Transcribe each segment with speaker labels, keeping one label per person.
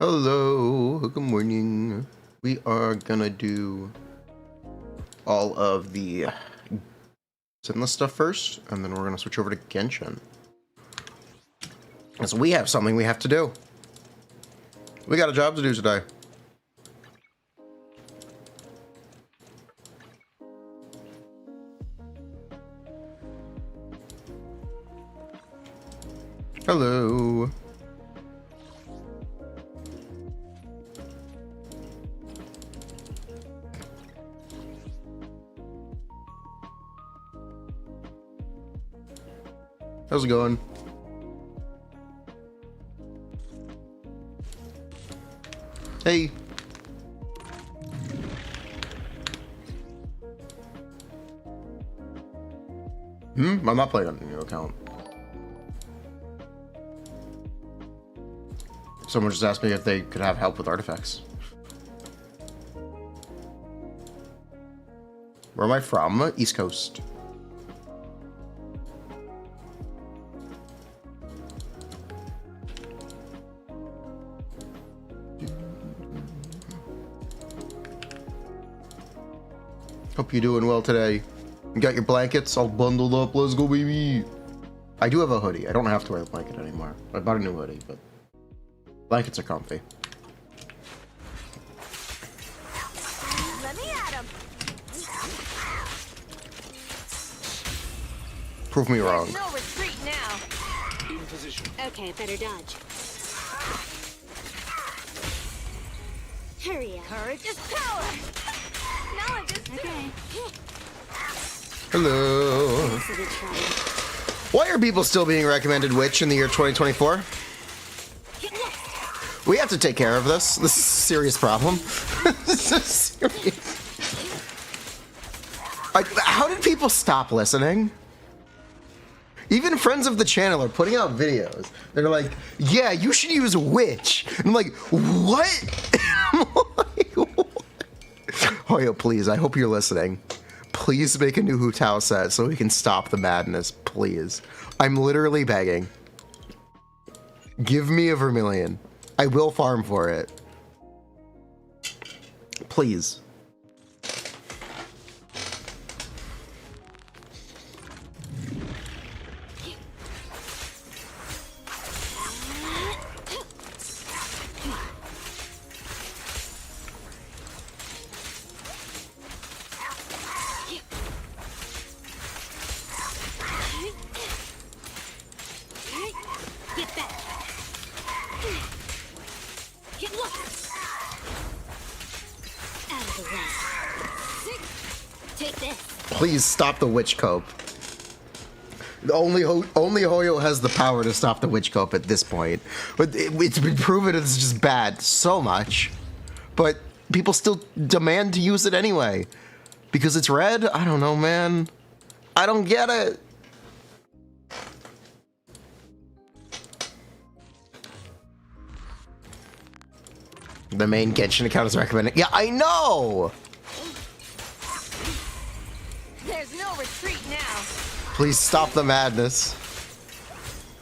Speaker 1: Hello, good morning. We are gonna do all of the Zenless stuff first, and then we're gonna switch over to Genshin. Because we have something we have to do. We got a job to do today. Hello. How's it going? Hey. I'm not playing on a new account. Someone just asked me if they could have help with artifacts. Where am I from? East Coast. Hope you're doing well today. You got your blankets all bundled up. Let's go, baby. I do have a hoodie. I don't have to wear the blanket anymore. I bought a new hoodie, but blankets are comfy.
Speaker 2: Let me at him.
Speaker 1: Prove me wrong.
Speaker 2: No retreat now.
Speaker 3: In position.
Speaker 4: Okay, better dodge. Hurry up.
Speaker 2: Courage is power. Knowledge is
Speaker 4: Okay.
Speaker 1: Hello.
Speaker 4: Thanks for the try.
Speaker 1: Why are people still being recommended Witch in the year 2024? We have to take care of this. This is a serious problem. This is serious. How did people stop listening? Even friends of the channel are putting out videos. They're like, yeah, you should use Witch. And I'm like, what? I'm like, what? Hoyo, please, I hope you're listening. Please make a new Hu Tao set so we can stop the madness, please. I'm literally begging. Give me a Vermilion. I will farm for it. Please.
Speaker 4: Get back. Get lost. Out of the way. Take this.
Speaker 1: Please stop the witch cope. Only Hoyo has the power to stop the witch cope at this point. But it's been proven it's just bad so much. But people still demand to use it anyway. Because it's red? I don't know, man. I don't get it. The main Genshin account is recommended. Yeah, I know!
Speaker 2: There's no retreat now.
Speaker 1: Please stop the madness.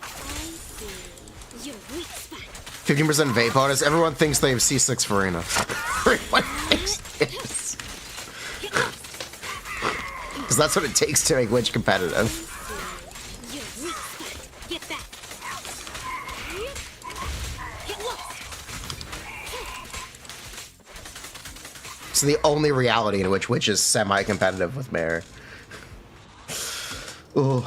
Speaker 4: I see. Your weak spot.
Speaker 1: 15% vape bonus. Everyone thinks they have C6 Furina. Everyone thinks this. Because that's what it takes to make Witch competitive.
Speaker 4: Your weak spot. Get back. Get lost.
Speaker 1: It's the only reality in which Witch is semi-competitive with Mare. Ugh.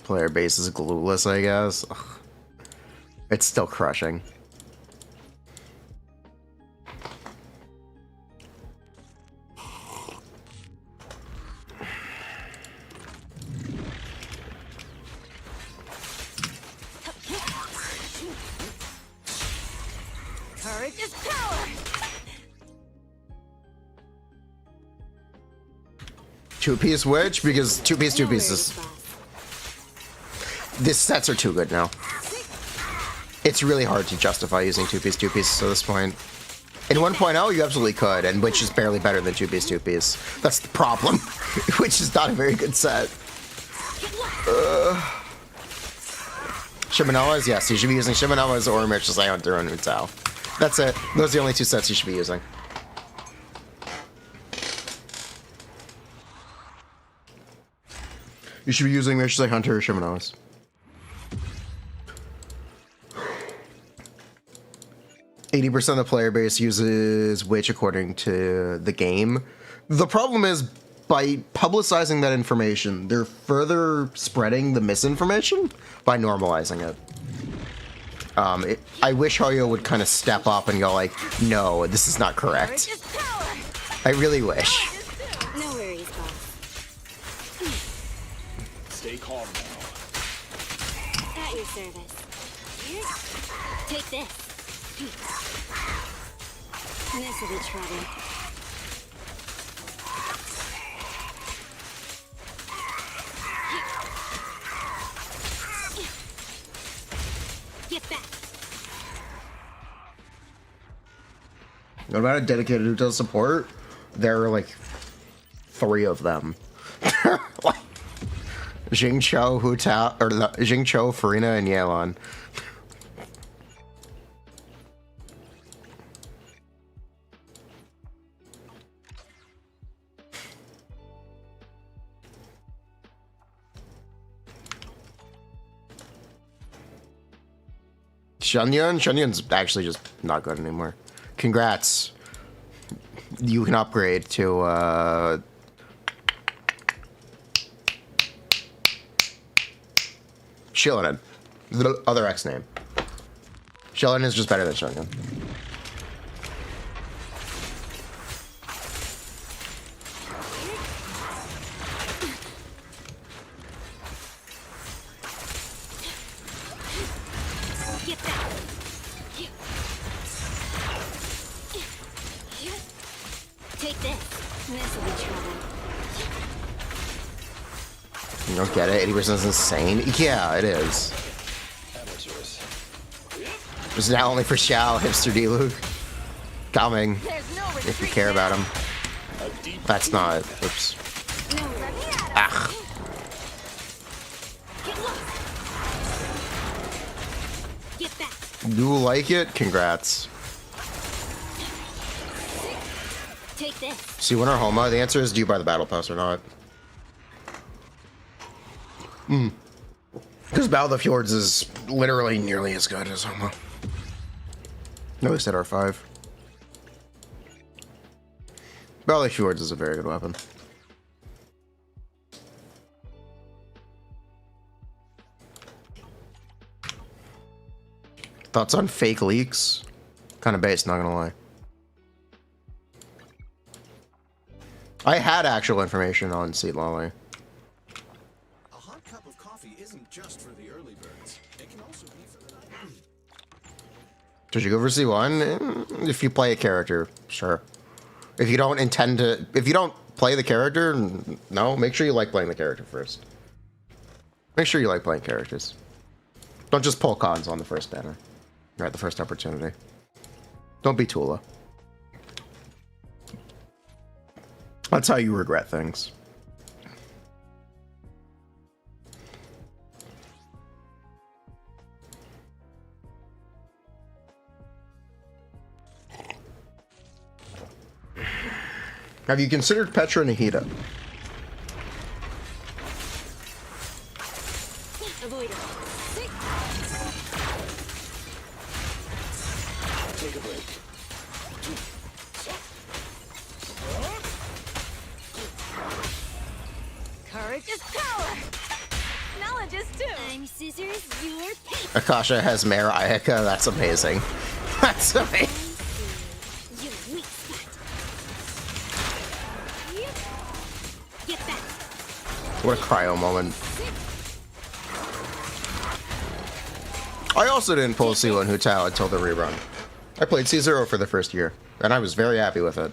Speaker 1: Player base is glueless, I guess. Ugh. It's still crushing.
Speaker 2: Courage is power.
Speaker 1: Two-piece Witch? Because two-piece is... These sets are too good now. It's really hard to justify using two-piece at this point. In 1.0, you absolutely could, and Witch is barely better than two-piece. That's the problem. Witch is not a very good set. Shimenawas? Yes, you should be using Shimenawas or Misc Hunter and Hu Tao. That's it. Those are the only two sets you should be using. You should be using Misc Hunter or Shimenawas. %80 of the player base uses Witch according to the game. The problem is, by publicizing that information, they're further spreading the misinformation by normalizing it. I wish Hoyo would kind of step up and go like, no, this is not correct. I really wish.
Speaker 4: No worries, boss.
Speaker 3: Stay calm now.
Speaker 4: At your service. Here. Take this. This will be trouble. Get back.
Speaker 1: What about a dedicated Hu Tao support? There are like 3 of them. Like Jingcho, Hu Tao, or Jingcho, Furina, and Yelan. Shunyun's actually just not good anymore. Congrats. You can upgrade to Shillinan. The other X name. Shillinan is just better than Shunyun.
Speaker 4: Take this. This will be trouble.
Speaker 1: You don't get it? 80% is insane? Yeah, it is.
Speaker 3: Amateurs.
Speaker 1: It's now only for Xiao, Hipster D-Luke. Coming,
Speaker 2: There's no retreat
Speaker 1: if you care about him.
Speaker 3: A deep
Speaker 1: That's not... Oops.
Speaker 2: No, let me at him.
Speaker 1: Ah.
Speaker 4: Get lost. Get back.
Speaker 1: You like it? Congrats.
Speaker 4: Take this.
Speaker 1: See, winner Homa, the answer is do you buy the battle pass or not? Because Battle of the Fjords is literally nearly as good as Homa. At least at R5. Battle of the Fjords is a very good weapon. Thoughts on fake leaks? Kind of based, not gonna lie. I had actual information on Seat Lolly.
Speaker 5: A hot cup of coffee isn't just for the early birds. It can also be for the night.
Speaker 1: Should you go for C1? If you play a character, sure. If you don't intend to... If you don't play the character, no. Make sure you like playing the character first. Make sure you like playing characters. Don't just pull cons on the first banner. Or at the first opportunity. Don't be Tula. That's how you regret things. Have you considered Petra Nahida?
Speaker 4: Avoid it.
Speaker 3: take a break.
Speaker 2: Courage is power. Knowledge is too.
Speaker 4: I'm scissors, you're paper.
Speaker 1: Akasha has Mare Ayaka. That's amazing. That's amazing.
Speaker 4: You weak spot. Get back.
Speaker 1: What a cryo moment. I also didn't pull C1 Hu Tao until the rerun. I played C0 for the first year, and I was very happy with it.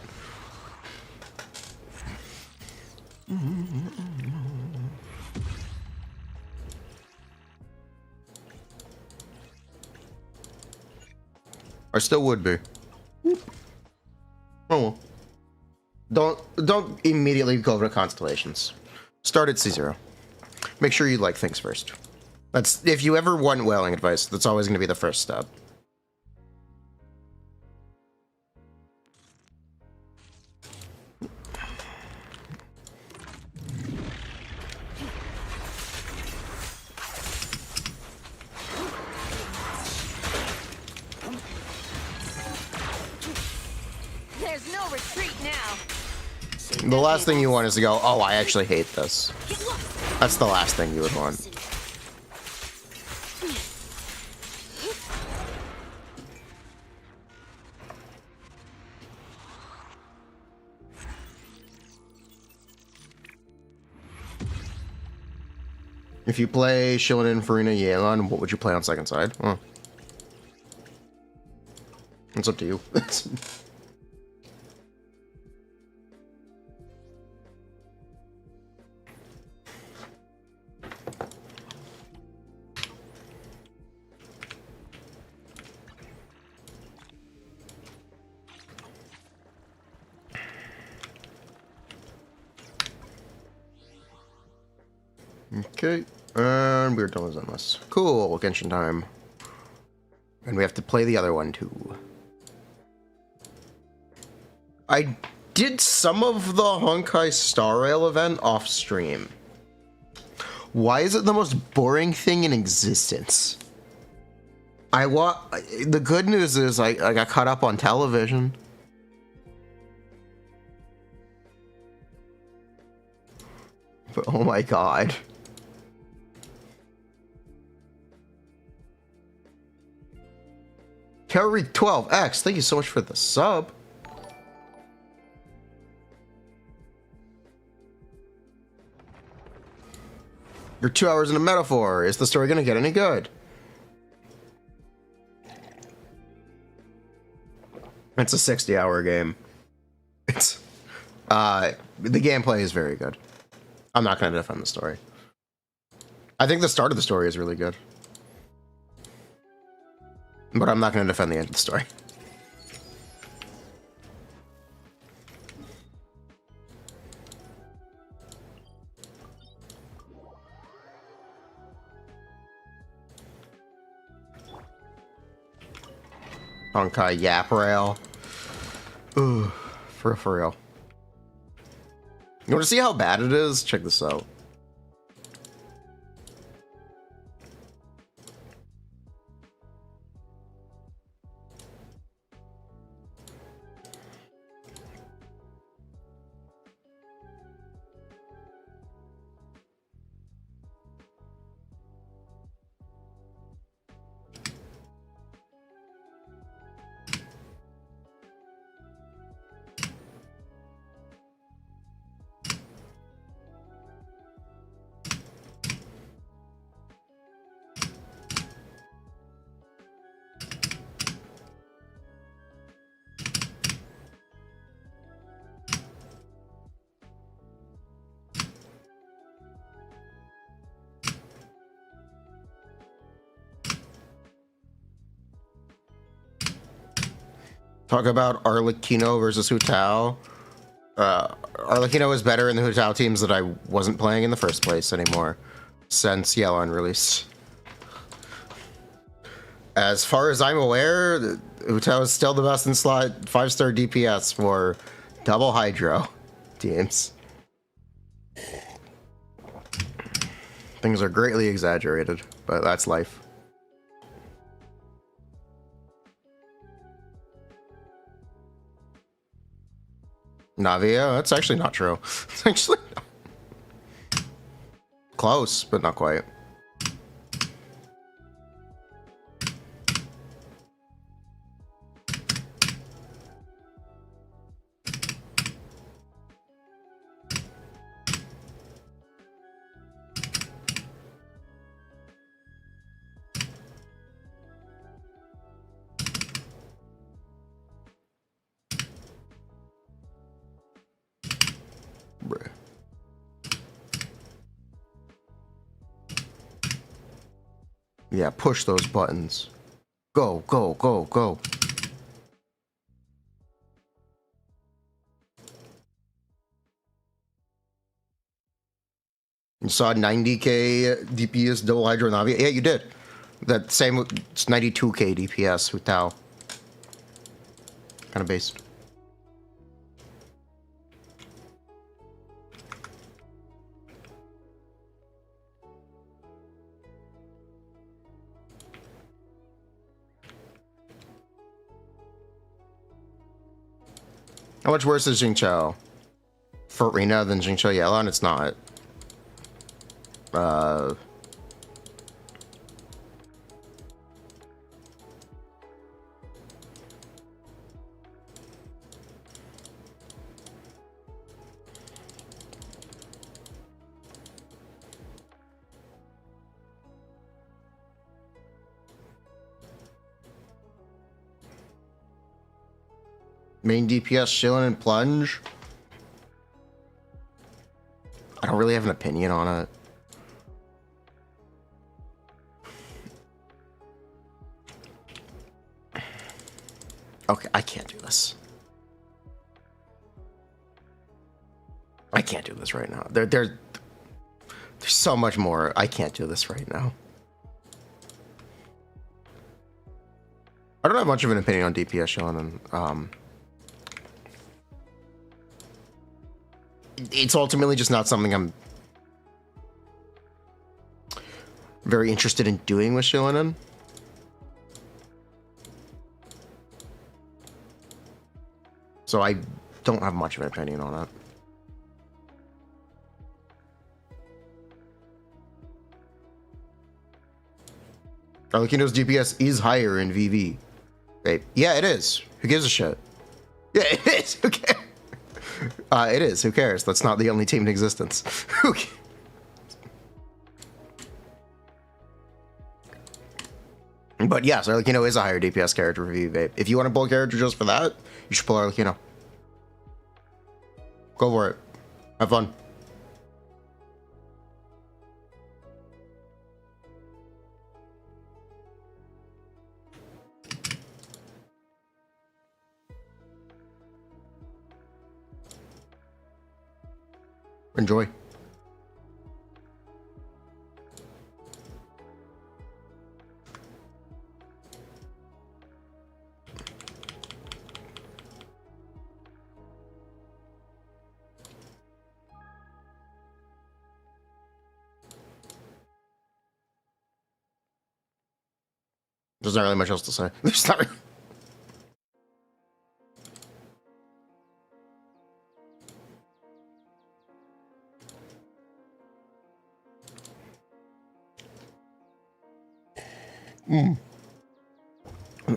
Speaker 1: I still would be. Oh well. Don't immediately go over to Constellations. Start at C0. Make sure you like things first. That's, if you ever want whaling advice, that's always going to be the first step.
Speaker 2: There's no retreat now.
Speaker 1: The last thing you want is to go, oh, I actually hate this. That's the last thing you would want. If you play Shilin, Furina, Yelan, what would you play on second side? Huh. It's up to you. Okay, and we're done with Zenless. Cool, Genshin time. And we have to play the other one too. I did some of the Honkai Star Rail event off stream. Why is it the most boring thing in existence? The good news is I got caught up on television. But oh my god. Carry 12X, thank you so much for the sub. You're 2 hours in a metaphor. Is the story gonna get any good? It's a 60-hour game. It's the gameplay is very good. I'm not gonna defend the story. I think the start of the story is really good. But I'm not going to defend the end of the story. Honkai Yap Rail. Ooh, for real. You want to see how bad it is? Check this out. Talk about Arlecchino versus Hu Tao. Arlecchino is better in the Hu Tao teams that I wasn't playing in the first place anymore since Yelan released. As far as I'm aware, Hu Tao is still the best in slot 5-star DPS for double Hydro teams. Things are greatly exaggerated, but that's life. Navia? That's actually not true. It's actually close, but not quite. Yeah, push those buttons. Go, go, go, go. You saw 90k DPS double Hydro Navi? Yeah, you did. That same, it's 92k DPS, Hu Tao. Kind of based. How much worse is Jingqiao? Furina than Jingqiao Yelan? It's not. Main DPS, Shilin and Plunge. I don't really have an opinion on it. Okay, I can't do this. I can't do this right now. There's so much more. I can't do this right now. I don't have much of an opinion on DPS, Shilin, and it's ultimately just not something I'm very interested in doing with Shilin. So I don't have much of an opinion on it. Arlecchino's DPS is higher in VV. Right. Yeah, it is. Who gives a shit? Yeah, it is. Who cares? It is. Who cares? That's not the only team in existence. Who cares? But yes, Arlecchino is a higher DPS character for VV. If you want to pull a character just for that, you should pull Arlecchino. Go for it. Have fun. Enjoy. There's not really much else to say. There's not really...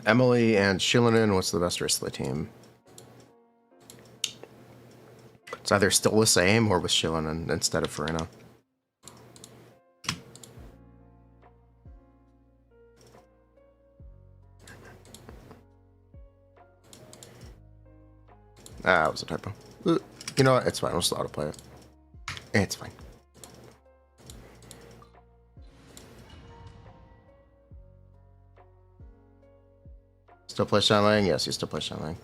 Speaker 1: Emily and Shilin, what's the best rest of the team? It's either still the same or with Shilin instead of Furina. Ah, that was a typo. You know what? It's fine. I'll just autoplay it. It's fine. Still play Shanlang? Yes, you still play Shanlang.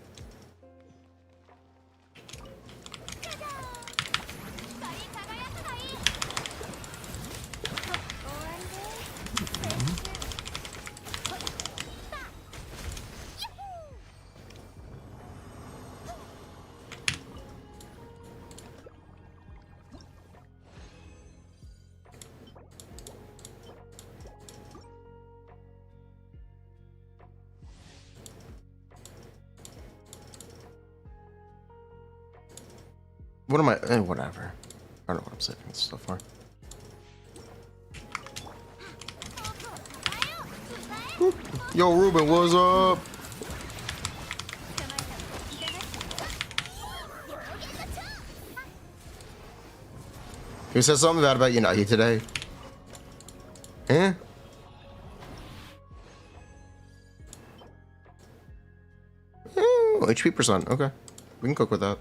Speaker 1: What am I? Whatever. I don't know what I'm saving this so far. Yo, Ruben, what's up? Who said something bad about Unagi today? Eh? Oh, HP percent. Okay. We can cook with that.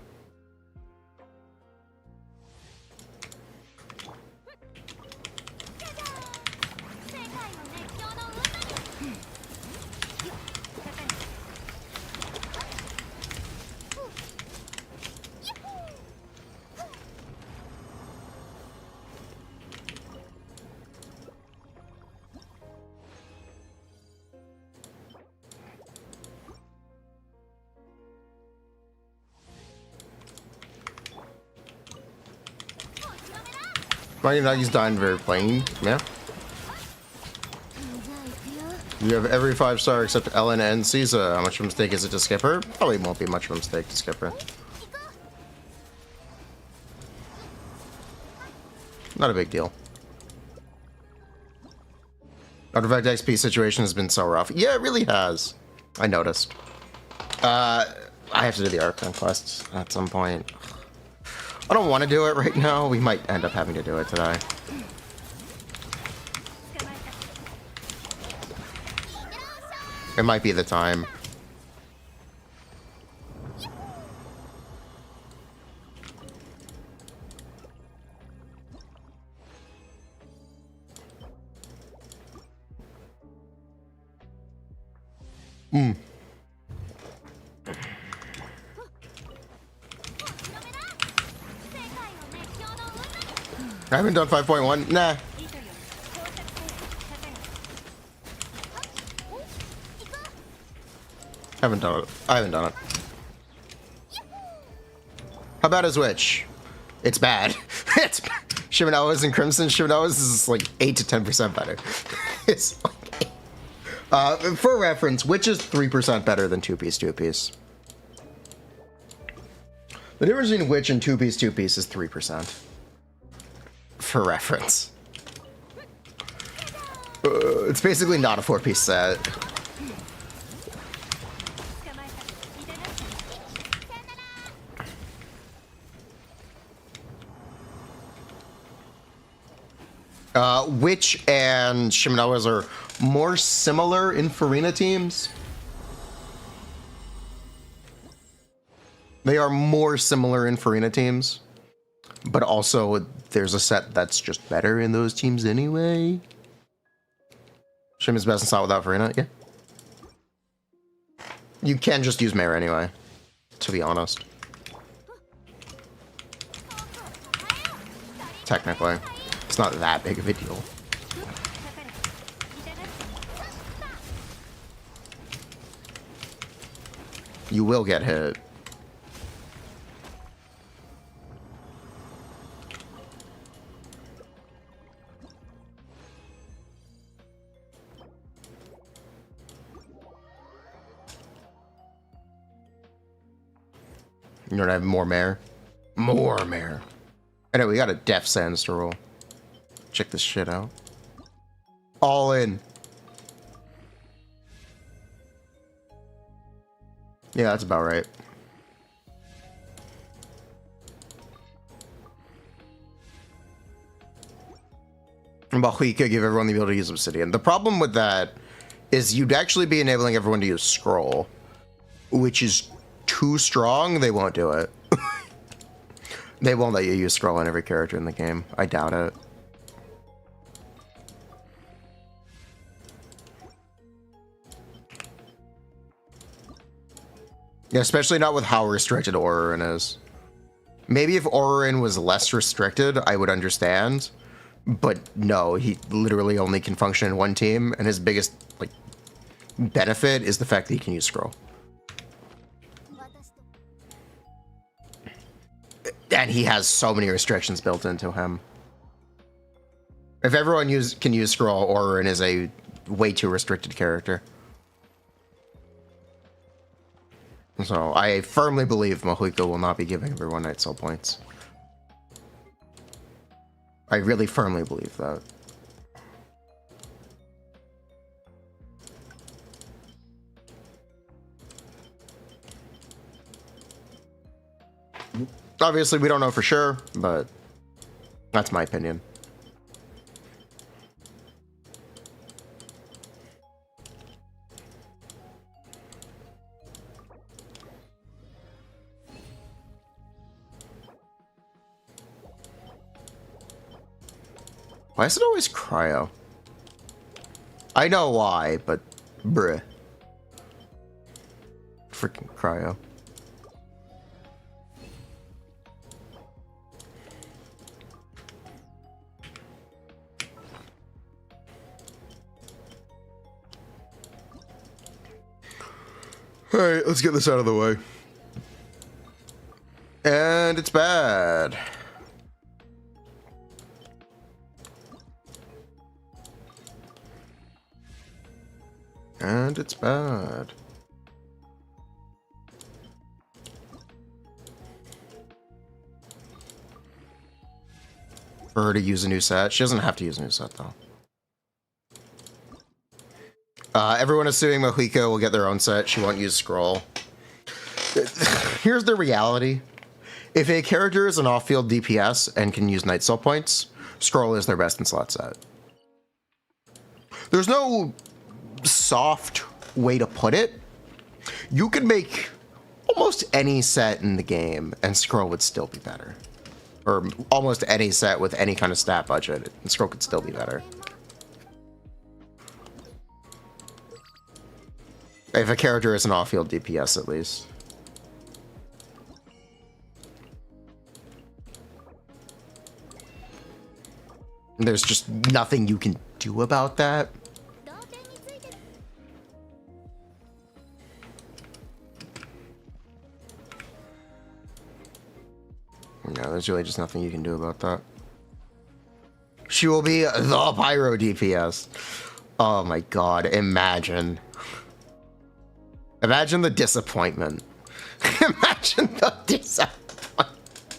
Speaker 1: Mighty Nagi's dying very plain. Yeah. You have every 5-star except Ellen and Caesar. How much of a mistake is it to skip her? Probably won't be much of a mistake to skip her. Not a big deal. Artifact XP situation has been so rough. Yeah, it really has. I noticed. I have to do the Archon quests at some point. I don't want to do it right now. We might end up having to do it today. It might be the time. I haven't done 5.1. Nah. Haven't done it. I haven't done it. How bad is Witch? It's bad. It's Shimanowa's and Crimson. Shimanowa's is like 8 to 10% better. It's okay. For reference, Witch is 3% better than 2-piece. The difference between Witch and 2-piece is 3%. For reference. It's basically not a 4-piece set. Witch and Shimanowa's are more similar in Furina teams. They are more similar in Furina teams. But also, there's a set that's just better in those teams anyway. Shim is best in slot without Furina, yeah. You can just use Mare anyway, to be honest. Technically. It's not that big of a deal. You will get hit. You don't have more Mare? More Mare. I know, we got a Def Sands to roll. Check this shit out. All in. Yeah, that's about right. But we could give everyone the ability to use Obsidian. The problem with that is you'd actually be enabling everyone to use Scroll, which is too strong. They won't do it. They won't let you use Scroll on every character in the game. I doubt it. Yeah, especially not with how restricted Rerun is. Maybe if Rerun was less restricted, I would understand. But no, he literally only can function in one team, and his biggest like benefit is the fact that he can use Scroll. And he has so many restrictions built into him. If everyone can use Scroll, Rerun is a way too restricted character. So I firmly believe Mohuiko will not be giving everyone Night Soul points. I really firmly believe that. Obviously, we don't know for sure, but that's my opinion. Why is it always cryo? I know why, but bruh. Freaking cryo. Alright, let's get this out of the way. And it's bad. And it's bad. For her to use a new set. She doesn't have to use a new set, though. Everyone assuming Mohiko will get their own set. She won't use Scroll. Here's the reality. If a character is an off-field DPS and can use Night Soul points, Scroll is their best in slot set. There's no soft way to put it. You could make almost any set in the game and Scroll would still be better. Or almost any set with any kind of stat budget, and Scroll could still be better. If a character is an off-field DPS, at least. There's just nothing you can do about that. No, there's really just nothing you can do about that. She will be the Pyro DPS. Oh my god, imagine. Imagine the disappointment. Imagine the disappointment.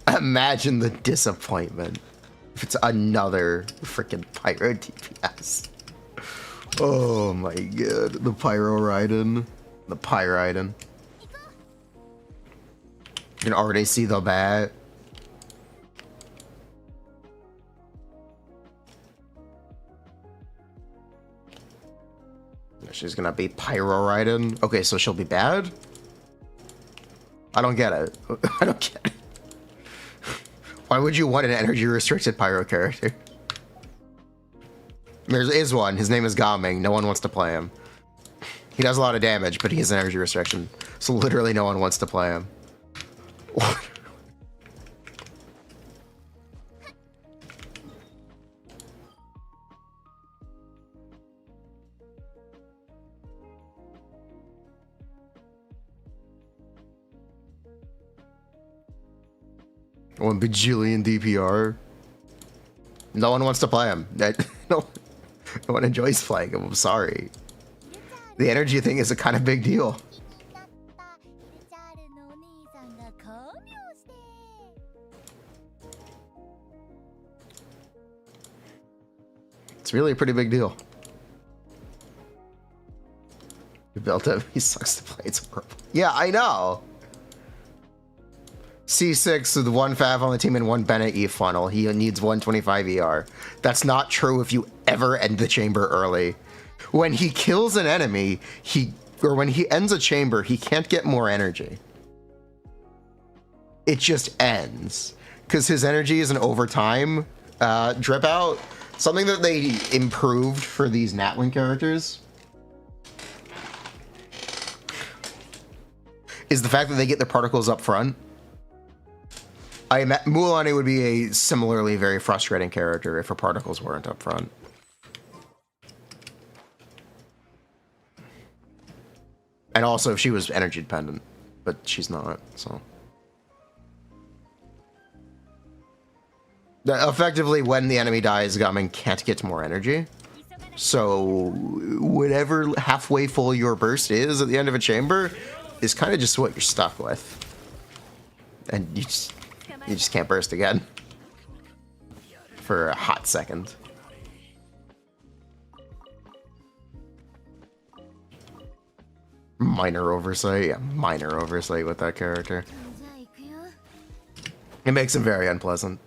Speaker 1: Imagine the disappointment. If it's another freaking Pyro DPS. Oh my god. The Pyro Raiden. The Pyraiden. You can already see the bat. She's gonna be Pyro Raiden. Okay, so she'll be bad? I don't get it. I don't get it. Why would you want an energy restricted Pyro character? There is one. His name is Gaming. No one wants to play him. He does a lot of damage, but he has an energy restriction. So literally no one wants to play him. What? One bajillion DPR. No one wants to play him. No one enjoys playing him. I'm sorry. The energy thing is a kind of big deal. It's really a pretty big deal. You built him. He sucks to play. It's horrible. Yeah, I know. C6 with 1 Fav on the team and 1 Bennett E funnel. He needs 125 ER. That's not true if you ever end the chamber early. When he kills an enemy, when he ends a chamber, he can't get more energy. It just ends. Because his energy is an overtime drip out. Something that they improved for these Natwin characters is the fact that they get their particles up front. Mulan would be a similarly very frustrating character if her particles weren't up front. And also if she was energy dependent, but she's not, so. Effectively, when the enemy dies, Gamin can't get more energy. So whatever halfway full your burst is at the end of a chamber is kind of just what you're stuck with. And you just can't burst again for a hot second. Minor oversight. Yeah, minor oversight with that character. It makes him very unpleasant.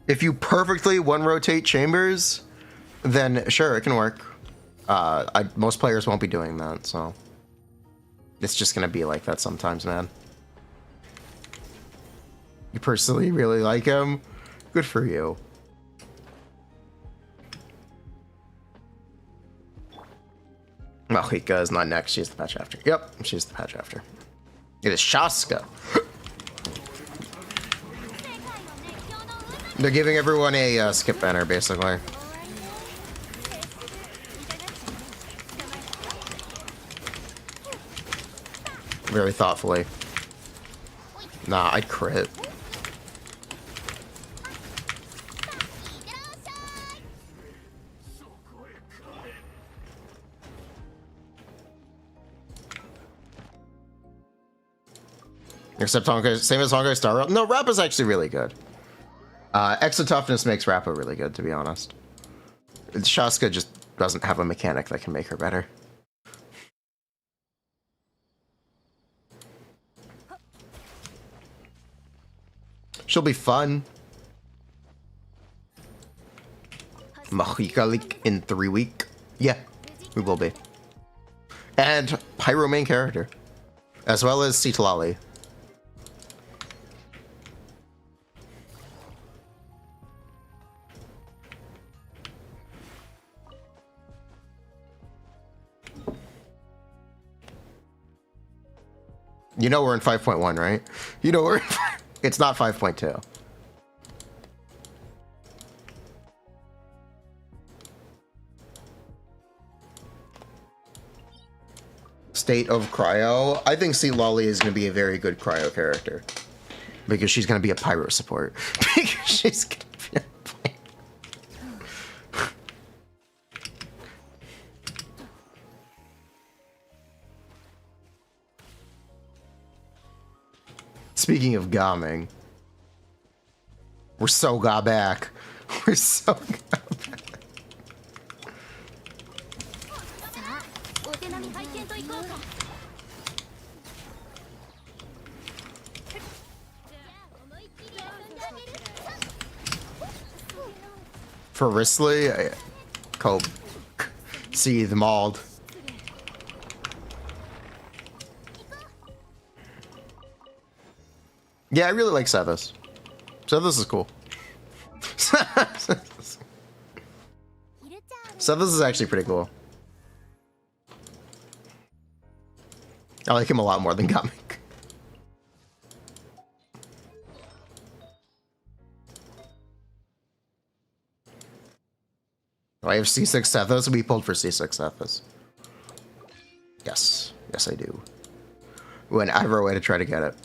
Speaker 1: If you perfectly one-rotate chambers, then sure, it can work. Most players won't be doing that, so. It's just gonna be like that sometimes, man. You personally really like him? Good for you. Mahika is not next, she's the patch after. Yep, she's the patch after. It is Shaska. They're giving everyone a skip banner, basically. Very thoughtfully. Nah, I'd crit. Except Honkai, same as Honkai Star Rail. No, Rappa's actually really good. Extra Toughness makes Rappa really good, to be honest. Shaska just doesn't have a mechanic that can make her better. She'll be fun. Mahikalik in 3 weeks. Yeah, we will be. And Pyro main character. As well as Citlali. You know we're in 5.1, right? You know we're in it's not 5.2. State of Cryo. I think C. Lolly is going to be a very good Cryo character. Because she's going to be a Pyro support. Because she's going to be a Speaking of gaming, we're so got back. We're so got back. For Risley, Cope, Seethe, Mauled. Yeah, I really like Sethos. Sethos is cool. Sethos is actually pretty cool. I like him a lot more than Gaming. Do I have C6 Sethos? We pulled for C6 Sethos. Yes. Yes, I do. Went out of our way to try to get it.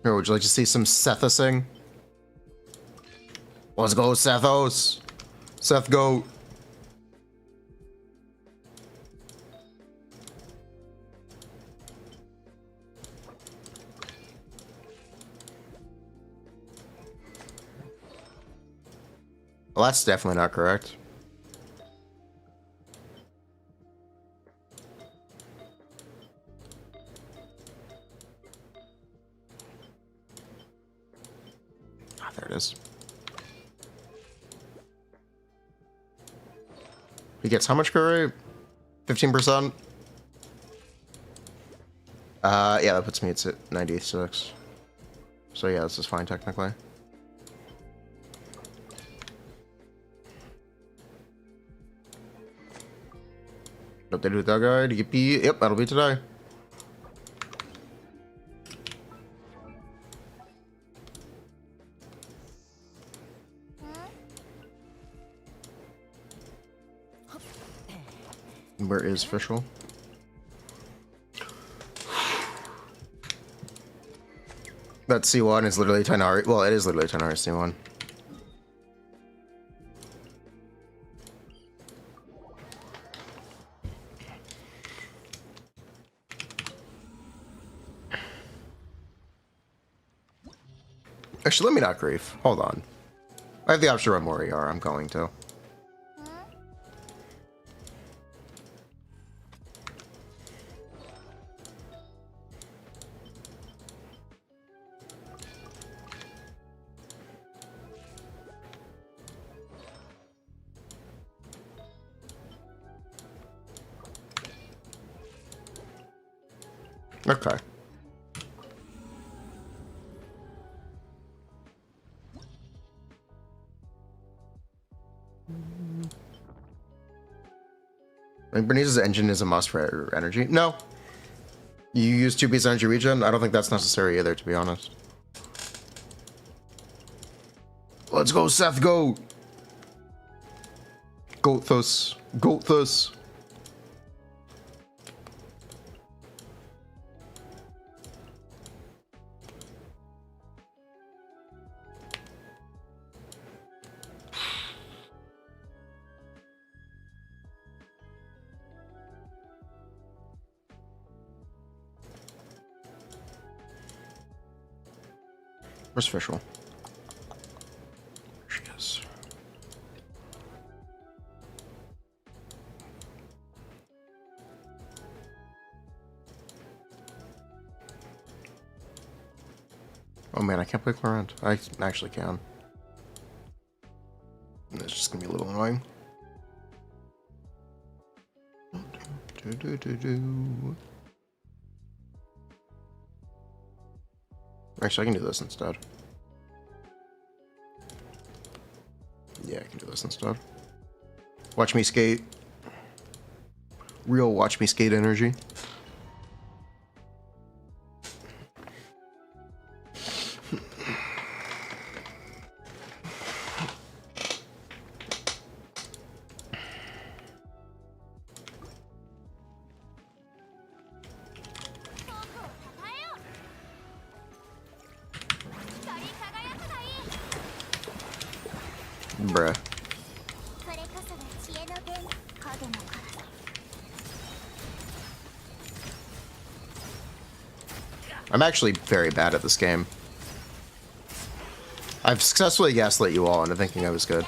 Speaker 1: Here, would you like to see some Sethosing? Let's go, Sethos. Seth, go. Well, that's definitely not correct. Ah, there it is. He gets how much crit rate? 15%? Yeah, that puts me at 96. So yeah, this is fine technically. Updated with that guy. Yippee. Yep, that'll be today. Where is Fischl? That C1 is literally Tainari. Well, it is literally Tainari C1. Actually, let me not grief. Hold on. I have the option to run more ER. I'm going to. Okay. I think Bernice's engine is a must for energy. No. You use 2-piece energy regen? I don't think that's necessary either, to be honest. Let's go, Seth, go! Goathus. Goathus. Where's Fischl? There she is. Oh man, I can't play Clarent. I actually can. It's just gonna be a little annoying. Actually, I can do this instead. Yeah, I can do this instead. Watch me skate. Real watch me skate energy. Bruh. I'm actually very bad at this game. I've successfully gaslit you all into thinking I was good.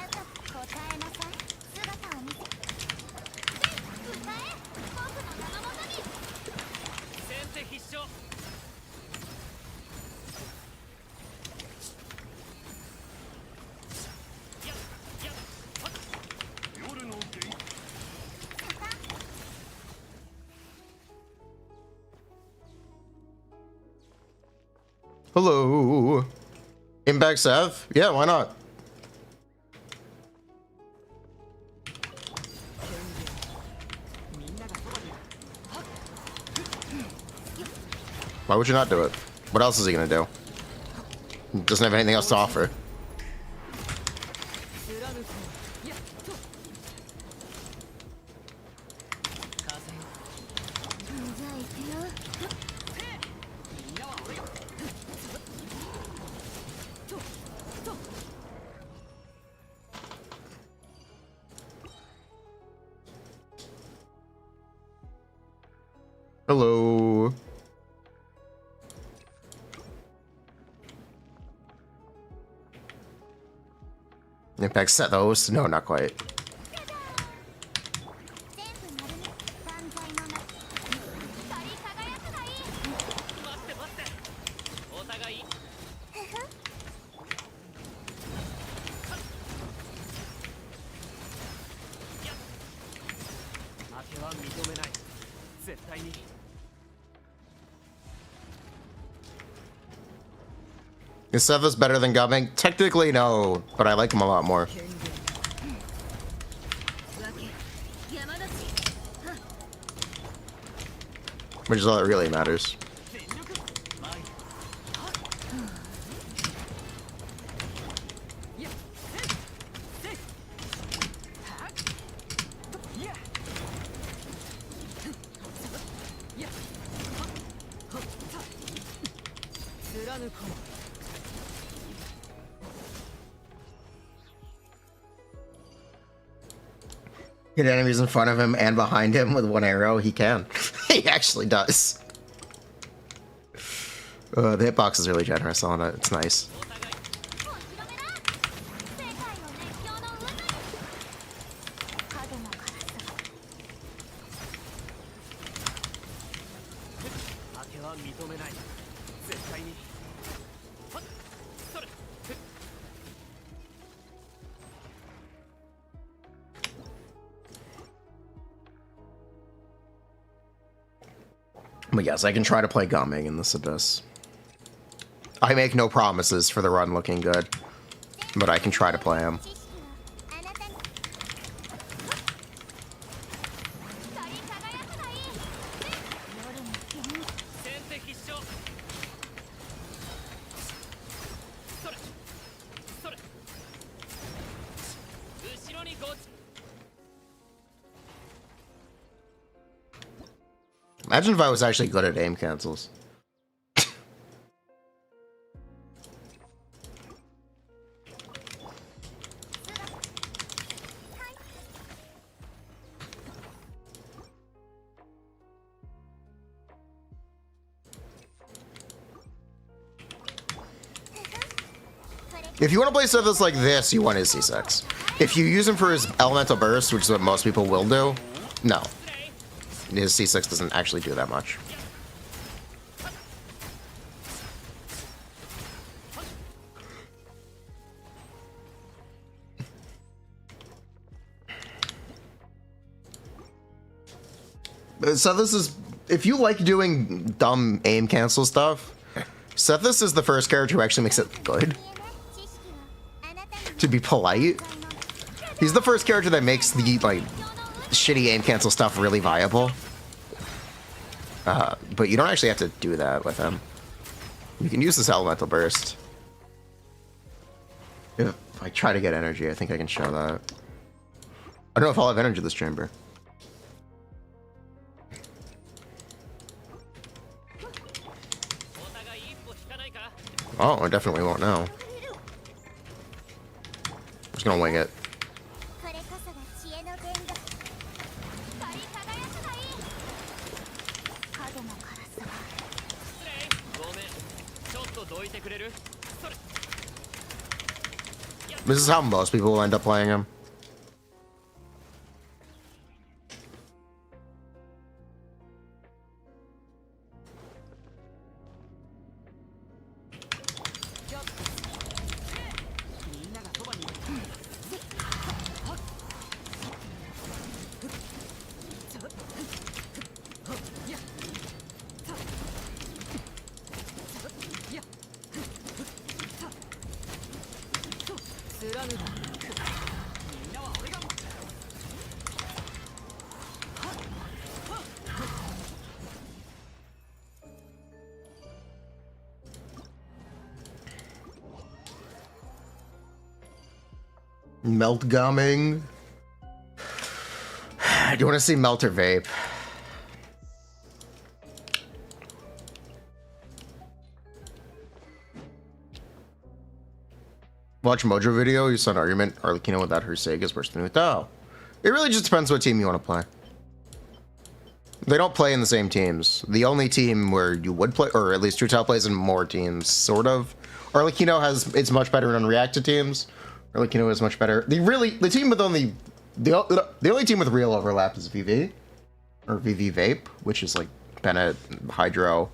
Speaker 1: Hello. Impact Seth? Yeah, why not? Why would you not do it? What else is he gonna do? He doesn't have anything else to offer. Hello. Impact Sethos? No, not quite. Is Sethos better than Gaming? Technically, no, but I like him a lot more. Which is all that really matters. Hit enemies in front of him and behind him with one arrow, he can. He actually does. The hitbox is really generous on it. It's nice. But yes, I can try to play Gaming in this Abyss. I make no promises for the run looking good, but I can try to play him. Imagine if I was actually good at aim cancels. If you want to play Sethos like this, you want his C6. If you use him for his elemental burst, which is what most people will do, no. His C6 doesn't actually do that much. Sethos is, if you like doing dumb aim cancel stuff, Sethos is the first character who actually makes it good. To be polite. He's the first character that makes the, like, shitty aim cancel stuff really viable. But you don't actually have to do that with him. You can use this elemental burst. If I try to get energy, I think I can show that. I don't know if I'll have energy this chamber. Oh, I definitely won't know. I'm just gonna wing it. This is how most people will end up playing him. Melt gumming. Do you want to see melt or vape? Watch Mojo video. You saw an argument. Arlecchino without her Seg is worse than Hu Tao. It really just depends what team you want to play. They don't play in the same teams. The only team where you would play, or at least Hu Tao plays in more teams, sort of. Arlecchino has, it's much better on reactive teams. Arlecchino is much better. The team with only, the only team with real overlap is VV, or VV Vape, which is like Bennett, Hydro,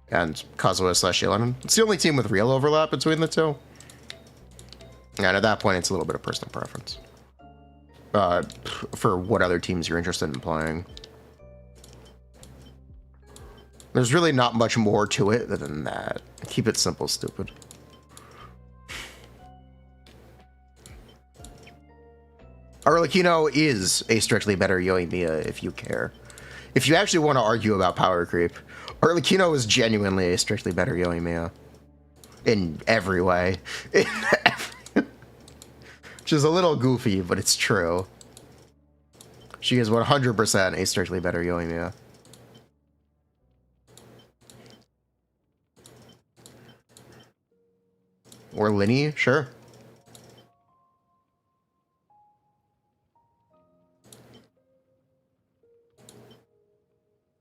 Speaker 1: and Kazuha / Shilonen. It's the only team with real overlap between the two. And at that point, it's a little bit of personal preference. For what other teams you're interested in playing. There's really not much more to it than that. Keep it simple, stupid. Arlecchino is a strictly better Yoimiya if you care. If you actually want to argue about power creep, Arlecchino is genuinely a strictly better Yoimiya. In every way. Which is a little goofy, but it's true. She is 100% a strictly better Yoimiya. Or Linny, sure.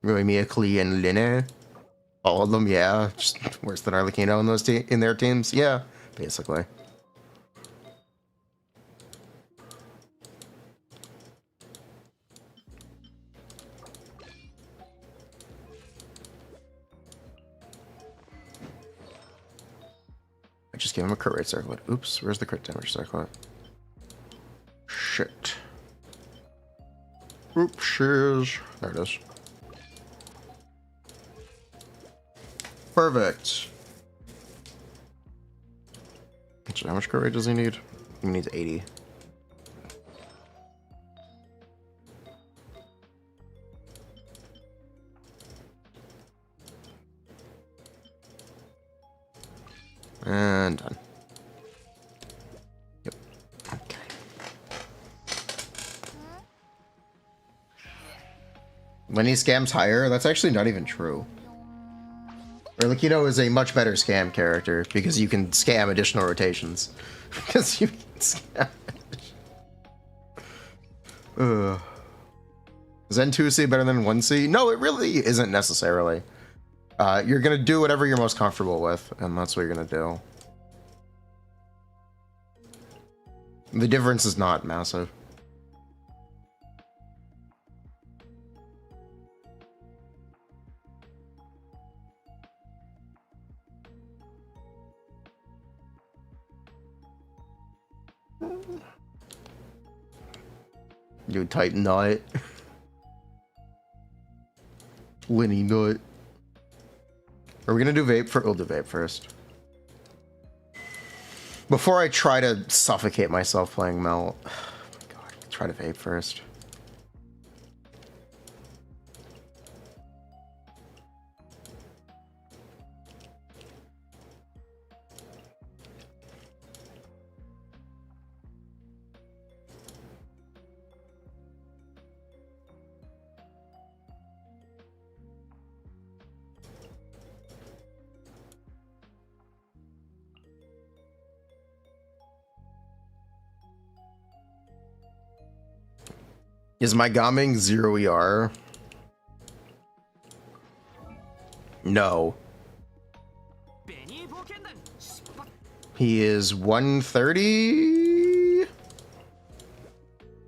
Speaker 1: Yoimiya, Klee, and Linny. All of them, yeah. Just worse than Arlecchino in those in their teams, yeah, basically. I just gave him a crit rate circlet. Oops, where's the crit damage circlet? Shit. Oops, shiz. There it is. Perfect. So how much crit rate does he need? He needs 80. And done. Yep. Okay. When he scams higher, that's actually not even true. Arlecchino is a much better scam character because you can scam additional rotations. Because you can scam. Is N2C better than 1C? No, it really isn't necessarily. You're gonna do whatever you're most comfortable with, and that's what you're gonna do. The difference is not massive. You type nut. Winnie nut. Are we gonna do vape for? We'll do vape first. Before I try to suffocate myself playing Melt. Oh my god, try to vape first. Is my Gaming 0 ER? No. He is 130?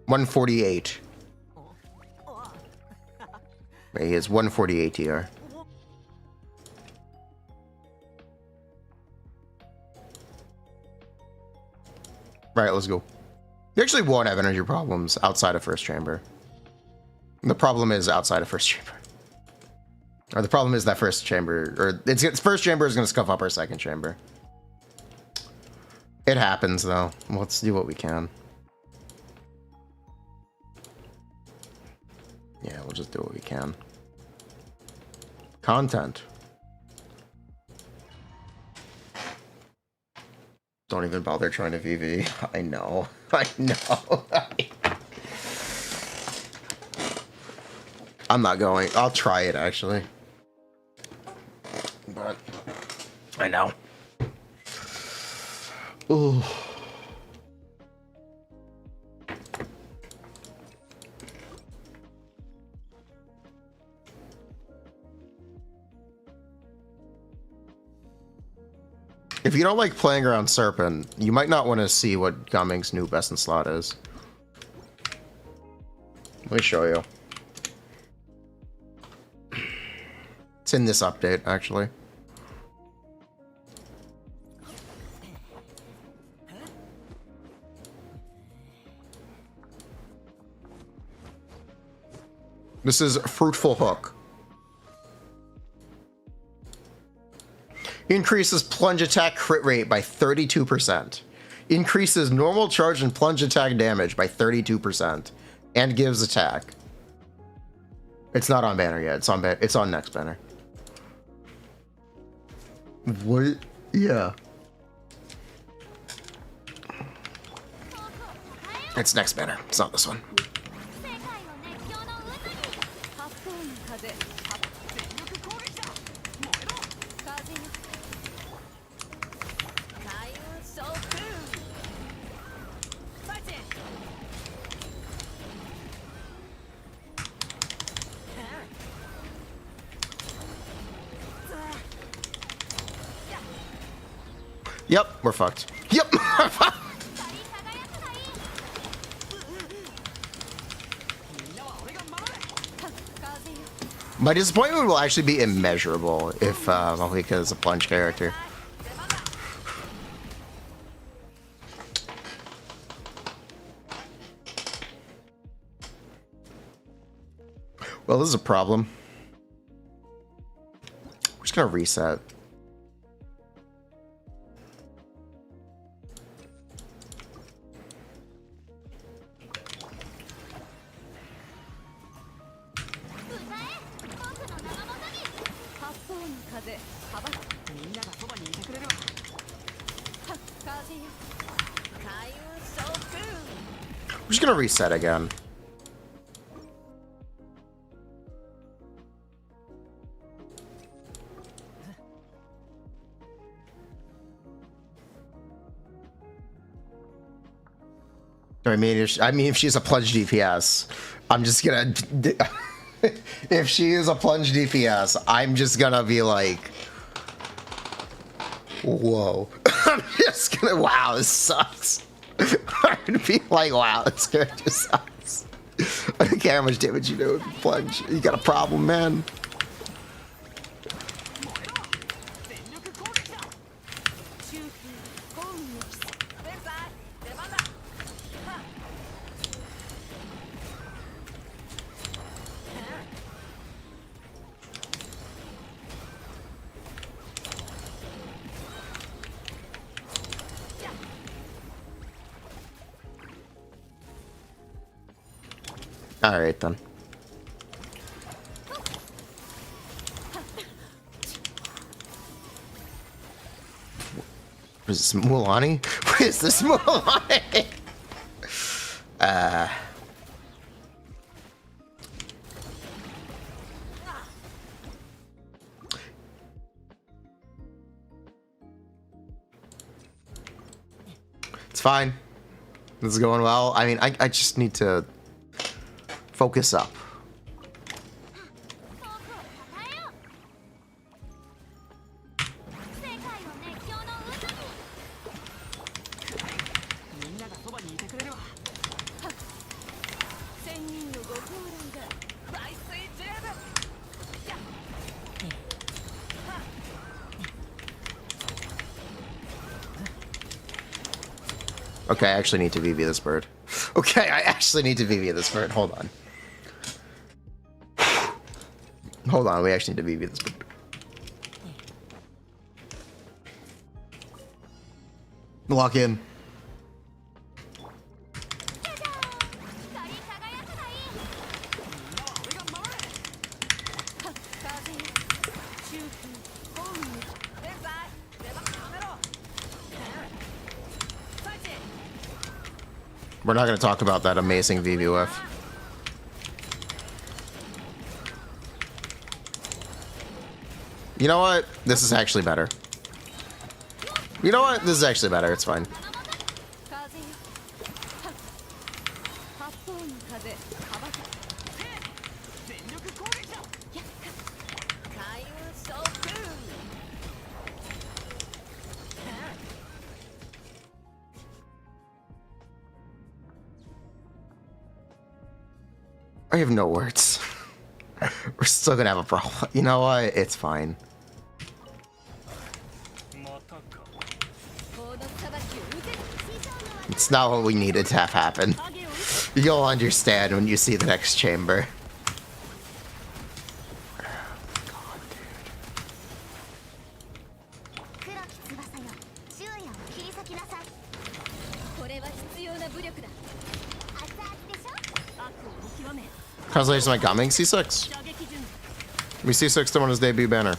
Speaker 1: 148. He is 148 TR. Right, let's go. You actually won't have energy problems outside of first chamber. The problem is outside of first chamber. Or the problem is that first chamber, or it's first chamber is going to scuff up our second chamber. It happens though. Let's do what we can. Yeah, we'll just do what we can. Content. Don't even bother trying to VV. I know. I know. I'm not going. I'll try it actually. But I know. Ooh. If you don't like playing around Serpent, you might not want to see what Gaming's new best in slot is. Let me show you. It's in this update, actually. This is Fruitful Hook. Increases plunge attack crit rate by 32%. Increases normal charge and plunge attack damage by 32%. And gives attack. It's not on banner yet. It's on next banner. What? Yeah. It's next banner. It's not this one. Yep, we're fucked. Yep. My disappointment will actually be immeasurable if Malika is a plunge character. Well, this is a problem. We're just gonna reset. We're just gonna reset again. I mean, if she's a plunge DPS, I'm just gonna. If she is a plunge DPS, I'm just gonna be like, whoa. I'm just gonna. Wow, this sucks. I'd be like, wow, this character sucks. I don't care how much damage you do if you plunge. You got a problem, man. All right then. What is this, Mulaney? What is this, Mulaney? It's fine. This is going well. I mean, I just need to focus up. Okay, I actually need to VV this bird. Okay, I actually need to VV this bird. Hold on. Hold on, we actually need to VV this bird. Lock in. We're not going to talk about that amazing VVUF. You know what? This is actually better. You know what? This is actually better. It's fine. I have no words. We're still gonna have a problem. You know what? It's fine. It's not what we needed to have happen. You'll understand when you see the next chamber. Congratulations to my Gaming C6. We C6 to on his debut banner.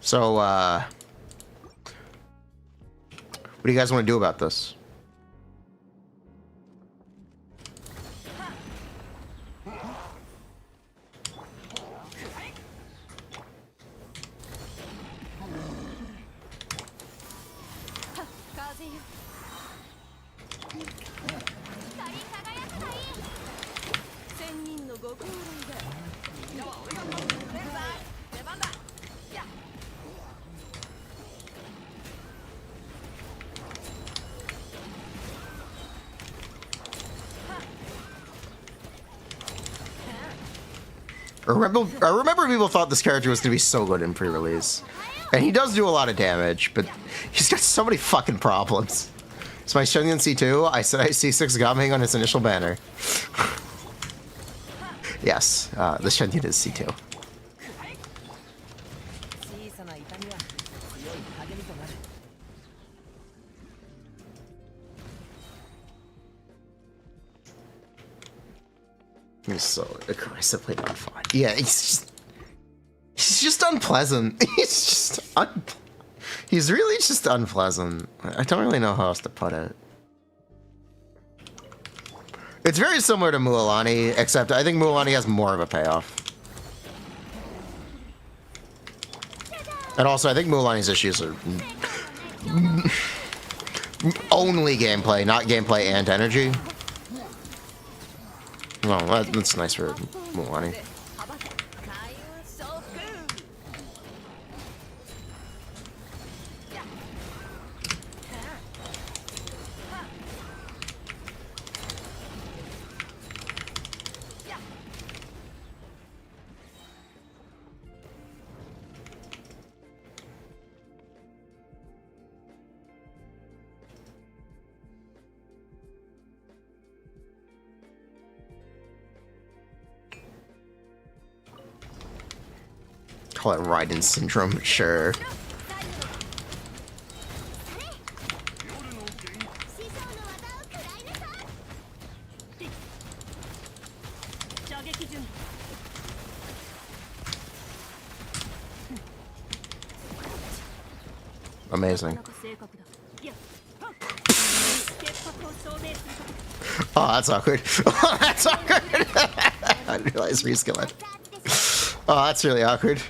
Speaker 1: So, what do you guys want to do about this? I remember people thought this character was going to be so good in pre-release. And he does do a lot of damage, but he's got so many fucking problems. It's my Shenyan C2. I said I C6 Gaming on his initial banner. Yes, the Shenyan is C2. He's so aggressively not fun. Yeah, he's just unpleasant. He's really just unpleasant. I don't really know how else to put it. It's very similar to Mualani, except I think Mualani has more of a payoff. And also, I think Mulaney's issues are only gameplay, not gameplay and energy. Well, that's nice for Mulaney. Call it Raiden syndrome, sure. Amazing. Oh, that's awkward. Oh, that's awkward. I didn't realize reskill it. Oh, that's really awkward.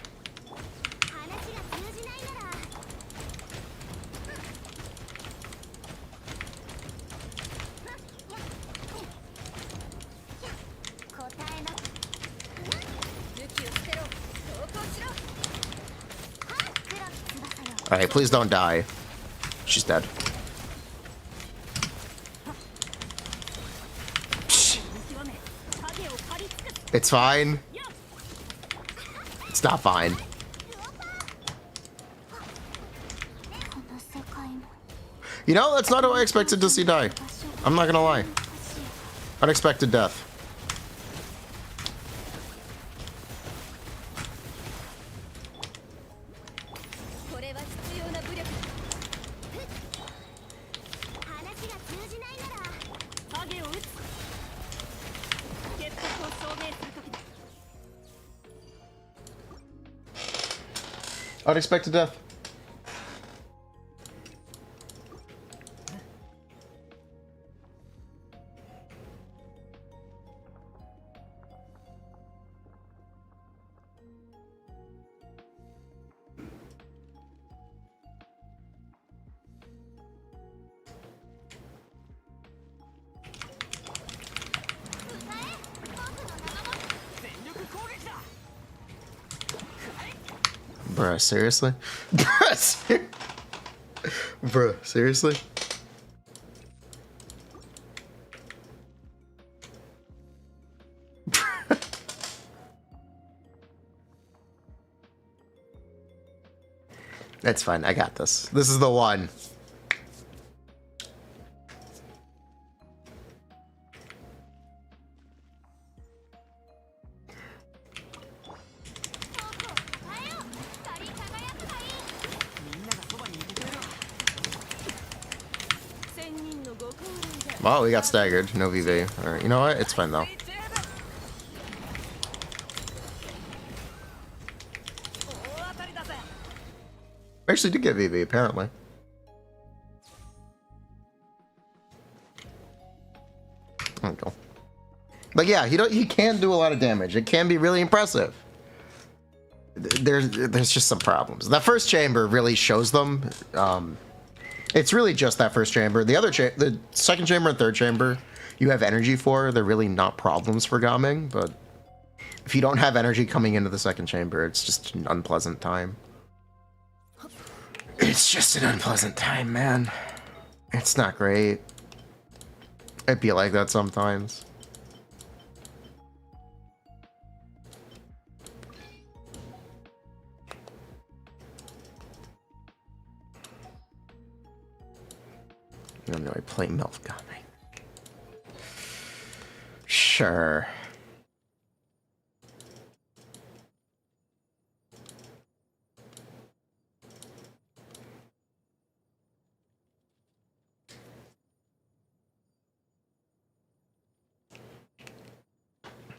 Speaker 1: Alright, please don't die. She's dead. It's fine. It's not fine. You know, that's not how I expected to see die. I'm not gonna lie. Unexpected death. Unexpected death. Bruh, seriously? Bruh, seriously? That's fine, I got this. This is the one. Well, we got staggered. No VV. Alright, you know what? It's fine, though. We actually did get VV, apparently. There we go. But yeah, he can do a lot of damage. It can be really impressive. There's just some problems. That first chamber really shows them. It's really just that first chamber. The second chamber and third chamber, you have energy for. They're really not problems for Gaming, but if you don't have energy coming into the second chamber, it's just an unpleasant time. It's just an unpleasant time, man. It's not great. It'd be like that sometimes. I don't know, I play MILF Gaming. Sure.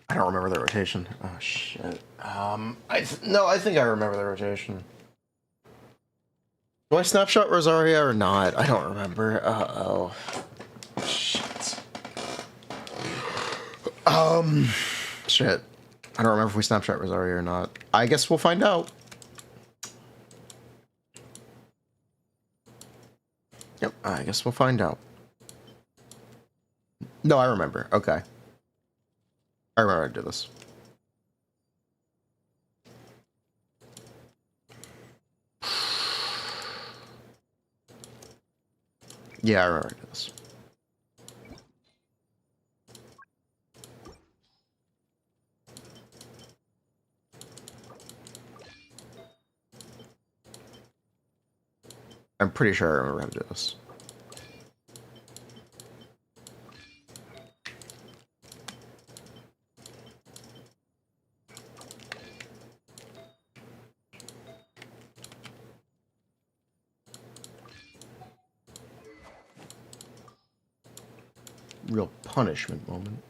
Speaker 1: I don't remember the rotation. Oh shit. No, I think I remember the rotation. Do I snapshot Rosaria or not? I don't remember. Uh-oh. Shit. Shit. I don't remember if we snapshot Rosaria or not. I guess we'll find out. I guess we'll find out. No, I remember. Okay. I remember how to do this. Yeah, I remember how to do this. I'm pretty sure I remember how to do this. Real punishment moment.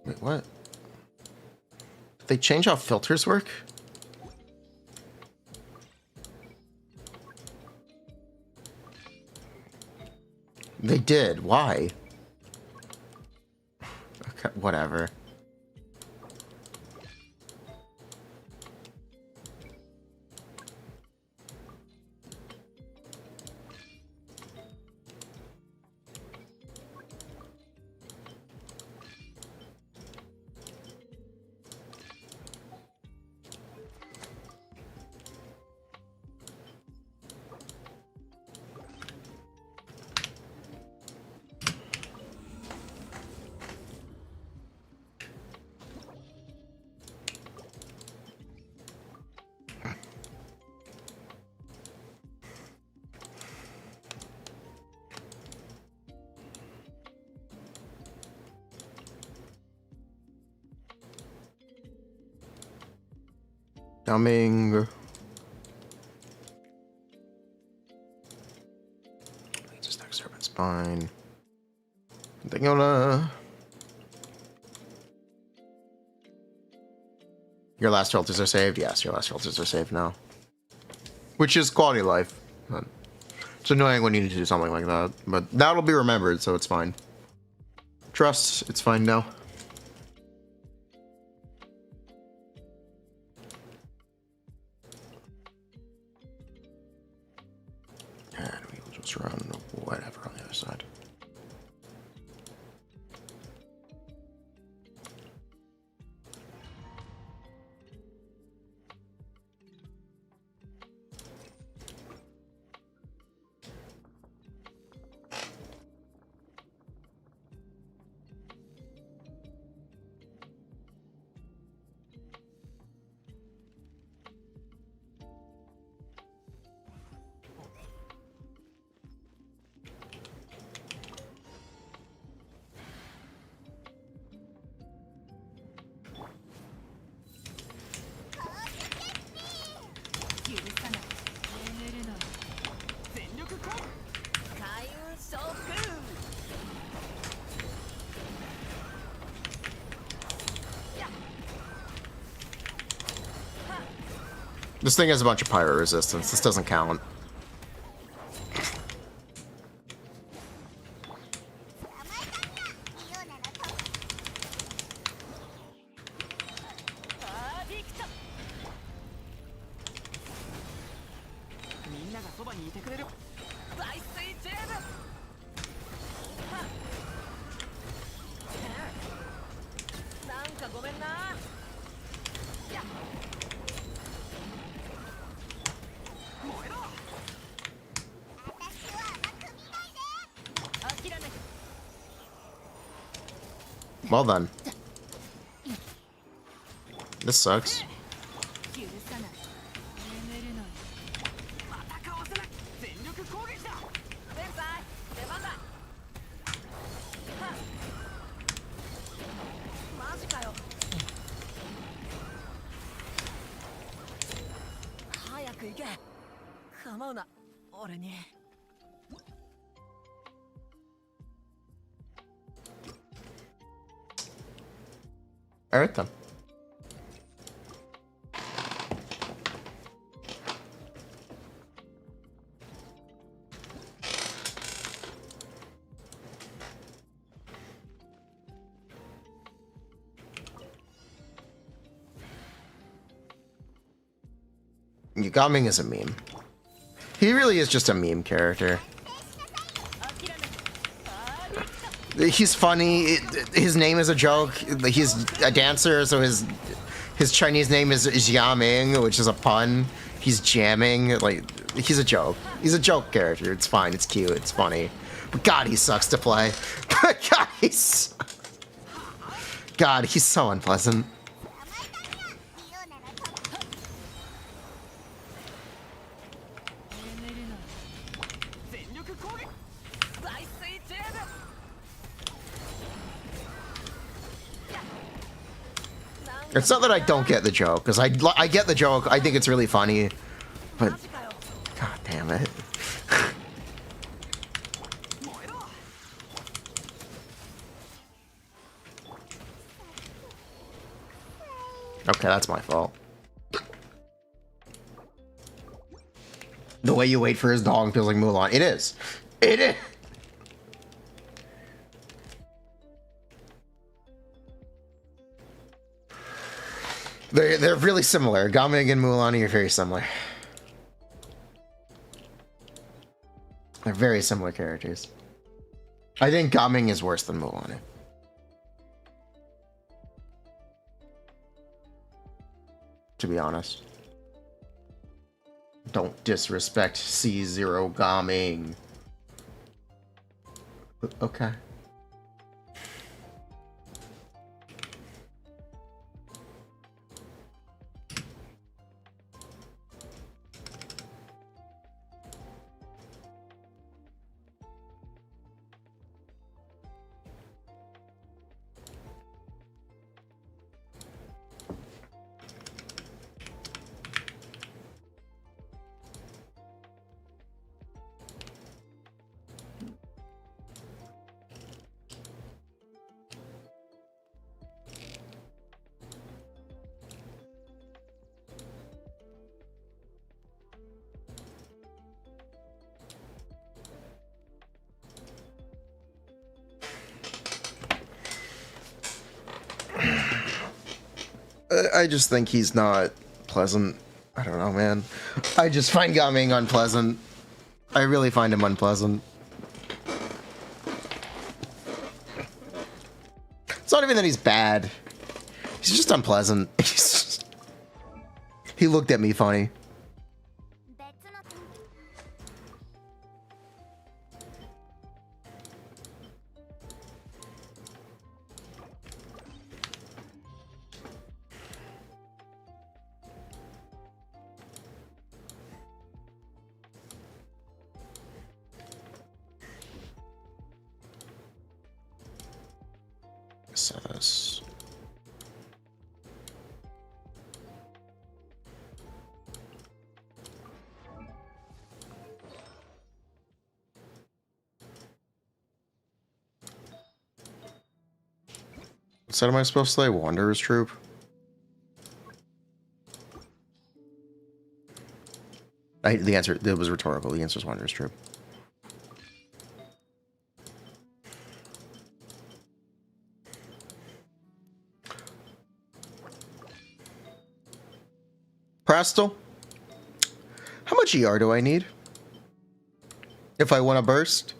Speaker 1: Wait, what? Did they change how filters work? They did. Why? Okay, whatever. Coming. Just next servant's fine. They're gonna. Your last filters are saved? Yes, your last filters are saved now. Which is quality of life. But it's annoying when you need to do something like that. But that'll be remembered, so it's fine. Trust, it's fine now. And we will just run whatever on the other side. This thing has a bunch of pyro resistance. This doesn't count. Well done. This sucks. Alright then. Gaming is a meme. He really is just a meme character. He's funny. His name is a joke. He's a dancer, so his Chinese name is Jiaming, which is a pun. He's jamming. Like, he's a joke. He's a joke character. It's fine. It's cute. It's funny. But God, he sucks to play. God, he's so unpleasant. It's not that I don't get the joke, because I get the joke. I think it's really funny, but God damn it. Okay, that's my fault. The way you wait for his dog feels like Mulan. It is. It is. They're really similar. Gaming and Mulan are very similar. They're very similar characters. I think Gaming is worse than Mulan. To be honest. Don't disrespect C0 Gaming. Okay. I just think he's not pleasant. I don't know, man. I just find Gaming unpleasant. I really find him unpleasant. It's not even that he's bad. He's just unpleasant. He looked at me funny. Sethos. What set am I supposed to say? Wanderer's Troop? The answer, it was rhetorical. The answer is Wanderer's Troop. Presto? How much ER do I need? If I want to burst?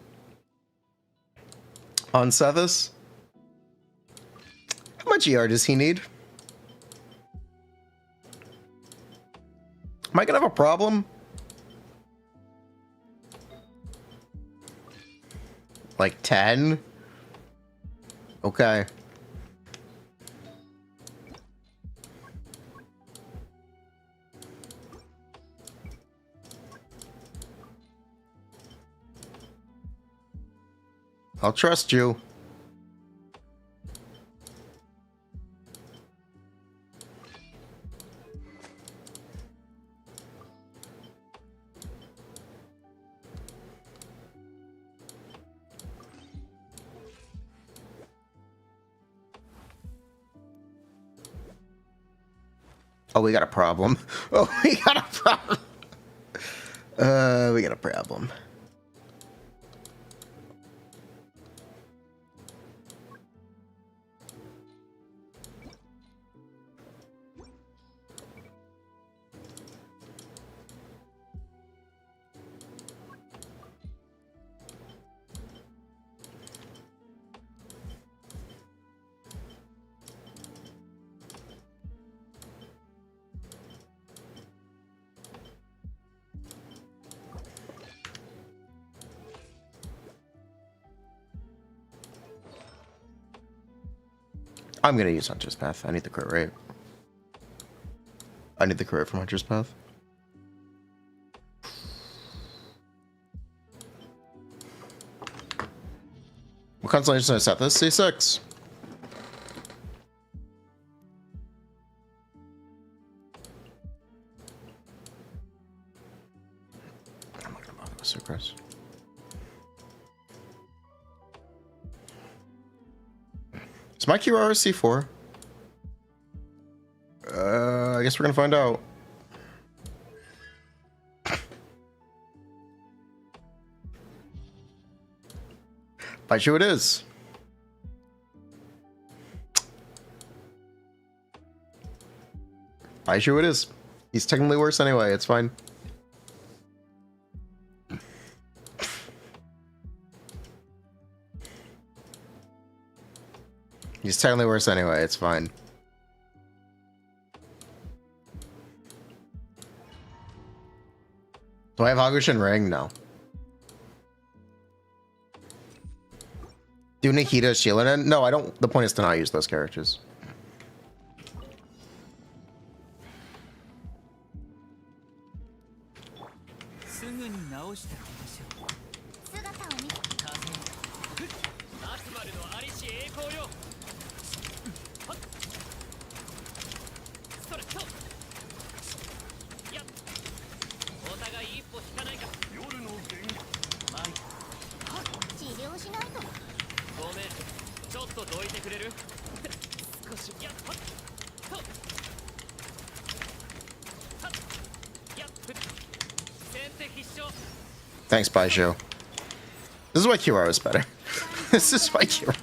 Speaker 1: On Sethos? How much ER does he need? Am I gonna have a problem? Like 10? Okay. I'll trust you. Oh, we got a problem. Oh, we got a problem. We got a problem. I'm gonna use Hunter's Path. I need the crit rate. I need the crit from Hunter's Path. What constellation is Sethos? C6. I'm not gonna bother with Sucrose. Is my QR C4? I guess we're gonna find out. Bet you it is. Bet you it is. He's technically worse anyway, it's fine. He's technically worse anyway, it's fine. Do I have Hogushin Ring? No. Do Nikita Shieldin? No, I don't. The point is to not use those characters. Thanks, Baisho. This is why QR is better. This is why QR.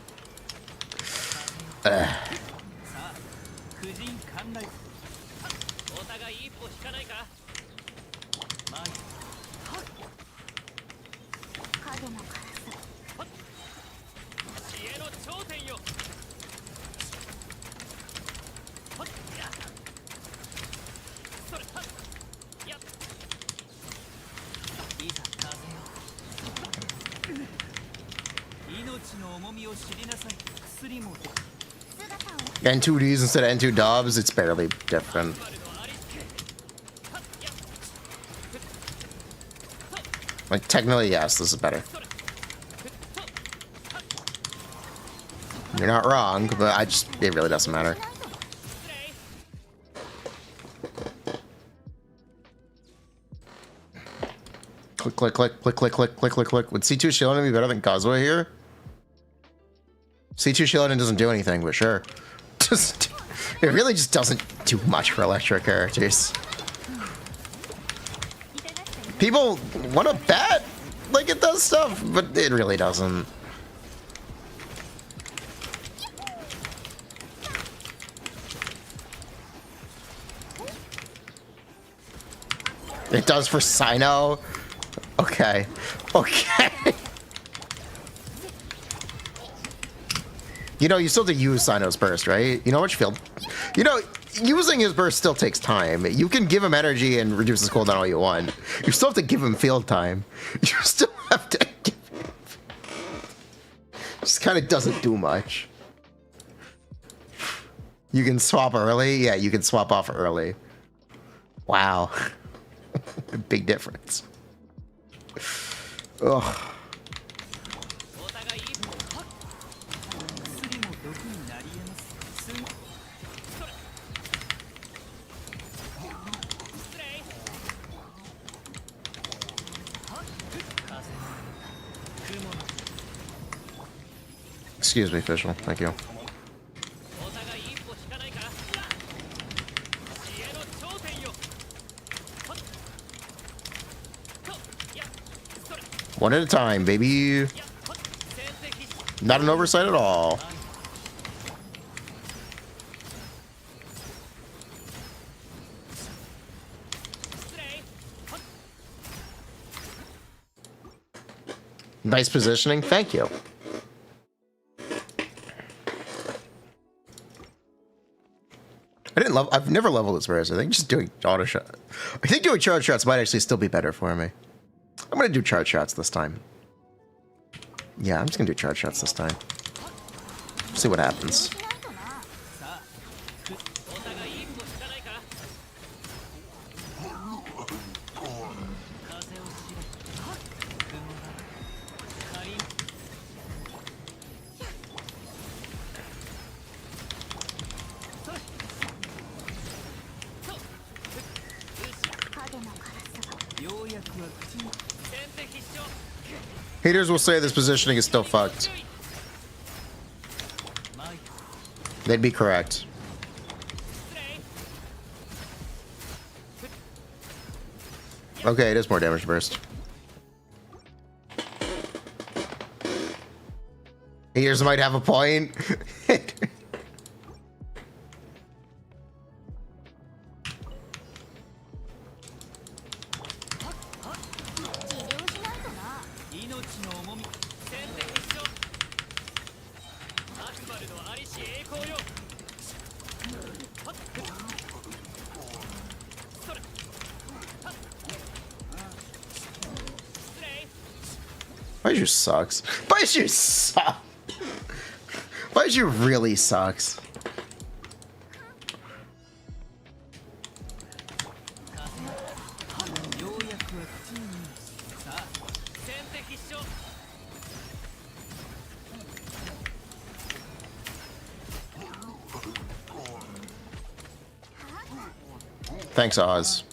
Speaker 1: N2Ds instead of N2 Dobbs, it's barely different. Like, technically, yes, this is better. You're not wrong, but it really doesn't matter. Click, click, click, click, click, click, click, click, click. Would C2 Shieldin be better than Kazuha here? C2 Shieldin doesn't do anything, but sure. It really just doesn't do much for Electro characters. People want to bet like it does stuff, but it really doesn't. It does for Sino. Okay. Okay. You know, you still have to use Sino's burst, right? You know how much field... You know, using his burst still takes time. You can give him energy and reduce his cooldown all you want. You still have to give him field time. You still have to give him... Just kind of doesn't do much. You can swap early? Yeah, you can swap off early. Wow. Big difference. Ugh. Excuse me, official. Thank you. One at a time, baby. Not an oversight at all. Nice positioning. Thank you. I've never leveled this verse. I think just doing auto shot. I think doing charge shots might actually still be better for me. I'm gonna do charge shots this time. Yeah, I'm just gonna do charge shots this time. See what happens. Haters will say this positioning is still fucked. They'd be correct. Okay, it is more damage burst. Haters might have a point. Baiju sucks. Baiju sucks. Baiju really sucks. Thanks, Oz.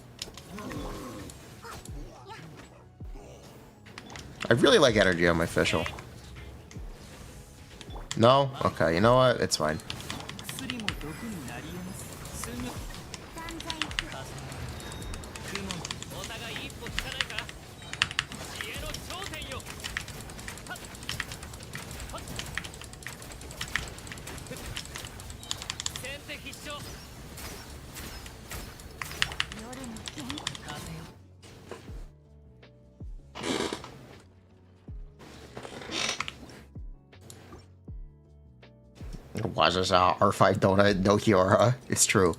Speaker 1: I really like energy on my official. No? Okay, you know what? It's fine. Watch this out. R5 donut, no Kiora. It's true.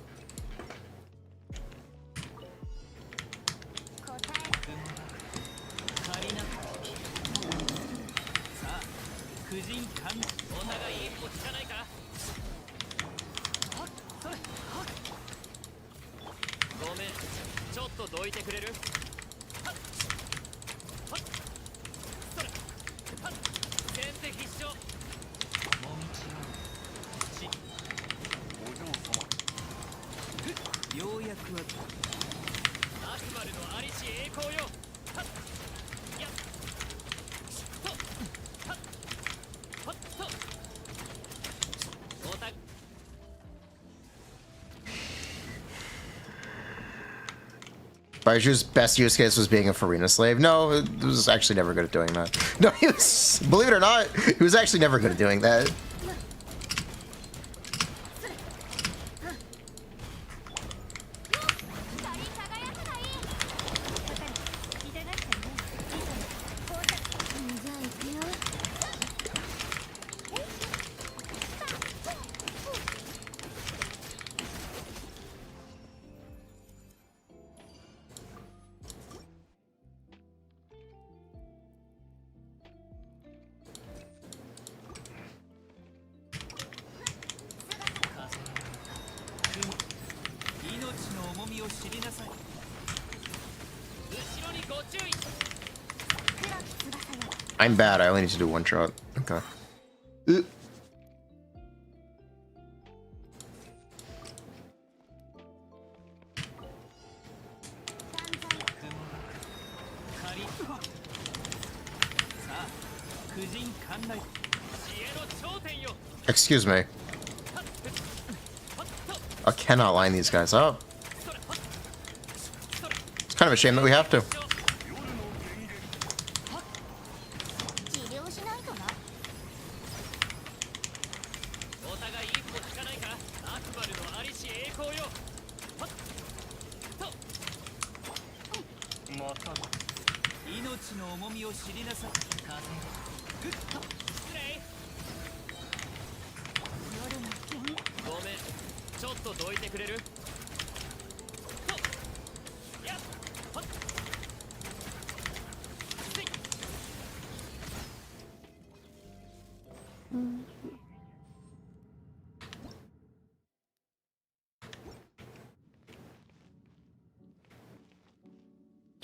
Speaker 1: Baiju's best use case was being a Furina slave. No, it was actually never good at doing that. No, he was, believe it or not, he was actually never good at doing that. I'm bad. I only need to do one shot. Okay. Excuse me. I cannot line these guys up. It's kind of a shame that we have to.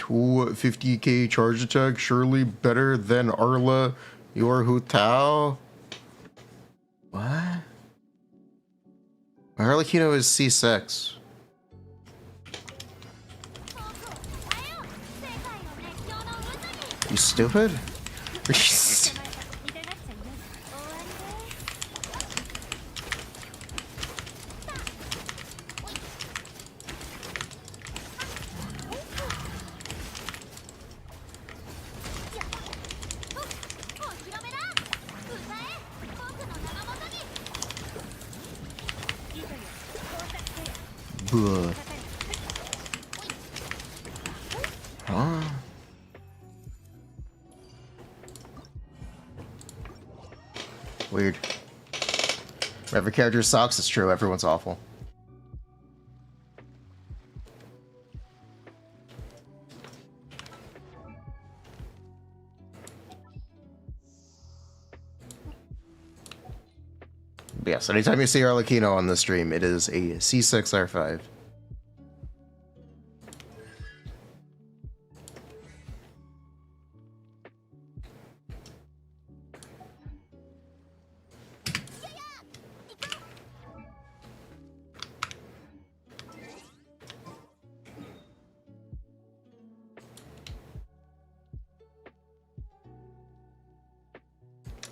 Speaker 1: 250k charge attack, surely better than Arla, your Hu Tao. What? Arlecchino is C6. You stupid? Buh. Huh? Weird. Every character sucks, it's true, everyone's awful. But yes, anytime you see Arlecchino on the stream, it is a C6 R5.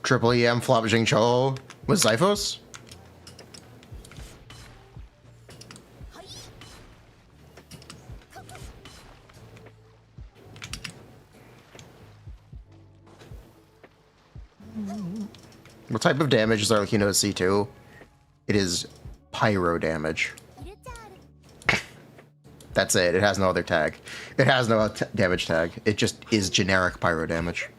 Speaker 1: Triple EM flop Jingcho with Sethos? What type of damage is Arlecchino's C2? It is pyro damage. That's it. It has no other tag. It has no damage tag. It just is generic pyro damage.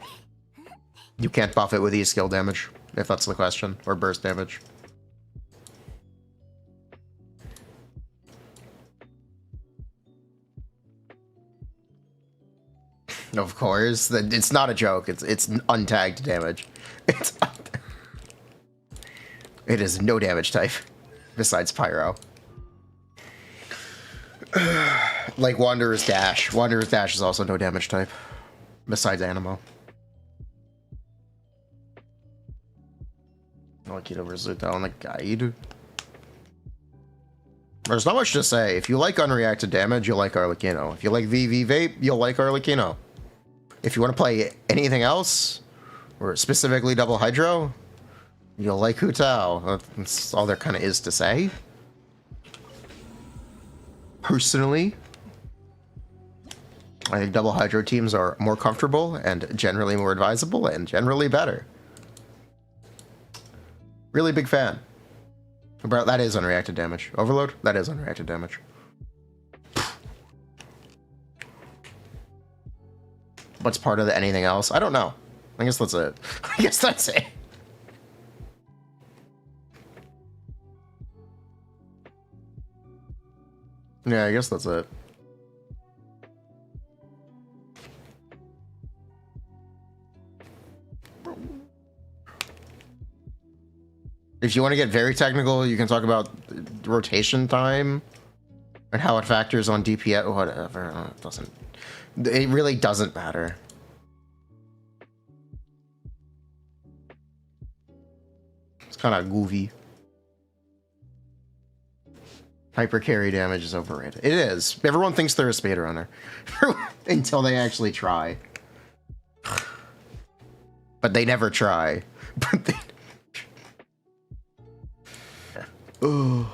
Speaker 1: You can't buff it with E-skill damage, if that's the question, or burst damage. Of course, it's not a joke. It's untagged damage. It is no damage type besides pyro. Like Wanderer's Dash. Wanderer's Dash is also no damage type besides Animo. Arlecchino versus Hu Tao on the guide. There's not much to say. If you like unreacted damage, you'll like Arlecchino. If you like VV Vape, you'll like Arlecchino. If you want to play anything else, or specifically Double Hydro, you'll like Hu Tao. That's all there kind of is to say. Personally, I think Double Hydro teams are more comfortable and generally more advisable and generally better. Really big fan. Bro, that is unreacted damage. Overload? That is unreacted damage. What's part of the anything else? I don't know. I guess that's it. I guess that's it. Yeah, I guess that's it. If you want to get very technical, you can talk about rotation time and how it factors on DPS. Whatever, it doesn't. It really doesn't matter. It's kind of goofy. Hyper carry damage is overrated. It is. Everyone thinks they're a speedrunner until they actually try. But they never try. But they. Ugh.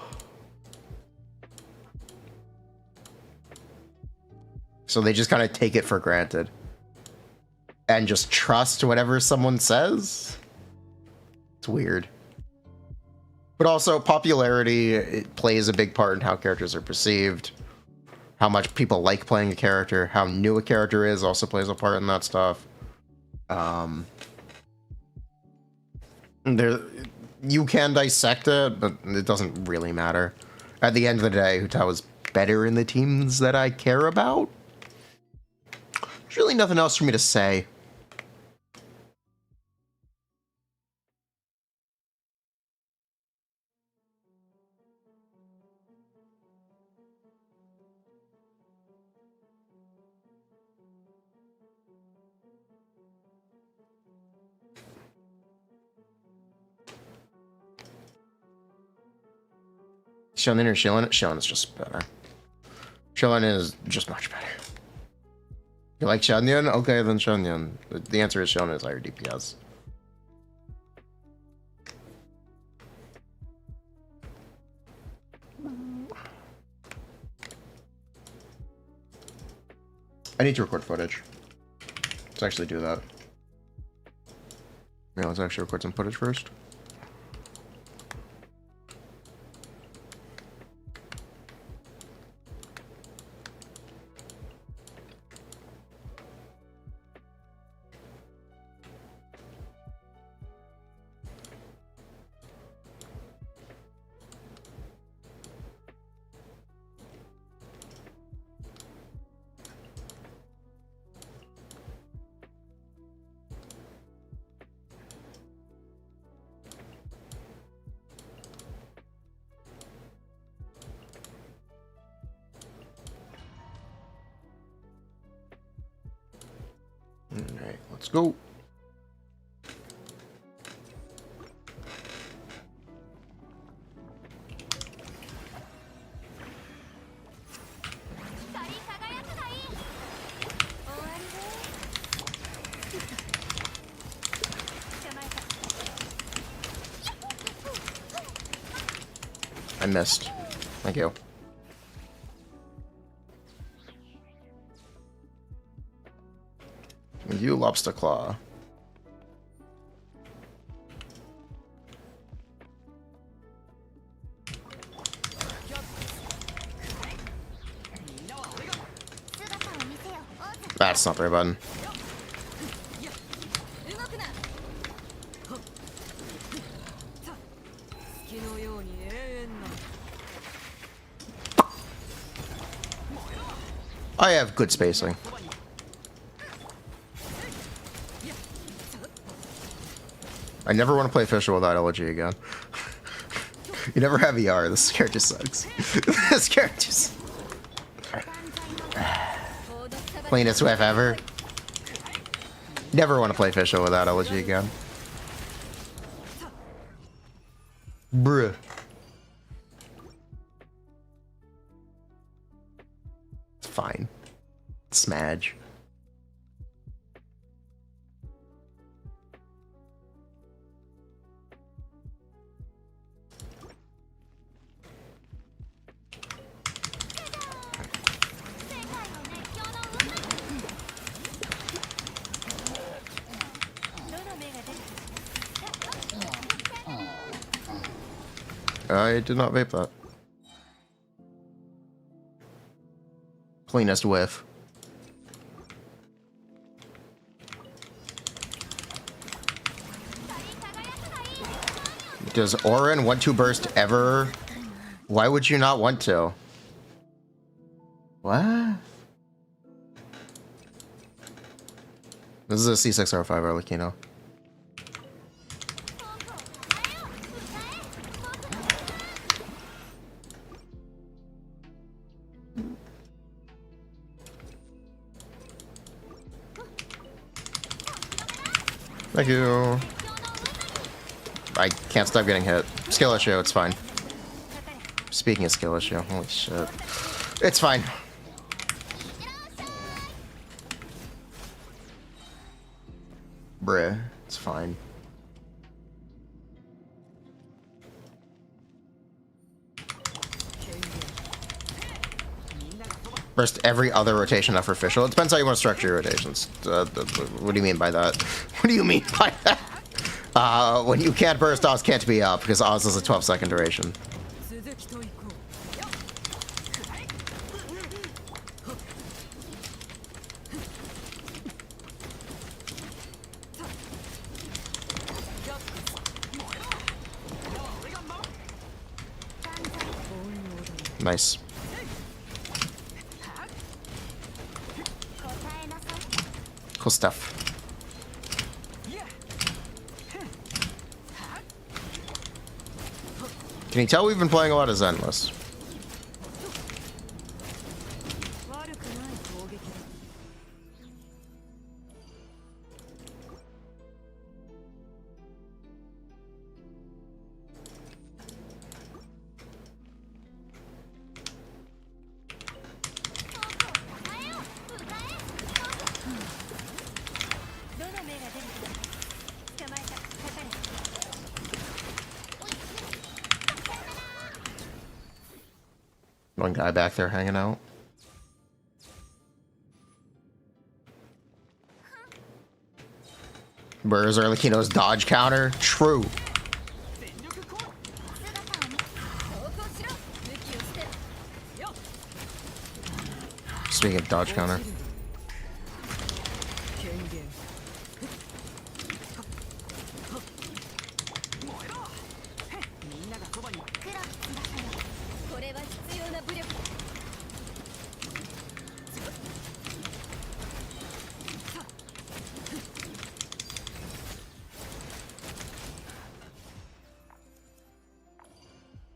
Speaker 1: So they just kind of take it for granted and just trust whatever someone says. It's weird. But also popularity, it plays a big part in how characters are perceived. How much people like playing a character, how new a character is also plays a part in that stuff. There, you can dissect it, but it doesn't really matter. At the end of the day, Hu Tao is better in the teams that I care about. There's really nothing else for me to say. Shonen or Shilin? Shilin is just better. Shilin is just much better. You like Shonen? Okay, then Shonen. The answer is Shonen is higher DPS. I need to record footage. Let's actually do that. Yeah, let's actually record some footage first. Alright, let's go. I missed. Thank you. You lobster claw. That's not the right button. I have good spacing. I never want to play Fisher without LG again. You never have ER. This character sucks. This character's cleanest whiff ever. Never want to play Fisher without LG again. Bruh. It's fine. Smudge. I did not vape that. Cleanest whiff. Does Orin want to burst ever? Why would you not want to? What? This is a C6R5 Arlecchino. Thank you. I can't stop getting hit. Skill issue, it's fine. Speaking of skill issue, holy shit. It's fine. Bruh, it's fine. Burst every other rotation after official. It depends how you want to structure your rotations. What do you mean by that? What do you mean by that? When you can't burst, Oz can't be up, because Oz is a 12-second duration. Nice. Cool stuff. Can you tell we've been playing a lot of Zenless? One guy back there hanging out. Where's Arlecchino's dodge counter? True. Speaking of dodge counter.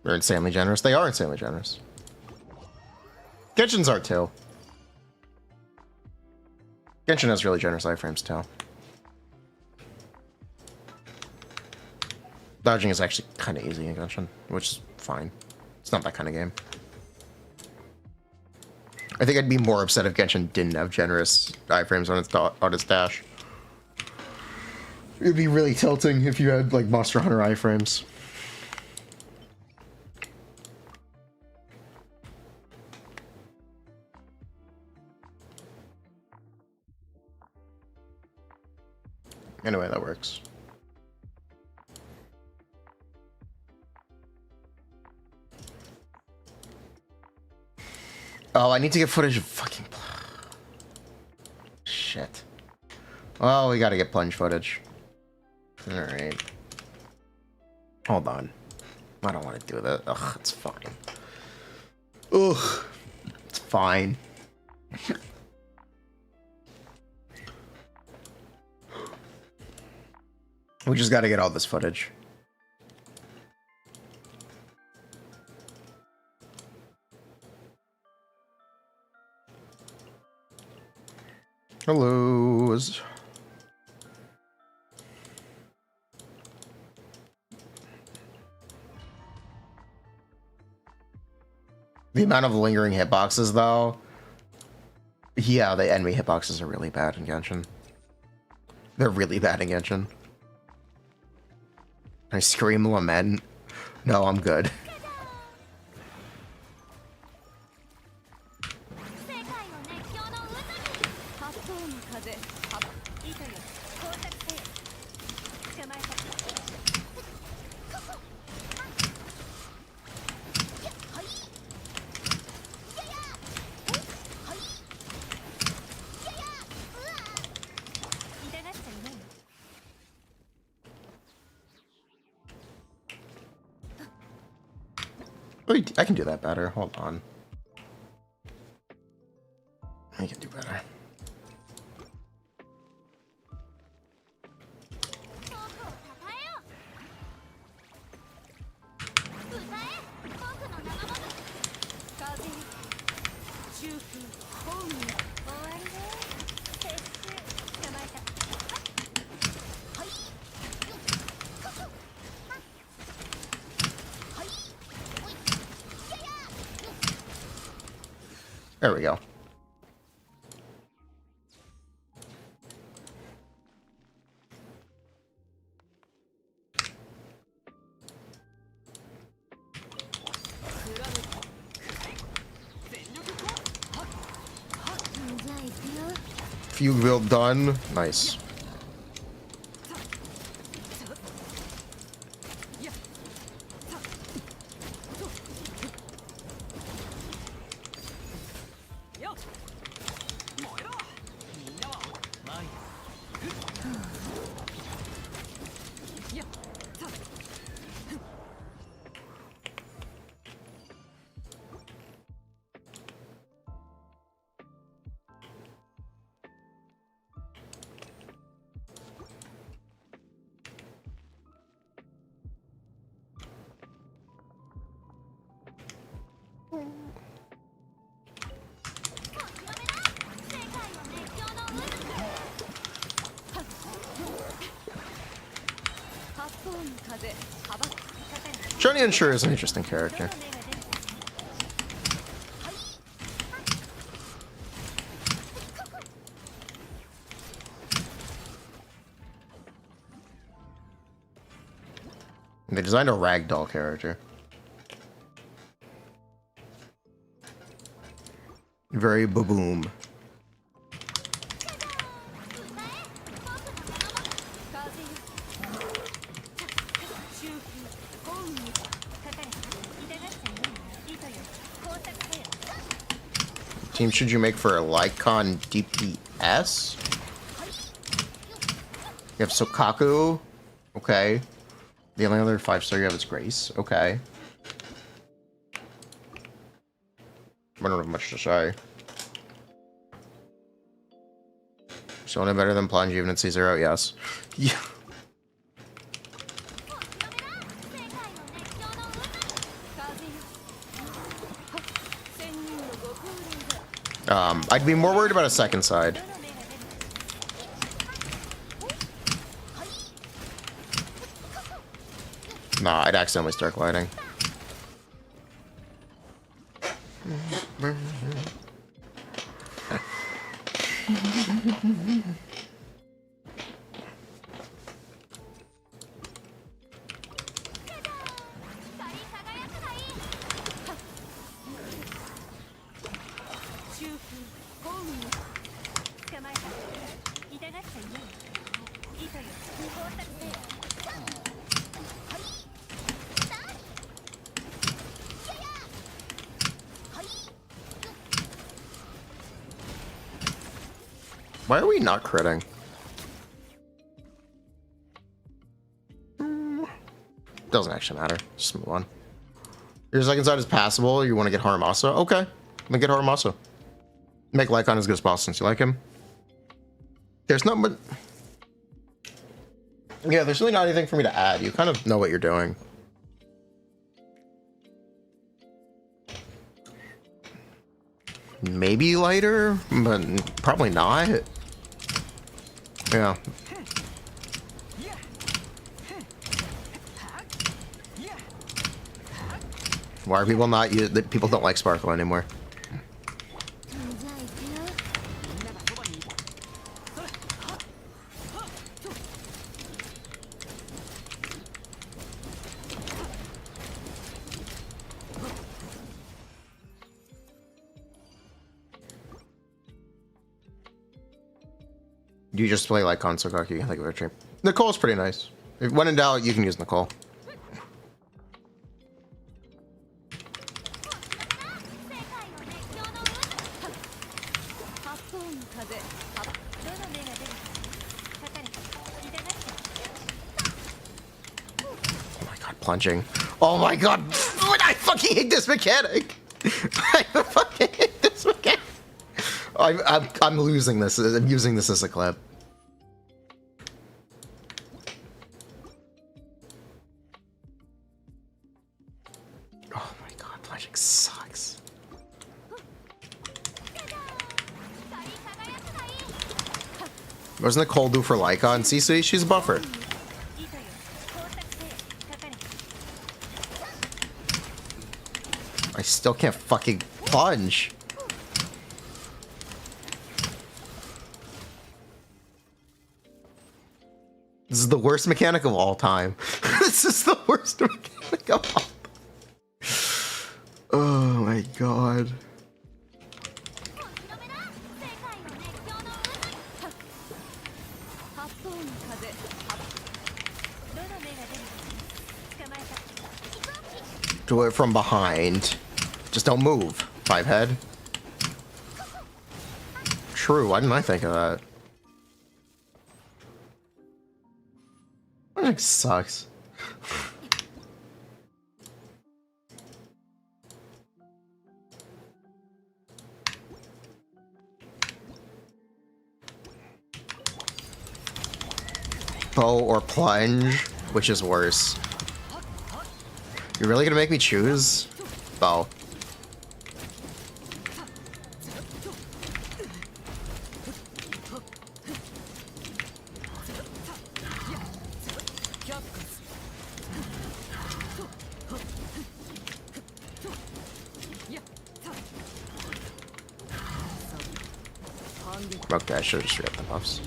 Speaker 1: They're insanely generous. They are insanely generous. Genshin's are too. Genshin has really generous iframes too. Dodging is actually kind of easy in Genshin, which is fine. It's not that kind of game. I think I'd be more upset if Genshin didn't have generous iframes on its dash. It'd be really tilting if you had like Monster Hunter iframes. Anyway, that works. Oh, I need to get footage of fucking... Shit. Well, we gotta get plunge footage. Alright. Hold on. I don't want to do that. Ugh, it's fine. Ugh. It's fine. We just gotta get all this footage. Hello. The amount of lingering hitboxes, though. Yeah, the enemy hitboxes are really bad in Genshin. They're really bad in Genshin. I scream lament. No, I'm good. Wait, I can do that better. Hold on. I can do better. There we go. Fugue build done. Nice. Shonen sure is an interesting character. They designed a ragdoll character. Very ba-boom. Team should you make for Arlecchino DPS? You have Sokaku. Okay. The only other 5-star you have is Grace. Okay. I don't have much to say. So any better than Plunge even at C0? Yes. Yeah. I'd be more worried about a second side. Nah, I'd accidentally start gliding. Why are we not critting? Doesn't actually matter. Just move on. Your second side is passable. You want to get Haramasa? Okay. Then get Haramasa. Make Lycon as good as possible since you like him. There's not but yeah, there's really not anything for me to add. You kind of know what you're doing. Maybe lighter, but probably not. Yeah. Why are people not people don't like Sparkle anymore? You just play like Konsokaki, I think of a dream. Nicole's pretty nice. If when in doubt, you can use Nicole. Oh my god, plunging. Oh my god, I fucking hate this mechanic. I fucking hate this mechanic. I'm losing this. I'm using this as a clip. Oh my god, plunging sucks. What does Nicole do for Lycon? CC, she's a buffer. I still can't fucking plunge. This is the worst mechanic of all time. This is the worst mechanic of all time. Oh my god. Do it from behind. Just don't move. 5 head. True, why didn't I think of that? That sucks. Bow or plunge? Which is worse? You're really gonna make me choose? Bow. Okay, I should have just read the buffs.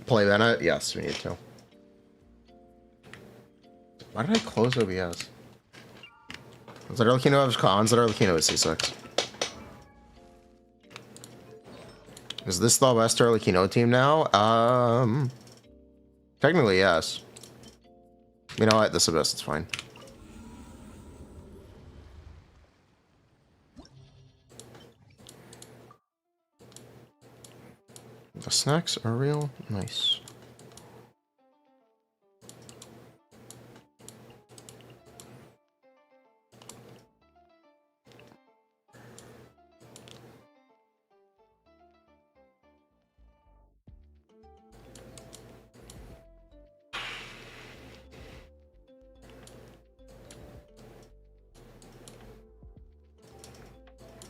Speaker 1: Play Bennett? Yes, we need to. Why did I close OBS? Is that Arlecchino have cons? That Arlecchino is C6. Is this the best Arlecchino team now? Technically, yes. You know what? This is best. It's fine. The snacks are real nice.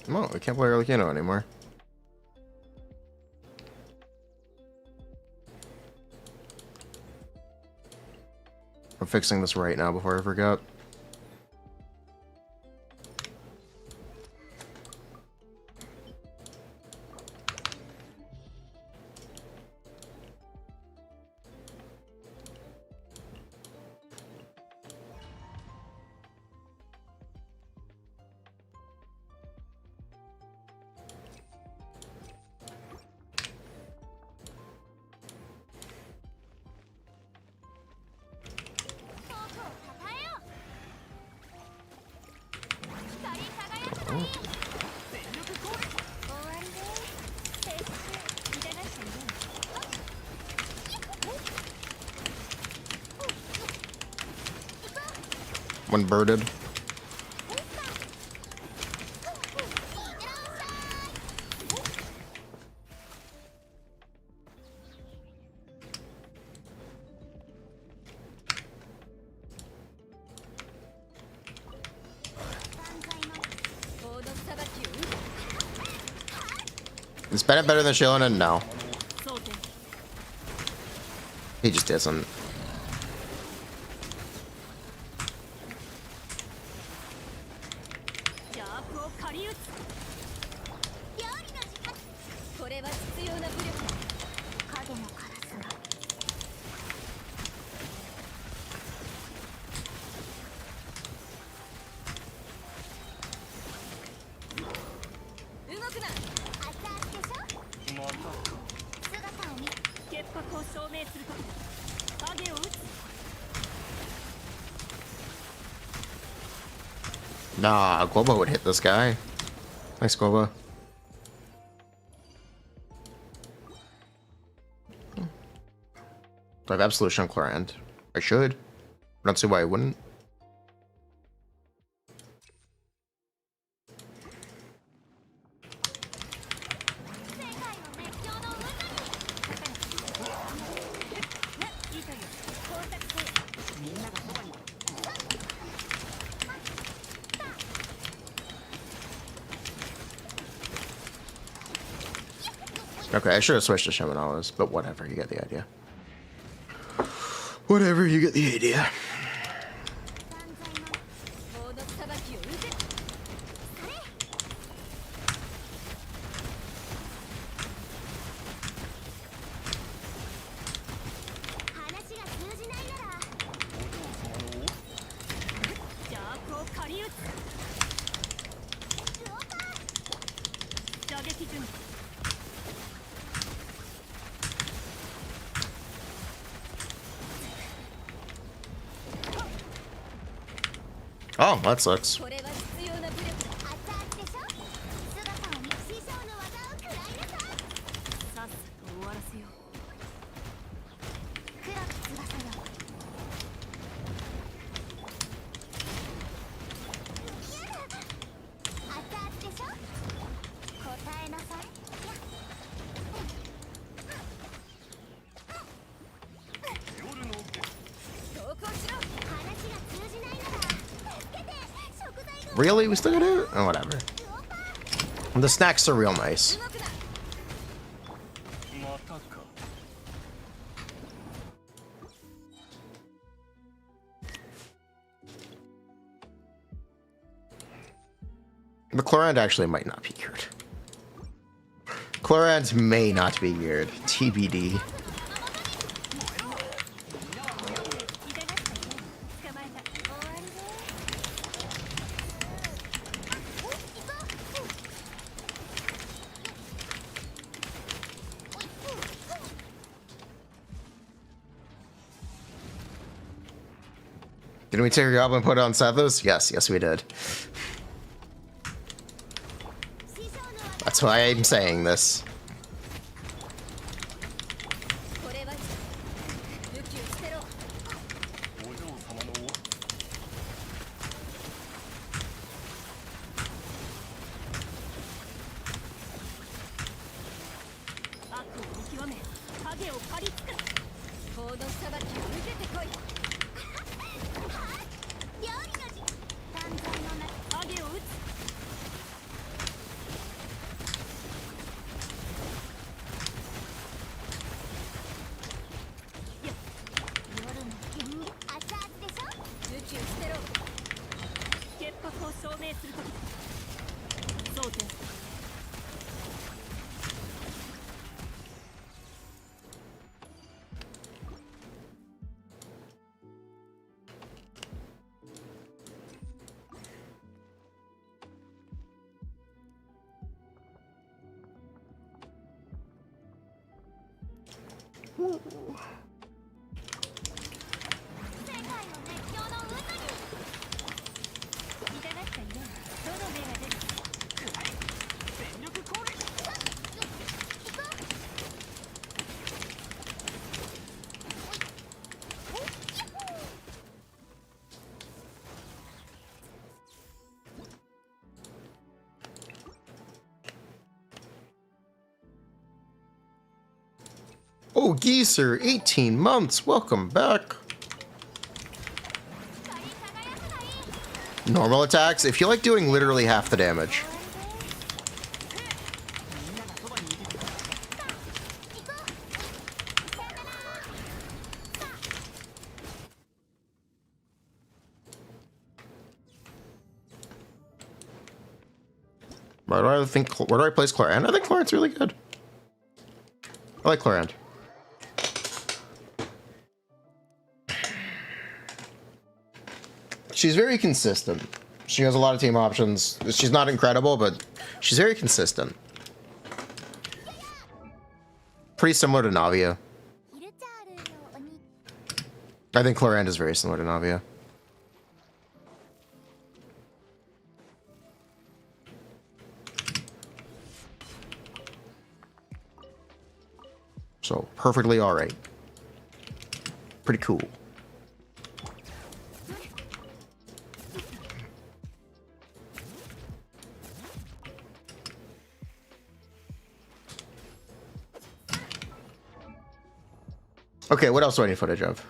Speaker 1: No, we can't play Arlecchino anymore. I'm fixing this right now before I forget. One birded. Is Bennett better than Shailen? No. He just isn't. Nah, Guoba would hit this guy. Nice, Guoba. Do I have Absolution on Chlorant? I should. I don't see why I wouldn't. Okay, I should have switched to Shamanala's, but whatever, you get the idea. Whatever, you get the idea. Oh, that sucks. Really? We still gotta do it? Oh, whatever. The snacks are real nice. The Chlorand actually might not be geared. Chlorands may not be geared. TBD. Didn't we take your goblin and put it on Sethos? Yes, yes we did. That's why I'm saying this. Oh, Geezer, 18 months. Welcome back. Normal attacks, if you like doing literally half the damage. Where do I place Chlorand? I think Chlorand's really good. I like Chlorand. She's very consistent. She has a lot of team options. She's not incredible, but she's very consistent. Pretty similar to Navia. I think Chlorand is very similar to Navia. So, perfectly alright. Pretty cool. Okay, what else do I need footage of?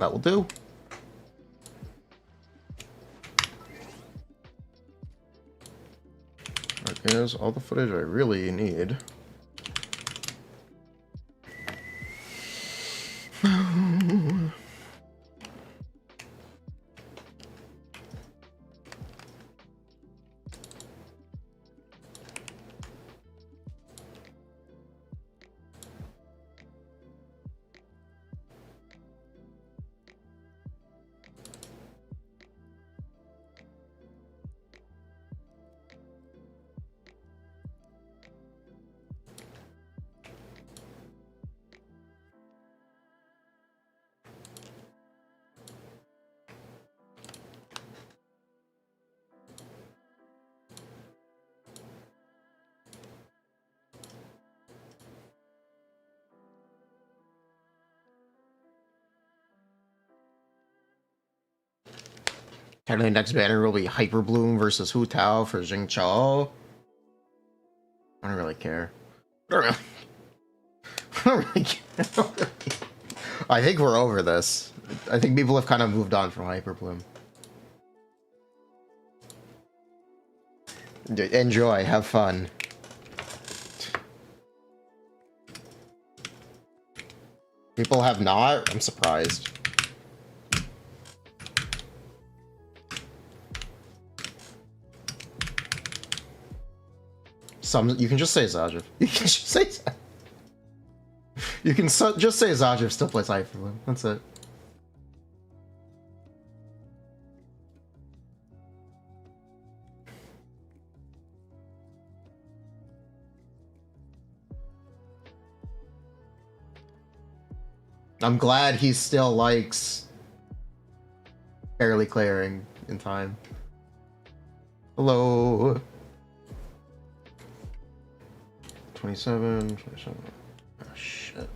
Speaker 1: That will do. That is all the footage I really need. Technically, next banner will be Hyper Bloom versus Hu Tao for Jing Chao. I don't really care. I don't really care. I think we're over this. I think people have kind of moved on from Hyper Bloom. Enjoy, have fun. People have not? I'm surprised. You can just say Zajiv. You can just say You can just say Zajiv still plays Hyper Bloom. That's it. I'm glad he still likes barely clearing in time. Hello. 27. Oh, shit.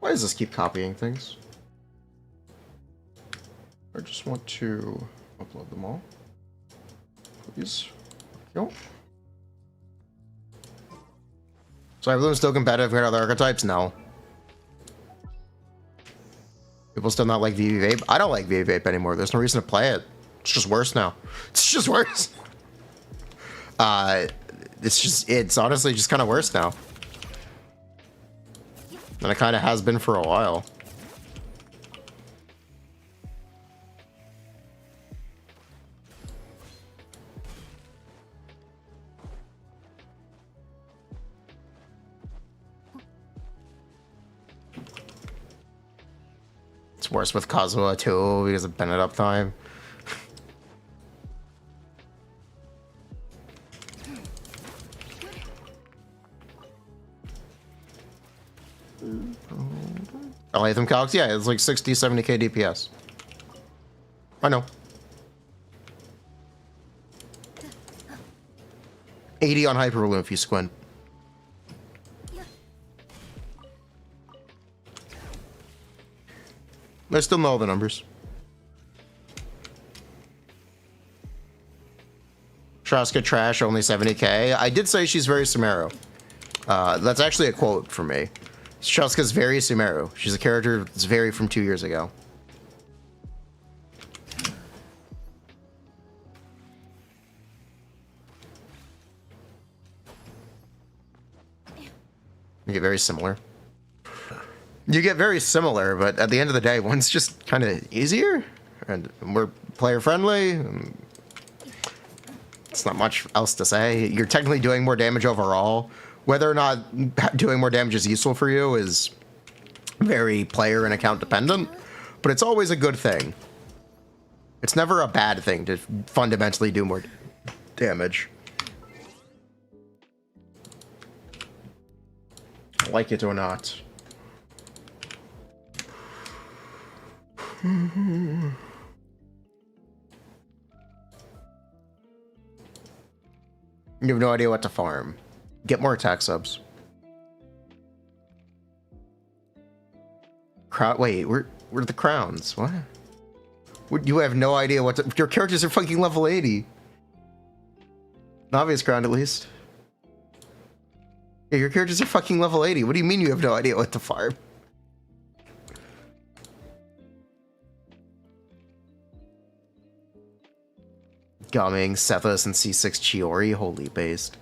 Speaker 1: Why does this keep copying things? I just want to upload them all. Please. Thank you. So everyone's still competitive here at other archetypes? No. People still not like VV Vape? I don't like VV Vape anymore. There's no reason to play it. It's just worse now. It's just worse. It's honestly just kind of worse now. And it kind of has been for a while. It's worse with Kazuha too because of Bennett uptime. Latham Calcs, yeah, it's like 60, 70k DPS. I know. 80 on Hyper Bloom if you squint. I still know all the numbers. Shaska trash, only 70k. I did say she's very Sumeru. That's actually a quote from me. Shaska's very Sumeru. She's a character that's very from 2 years ago. You get very similar. You get very similar, but at the end of the day, one's just kind of easier and more player friendly. It's not much else to say. You're technically doing more damage overall. Whether or not doing more damage is useful for you is very player and account dependent, but it's always a good thing. It's never a bad thing to fundamentally do more damage. Like it or not. You have no idea what to farm. Get more attack subs. Wait, where are the crowns? What? You have no idea what to... Your characters are fucking level 80. An obvious crown, at least. Yeah, your characters are fucking level 80. What do you mean you have no idea what to farm? Gumming, Sethos, and C6 Chiori. Holy based.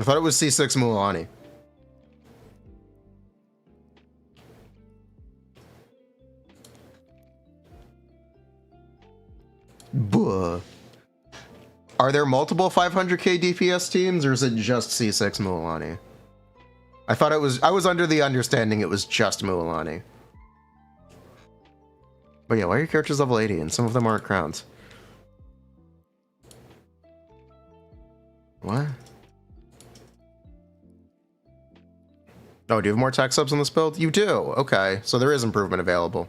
Speaker 1: I thought it was C6 Mulan. Buh. Are there multiple 500k DPS teams, or is it just C6 Mulan? I thought it was... I was under the understanding it was just Mulan. But yeah, why are your characters level 80 and some of them aren't crowns? What? Oh, do you have more attack subs on this build? You do. Okay, so there is improvement available.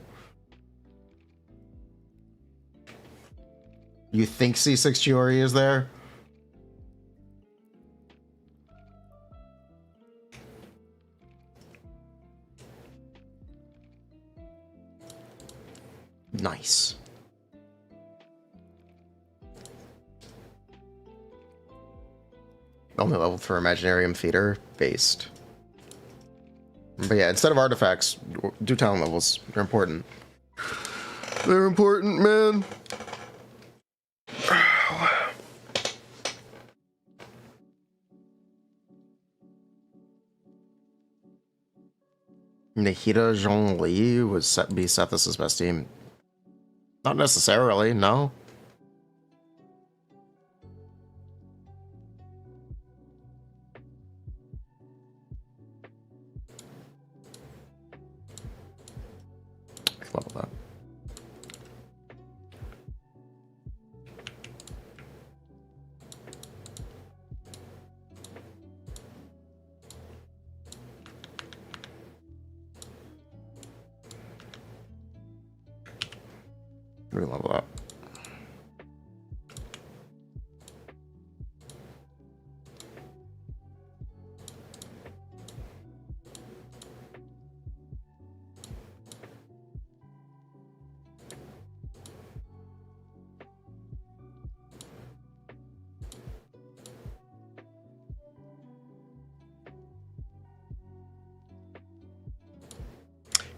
Speaker 1: You think C6 Chiori is there? Nice. Only leveled for Imaginarium Theater based. But yeah, instead of artifacts, do talent levels. They're important. They're important, man. Nahida Zhongli would be Sethos' best team. Not necessarily, no. Level that. Level up.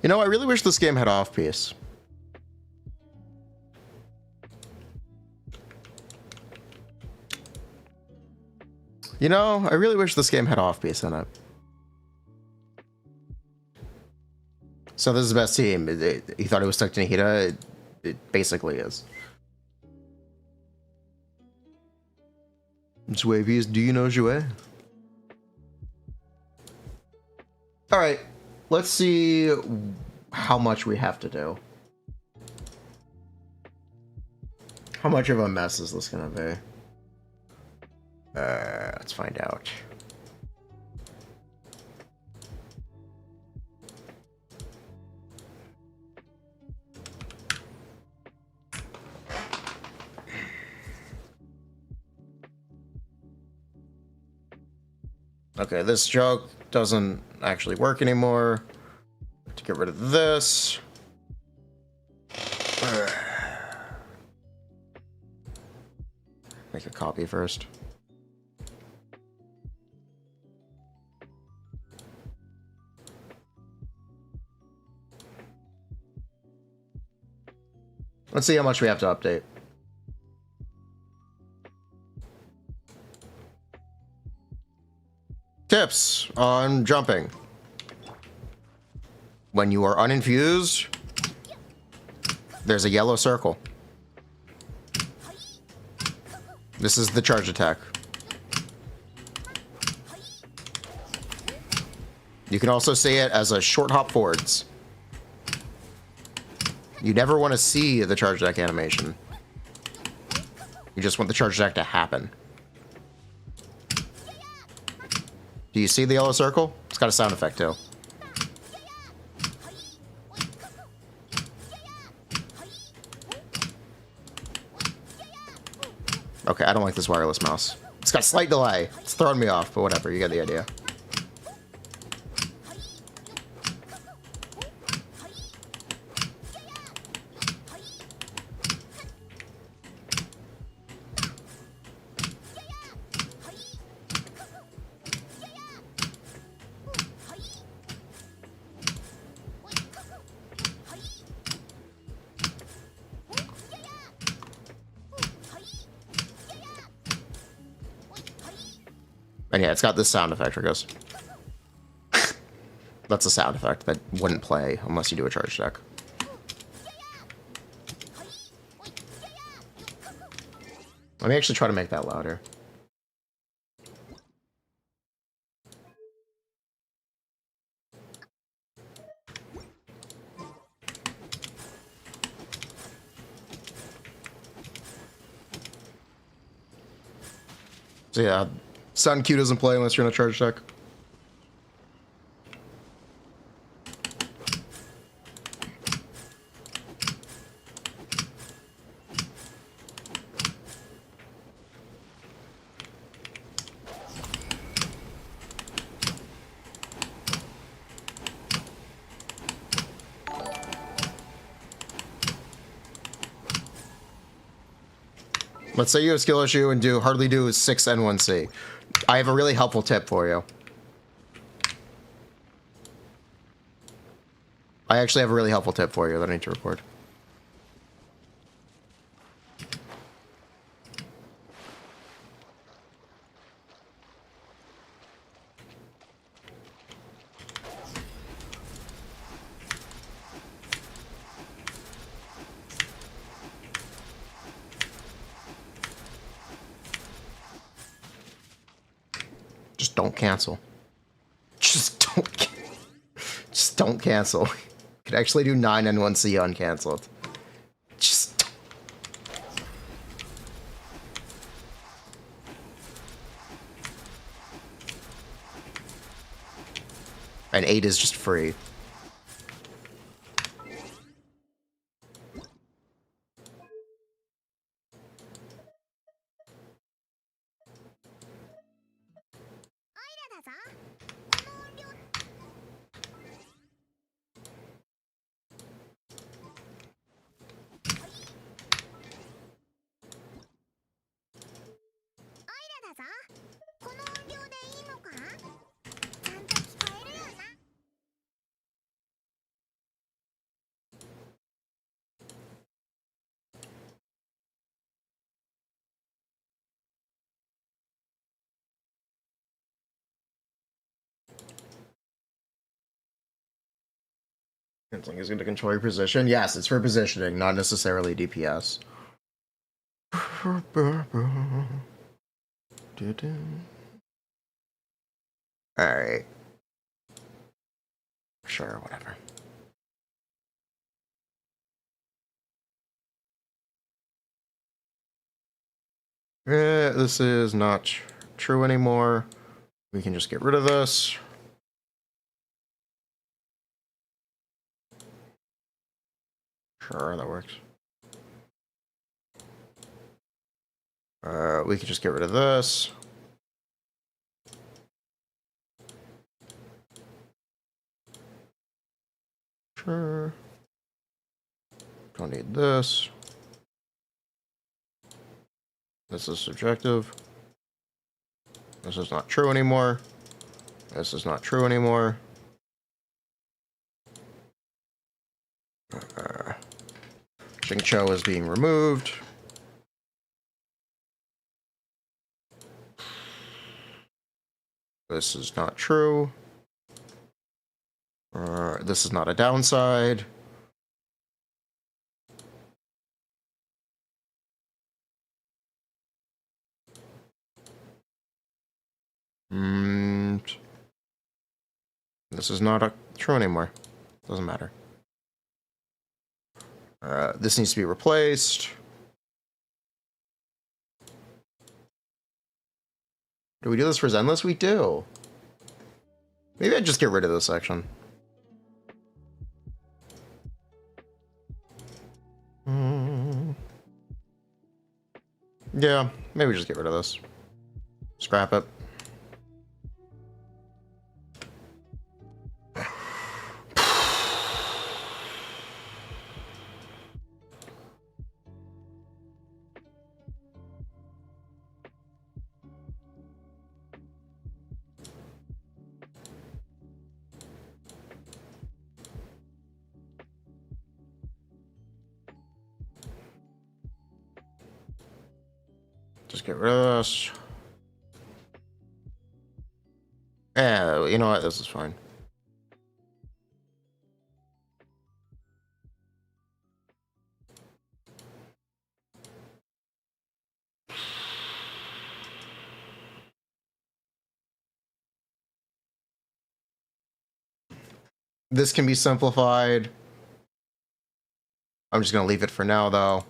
Speaker 1: You know, I really wish this game had off-piece. You know, I really wish this game had off-piece in it. So this is the best team. You thought it was stuck to Nahida? It basically is. Jouer, do you know jouer? Alright, let's see how much we have to do. How much of a mess is this gonna be? Let's find out. Okay, this joke doesn't actually work anymore. To get rid of this. Make a copy first. Let's see how much we have to update. Tips on jumping. When you are uninfused, there's a yellow circle. This is the charge attack. You can also say it as a short hop forwards. You never want to see the charge attack animation. You just want the charge attack to happen. Do you see the yellow circle? It's got a sound effect too. Okay, I don't like this wireless mouse. It's got a slight delay. It's throwing me off, but whatever, you get the idea. And yeah, it's got this sound effect where it goes. That's a sound effect that wouldn't play unless you do a charge attack. Let me actually try to make that louder. So yeah, sound cue doesn't play unless you're in a charge deck. Let's say you have skill issue and hardly do 6 N1C. I have a really helpful tip for you. I actually have a really helpful tip for you that I need to record. Just don't cancel. Just don't cancel. Could actually do 9 N1C uncancelled. Just and 8 is just free. Canceling is going to control your position. Yes, it's for positioning, not necessarily DPS. Alright. Sure, whatever. This is not true anymore. We can just get rid of this. Sure, that works. We can just get rid of this. Sure. Don't need this. This is subjective. This is not true anymore. This is not true anymore. Xingqiu is being removed. This is not true. This is not a downside. This is not true anymore. Doesn't matter. This needs to be replaced. Do we do this for Zenless? We do. Maybe I'd just get rid of this section. Yeah, maybe just get rid of this. Scrap it. Just get rid of this. Yeah, you know what? This is fine. This can be simplified. I'm just going to leave it for now, though.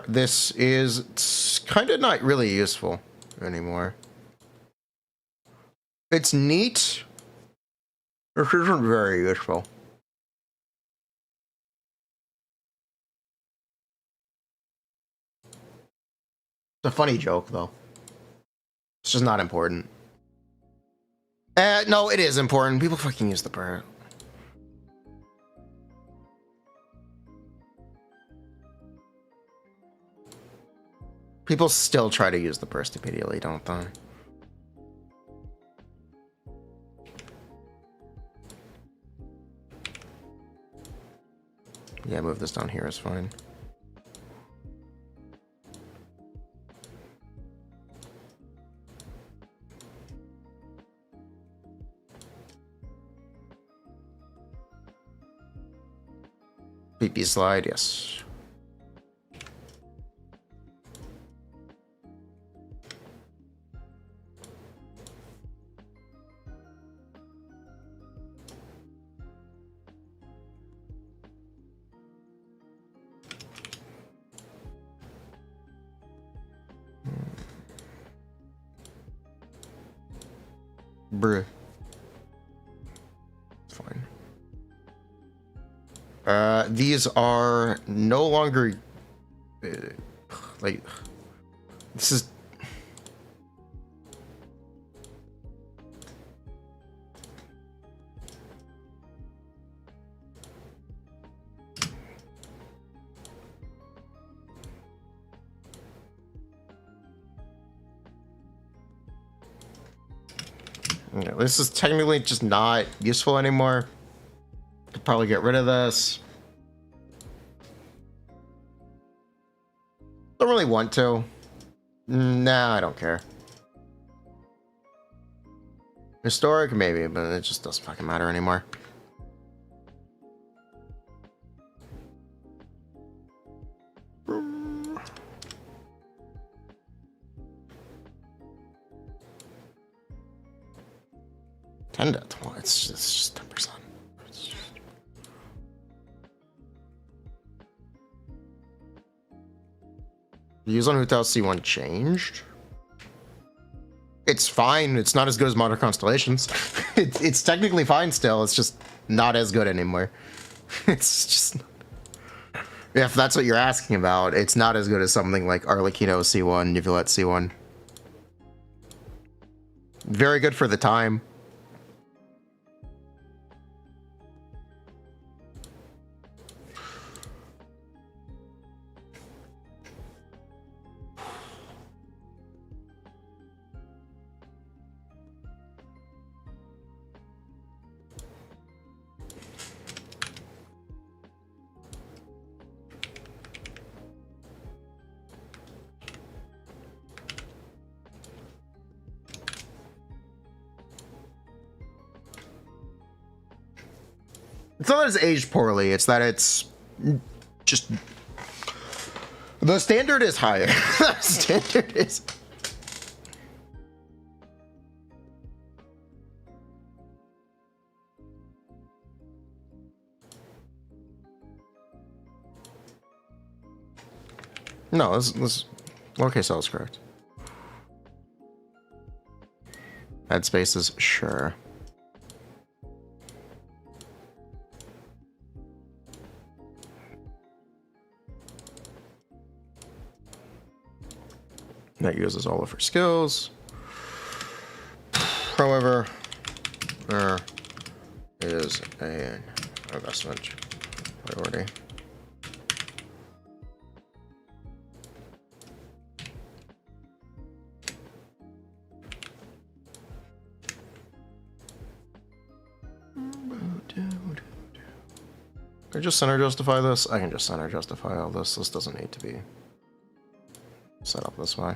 Speaker 1: This is kind of not really useful anymore. It's neat. This isn't very useful. It's a funny joke, though. It's just not important. No, it is important. People fucking use the bird. People still try to use the burst immediately, don't they? Yeah, move this down here is fine. PP slide, yes. Bruh. It's fine. These are no longer like this is yeah, this is technically just not useful anymore. Could probably get rid of this. Don't really want to. Nah, I don't care. Historic, maybe, but it just doesn't fucking matter anymore. Well, it's just 10%. Use on Hu Tao C1 changed. It's fine. It's not as good as Modern Constellations. It's technically fine still. It's just not as good anymore. It's just... If that's what you're asking about, it's not as good as something like Arlecchino C1, Uvulette C1. Very good for the time. It's not that it's aged poorly, it's that it's just... The standard is higher. The standard is... No, this lowercase L is correct. Add spaces, sure. That uses all of her skills. However, there is an investment priority. Can I just center justify this? I can just center justify all this. This doesn't need to be set up this way.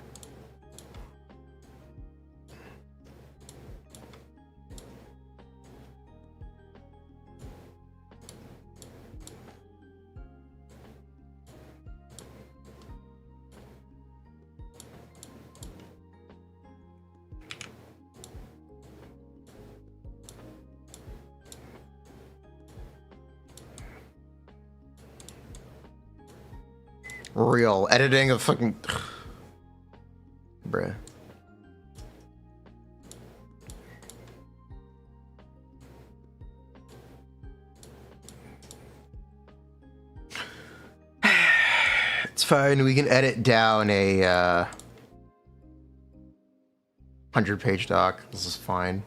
Speaker 1: Real editing of fucking... Bruh. It's fine, we can edit down a 100-page doc. This is fine.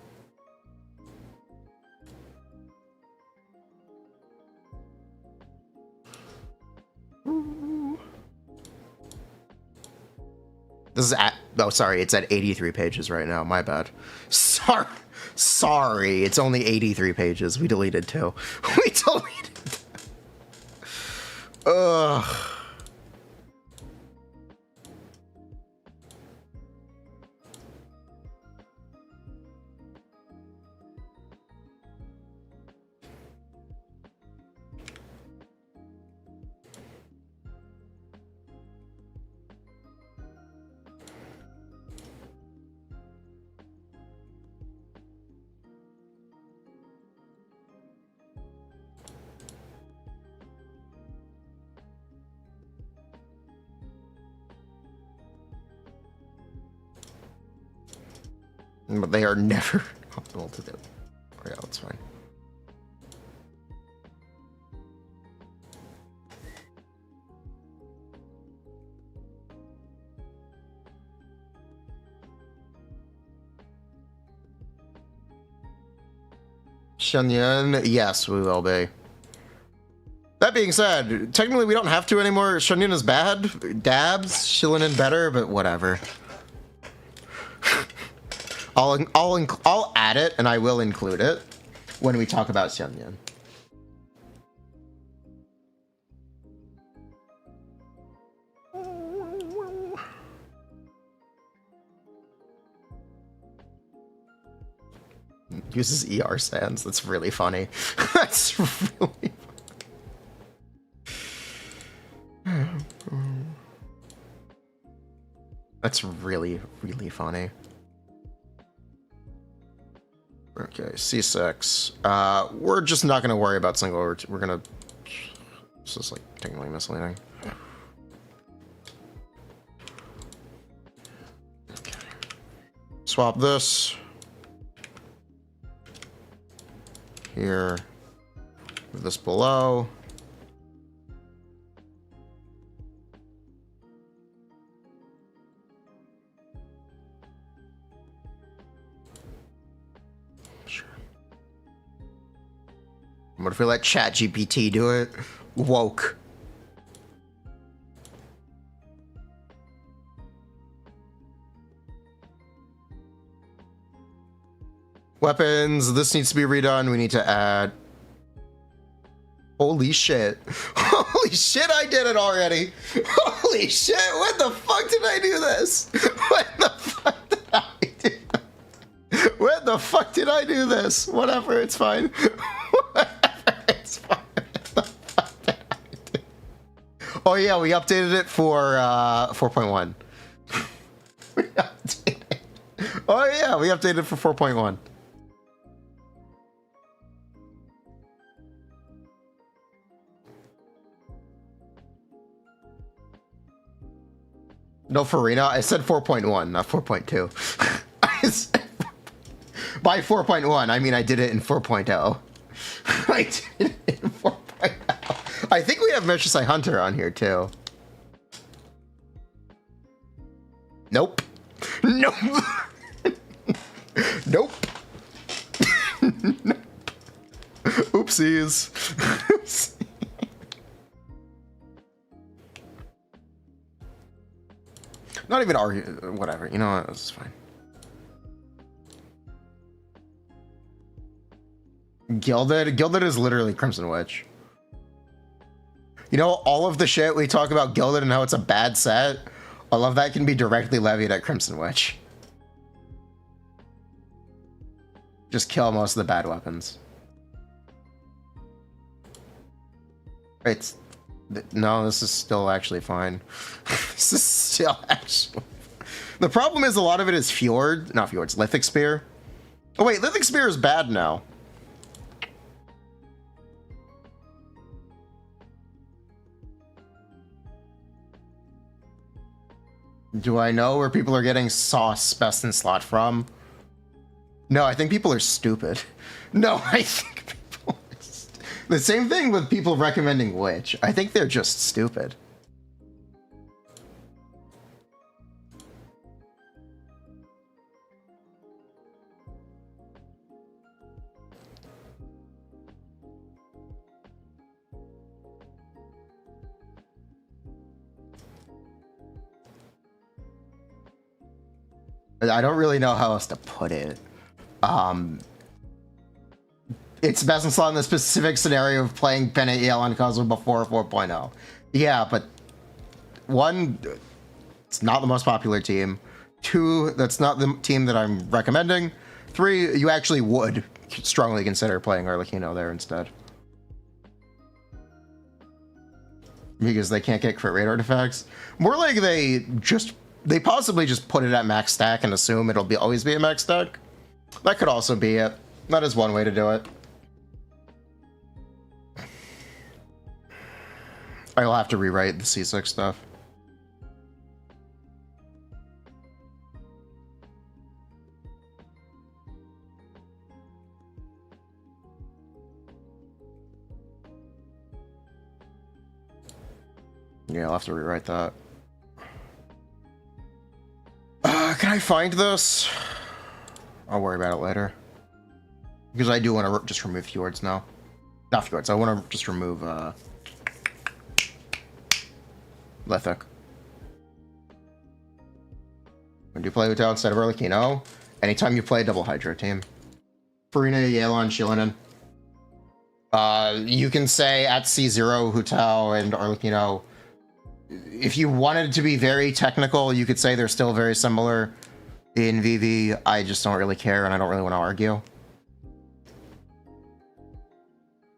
Speaker 1: This is at, oh, sorry, it's at 83 pages right now. My bad. Sorry, it's only 83 pages. We deleted 2. We deleted. Ugh. But they are never optimal to do. Oh, yeah, that's fine. Shenyun, yes, we will be. That being said, technically we don't have to anymore. Shenyun is bad. Dabs, Shillinen better, but whatever. I'll add it, and I will include it when we talk about Xianyan. Uses ER stands. That's really funny. That's really funny. That's really, really funny. Okay, C6. We're just not going to worry about single. We're going to... This is, like, technically misleading. Okay. Swap this. Here. Move this below. What if we let ChatGPT do it? Woke. Weapons. This needs to be redone. We need to add... Holy shit. Holy shit, I did it already. Holy shit, when the fuck did I do this? When the fuck did I do this? When the fuck did I do this? Whatever, it's fine. It's fine. Oh yeah, we updated it for 4.1. We updated it. Oh yeah, we updated it for 4.1. No, Furina, I said 4.1, not 4.2. I said, by 4.1, I mean I did it in 4.0. I did it in 4.0. I think we have Metrosai Hunter on here too. Nope. Nope. Nope. Nope. Oopsies. Oopsies. Not even argue. Whatever. You know what? This is fine. Gilded? Gilded is literally Crimson Witch. You know, all of the shit we talk about Gilded and how it's a bad set, all of that can be directly levied at Crimson Witch. Just kill most of the bad weapons. Wait, no, this is still actually fine. This is still actually... The problem is a lot of it is Fjord, not Fjords, Lithic Spear. Oh wait, Lithic Spear is bad now. Do I know where people are getting sauce best in slot from? No, I think people are stupid. No, I think people are the same thing with people recommending Witch. I think they're just stupid. I don't really know how else to put it. It's best installed in the specific scenario of playing Pen EL on console before 4.0. Yeah, but one, it's not the most popular team. Two, that's not the team that I'm recommending. Three, you actually would strongly consider playing Arlecchino there instead. Because they can't get crit rate artifacts. More like they possibly just put it at max stack and assume it'll always be a max stack. That could also be it. That is one way to do it. I'll have to rewrite the C6 stuff. Yeah, I'll have to rewrite that. Can I find this? I'll worry about it later. Because I do want to just remove fjords now. Not fjords, I want to just remove Lithic. When do you play Hu Tao instead of Arlecchino? Anytime you play a double Hydro team. Furina, Yelan, Shilinen. You can say at C0, Hu Tao, and Arlecchino. If you wanted to be very technical, you could say they're still very similar in VV. I just don't really care, and I don't really want to argue.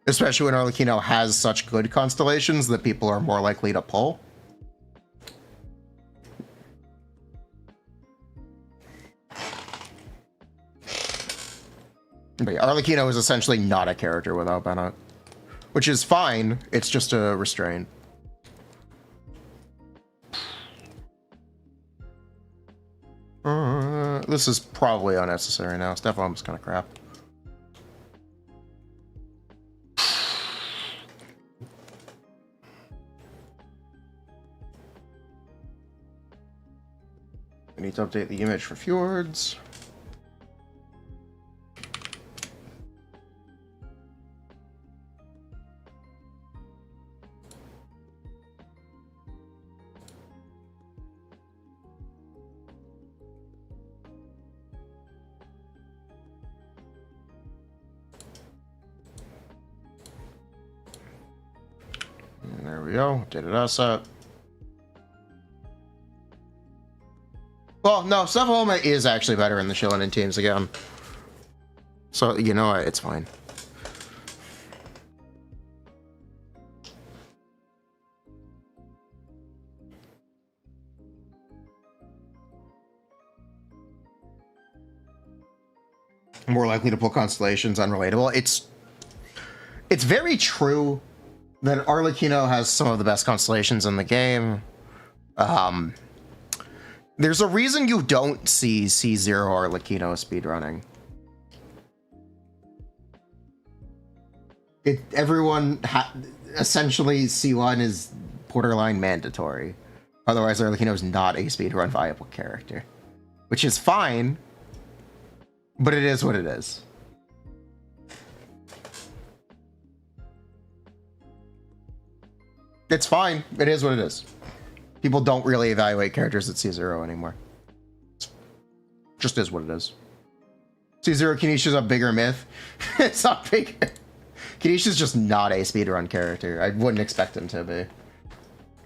Speaker 1: Especially when Arlecchino has such good constellations that people are more likely to pull. But yeah, Arlecchino is essentially not a character without Bennett. Which is fine, it's just a restraint. This is probably unnecessary now. Steph almost kind of crap. I need to update the image for fjords. There we go. Updated asset. Well, no, Cephaloma is actually better in the Shilinen teams again. So, you know what? It's fine. More likely to pull constellations, unrelatable. It's very true that Arlecchino has some of the best constellations in the game. There's a reason you don't see C0 Arlecchino speedrunning. Essentially C1 is borderline mandatory. Otherwise, Arlecchino is not a speedrun viable character. Which is fine, but it is what it is. It's fine. It is what it is. People don't really evaluate characters at C0 anymore. It just is what it is. C0 Kinisha's a bigger myth. It's not bigger. Kinisha's just not a speedrun character. I wouldn't expect him to be.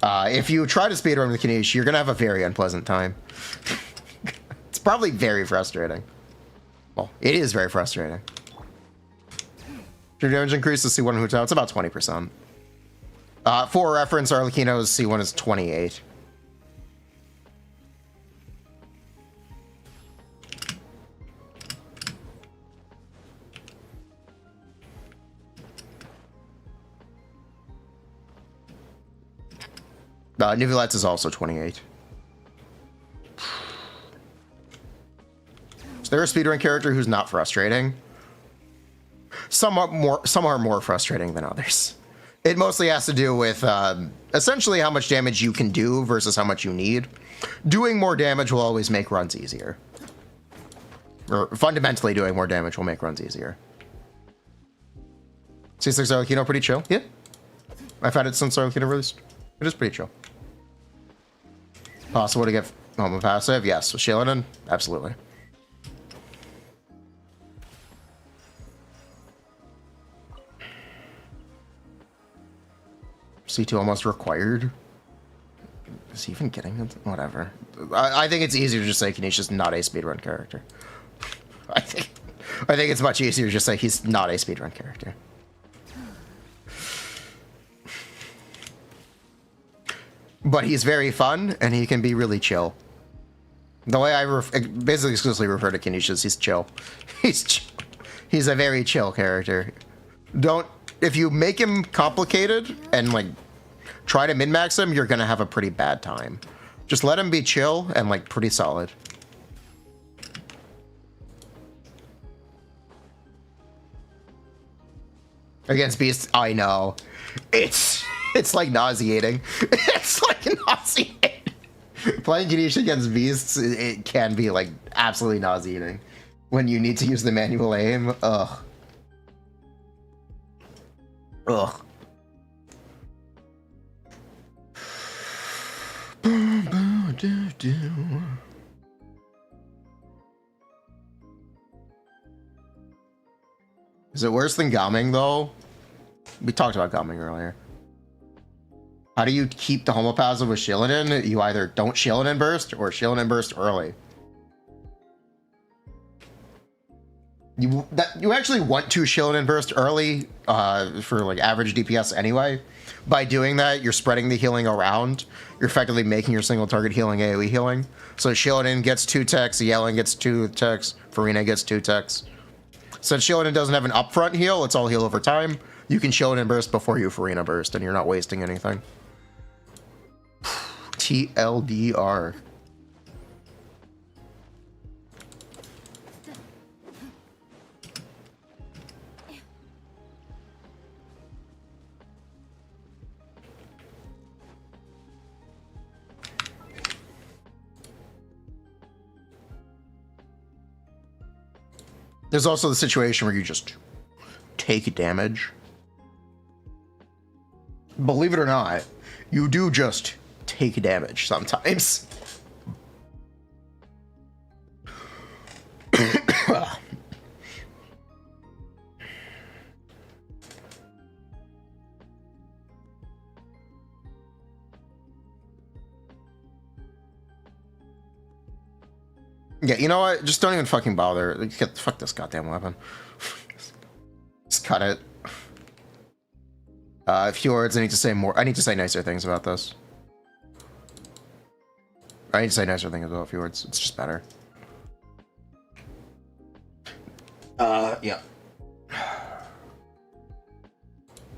Speaker 1: If you try to speedrun with Kinisha, you're going to have a very unpleasant time. It's probably very frustrating. Well, it is very frustrating. Your damage increase to C1 Hu Tao, it's about 20%. For reference, Arlecchino's C1 is 28. Nivelette's is also 28. Is there a speedrun character who's not frustrating? Some are more frustrating than others. It mostly has to do with essentially how much damage you can do versus how much you need. Doing more damage will always make runs easier. Or fundamentally doing more damage will make runs easier. C6 Arlecchino pretty chill. Yeah. I've had it since Arlecchino released. It is pretty chill. Possible to get Home passive, yes. With Shieldon, absolutely. C2 almost required. Is he even getting it? Whatever. I think it's easier to just say Kinesha's not a speedrun character. I think it's much easier to just say he's not a speedrun character. But he's very fun, and he can be really chill. The way I basically exclusively refer to Kinesha is he's chill. He's a very chill character. If you make him complicated and like try to min-max him, you're gonna have a pretty bad time. Just let him be chill and like pretty solid. Against beasts, I know. It's like nauseating. It's like nauseating. Playing Kinesha against beasts, it can be like absolutely nauseating. When you need to use the manual aim, ugh. Ugh. Is it worse than Gaming though? We talked about Gaming earlier. How do you keep the homopassive with Shieldon? You either don't Shieldon burst or Shieldon burst early. You actually want to Shieldon burst early for like average DPS anyway. By doing that, you're spreading the healing around. You're effectively making your single target healing AoE healing. So Shieldon gets 2 techs, Yellen gets 2 techs, Furina gets 2 techs. Since Shieldon doesn't have an upfront heal, it's all heal over time. You can Shieldon burst before you Furina burst, and you're not wasting anything. TLDR. There's also the situation where you just take damage. Believe it or not, you do just take damage sometimes. Yeah, you know what? Just don't even fucking bother. Fuck this goddamn weapon. Just cut it. Fjords, I need to say more. I need to say nicer things about this. I need to say nicer things about Fjords. It's just better. Yeah.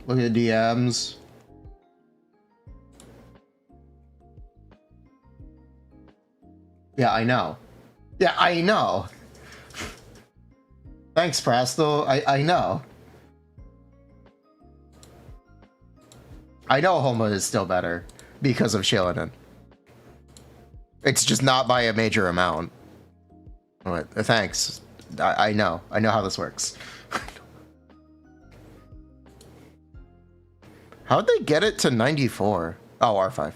Speaker 1: Look at the DMs. Yeah, I know. Yeah, I know. Thanks, Prasto. I know. I know Homa is still better because of Shieldon. It's just not by a major amount. But thanks. I know. I know how this works. How'd they get it to 94? Oh, R5.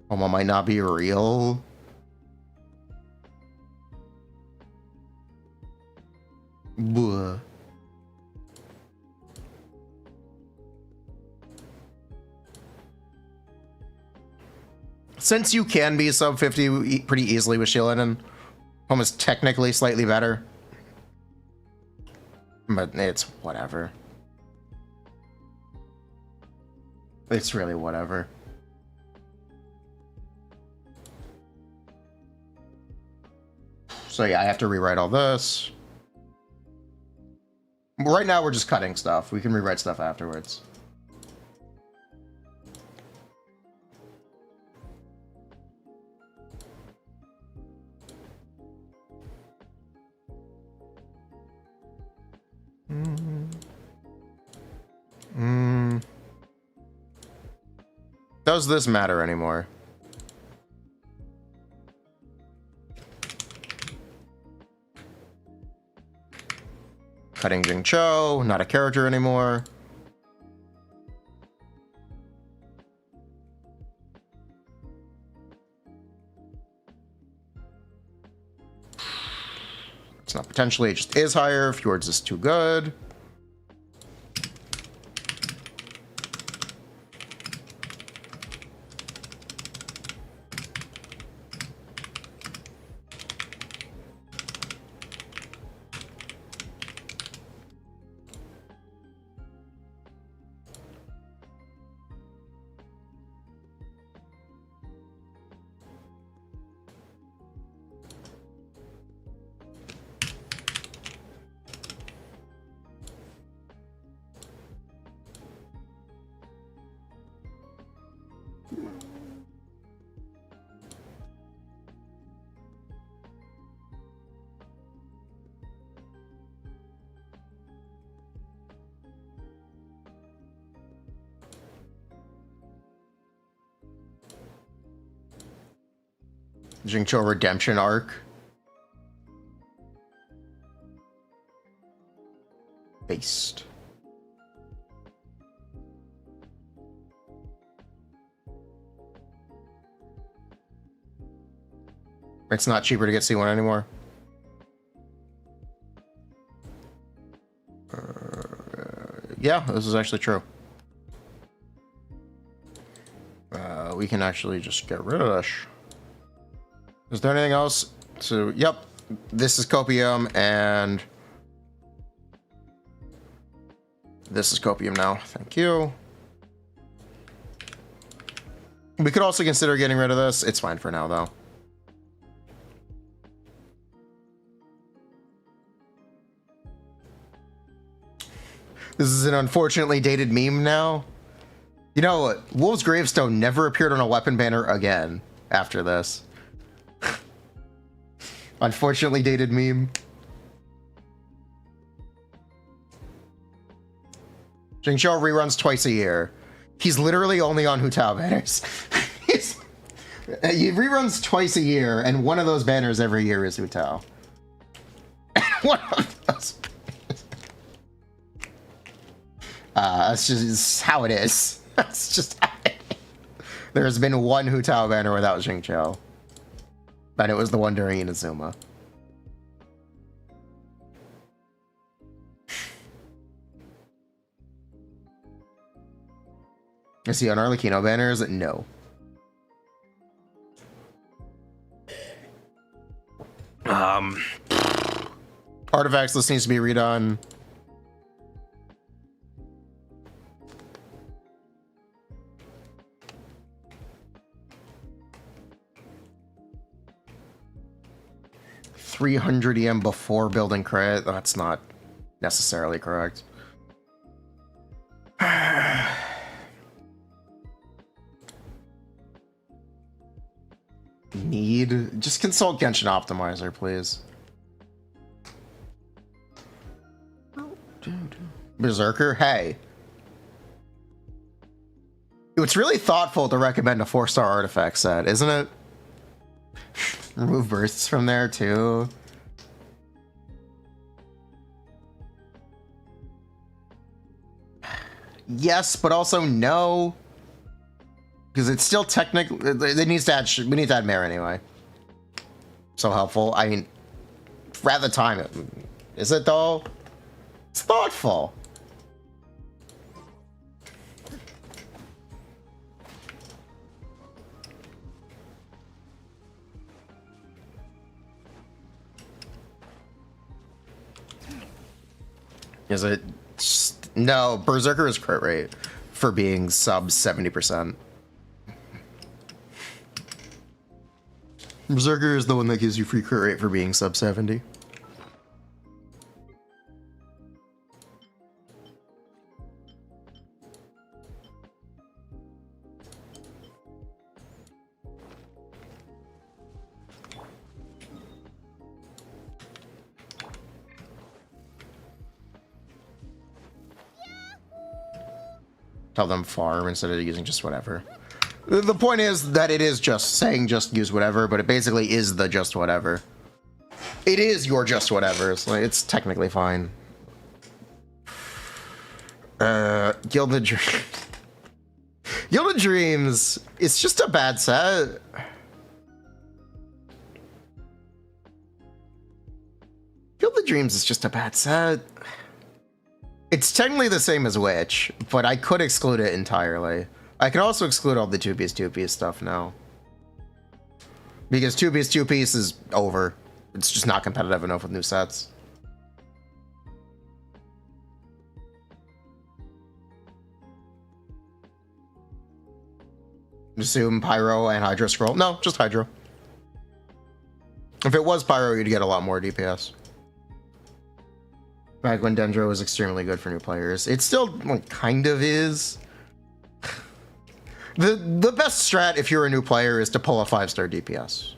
Speaker 1: Homa might not be real. Buh. Since you can be sub 50 pretty easily with Shieldon, Homa's technically slightly better. But it's whatever. It's really whatever. So yeah, I have to rewrite all this. Right now we're just cutting stuff. We can rewrite stuff afterwards. Does this matter anymore? Cutting Jingcho, not a character anymore. It's not potentially, it just is higher. Fjords is too good. Jingcho Redemption arc. Based. It's not cheaper to get C1 anymore. Yeah, this is actually true. We can actually just get rid of this. Is there anything else? So, yep, this is copium, and this is copium now. Thank you. We could also consider getting rid of this. It's fine for now, though. This is an unfortunately dated meme now. You know what? Wolf's Gravestone never appeared on a weapon banner again after this. Unfortunately dated meme. Jingcho reruns twice a year. He's literally only on Hu Tao banners. He reruns twice a year, and one of those banners every year is Hu Tao. One of those. That's just how it is. That's just how it is. There has been one Hu Tao banner without Jingcho. And it was the one during Inazuma. Is he on Arlecchino banners? No. Artifacts list needs to be redone. $300 EM before building crit. That's not necessarily correct. Need just consult Genshin Optimizer, please. Berserker, hey. It's really thoughtful to recommend a 4-star artifact set, isn't it? Remove bursts from there too. Yes, but also no. Because it's still technically, it needs to add, we need to add Mare anyway. So helpful. I mean, rather time it. Is it though? It's thoughtful. Is it? No, Berserker is crit rate for being sub 70%. Berserker is the one that gives you free crit rate for being sub 70. Tell them farm instead of using just whatever. The point is that it is just saying just use whatever, but it basically is the just whatever. It is your just whatever. It's, like, it's technically fine. Gilded Dreams. Gilded Dreams, it's just a bad set. Gilded Dreams is just a bad set. It's technically the same as Witch, but I could exclude it entirely. I can also exclude all the 2-piece stuff now. Because 2-piece is over. It's just not competitive enough with new sets. Assume Pyro and Hydro Scroll. No, just Hydro. If it was Pyro, you'd get a lot more DPS. Back when Dendro was extremely good for new players. It still like, kind of is. The best strat if you're a new player is to pull a 5-star DPS.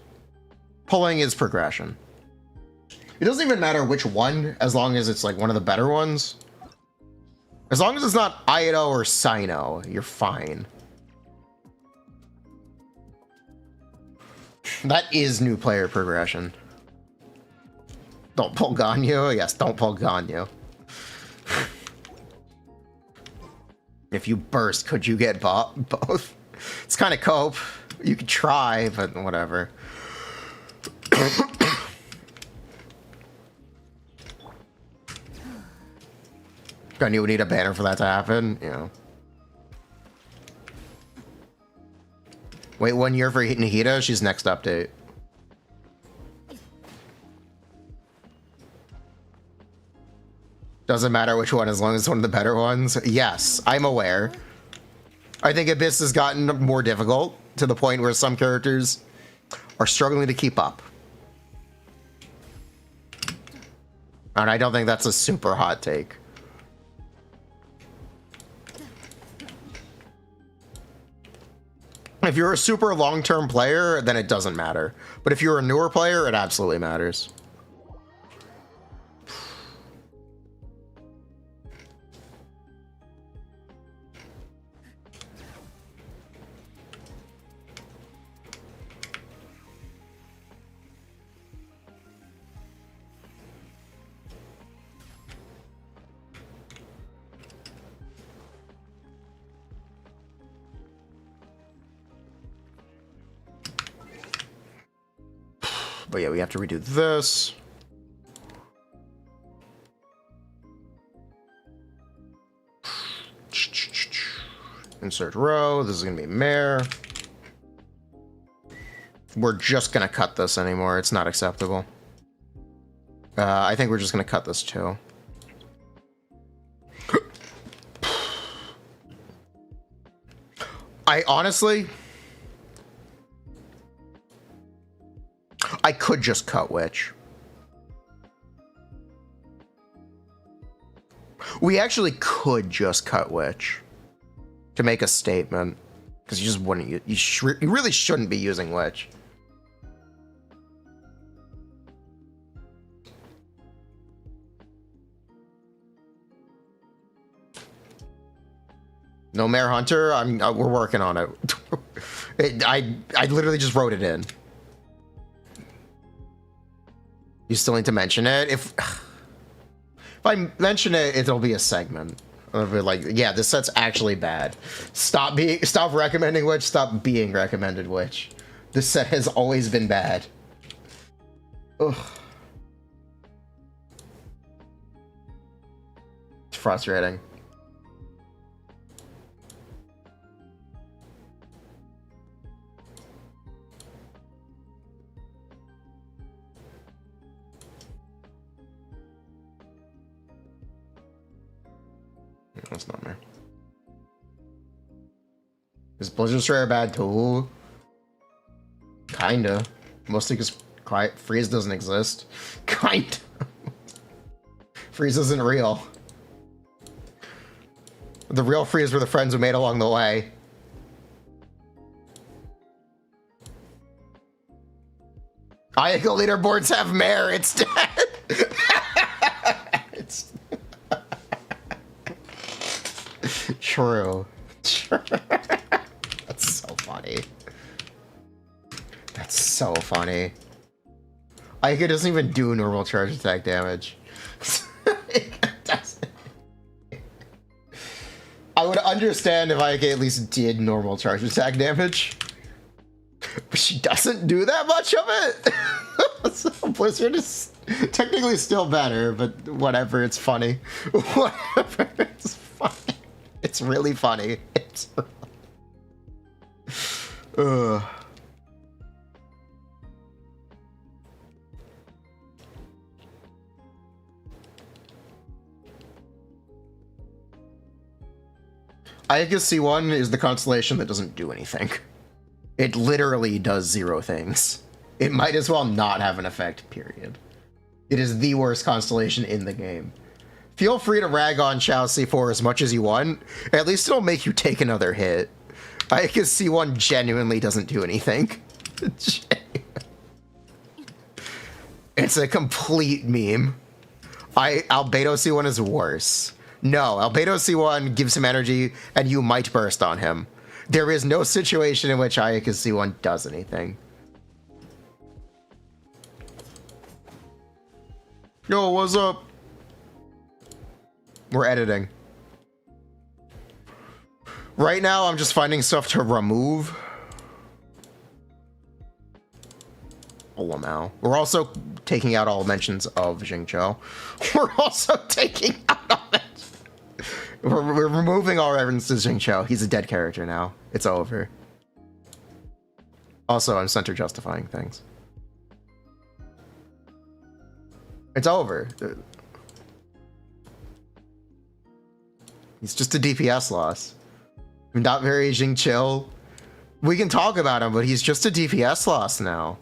Speaker 1: Pulling is progression. It doesn't even matter which one, as long as it's like one of the better ones. As long as it's not Aido or Sino, you're fine. That is new player progression. Don't pull Ganyu? Yes, don't pull Ganyu. If you burst, could you get both? It's kind of cope. You could try, but whatever. Ganyu would need a banner for that to happen, you know. Wait 1 year for Nihita? She's next update. Doesn't matter which one, as long as it's one of the better ones. Yes, I'm aware. I think Abyss has gotten more difficult to the point where some characters are struggling to keep up. And I don't think that's a super hot take. If you're a super long-term player, then it doesn't matter. But if you're a newer player, it absolutely matters. But yeah, we have to redo this. Insert row. This is going to be mare. We're just going to cut this anymore. It's not acceptable. I think we're just going to cut this too. I honestly... I could just cut Witch. We actually could just cut Witch to make a statement, because you just wouldn't. You really shouldn't be using Witch. No Mare Hunter. We're working on it. I literally just wrote it in. You still need to mention it. If I mention it, it'll be a segment. I'll be like, yeah, this set's actually bad. Stop recommending Witch. Stop being recommended Witch. This set has always been bad. Ugh. It's frustrating. That's not me. Is Blizzard's Rare a bad tool? Kinda. Mostly because Freeze doesn't exist. Kinda. Freeze isn't real. The real Freeze were the friends we made along the way. IACO leaderboards have Mare, it's dead! It's... True. That's so funny. That's so funny. Aika doesn't even do normal charge attack damage. It doesn't. understand if Ayake at least did normal charge attack damage. But she doesn't do that much of it. So Blizzard is technically still better, but whatever, it's funny. Whatever, it's funny. It's really funny. It's really... Ayaka's C1 is the constellation that doesn't do anything. It literally does 0 things. It might as well not have an effect, period. It is the worst constellation in the game. Feel free to rag on Chao C4 as much as you want. At least it'll make you take another hit. Ayaka's C1 genuinely doesn't do anything. It's a complete meme. Albedo C1 is worse. No, Albedo C1 gives him energy, and you might burst on him. There is no situation in which Ayaka's C1 does anything. Yo, what's up? We're editing. Right now, I'm just finding stuff to remove. Olamau. We're also taking out all mentions of Xingqiu. We're also taking out all mentions. We're removing all references to Xingqiu. He's a dead character now. It's over. Also, I'm center justifying things. It's over. He's just a DPS loss. Not very Xingqiu. We can talk about him, but he's just a DPS loss now.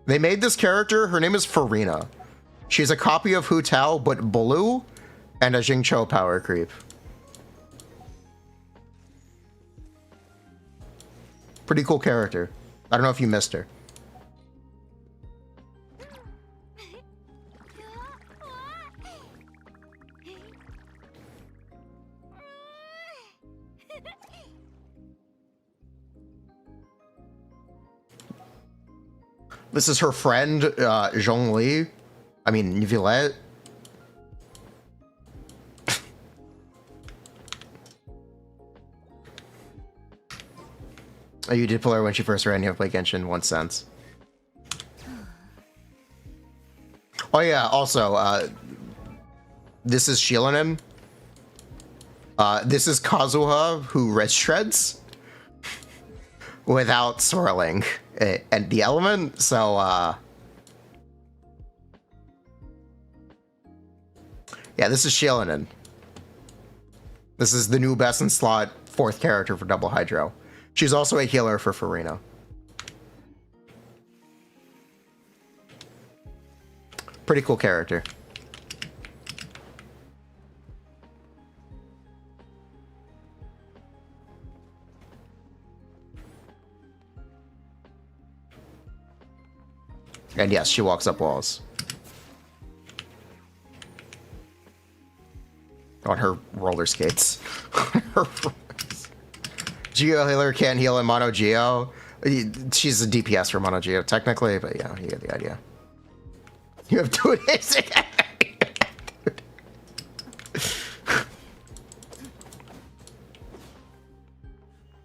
Speaker 1: They made this character, her name is Furina. She's a copy of Hu Tao, but blue, and a Xingqiu power creep. Pretty cool character. I don't know if you missed her. This is her friend, Zhongli. I mean, Villette. Oh, you did pull her when she first ran. You have played Genshin once since. Oh yeah, also, this is Shilonen. This is Kazuha, who red shreds without swirling and the element, so yeah, this is Shilonen. This is the new best in slot 4th character for Double Hydro. She's also a healer for Furina. Pretty cool character. And yes, she walks up walls. On her roller skates. Geo healer can't heal in Mono Geo. She's a DPS for Mono Geo, technically, but yeah, you get the idea. You have 2 days.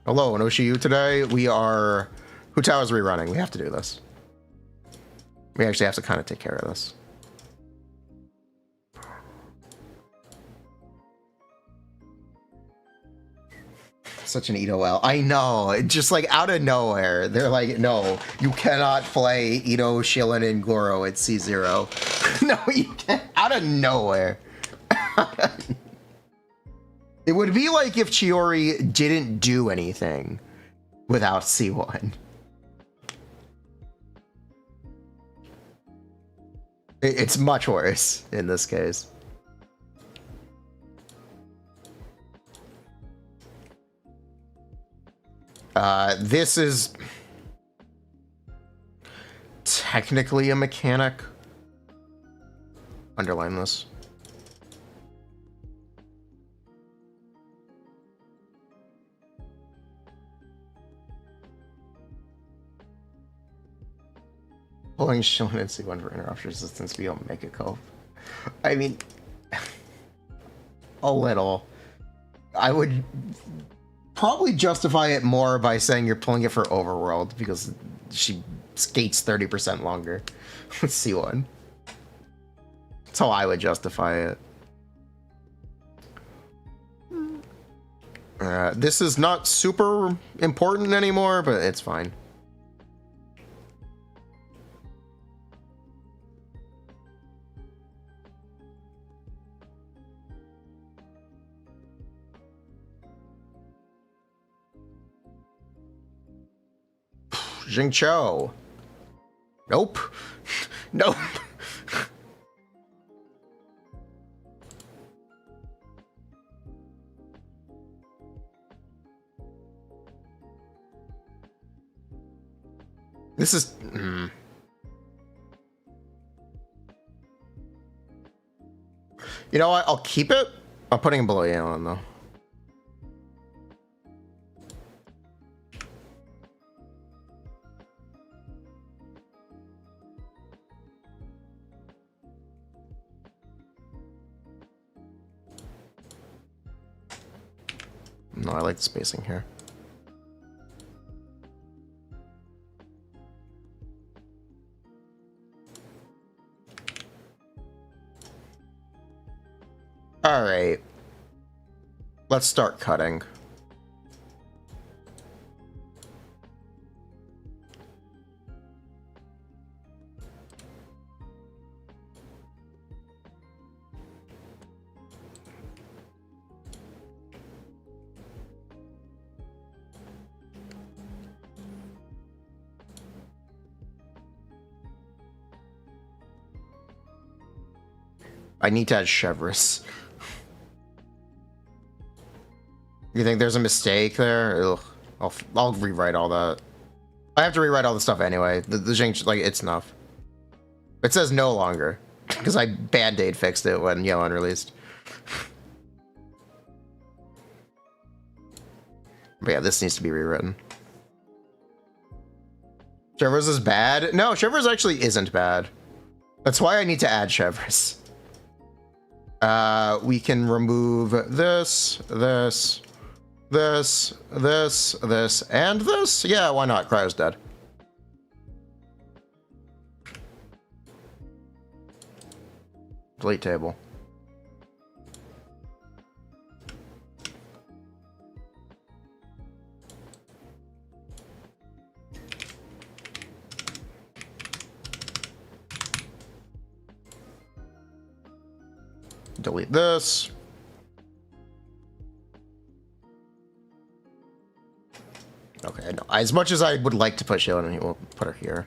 Speaker 1: Hello, no Shiyu today. We are... Hu Tao is rerunning. We have to do this. We actually have to kind of take care of this. Such an Ito-L. I know. Just like out of nowhere. They're like, no, you cannot play Ito, Shilin, and Goro at C0. No, you can't. Out of nowhere. It would be like if Chiori didn't do anything without C1. It's much worse in this case. This is technically a mechanic. Underline this. pulling Shield and C1 for interruption resistance, we don't make it go. I mean, a little. I would probably justify it more by saying you're pulling it for Overworld because she skates 30% longer. C1. That's how I would justify it. This is not super important anymore, but it's fine. Jingcho. Nope. Nope. This is... You know what? I'll keep it. I'm putting him below Yeon, though. No, I like the spacing here. All right. Let's start cutting. I need to add Chevreuse. You think there's a mistake there? Ugh. I'll rewrite all that. I have to rewrite all the stuff anyway. The change, like, it's enough. It says no longer because I Band-Aid fixed it when Yeon released. But yeah, this needs to be rewritten. Chevreuse is bad? No, Chevreuse actually isn't bad. That's why I need to add Chevreuse. We can remove this, this, this, this, this, and this. Yeah, why not? Cryo's dead. Delete table. Delete this. Okay, no. As much as I would like to put Shield, we'll put her here.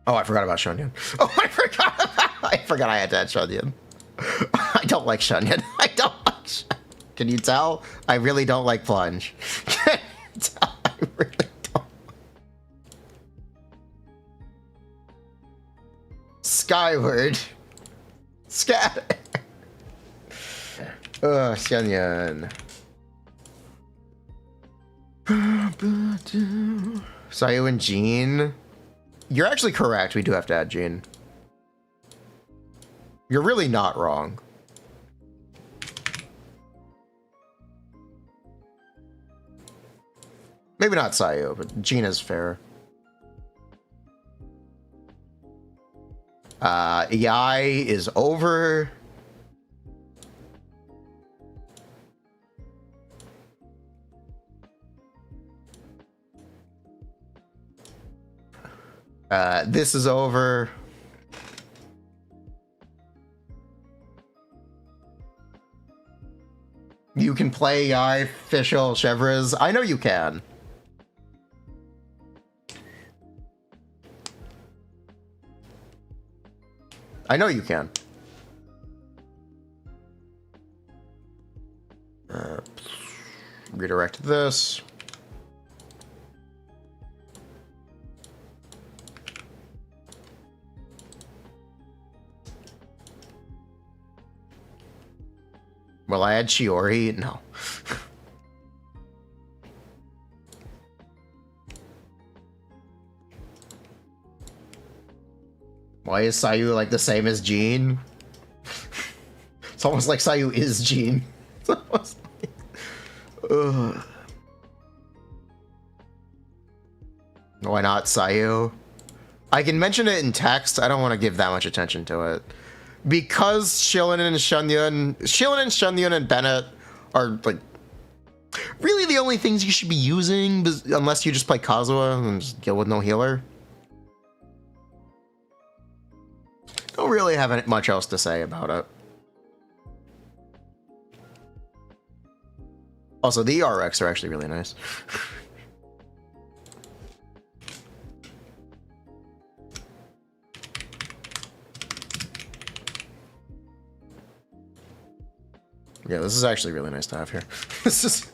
Speaker 1: Oh, I forgot about Shunyan. Oh, I forgot I had to add Shunyan. I don't like Shunyan. I don't like Shunyan. Can you tell? I really don't like Plunge. Can you tell? I really don't. Skyward. Scatter. Oh, Shunyan. Sayu and Jean. You're actually correct. We do have to add Jean. You're really not wrong. Maybe not Sayu, but Jean is fair. Yai is over. This is over. You can play Yai, Fischl, Chevreuse. I know you can. I know you can. Redirect this. Will I add Chiori? No. Why is Sayu like the same as Jean? It's almost like Sayu is Jean. It's almost like... Ugh. Why not Sayu? I can mention it in text. I don't want to give that much attention to it. Because Shilin and Shunyun and Bennett are like really the only things you should be using, unless you just play Kazuha and just deal with no healer. Don't really have much else to say about it. Also, the ERX are actually really nice. Yeah, this is actually really nice to have here. This is...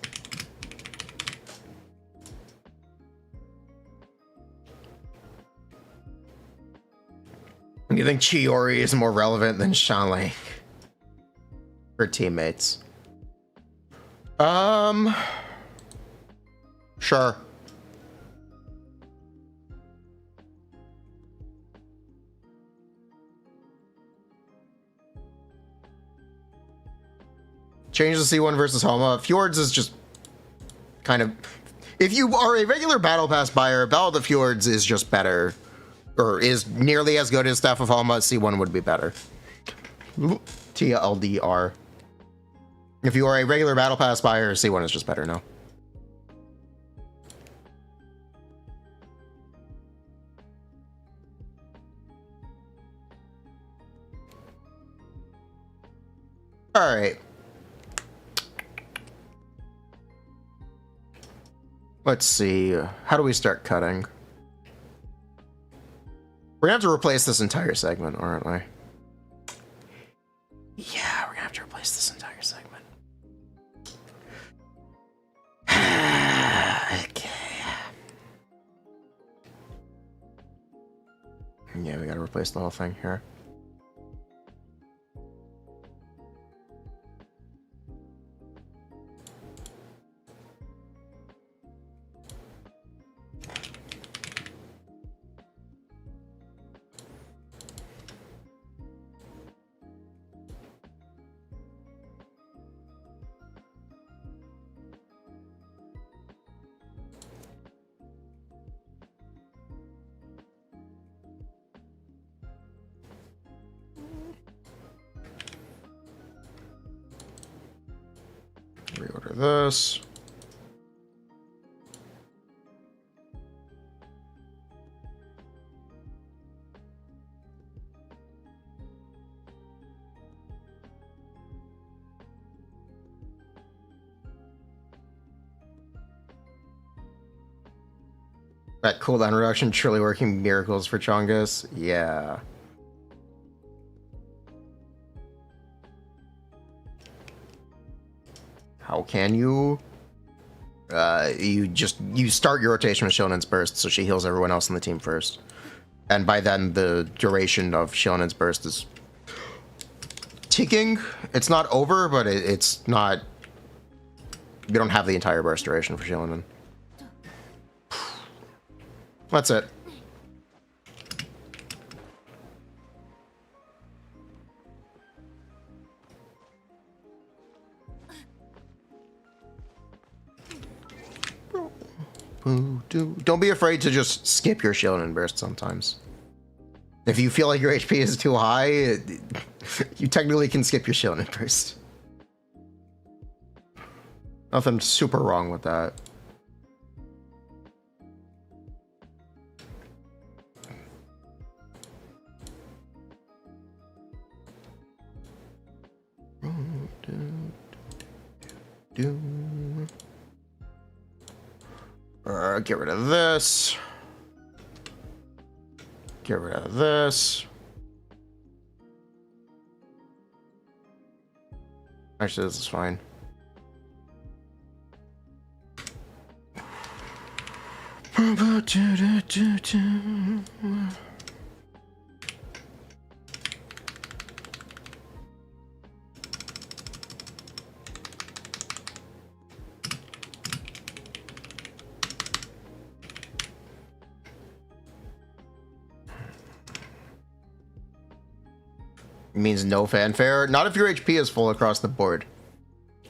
Speaker 1: Do you think Chiori is more relevant than Shanley? Her teammates. Sure. Change the C1 versus Homa. Fjords is just kind of... If you are a regular Battle Pass buyer, Battle of the Fjords is just better. Or is nearly as good as Staff of Homa. C1 would be better. TLDR. If you are a regular Battle Pass buyer, C1 is just better now. Alright. Let's see. How do we start cutting? We're gonna have to replace this entire segment, aren't we? Yeah, we're gonna have to replace this entire segment. Okay. Yeah, we gotta replace the whole thing here. Reorder this. That cooldown reduction truly working miracles for Chongus. Yeah. How can you? You start your rotation with Shonen's Burst, so she heals everyone else on the team first. And by then, the duration of Shonen's Burst is ticking. It's not over, but it's not... You don't have the entire burst duration for Shonen. That's it. Don't be afraid to just skip your Shonen burst sometimes. If you feel like your HP is too high, you technically can skip your Shonen burst. Nothing super wrong with that. Get rid of this. Get rid of this. Actually, this is fine. It means no fanfare. Not if your HP is full across the board.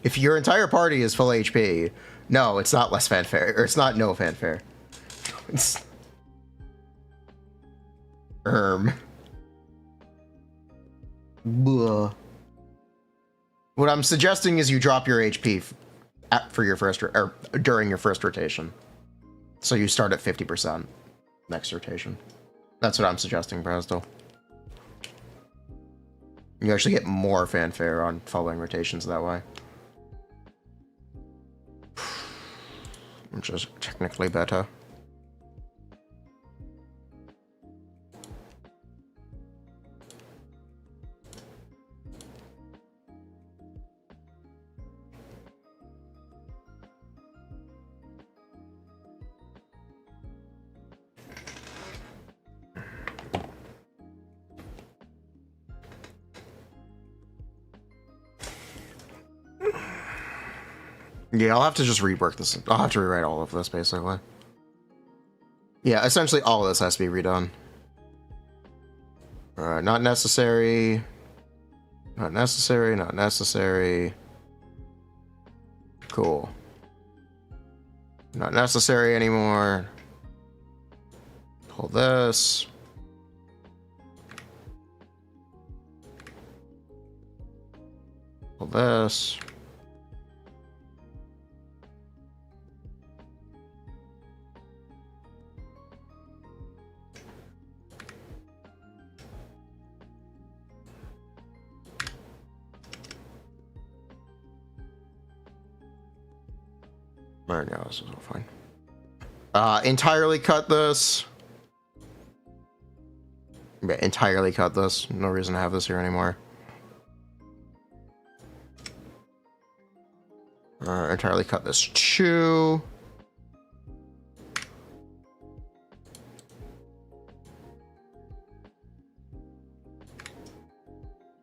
Speaker 1: If your entire party is full HP, no, it's not less fanfare, or it's not no fanfare. It's... Blah. What I'm suggesting is you drop your HP for your first, or during your first rotation. So you start at 50% next rotation. That's what I'm suggesting, Brasdell. You actually get more fanfare on following rotations that way. Which is technically better. Yeah, I'll have to just rework this. I'll have to rewrite all of this, basically. Yeah, essentially all of this has to be redone. Alright, not necessary. Not necessary, not necessary. Cool. Not necessary anymore. Pull this. Pull this. Alright, yeah, this is all fine. Entirely cut this. Yeah, entirely cut this. No reason to have this here anymore. Entirely cut this too.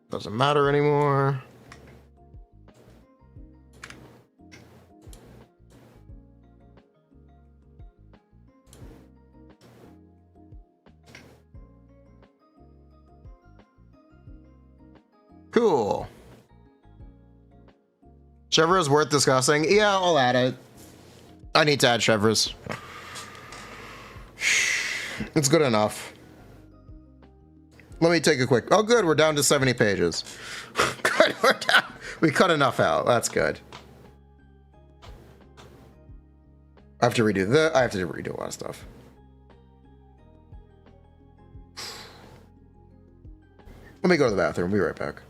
Speaker 1: Doesn't matter anymore. Cool. Chevro's worth discussing. Yeah, I'll add it. I need to add Chevro's. It's good enough. Let me take a quick... Oh, good. We're down to 70 pages. Good. We're down. We cut enough out. That's good. I have to redo the... I have to redo a lot of stuff. Let me go to the bathroom. Be right back.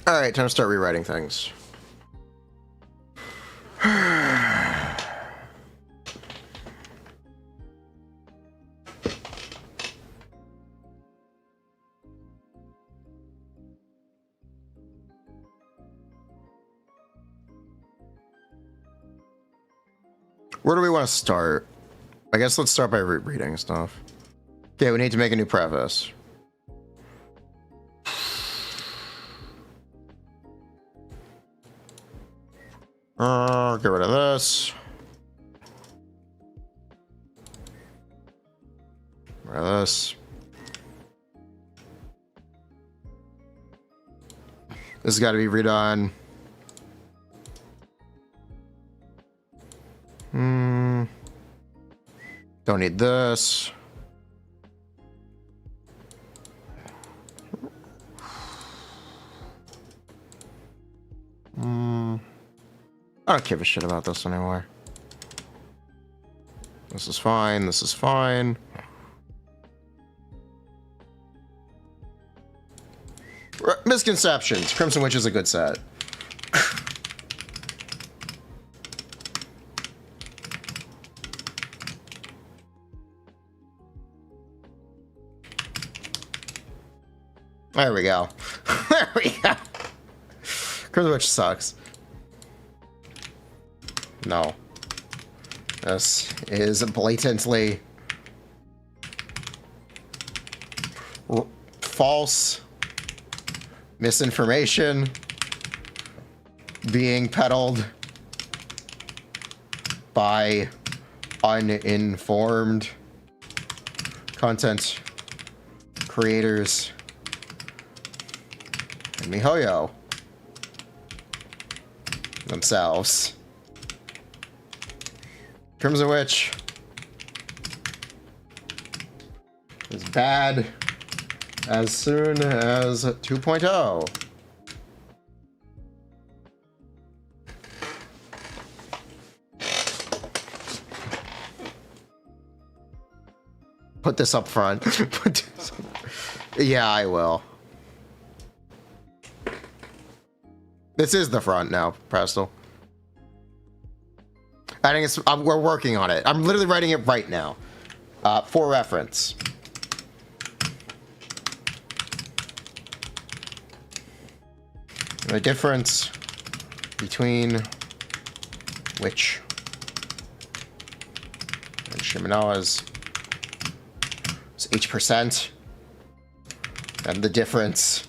Speaker 1: All right, time to start rewriting things. Where do we want to start? I guess let's start by reading stuff. Okay, we need to make a new preface. Get rid of this. Get rid of this. This has got to be redone. Don't need this. I don't give a shit about this anymore. This is fine. This is fine. Misconceptions. Crimson Witch is a good set. There we go. There we go. Crimson Witch sucks. No. This is blatantly false misinformation being peddled by uninformed content creators and MiHoYo themselves. Crimson Witch is bad as soon as 2.0. Put this up front. Yeah, I will. This is the front now, Presto. I think it's, we're working on it. I'm literally writing it right now. For reference. The difference between Witch and Shimenawa's is 8%. And the difference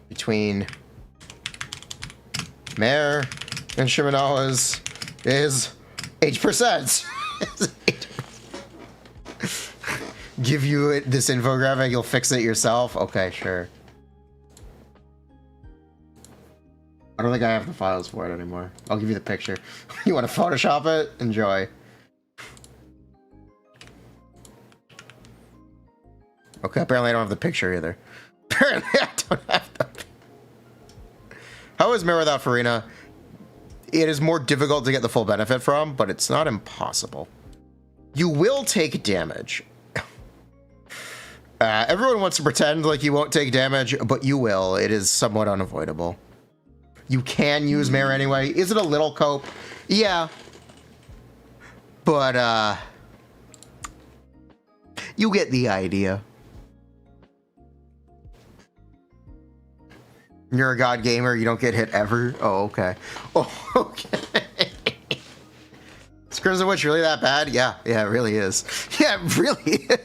Speaker 1: between Mare and Shimenawa's is 8%. Give you this infographic, you'll fix it yourself? Okay, sure. I don't think I have the files for it anymore. I'll give you the picture. You want to Photoshop it? Enjoy. Okay, apparently I don't have the picture either. Apparently I don't have the... How is Mirror without Furina? It is more difficult to get the full benefit from, but it's not impossible. You will take damage. Everyone wants to pretend like you won't take damage, but you will. It is somewhat unavoidable. You can use Mare anyway. Is it a little cope? Yeah. But, you get the idea. You're a god gamer, you don't get hit ever? Oh, okay. Oh, okay. Is Crimson Witch really that bad? Yeah, it really is. Yeah, it really is.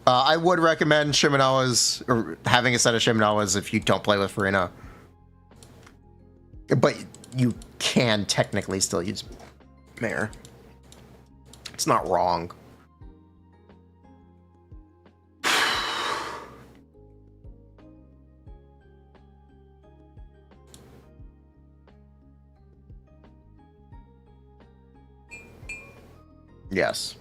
Speaker 1: I would recommend Shimenawa's, or having a set of Shimenawa's if you don't play with Furina. But you can technically still use Mare. It's not wrong. Yes.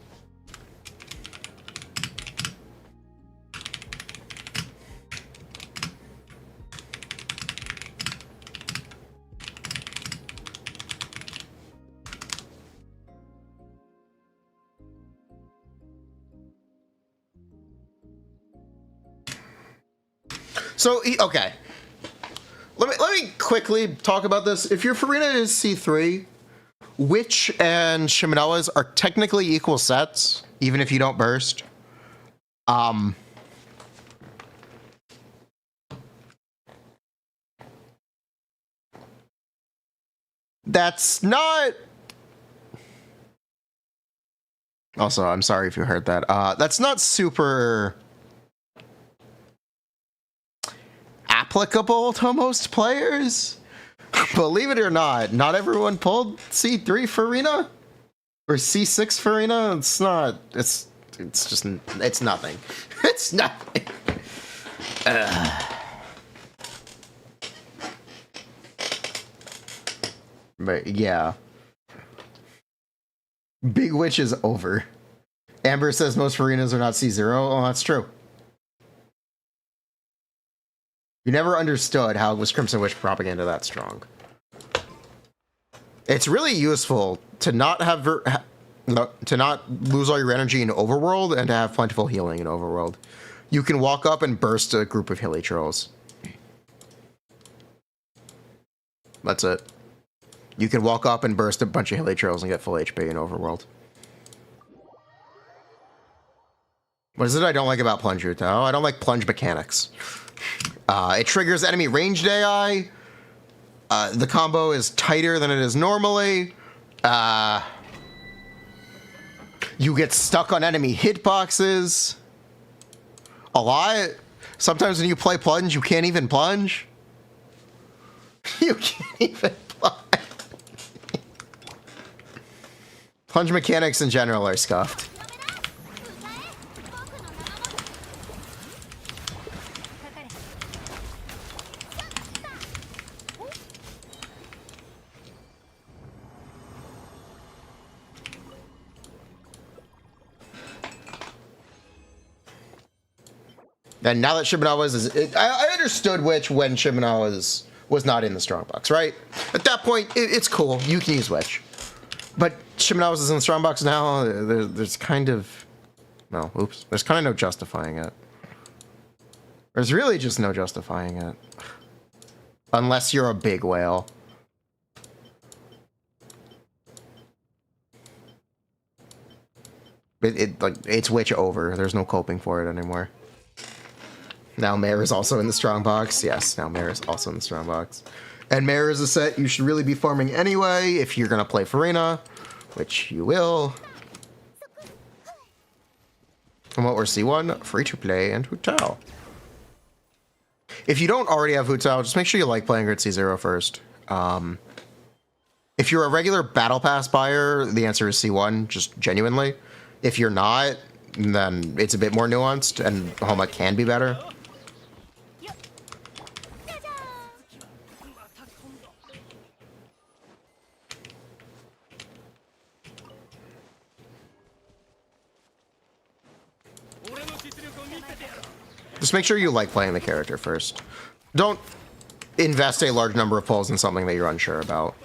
Speaker 1: So, okay. Let me quickly talk about this. If your Furina is C3, Witch and Shimenawas are technically equal sets, even if you don't burst. That's not... Also, I'm sorry if you heard that. That's not super applicable to most players. Believe it or not everyone pulled C3 Furina or C6 Furina. It's not. It's just. It's nothing. It's nothing. But yeah. Big Witch is over. Amber says most Furinas are not C0. Oh, that's true. You never understood how was Crimson Witch propaganda that strong. It's really useful to not have to not lose all your energy in Overworld and to have plentiful healing in Overworld. You can walk up and burst a group of hilly trolls. That's it. You can walk up and burst a bunch of hilly trolls and get full HP in Overworld. What is it I don't like about Plunge, Hu Tao? I don't like plunge mechanics. It triggers enemy ranged AI. The combo is tighter than it is normally. You get stuck on enemy hitboxes a lot. Sometimes when you play plunge, you can't even plunge. You can't even plunge. Plunge mechanics in general are scuffed. And now that Shimenawa's is... I understood Witch when Shimenawa's was not in the Strongbox, right? At that point, it's cool. You can use Witch. But Shimenawa's is in the Strongbox now. There's kind of... No, oops. There's kind of no justifying it. There's really just no justifying it. Unless you're a big whale. It's Witch over. There's no coping for it anymore. Now Mare is also in the Strongbox. Yes, now Mare is also in the Strongbox. And Mare is a set you should really be farming anyway if you're going to play Furina, which you will. From what we're C1, free to play and Hu Tao. If you don't already have Hu Tao, just make sure you like playing her at C0 first. If you're a regular Battle Pass buyer, the answer is C1, just genuinely. If you're not, then it's a bit more nuanced and Homa can be better. Just make sure you like playing the character first. Don't invest a large number of pulls in something that you're unsure about.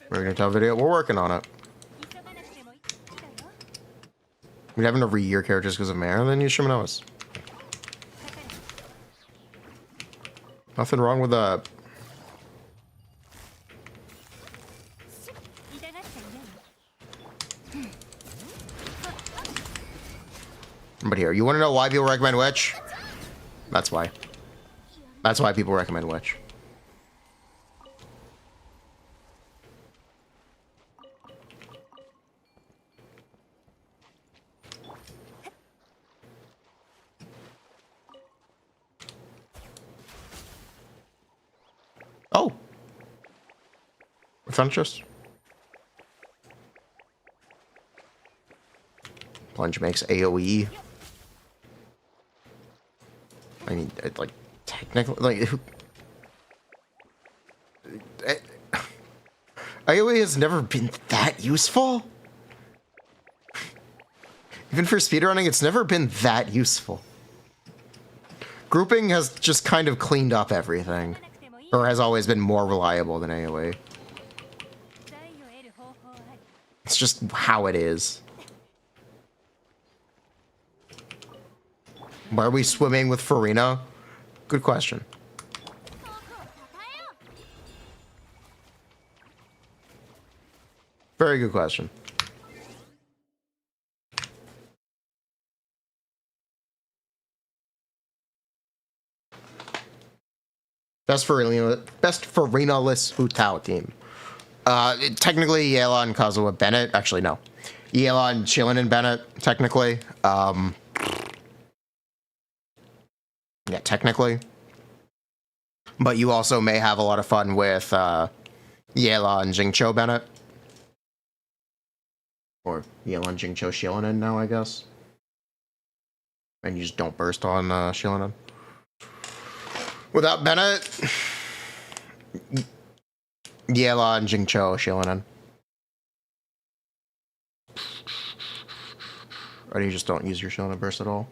Speaker 1: We're gonna tell video. We're working on it. We're having to re-year characters because of Mare, and then use Shimenawas. Nothing wrong with that. But here, you want to know why people recommend Witch? That's why. That's why people recommend Witch. Oh. We found just. Plunge makes AoE. I mean, like, technically, like, AoE has never been that useful. Even for speedrunning, it's never been that useful. Grouping has just kind of cleaned up everything. Or has always been more reliable than AoE. It's just how it is. Why are we swimming with Furina? Good question. Very good question. Best Furina-less Hu Tao team. Technically, Yela and Kazuha Bennett. Actually, no. Yela and Chillin and Bennett, technically. Yeah, technically. But you also may have a lot of fun with Yela and Jingcho Bennett. Or Yela and Jingcho Shillinen now, I guess. And you just don't burst on Shillinen. Without Bennett, Yela and Jingcho Shillinen. Or you just don't use your Shillinen burst at all.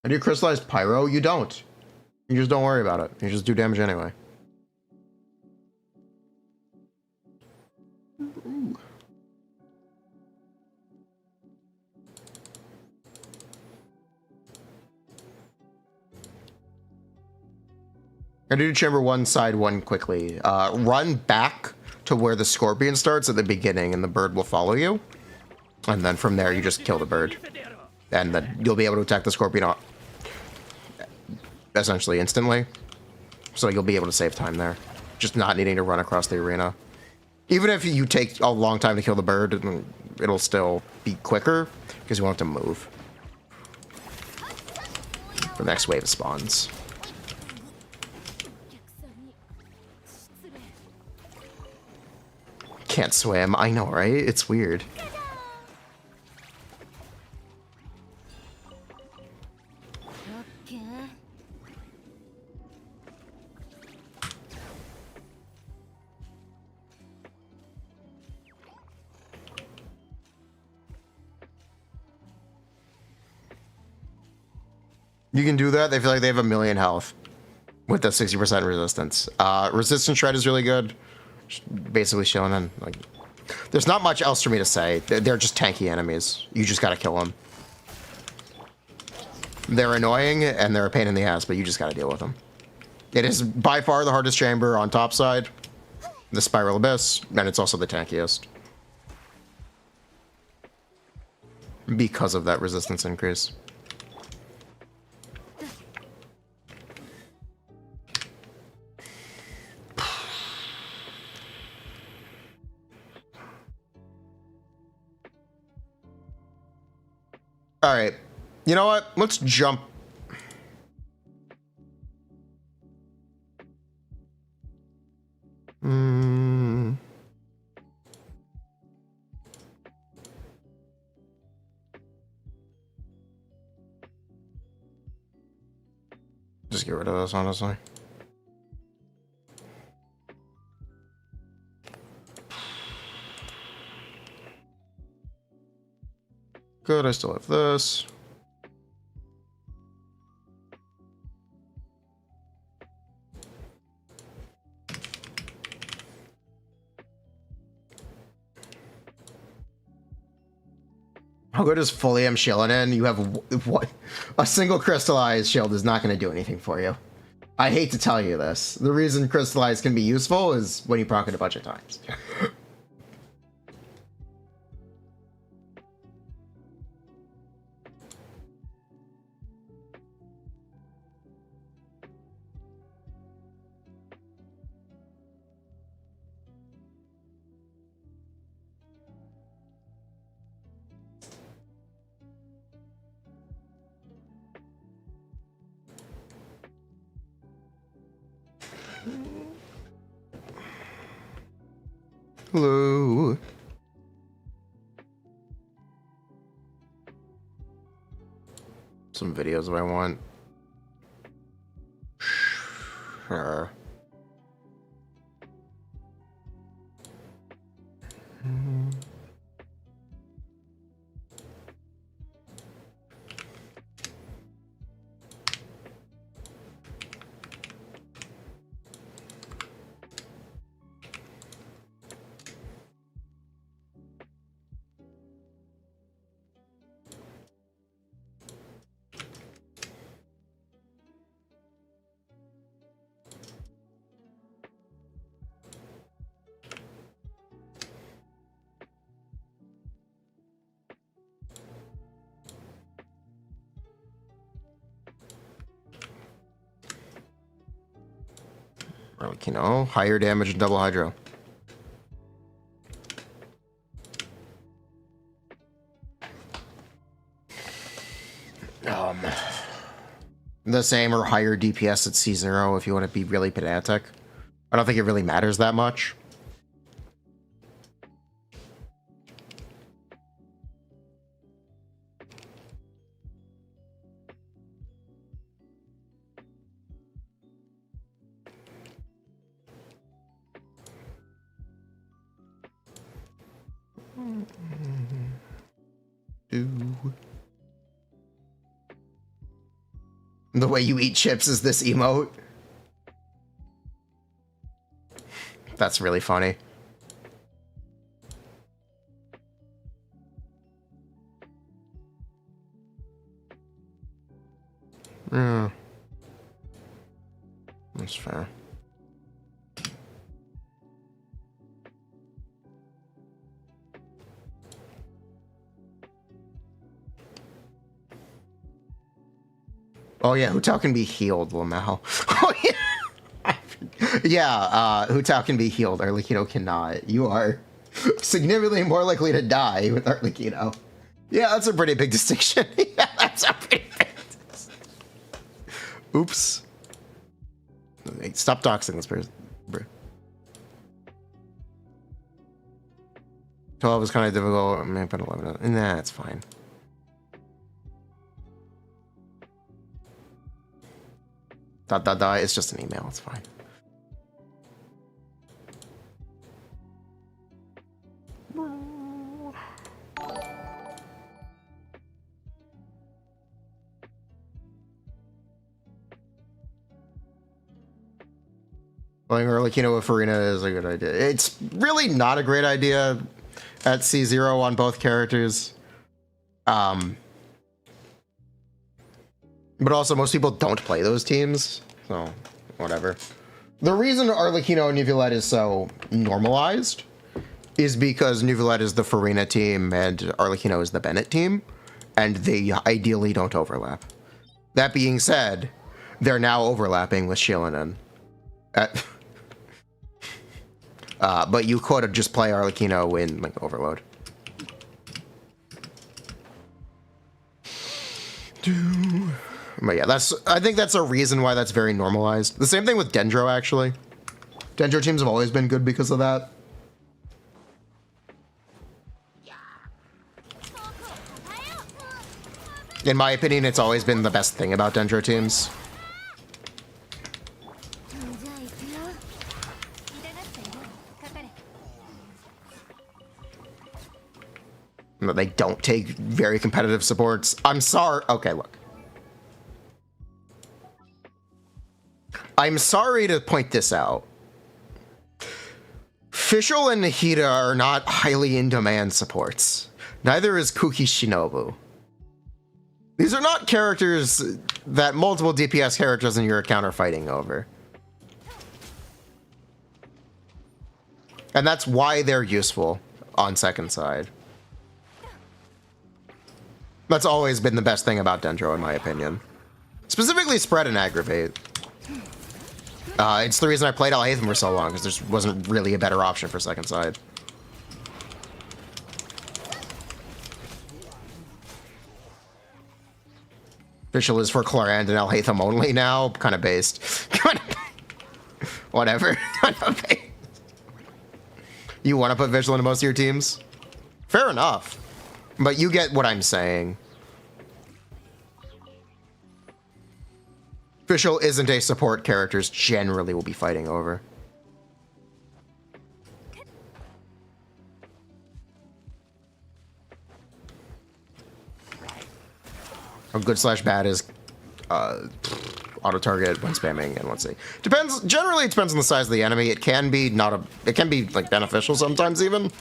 Speaker 1: And you crystallize Pyro? You don't. You just don't worry about it. You just do damage anyway. I do chamber 1, side 1 quickly. Run back to where the scorpion starts at the beginning and the bird will follow you. And then from there you just kill the bird. And then you'll be able to attack the scorpion essentially instantly. So you'll be able to save time there. Just not needing to run across the arena. Even if you take a long time to kill the bird, it'll still be quicker because you won't have to move. The next wave spawns. Can't swim. I know, right? It's weird. You can do that. They feel like they have 1,000,000 health with the 60% resistance. Resistance shred is really good. Basically showing them like there's not much else for me to say. They're just tanky enemies. You just gotta kill them. They're annoying and they're a pain in the ass, but you just gotta deal with them. It is by far the hardest chamber on top side, the Spiral Abyss, and it's also the tankiest because of that resistance increase. All right, you know what? Let's jump. Just get rid of this, honestly. Good, I still have this. How good is fully M Shillinen? You have what? A single crystallized shield is not going to do anything for you. I hate to tell you this. The reason crystallized can be useful is when you proc it a bunch of times. Hello. Some videos if I want. Sure. Arlecchino, higher damage and double hydro. The same or higher DPS at C0 if you want to be really pedantic. I don't think it really matters that much. The way you eat chips is this emote. That's really funny. Yeah. That's fair. Oh yeah, Hu Tao can be healed, Lamau. Oh yeah. Yeah, Hu Tao can be healed. Arlecchino cannot. You are significantly more likely to die with Arlecchino. Yeah, that's a pretty big distinction. Yeah, that's a pretty big distinction. Oops. Hey, stop doxing this person. 12 is kind of difficult. I'm gonna put 11. Nah, it's fine. Dot dot dot. It's just an email. It's fine. Playing Arlecchino with Furina is a good idea. It's really not a great idea at C0 on both characters. But also, most people don't play those teams, so whatever. The reason Arlecchino and Neuvillette is so normalized is because Neuvillette is the Furina team and Arlecchino is the Bennett team, and they ideally don't overlap. That being said, they're now overlapping with Shilinen. But you could just play Arlecchino in like Overload. But yeah, I think that's a reason why that's very normalized. The same thing with Dendro, actually. Dendro teams have always been good because of that. In my opinion, it's always been the best thing about Dendro teams. That they don't take very competitive supports. I'm sorry. Okay, look. I'm sorry to point this out. Fischl and Nahida are not highly in-demand supports. Neither is Kuki Shinobu. These are not characters that multiple DPS characters in your account are fighting over. And that's why they're useful on second side. That's always been the best thing about Dendro, in my opinion. Specifically spread and aggravate. It's the reason I played Alhaitham for so long, because there wasn't really a better option for second side. Fischl is for Clorand and Alhaitham only now, kind of based. Whatever. You want to put Fischl into most of your teams? Fair enough. But you get what I'm saying. Fischl isn't a support characters generally will be fighting over. How good slash bad is auto target when spamming, and let's see. Depends. Generally, it depends on the size of the enemy. It can be it can be like beneficial sometimes even.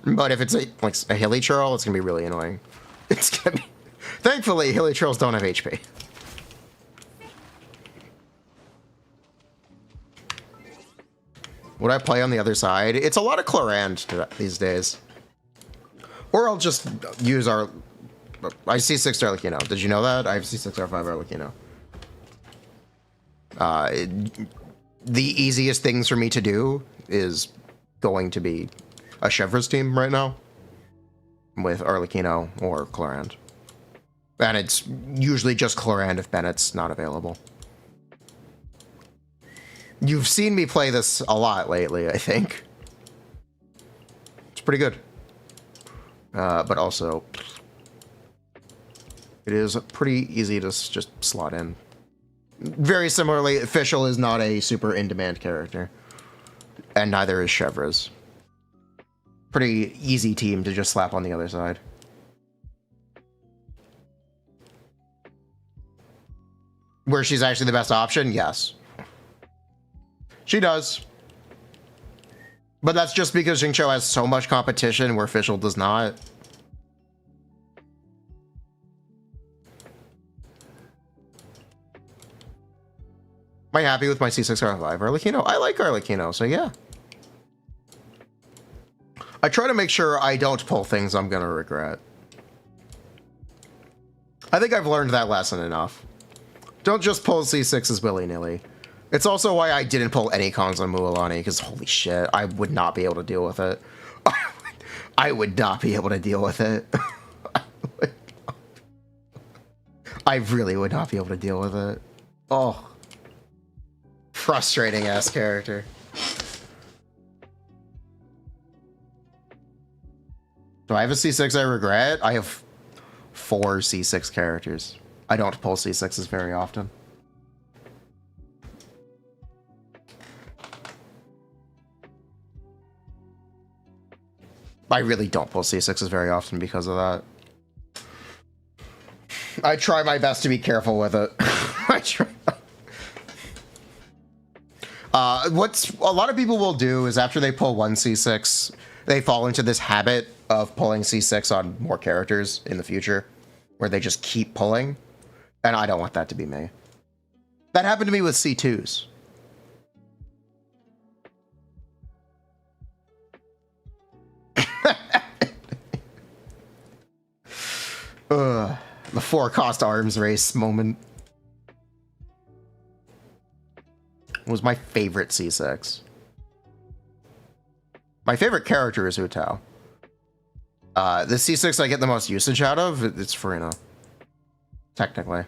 Speaker 1: But if it's a hilly churl, it's gonna be really annoying. It's gonna be. Thankfully, hilly churls don't have HP. Would I play on the other side? It's a lot of Clorand these days. Or I'll just use our... I see 6 Arlecchino. Did you know that? I have C6 R5 Arlecchino. the easiest things for me to do is going to be a Chevre's team right now with Arlecchino or Chlorand. And it's usually just Chlorand if Bennett's not available. You've seen me play this a lot lately, I think. It's pretty good. But also, it is pretty easy to just slot in. Very similarly, Fischl is not a super in-demand character. And neither is Chevre's. Pretty easy team to just slap on the other side. Where she's actually the best option? Yes. She does. But that's just because Xingqiu has so much competition where Fischl does not. Am I happy with my C6R5 Arlecchino? I like Arlecchino, so yeah. I try to make sure I don't pull things I'm gonna regret. I think I've learned that lesson enough. Don't just pull C6s willy-nilly. It's also why I didn't pull any cons on Mualani, because holy shit, I would not be able to deal with it. I would not be able to deal with it. I really would not be able to deal with it. Oh. Frustrating ass character. Do I have a C6 I regret? I have 4 C6 characters. I don't pull C6s very often. I really don't pull C6s very often because of that. I try my best to be careful with it. I try. What's a lot of people will do is after they pull one C6, they fall into this habit of pulling C6 on more characters in the future, where they just keep pulling, and I don't want that to be me. That happened to me with C2s. The 4-cost arms race moment was my favorite C6. My favorite character is Hu Tao. The C6 I get the most usage out of, it's Furina. Technically.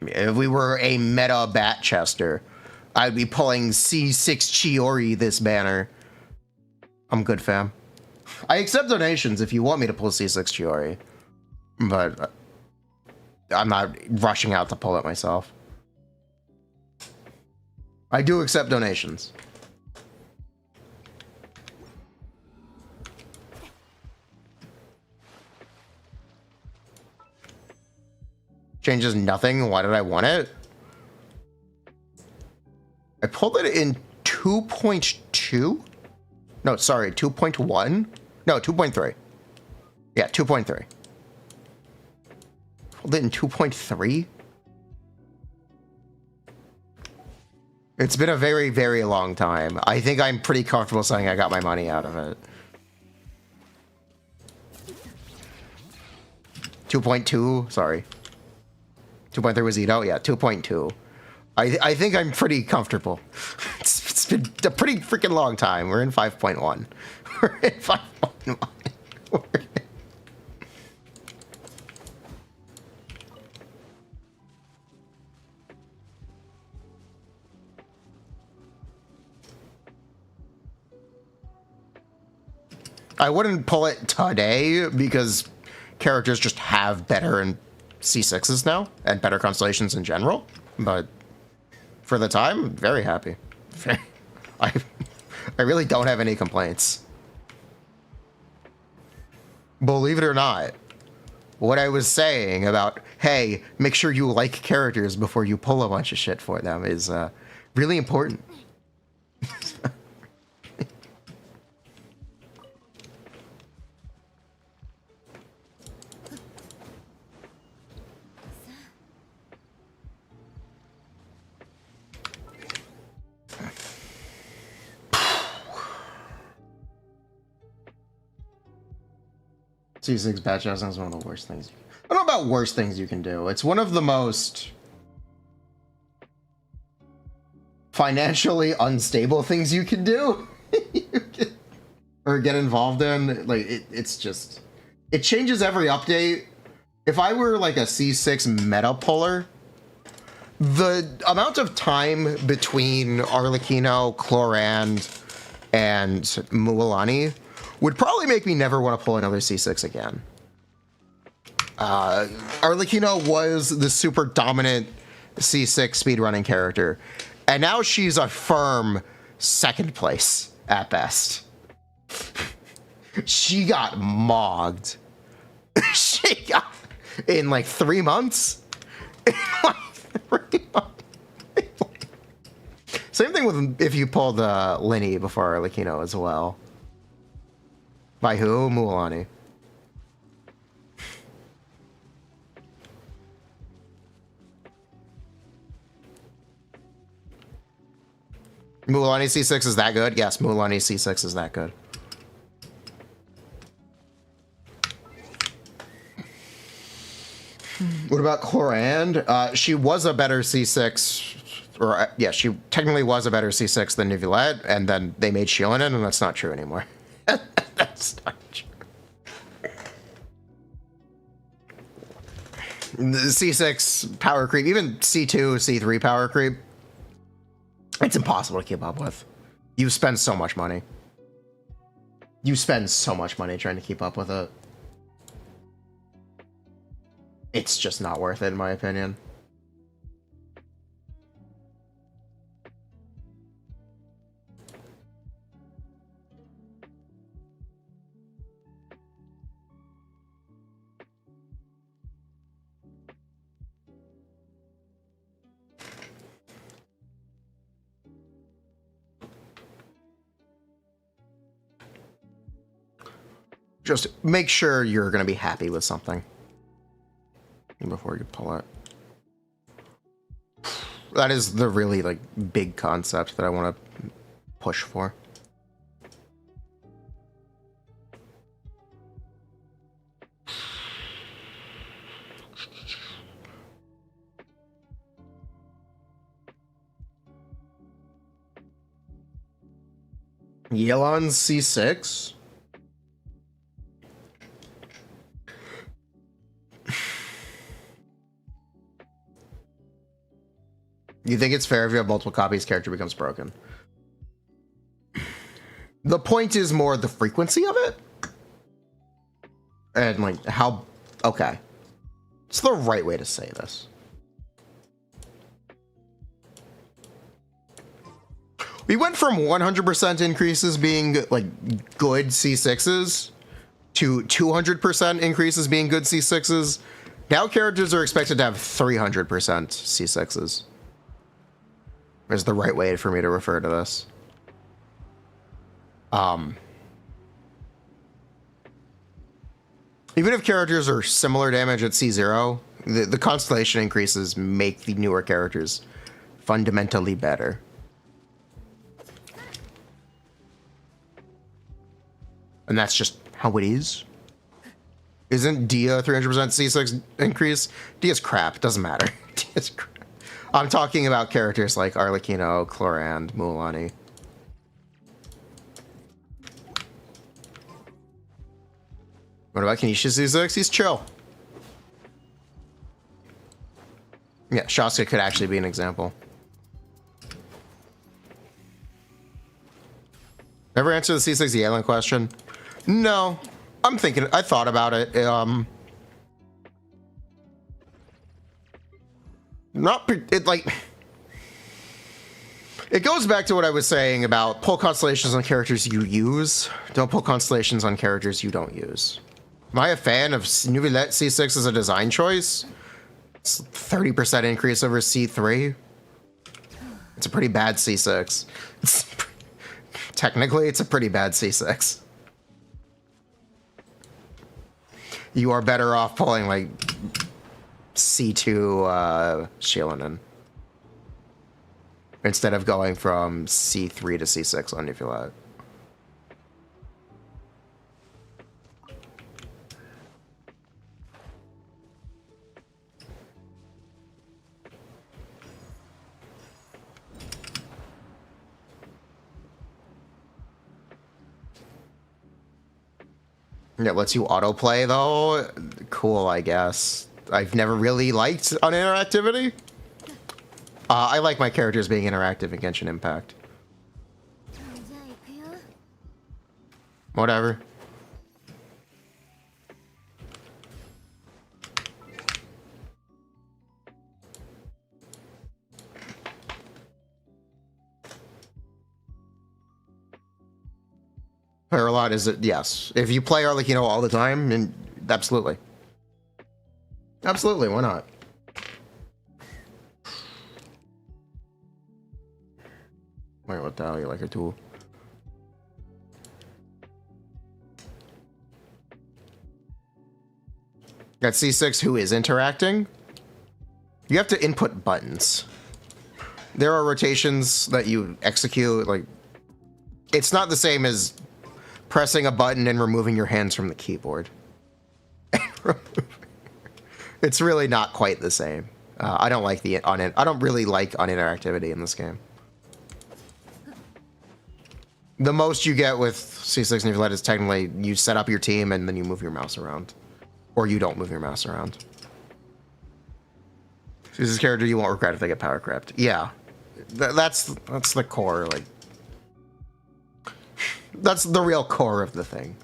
Speaker 1: If we were a meta bat chester, I'd be pulling C6 Chiori this banner. I'm good, fam. I accept donations if you want me to pull C6 Chiori, but I'm not rushing out to pull it myself. I do accept donations. Changes nothing. Why did I want it? I pulled it in 2.2? No, sorry, 2.1? No, 2.3. Yeah, 2.3. Pulled it in 2.3? It's been a very, very long time. I think I'm pretty comfortable saying I got my money out of it. 2.2, sorry. 2.3 was Ito? Yeah, 2.2. I think I'm pretty comfortable. It's been a pretty freaking long time. We're in 5.1. We're in 5.1. I wouldn't pull it today because characters just have better and C6s now and better constellations in general, but for the time, very happy. I really don't have any complaints. Believe it or not, what I was saying about, hey, make sure you like characters before you pull a bunch of shit for them is really important. C6 batch housing is one of the worst things. I don't know about worst things you can do. It's one of the most financially unstable things you can do. Or get involved in. Like, it's just... It changes every update. If I were like a C6 meta puller, the amount of time between Arlecchino, Chlorand, and Mualani would probably make me never want to pull another C6 again. Arlecchino was the super dominant C6 speedrunning character, and now she's a firm second place at best. She got mogged. She got in like 3 months. Same thing with if you pulled Linny before Arlecchino as well. By who? Mualani. Mualani C6 is that good? Yes, Mualani C6 is that good. What about Chlorand? She was a better C6, or yeah, she technically was a better C6 than Nivelette, and then they made Shionin, and that's not true anymore. That's not true. The C6 power creep, even C2, C3 power creep, it's impossible to keep up with. You spend so much money. You spend so much money trying to keep up with it. It's just not worth it, in my opinion. Just make sure you're going to be happy with something before you pull it. That is the really like big concept that I want to push for. Yelan C6? You think it's fair if you have multiple copies, character becomes broken? The point is more the frequency of it. And like how, okay. It's the right way to say this. We went from 100% increases being like good C6s to 200% increases being good C6s. Now characters are expected to have 300% C6s. Is the right way for me to refer to this. Even if characters are similar damage at C0, the constellation increases make the newer characters fundamentally better. And that's just how it is. Isn't Dia 300% C6 increase? Dia's crap. Doesn't matter. Dia's crap. I'm talking about characters like Arlecchino, Chlorand, Mualani. What about Kenisha C6? He's chill. Yeah, Shaska could actually be an example. Ever answer the C6 Yelan question? No. I'm thinking, I thought about it. It goes back to what I was saying about pull constellations on characters you use. Don't pull constellations on characters you don't use. Am I a fan of Nouvellette C6 as a design choice? It's 30% increase over C3. It's a pretty bad C6. Technically, it's a pretty bad C6. You are better off pulling like C2 Shieldin instead of going from C3 to C6 on Nivelette. It lets you autoplay though. Cool, I guess. I've never really liked uninteractivity. I like my characters being interactive in Genshin Impact. Whatever. Paralot is it? Yes. If you play Arlecchino all the time, and absolutely. Absolutely, why not? Wait, what the hell? You like a tool? Got C6 who is interacting. You have to input buttons. There are rotations that you execute, like, it's not the same as pressing a button and removing your hands from the keyboard. It's really not quite the same. I don't like I don't really like uninteractivity in this game. The most you get with C6 Neuvillette is technically you set up your team and then you move your mouse around. Or you don't move your mouse around. This is a character you won't regret if they get power crept. Yeah. That's the core, like... That's the real core of the thing.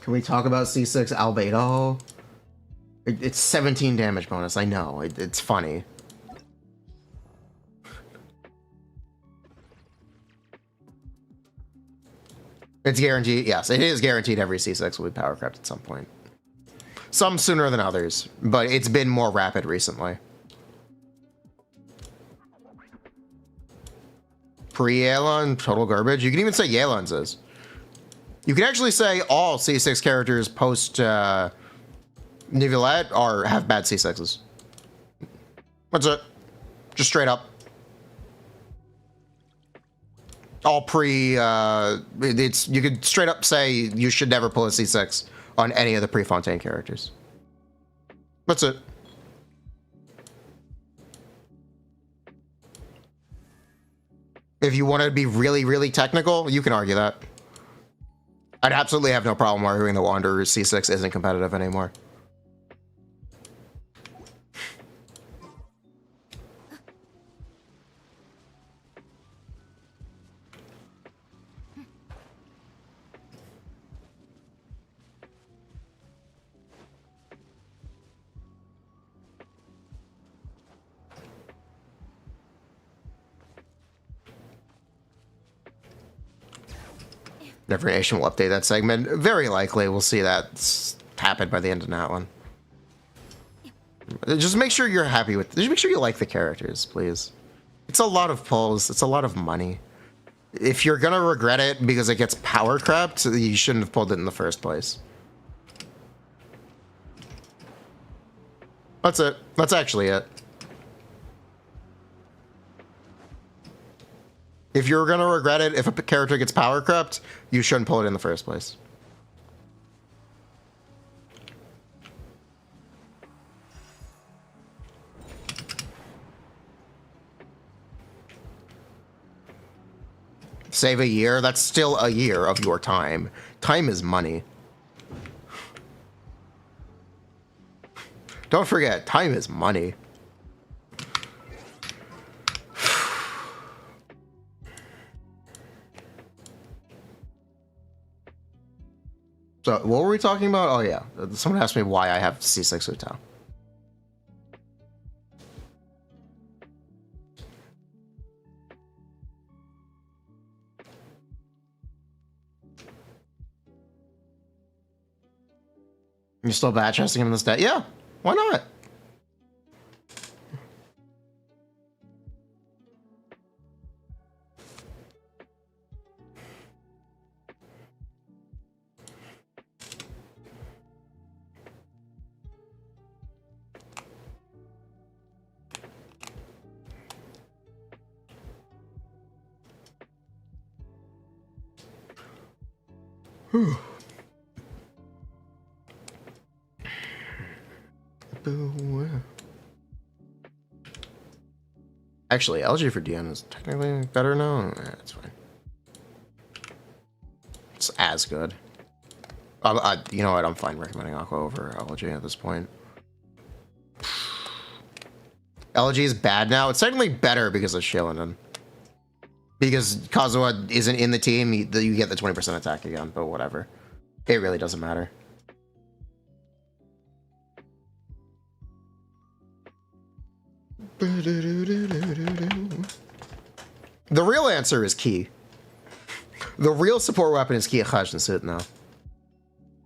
Speaker 1: Can we talk about C6 Albedo? It's 17 damage bonus, I know. It's funny. It's guaranteed, yes, it is guaranteed every C6 will be power crept at some point. Some sooner than others, but it's been more rapid recently. Pre-Yelan, total garbage. You can even say Yelan's is. You can actually say all C6 characters post Neuvillette have bad C6s. That's it. Just straight up. All you could straight up say you should never pull a C6 on any of the Prefontaine characters. That's it. If you want to be really, really technical, you can argue that. I'd absolutely have no problem arguing the Wanderer's C6 isn't competitive anymore. Every nation will update that segment. Very likely we'll see that happen by the end of that one. Just make sure you're happy with... Just make sure you like the characters, please. It's a lot of pulls. It's a lot of money. If you're gonna regret it because it gets power crept, you shouldn't have pulled it in the first place. That's it. That's actually it. If you're gonna regret it, if a character gets power crept, you shouldn't pull it in the first place. Save a year? That's still a year of your time. Time is money. Don't forget, time is money. So, what were we talking about? Oh, yeah. Someone asked me why I have C6 Hu Tao. You're still bad trusting him in this deck? Yeah, why not? Actually, LG for DN is technically better now. It's fine. It's as good. You know what? I'm fine recommending Aqua over LG at this point. LG is bad now. It's technically better because of Shilinen. Because Kazuha isn't in the team, you get the 20% attack again, but whatever. It really doesn't matter. The real answer is Ki. The real support weapon is Ki Haj the suit now.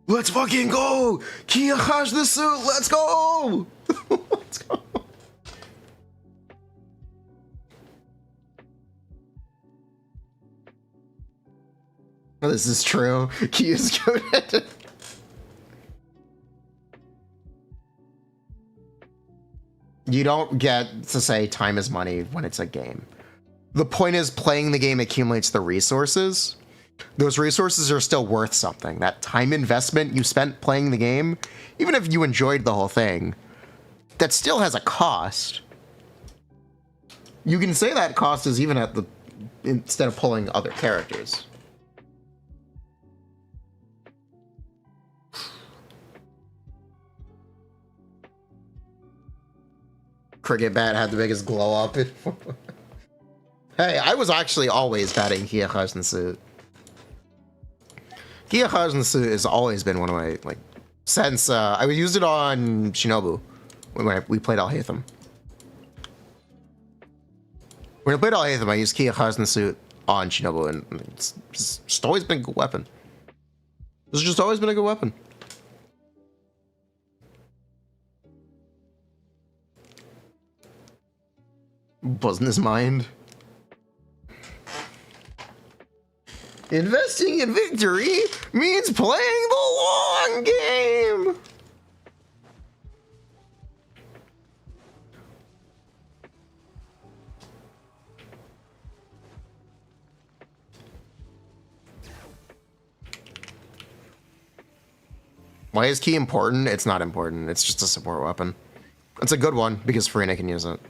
Speaker 1: Let's fucking go! Ki Haj the suit, let's go! Let's go. This is true. Ki is good. You don't get to say time is money when it's a game. The point is playing the game accumulates the resources. Those resources are still worth something. That time investment you spent playing the game, even if you enjoyed the whole thing, that still has a cost. You can say that cost is even at the, instead of pulling other characters. Cricket bat had the biggest glow up. Hey, I was actually always batting Kia Suit. Kia Suit has always been one of my, like, since I used it on Shinobu when we played Alhaitham. When I played Alhaitham, I used Kia Suit on Shinobu, and it's just always been a good weapon. It's just always been a good weapon. Wasn't his mind. Investing in victory means playing the long game. Why is Ki important? It's not important. It's just a support weapon. It's a good one because Furina can use it.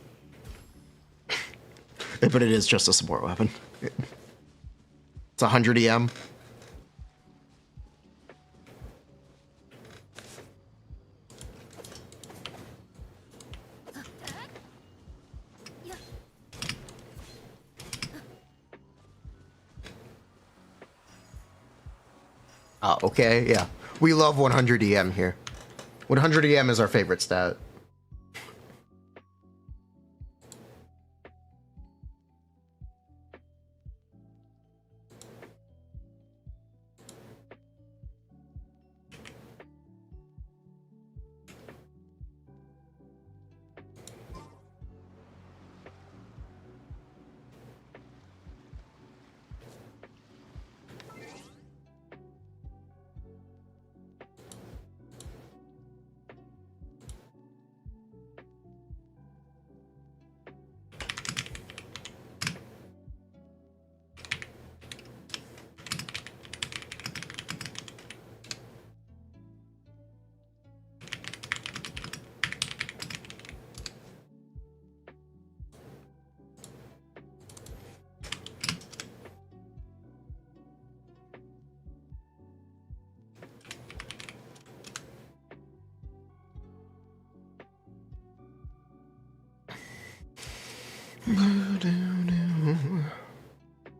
Speaker 1: But it is just a support weapon. It's 100 EM. Oh, okay, yeah. We love 100 EM here. 100 EM is our favorite stat.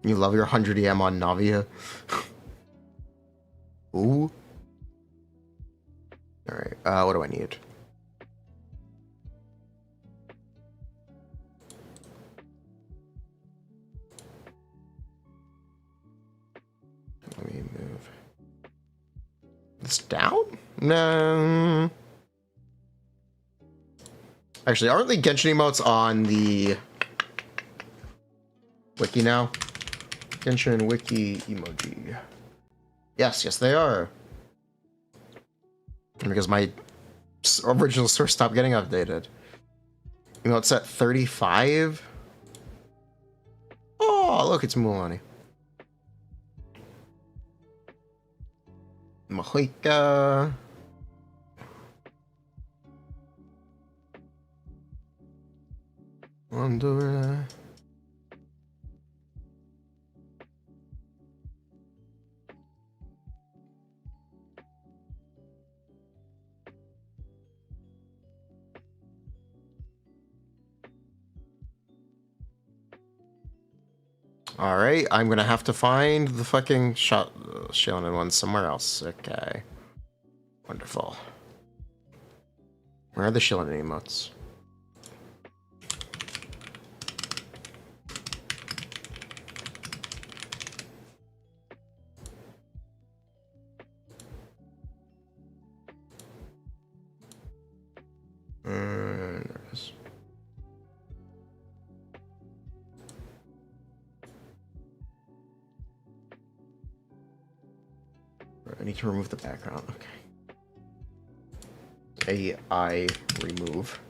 Speaker 1: You love your 100 EM on Navia. Ooh. Alright, what do I need? Let me move this down? No. Actually, aren't the Genshin emotes on the wiki now? Genshin wiki emoji. Yes, yes they are. Because my original source stopped getting updated. Emote's at 35. Oh, look, it's Mulan. Mahika. Wonder. All right, I'm gonna have to find the fucking Shonen one somewhere else. Okay, wonderful. Where are the Shonen emotes? There it is. I need to remove the background. Okay. AI remove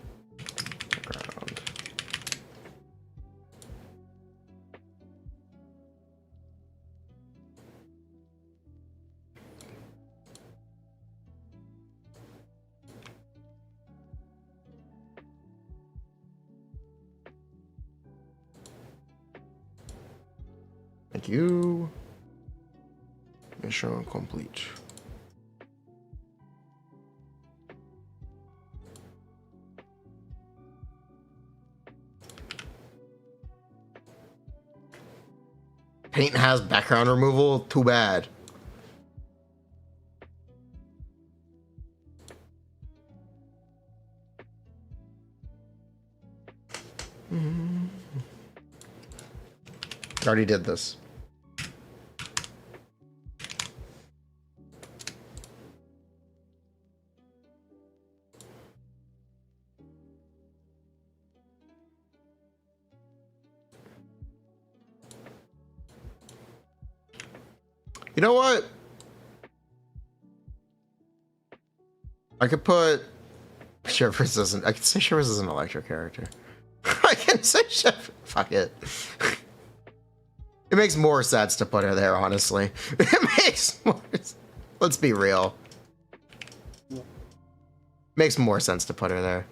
Speaker 1: background. Thank you. Mission complete. Paint has background removal? Too bad. I already did this. You know what? I could put Shivers as an. I could say Shivers as an electric character. I can say Shivers. Fuck it. It makes more sense to put her there, honestly. It makes more. Let's be real. Makes more sense to put her there.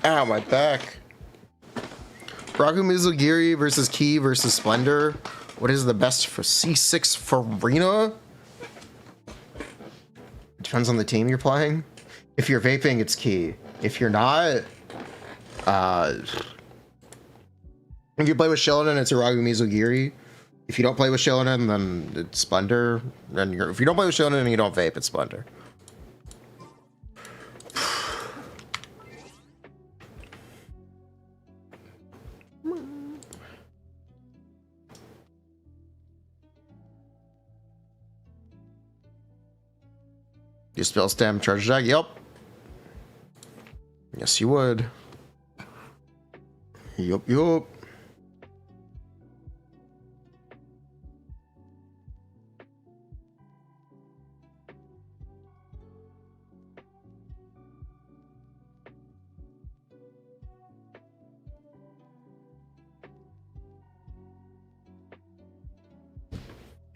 Speaker 1: Ow, my back. Raku Mizugiri versus Key versus Splendor. What is the best for C6 Furina? Depends on the team you're playing. If you're vaping, it's Key. If you're not, if you play with Shillinan, it's Raku Mizugiri. If you don't play with Shillinan, then it's Splendor. If you don't play with Shillinan and you don't vape, it's Splendor. You spell stem charge attack? Yep. Yes, you would. Yup, yup.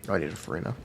Speaker 1: Oh, I need a Furina.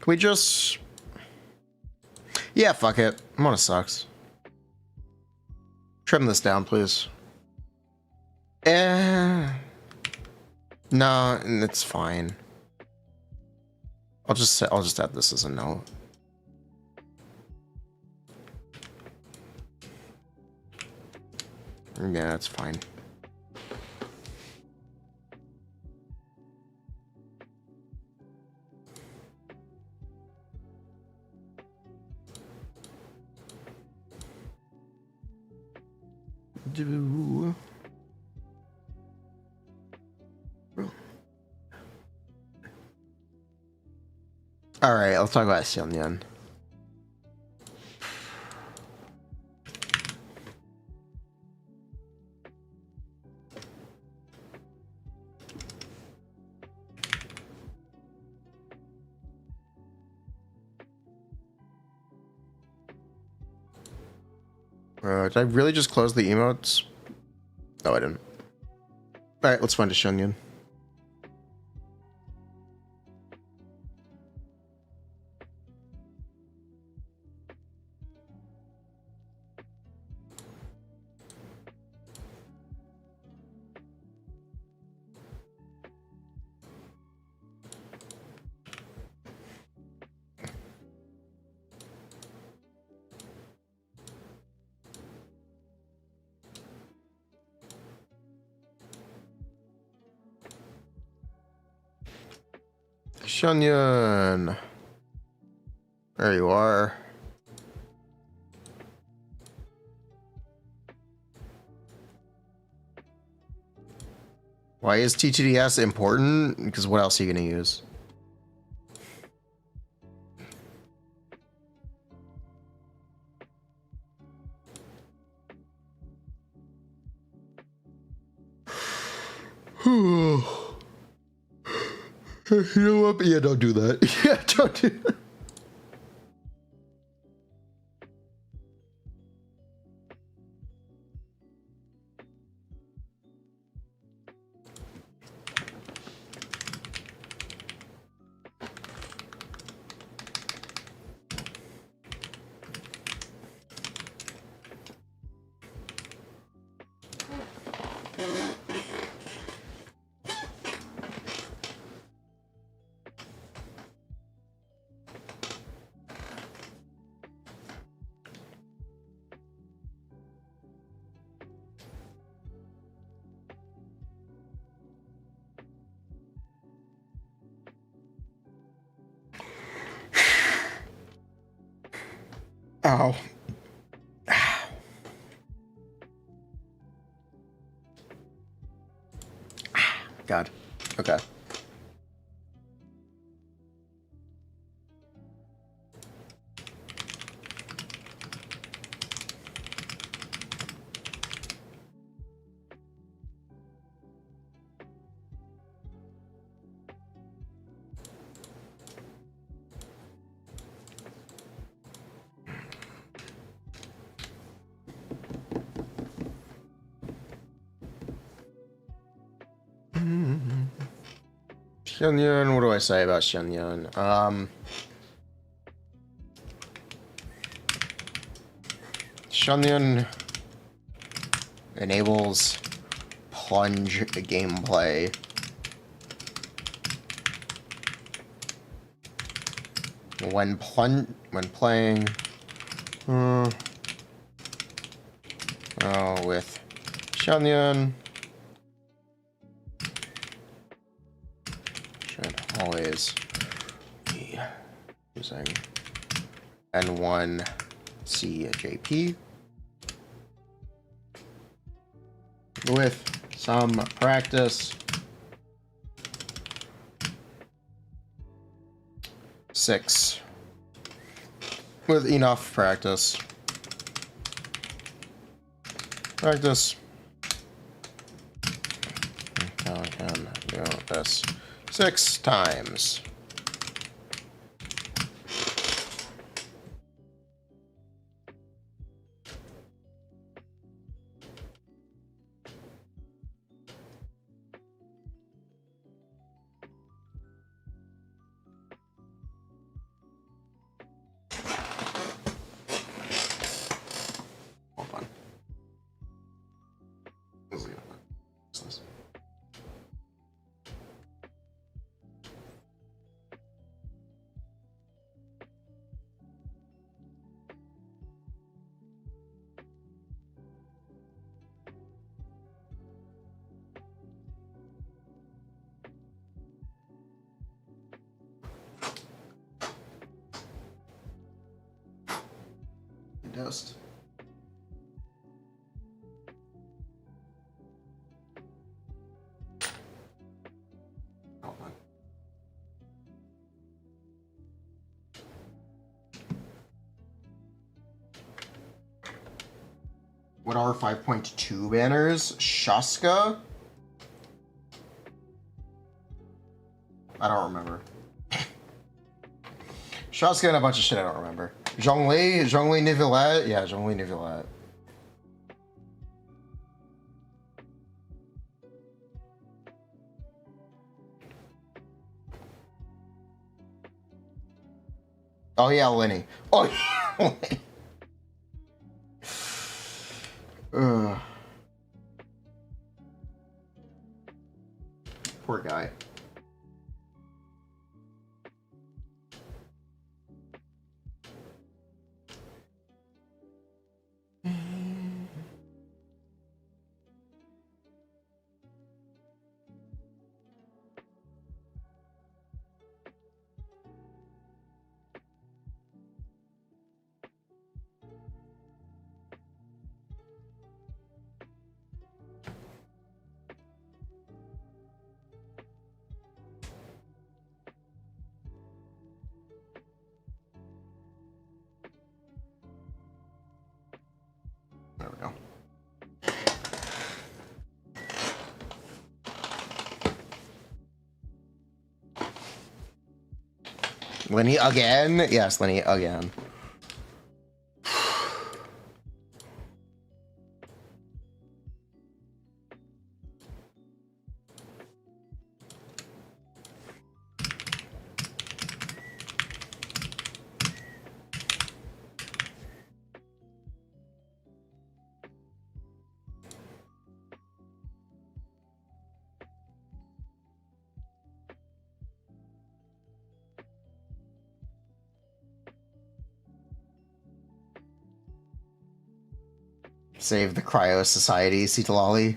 Speaker 1: we just... Yeah, fuck it. Mona sucks. Trim this down, please. No, it's fine. I'll just add this as a note. Yeah, it's fine. Do. All right, let's talk about Xianyan. Did I really just close the emotes? No, I didn't. All right, let's find a Xianyan. Xianyan. There you are. Why is TTDS important? Because what else are you going to use? You know what? Yeah, don't do that. Yeah, don't do that. Ow. God. Okay. Xianyan, what do I say about Xianyan? Xianyan enables plunge gameplay. When playing with Xianyan, should always be using N1 CJP with some practice. 6 with enough practice. Practice. I can do this 6 times. Ghost. Hold on. What are 5.2 banners? Shaska? I don't remember. Shaska and a bunch of shit I don't remember. Zhongli Nivelette? Yeah, Zhongli Nivelette. Oh yeah, Lenny. Oh yeah, Lenny. Ugh. Poor guy. There we go. Lenny again? Yes, Lenny again. Save the Cryo Society, Sitalali.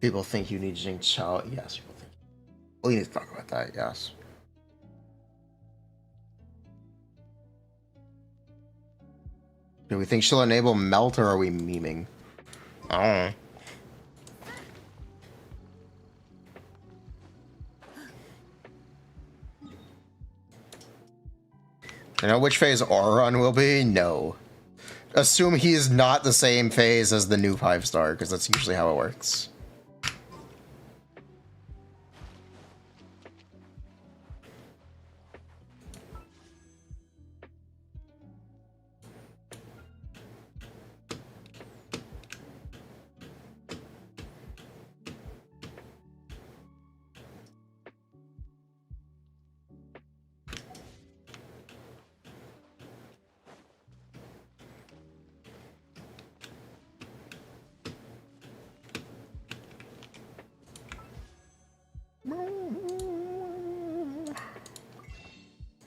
Speaker 1: People think you need Jing Chao. Yes, people think. We need to talk about that, yes. Do we think she'll enable melt or are we memeing? I don't know. You know which phase Auron will be? No. Assume he is not the same phase as the new 5-star, because that's usually how it works.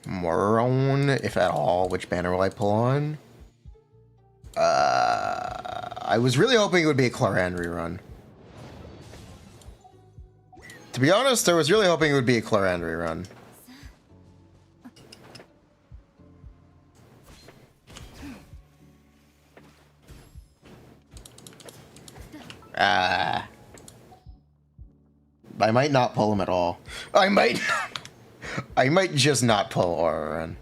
Speaker 1: Moron, if at all. Which banner will I pull on? I was really hoping it would be a Claran rerun. To be honest, I was really hoping it would be a Claran rerun. I might not pull him at all. I might just not pull Auron.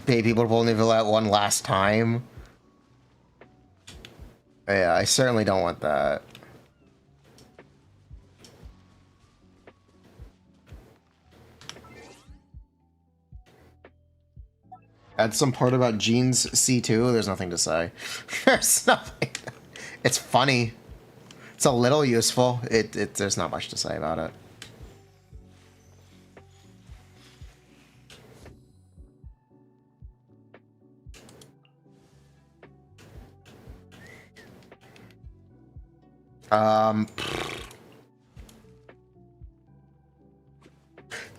Speaker 1: Pay people to pull Nivelette one last time. Yeah, I certainly don't want that. Add some part about Jean's C2. There's nothing to say. There's nothing. It's funny. It's a little useful. There's not much to say about it. Yeah,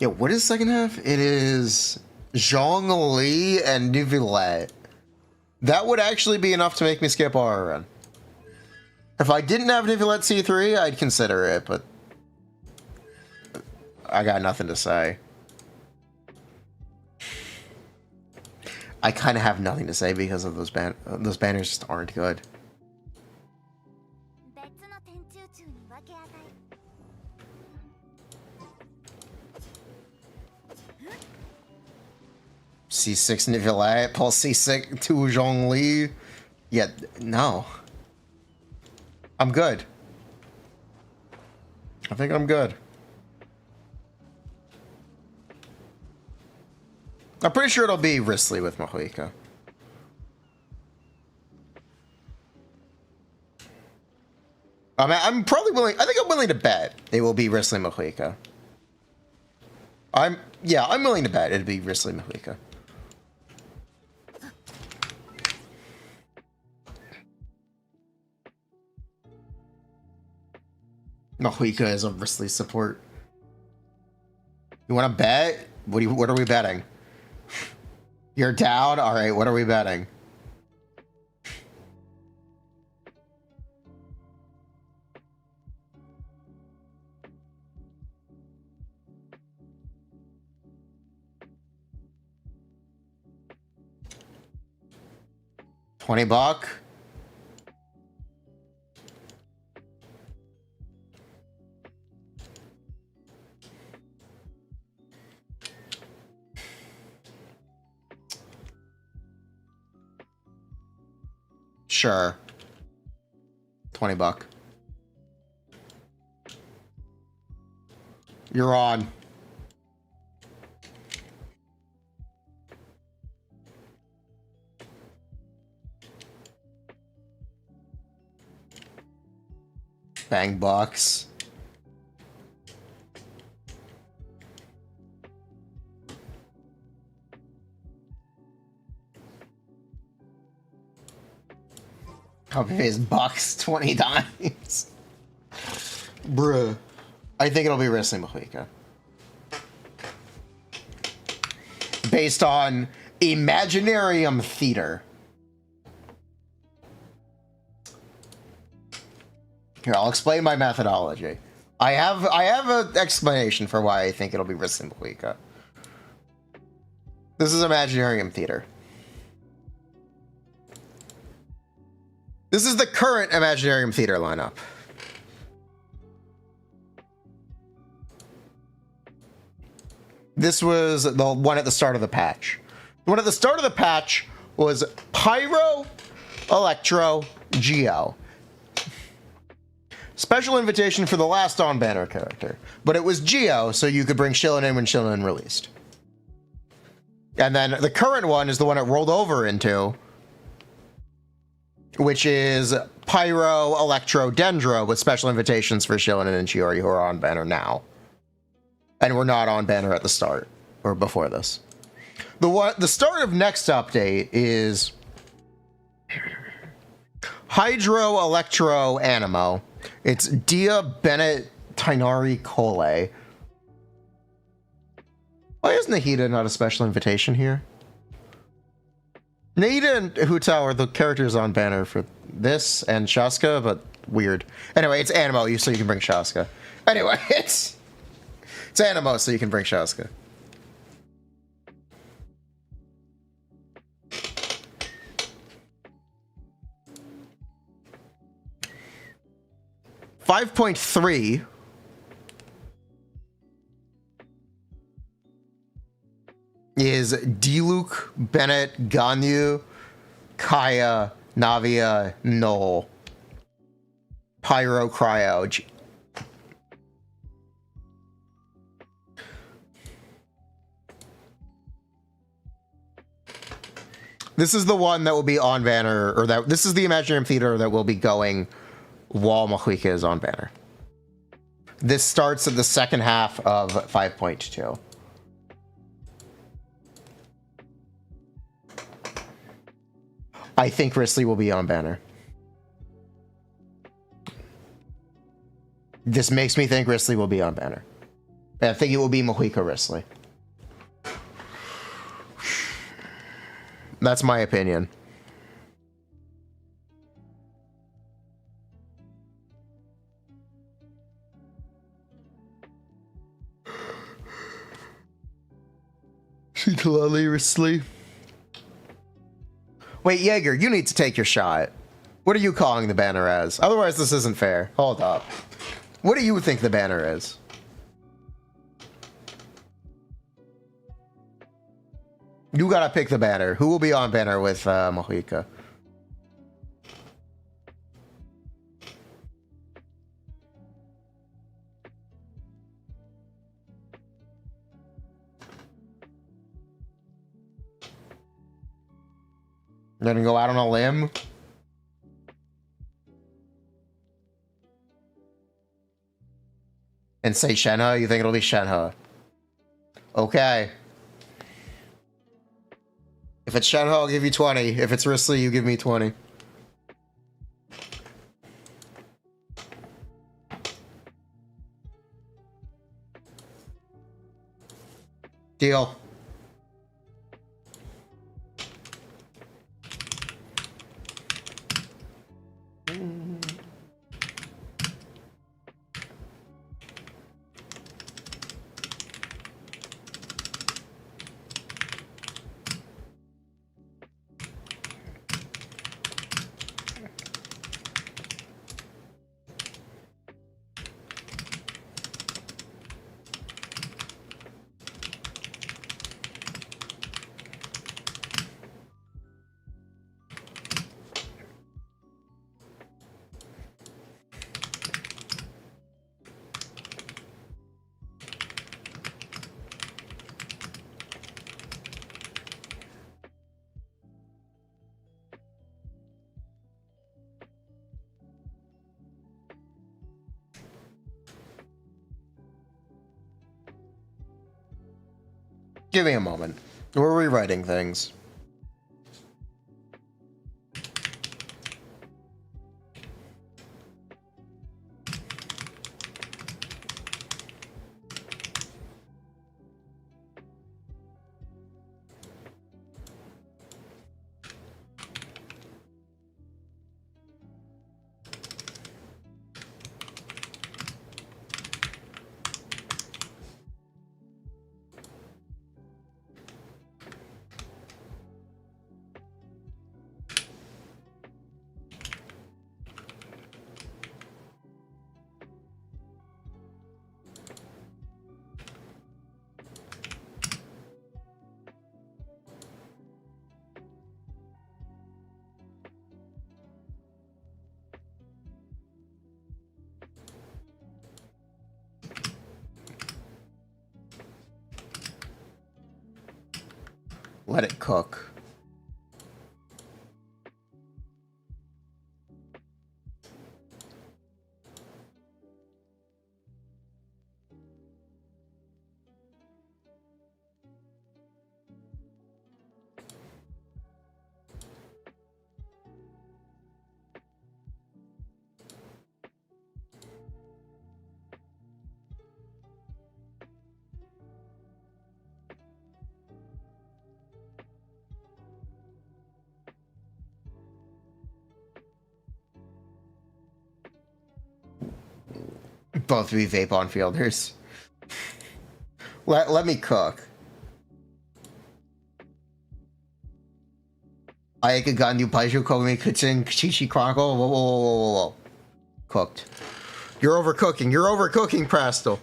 Speaker 1: what is second half? It is Zhongli and Neuvillette. That would actually be enough to make me skip Rerun. If I didn't have Neuvillette C3, I'd consider it, but I got nothing to say. I kind of have nothing to say because of those banners just aren't good. C6 Neuvillette, Paul C6 to Zhongli. Yeah, no. I'm good. I think I'm good. I'm pretty sure it'll be Risley with Mahuika. I mean, I'm probably willing. I think I'm willing to bet it will be Risley Mahuika. I'm willing to bet it'll be Risley Mahuika. Mahuika is a Risley support. You want to bet? What are we betting? You're down? All right, what are we betting? $20? Sure. $20. You're on. Bang bucks. Copy paste bucks 20 times. Bruh. I think it'll be Wrestling Mahuika. Based on Imaginarium Theater. Here, I'll explain my methodology. I have an explanation for why I think it'll be Wrestling Mahuika. This is Imaginarium Theater. This is the current Imaginarium Theater lineup. This was the one at the start of the patch. The one at the start of the patch was Pyro, Electro, Geo. Special invitation for the last on-banner character. But it was Geo, so you could bring Shilin in when Shilin released. And then the current one is the one it rolled over into, which is Pyro, Electro, Dendro, with special invitations for Shilin and Chiori, who are on banner now. And we're not on banner at the start, or before this. The start of next update is Hydro, Electro, Animo. It's Dia, Bennett, Tainari, Cole. Why is Nahida not a special invitation here? Nahida and Hu Tao are the characters on banner for this and Shaska, but weird. Anyway, it's Animo, so you can bring Shaska. Anyway, it's Animo, so you can bring Shaska. .3 is Diluc, Bennett, Ganyu, Kaya, Navia, Null, Pyro, Cryo. This is the one that will be on banner, or that this is the Imaginarium Theater that will be going while Mahuika is on banner. This starts at the second half of 5.2. I think Risley will be on banner. This makes me think Risley will be on banner. I think it will be Mohica Risley. That's my opinion. Shitalali Risley. Wait, Jaeger, you need to take your shot. What are you calling the banner as? Otherwise, this isn't fair. Hold up. What do you think the banner is? You gotta pick the banner. Who will be on banner with Mohica? You're gonna go out on a limb? And say Shenhe? You think it'll be Shenhe? Okay. If it's Shenhe, I'll give you 20. If it's Risley, you give me 20. Deal. Give me a moment. We're rewriting things. Let it cook. Both be vape on fielders. Let me cook. Aika Ganyu Baiju Komi Kitchen Chichi Chronicle. Whoa. Cooked. You're overcooking. You're overcooking, Prastel.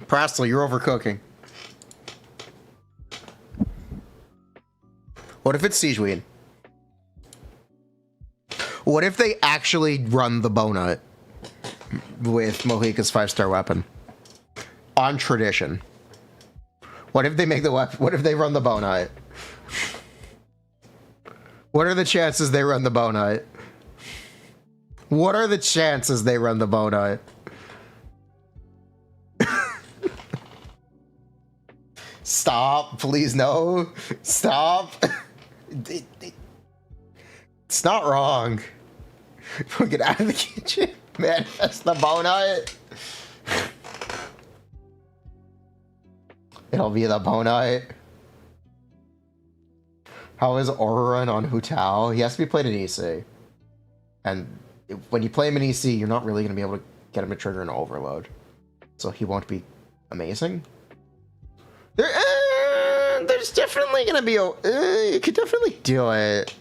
Speaker 1: Prastel, you're overcooking. What if it's Siegeweed? What if they actually run the Bonut with Mohica's 5-star weapon? On tradition. What if they make the weapon? What if they run the Bonut? What are the chances they run the Bonut? What are the chances they run the Bonut? Stop, please, no. Stop. It's not wrong. Get out of the kitchen. Man, that's the bonut. It'll be the bonut. How is Rerun on Hu Tao? He has to be played in EC. And when you play him in EC, you're not really going to be able to get him to trigger an overload. So he won't be amazing. There's definitely going to be a... you could definitely do it.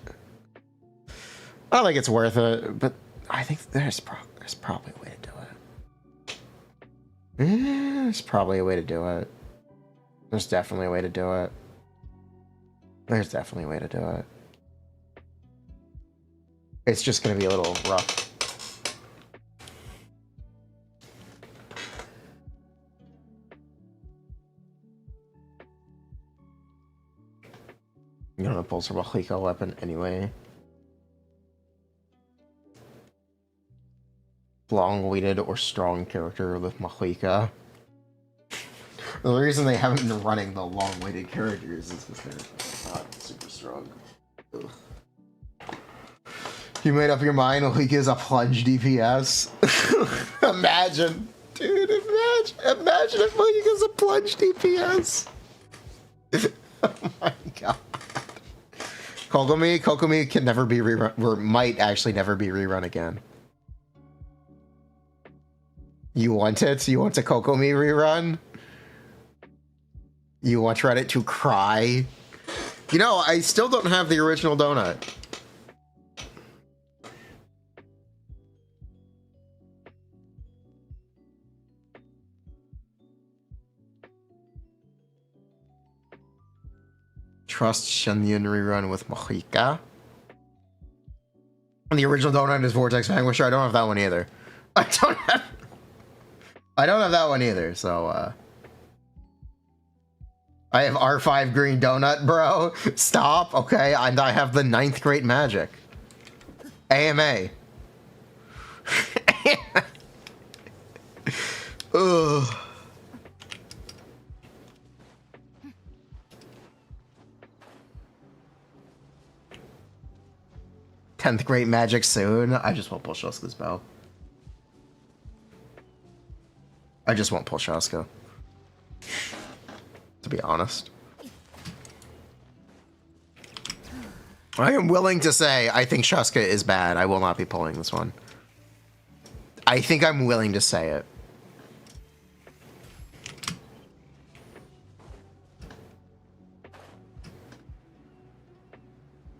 Speaker 1: I don't think it's worth it, but I think there's probably a way to do it. There's probably a way to do it. There's definitely a way to do it. There's definitely a way to do it. It's just going to be a little rough. You don't have pulse or Mahika weapon anyway. Long-weighted or strong character with Mahika. The reason they haven't been running the long-weighted characters is because they're not super strong. Ugh. You made up your mind, Mahika is a plunge DPS. Imagine. Dude, imagine if Mahika is a plunge DPS. Oh my god. Kokomi can never be rerun, or might actually never be rerun again. You want it? You want a Kokomi rerun? You want Reddit to cry? You know, I still don't have the original donut. Trust Shenyun rerun with Mahika. And the original donut is Vortex Vanquisher. I don't have that one either. I don't have that one either, so I have R5 green donut, bro. Stop, okay? And I have the 9th grade magic. AMA. Ugh. 10th grade magic soon. I just won't pull Shaska's bow. I just won't pull Shaska. To be honest. I am willing to say I think Shaska is bad. I will not be pulling this one. I think I'm willing to say it.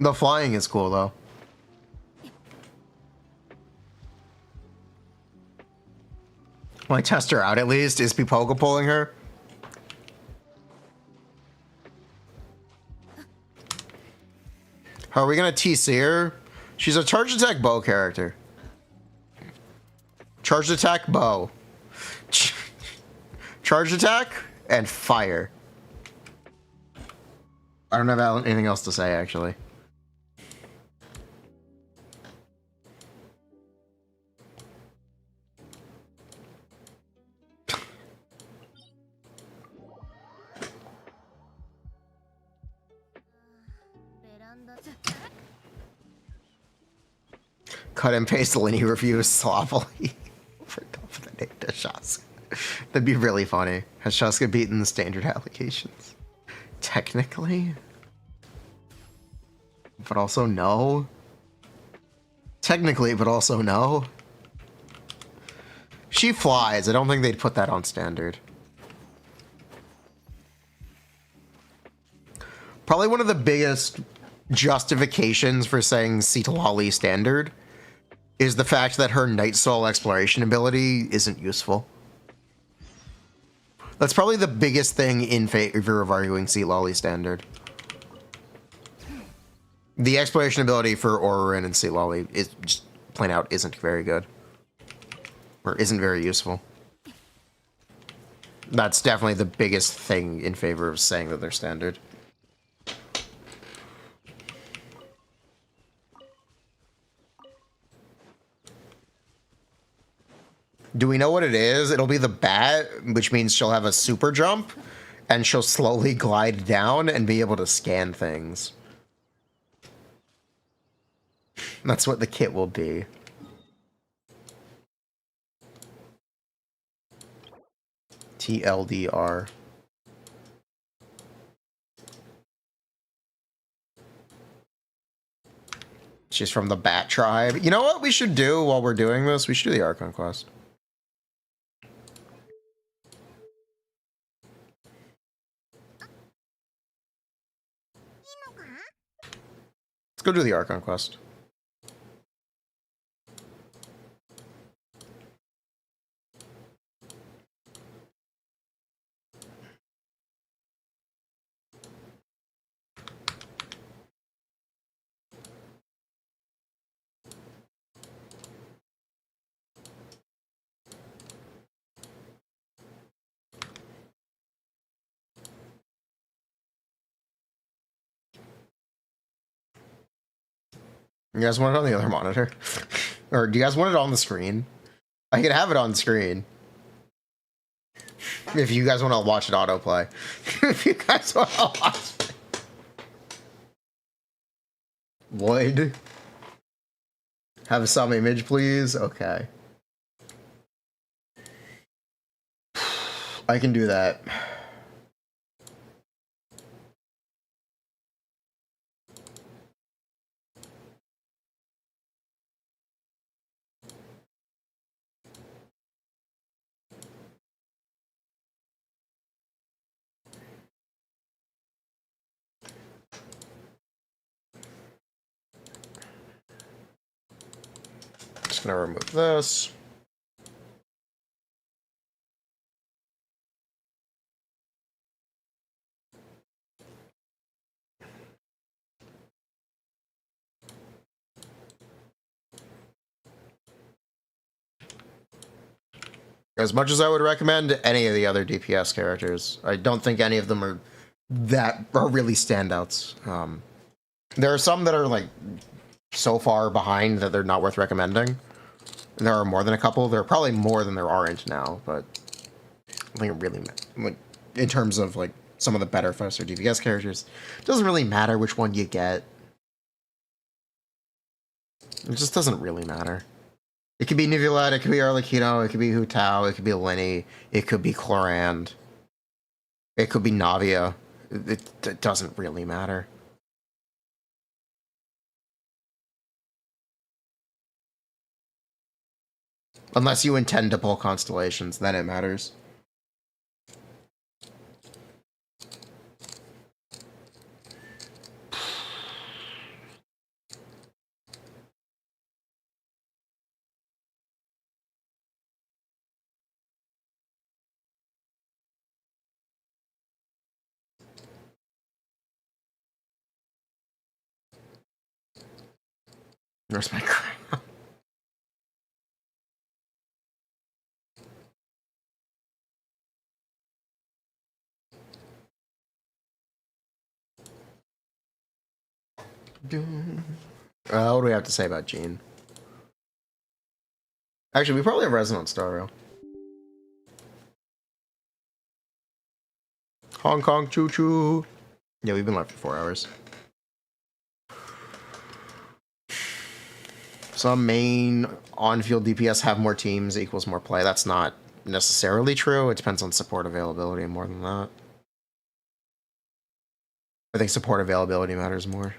Speaker 1: The flying is cool though. Will I test her out at least? Is Pipoga pulling her? Are we gonna TC her? She's a charge attack bow character. Charge attack bow. Charge attack and fire. I don't have anything else to say actually. Cut and paste the Linny reviews sloppily for top of the name to Shaska. That'd be really funny. Has Shaska beaten the standard allocations? Technically. But also no. Technically, but also no. She flies. I don't think they'd put that on standard. Probably one of the biggest justifications for saying Citalali standard is the fact that her Night Soul exploration ability isn't useful. That's probably the biggest thing in favor of arguing Citalali standard. The exploration ability for Orun and Citalali is just plain out isn't very good. Or isn't very useful. That's definitely the biggest thing in favor of saying that they're standard. Do we know what it is? It'll be the bat, which means she'll have a super jump, and she'll slowly glide down and be able to scan things. That's what the kit will be. TLDR. She's from the Bat Tribe. You know what we should do while we're doing this? We should do the Archon quest. Let's go do the Archon quest. You guys want it on the other monitor? Or do you guys want it on the screen? I can have it on screen. If you guys want to watch it autoplay. If you guys want to watch it. Would. Have some image, please? Okay. I can do that. Just gonna remove this. As much as I would recommend any of the other DPS characters, I don't think any of them are really standouts. There are some that are like so far behind that they're not worth recommending. There are more than a couple. There are probably more than there aren't now, but I think it really, like, in terms of like some of the better 5-star DPS characters, it doesn't really matter which one you get. It just doesn't really matter. It could be Nivelette, it could be Arlecchino, it could be Hu Tao, it could be Lenny, it could be Chlorand, it could be Navia. It doesn't really matter. Unless you intend to pull constellations, then it matters. Where's my crown? What do we have to say about Jean? Actually, we probably have Resonant Star Rail. Hong Kong choo choo. Yeah, we've been live for 4 hours. Some main on-field DPS have more teams equals more play. That's not necessarily true. It depends on support availability and more than that. I think support availability matters more.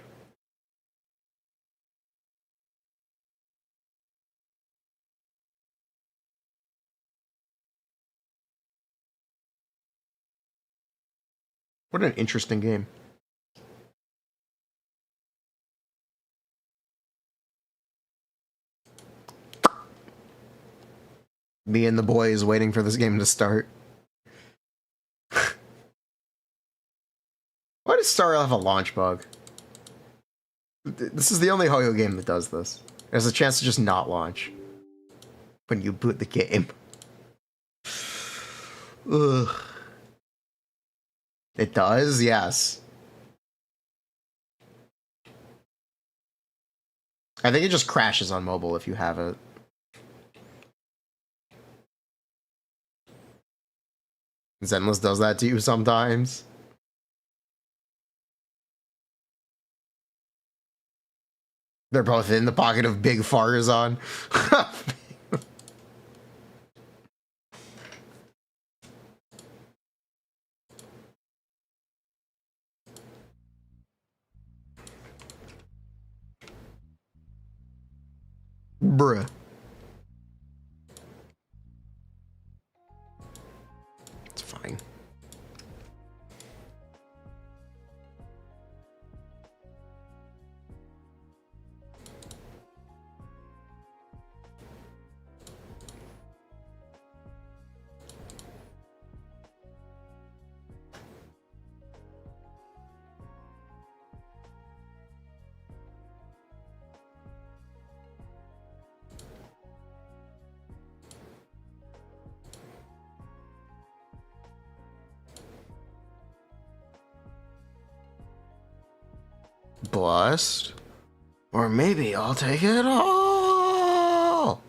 Speaker 1: What an interesting game. Me and the boys waiting for this game to start. Why does Star Rail have a launch bug? This is the only Ho-Yo game that does this. There's a chance to just not launch when you boot the game. Ugh. It does? Yes. I think it just crashes on mobile if you have it. Zenless does that to you sometimes. They're both in the pocket of Big Farazan. Bruh. It's fine. Blessed? Or maybe I'll take it all!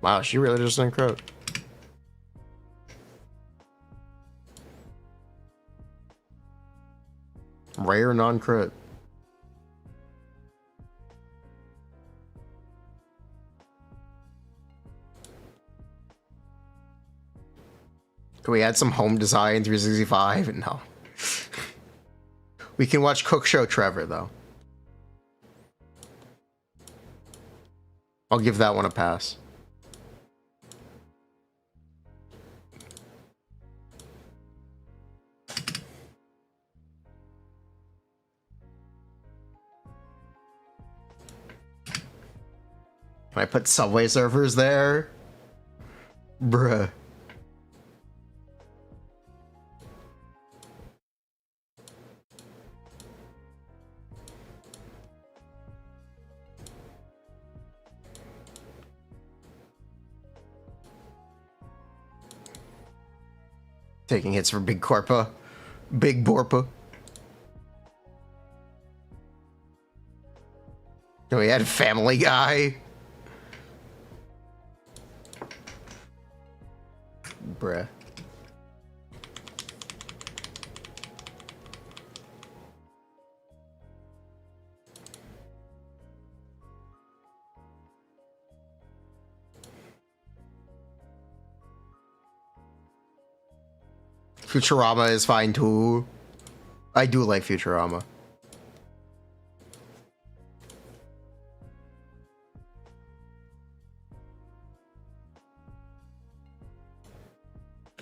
Speaker 1: Wow, she really just didn't crit. Rare non-crit. Can we add some home design 365? No. We can watch Cook Show Trevor, though. I'll give that one a pass. Can I put Subway Surfers there? Bruh. Taking hits for Big Corpa. Big Borpa. Can we add Family Guy? Bruh. Futurama is fine too. I do like Futurama.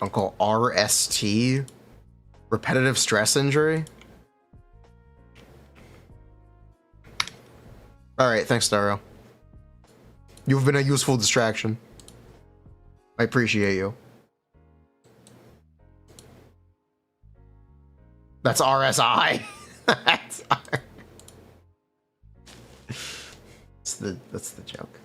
Speaker 1: Uncle RST? Repetitive stress injury? Alright, thanks, Dario. You've been a useful distraction. I appreciate you. That's RSI. That's the joke.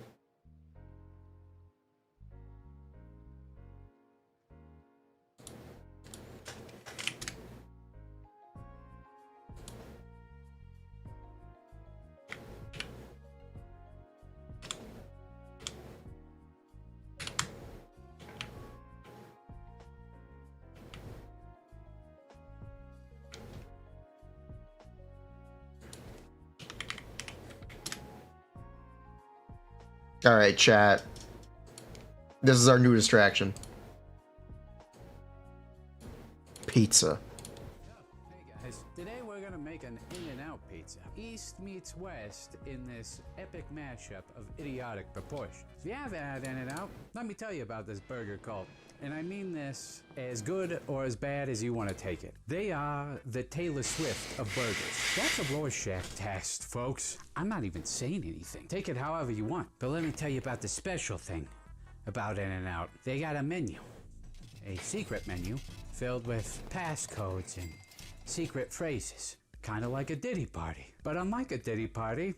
Speaker 1: All right, chat. This is our new distraction. Pizza.
Speaker 6: Hey guys, today we're gonna make an In-N-Out pizza. East meets West in this epic mashup of idiotic proportions. If you haven't had In-N-Out, let me tell you about this burger cult. And I mean this as good or as bad as you want to take it. They are the Taylor Swift of burgers. That's a Rorschach test, folks. I'm not even saying anything. Take it however you want. But let me tell you about the special thing about In-N-Out. They got a menu. A secret menu filled with passcodes and secret phrases. Kind of like a Diddy party. But unlike a Diddy party,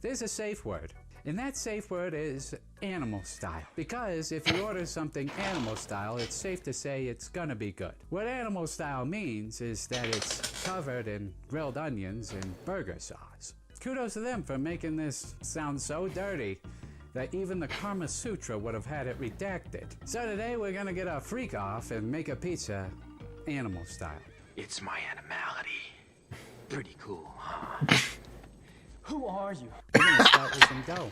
Speaker 6: there's a safe word. And that safe word is animal style. Because if you order something animal style, it's safe to say it's gonna be good. What animal style means is that it's covered in grilled onions and burger sauce. Kudos to them for making this sound so dirty that even the Kama Sutra would have had it redacted. So today we're gonna get our freak off and make a pizza animal style.
Speaker 7: It's my animality. Pretty cool, huh? Who are you?
Speaker 6: We're gonna start with some dough.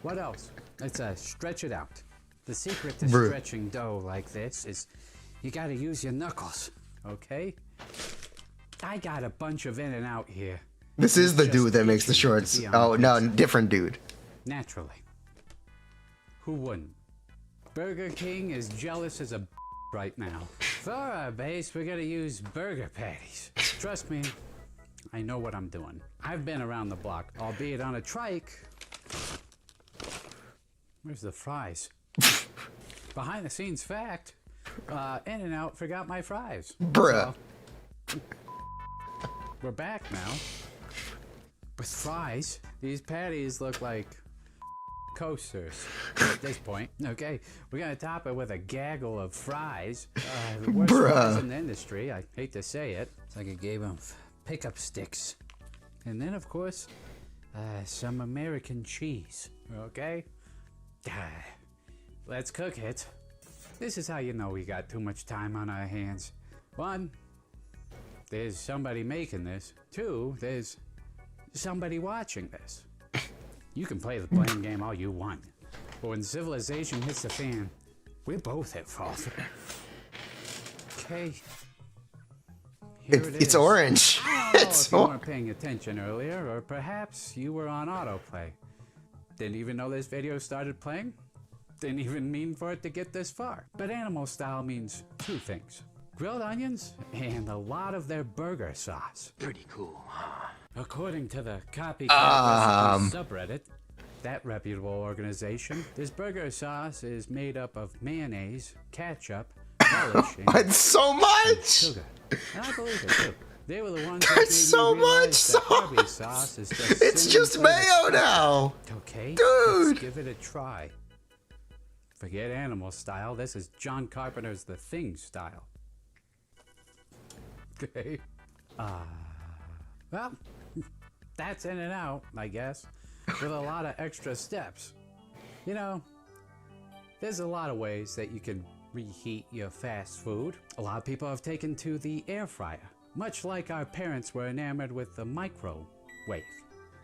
Speaker 6: What else? Let's stretch it out. The secret to
Speaker 1: Bruh.
Speaker 6: stretching dough like this is you gotta use your knuckles, okay? I got a bunch of in and out here.
Speaker 1: This is the
Speaker 6: Just
Speaker 1: dude that makes the
Speaker 6: itching to
Speaker 1: shorts.
Speaker 6: be on
Speaker 1: Oh, no,
Speaker 6: pizza.
Speaker 1: different dude.
Speaker 6: Naturally. Who wouldn't? Burger King is jealous as a right now. For our base, we're gonna use burger patties. Trust me, I know what I'm doing. I've been around the block, albeit on a trike. Where's the fries? Behind the scenes fact, In-N-Out forgot my fries.
Speaker 1: Bruh.
Speaker 6: So, we're back now. With fries. These patties look like coasters at this point. Okay, we're gonna top it with a gaggle of fries. The worst fries in the industry. I hate to say it. It's like I gave them pickup sticks. And then, of course, some American cheese. Okay? Let's cook it. This is how you know we got too much time on our hands. 1, there's somebody making this. 2, there's somebody watching this. You can play the blame game all you want, but when civilization hits the fan, we're both at fault. Okay. Here it
Speaker 1: It's
Speaker 6: is.
Speaker 1: orange.
Speaker 6: I don't know
Speaker 1: It's
Speaker 6: if you
Speaker 1: or-
Speaker 6: weren't paying attention earlier, or perhaps you were on autoplay. Didn't even know this video started playing. Didn't even mean for it to get this far. But animal style means 2 things. Grilled onions and a lot of their burger sauce.
Speaker 7: Pretty cool.
Speaker 6: According to the Copycat Recipe subreddit, that reputable organization, this burger sauce is made up of mayonnaise, ketchup, relish, and
Speaker 1: It's so much.
Speaker 6: sugar. And I believe it too. They were the ones that
Speaker 1: That's
Speaker 6: made
Speaker 1: so
Speaker 6: me realize
Speaker 1: much
Speaker 6: that Arby's
Speaker 1: sauce.
Speaker 6: sauce is just
Speaker 1: It's
Speaker 6: cinnamon
Speaker 1: just
Speaker 6: flavored
Speaker 1: mayo
Speaker 6: crap.
Speaker 1: now.
Speaker 6: Okay,
Speaker 1: Dude.
Speaker 6: let's give it a try. Forget animal style. This is John Carpenter's The Thing style. Okay. Well, that's in and out, I guess, with a lot of extra steps. You know, there's a lot of ways that you can reheat your fast food. A lot of people have taken to the air fryer, much like our parents were enamored with the microwave.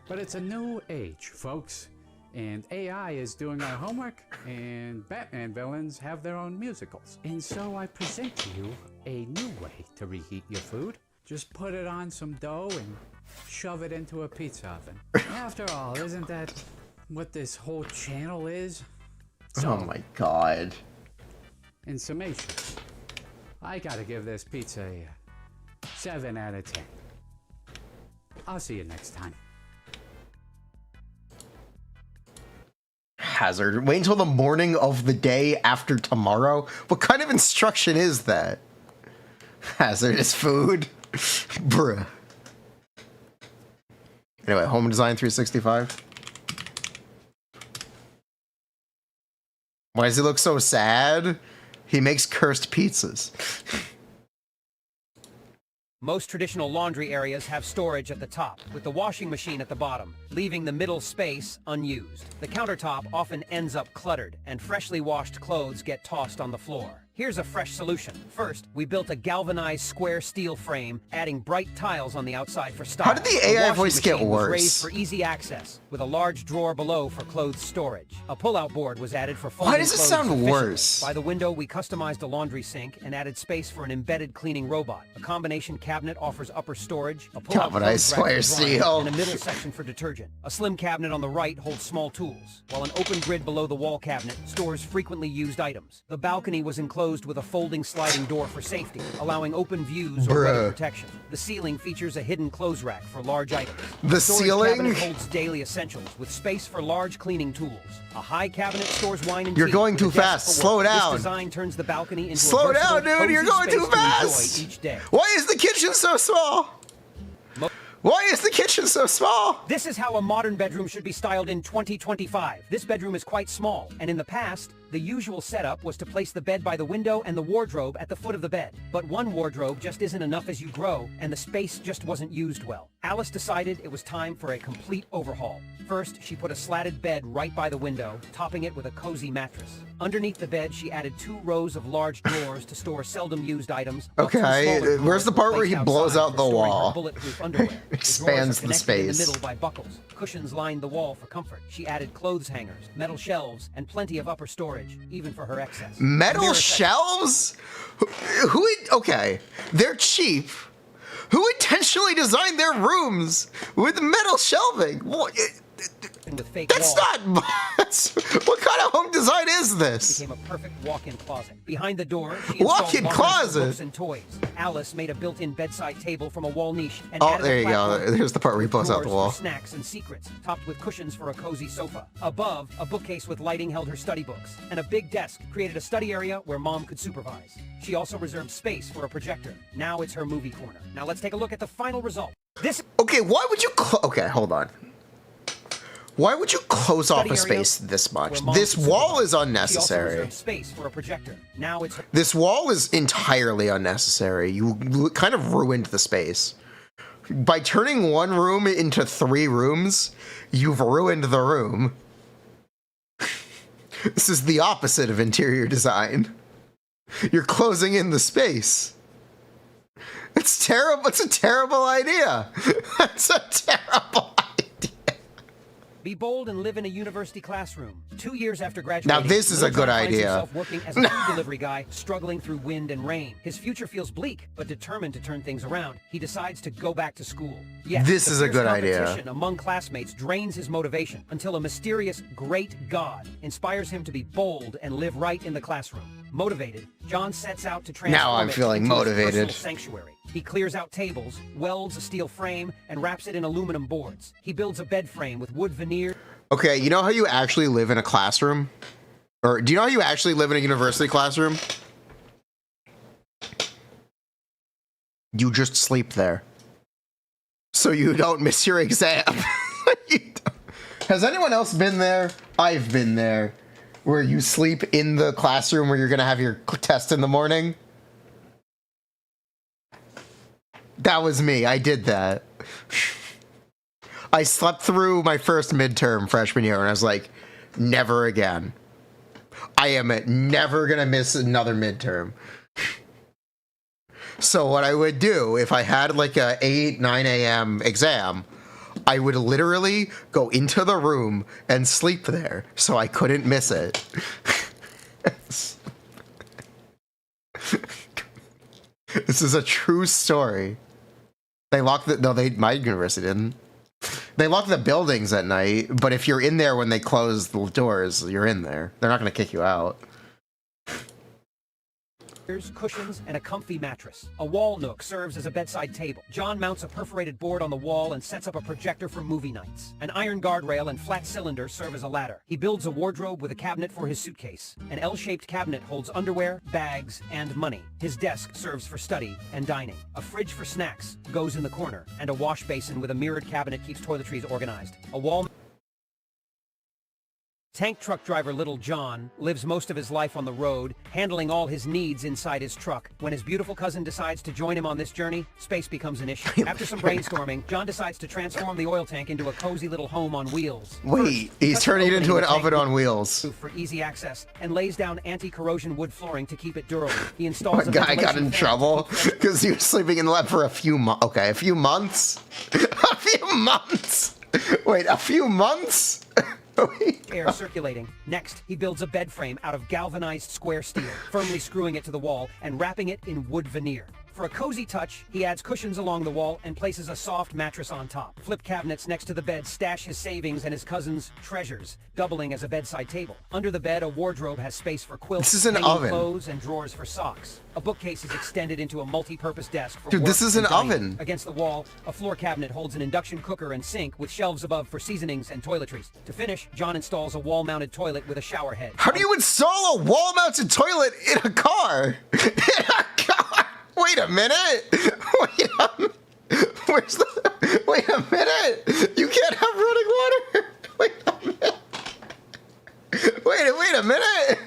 Speaker 6: But it's a new age, folks, and AI is doing our homework, and Batman villains have their own musicals. And so I present to you a new way to reheat your food. Just put it on some dough and shove it into a pizza oven. After all, isn't that what this whole channel is? So,
Speaker 1: Oh my god.
Speaker 6: in summation, I gotta give this pizza a 7 out of 10. I'll see you next time.
Speaker 1: Hazard. Wait until the morning of the day after tomorrow? What kind of instruction is that? Hazardous food? Bruh. Anyway, Home Design 365. Why does he look so sad? He makes cursed pizzas.
Speaker 8: Most traditional laundry areas have storage at the top, with the washing machine at the bottom, leaving the middle space unused. The countertop often ends up cluttered, and freshly washed clothes get tossed on the floor. Here's a fresh solution. First, we built a galvanized square steel frame, adding bright tiles on the outside for style.
Speaker 1: How did the AI
Speaker 8: washing
Speaker 1: voice get
Speaker 8: machine was
Speaker 1: worse?
Speaker 8: raised for easy access, with a large drawer below for clothes storage. A pull-out board was added for folding
Speaker 1: Why does it
Speaker 8: clothes
Speaker 1: sound
Speaker 8: efficiently.
Speaker 1: worse?
Speaker 8: By the window, we customized a laundry sink and added space for an embedded cleaning robot. A combination cabinet offers upper storage, a pull-out
Speaker 1: But I
Speaker 8: clothes rack
Speaker 1: swear,
Speaker 8: for drying,
Speaker 1: seal.
Speaker 8: and a middle section for detergent. A slim cabinet on the right holds small tools, while an open grid below the wall cabinet stores frequently used items. The balcony was enclosed with a folding sliding door for safety, allowing open views or weather
Speaker 1: Bruh.
Speaker 8: protection. The ceiling features a hidden clothes rack for large items.
Speaker 1: The
Speaker 8: storage
Speaker 1: ceiling?
Speaker 8: cabinet holds daily essentials with space for large cleaning tools. A high cabinet stores wine and
Speaker 1: You're
Speaker 8: tea
Speaker 1: going
Speaker 8: with a
Speaker 1: too
Speaker 8: desk
Speaker 1: fast.
Speaker 8: for
Speaker 1: Slow
Speaker 8: work.
Speaker 1: down.
Speaker 8: This design turns the balcony into
Speaker 1: Slow
Speaker 8: a versatile,
Speaker 1: down, dude. You're
Speaker 8: cozy
Speaker 1: going too
Speaker 8: space to
Speaker 1: fast.
Speaker 8: enjoy each day.
Speaker 1: Why is the kitchen so small? Why is the kitchen so small?
Speaker 8: This is how a modern bedroom should be styled in 2025. This bedroom is quite small, and in the past, the usual setup was to place the bed by the window and the wardrobe at the foot of the bed. But one wardrobe just isn't enough as you grow, and the space just wasn't used well. Alice decided it was time for a complete overhaul. First, she put a slatted bed right by the window, topping it with a cozy mattress. Underneath the bed, she added 2 rows of large drawers to store seldom-used items.
Speaker 1: Okay, where's the part where he blows out the wall?
Speaker 8: Bulletproof underwear.
Speaker 1: Expands the space.
Speaker 8: In the middle by buckles. Cushions lined the wall for comfort. She added clothes hangers, metal shelves, and plenty of upper storage, even for her excess.
Speaker 1: Metal shelves? Okay, they're cheap. Who intentionally designed their rooms with metal shelving? What?
Speaker 8: With fake
Speaker 1: That's
Speaker 8: walls.
Speaker 1: not. What kind of home design is this?
Speaker 8: Became a perfect walk-in closet. Behind the door, she
Speaker 1: Walk-in
Speaker 8: installed
Speaker 1: closet?
Speaker 8: books and toys. Alice made a built-in bedside table from a wall niche. And
Speaker 1: Oh,
Speaker 8: added
Speaker 1: there
Speaker 8: a
Speaker 1: you go.
Speaker 8: platform
Speaker 1: There's the part where he blows out the
Speaker 8: drawers
Speaker 1: wall.
Speaker 8: for snacks and secrets, topped with cushions for a cozy sofa. Above, a bookcase with lighting held her study books, and a big desk created a study area where Mom could supervise. She also reserved space for a projector. Now it's her movie corner. Now let's take a look at the final result. This
Speaker 1: Okay, why would you? Okay, hold on. Why would you close off a
Speaker 8: study area
Speaker 1: space this much?
Speaker 8: where Mom
Speaker 1: This
Speaker 8: could
Speaker 1: wall
Speaker 8: supervise.
Speaker 1: is
Speaker 8: She also
Speaker 1: unnecessary.
Speaker 8: reserved space for a projector. Now it's her
Speaker 1: This wall is entirely unnecessary. You kind of ruined the space. By turning one room into 3 rooms, you've ruined the room. This is the opposite of interior design. You're closing in the space. It's terrible. It's a terrible idea. That's a terrible idea.
Speaker 8: Be bold and live in a university classroom. 2 years after graduating,
Speaker 1: Now this is a
Speaker 8: Little
Speaker 1: good
Speaker 8: John finds
Speaker 1: idea.
Speaker 8: himself working as a food delivery guy, struggling through wind and rain. His future feels bleak, but determined to turn things around, he decides to go back to school. Yet,
Speaker 1: This
Speaker 8: the
Speaker 1: is a
Speaker 8: fierce
Speaker 1: good idea.
Speaker 8: competition among classmates drains his motivation until a mysterious great god inspires him to be bold and live right in the classroom. Motivated, John sets out to transform
Speaker 1: Now I'm
Speaker 8: it
Speaker 1: feeling
Speaker 8: into his
Speaker 1: motivated.
Speaker 8: personal sanctuary. He clears out tables, welds a steel frame, and wraps it in aluminum boards. He builds a bed frame with wood veneer.
Speaker 1: Okay, you know how you actually live in a classroom? Or do you know how you actually live in a university classroom? You just sleep there. So you don't miss your exam. Has anyone else been there? I've been there. Where you sleep in the classroom where you're gonna have your test in the morning? That was me. I did that. I slept through my first midterm freshman year and I was like, never again. I am never gonna miss another midterm. So what I would do if I had like a 9 a.m. exam, I would literally go into the room and sleep there so I couldn't miss it. This is a true story. They locked the, no, my university didn't. They lock the buildings at night, but if you're in there when they close the doors, you're in there. They're not going to kick you out.
Speaker 8: Cushions, and a comfy mattress. A wall nook serves as a bedside table. John mounts a perforated board on the wall and sets up a projector for movie nights. An iron guardrail and flat cylinder serve as a ladder. He builds a wardrobe with a cabinet for his suitcase. An L-shaped cabinet holds underwear, bags, and money. His desk serves for study and dining. A fridge for snacks goes in the corner, and a wash basin with a mirrored cabinet keeps toiletries organized. A wall... Tank truck driver Little John lives most of his life on the road, handling all his needs inside his truck. When his beautiful cousin decides to join him on this journey, space becomes an issue. After some brainstorming, John decides to transform the oil tank into a cozy little home on wheels.
Speaker 1: Wait,
Speaker 8: First,
Speaker 1: he's
Speaker 8: cuts
Speaker 1: turning it
Speaker 8: opening
Speaker 1: into
Speaker 8: the
Speaker 1: an
Speaker 8: tank
Speaker 1: oven on wheels.
Speaker 8: for easy access and lays down anti-corrosion wood flooring to keep it durable. He
Speaker 1: My
Speaker 8: installs a
Speaker 1: guy got
Speaker 8: ventilation
Speaker 1: in
Speaker 8: fan
Speaker 1: trouble because he was sleeping in the lab for a few months. Okay, a few months? A few months? Wait, a few months?
Speaker 8: air circulating. Next, he builds a bed frame out of galvanized square steel, firmly screwing it to the wall and wrapping it in wood veneer. For a cozy touch, he adds cushions along the wall and places a soft mattress on top. Flip cabinets next to the bed stash his savings and his cousin's treasures, doubling as a bedside table. Under the bed, a wardrobe has space for quilts,
Speaker 1: This is an
Speaker 8: hanging
Speaker 1: oven.
Speaker 8: clothes, and drawers for socks. A bookcase is extended into a multi-purpose desk for
Speaker 1: Dude,
Speaker 8: work
Speaker 1: this is
Speaker 8: and
Speaker 1: an
Speaker 8: dining.
Speaker 1: oven.
Speaker 8: Against the wall, a floor cabinet holds an induction cooker and sink with shelves above for seasonings and toiletries. To finish, John installs a wall-mounted toilet with a shower head.
Speaker 1: How do you install a wall-mounted toilet in a car? In a car? Wait a minute. Wait a minute. Where's the... Wait a minute. You can't have running water. Wait a minute. Wait a minute.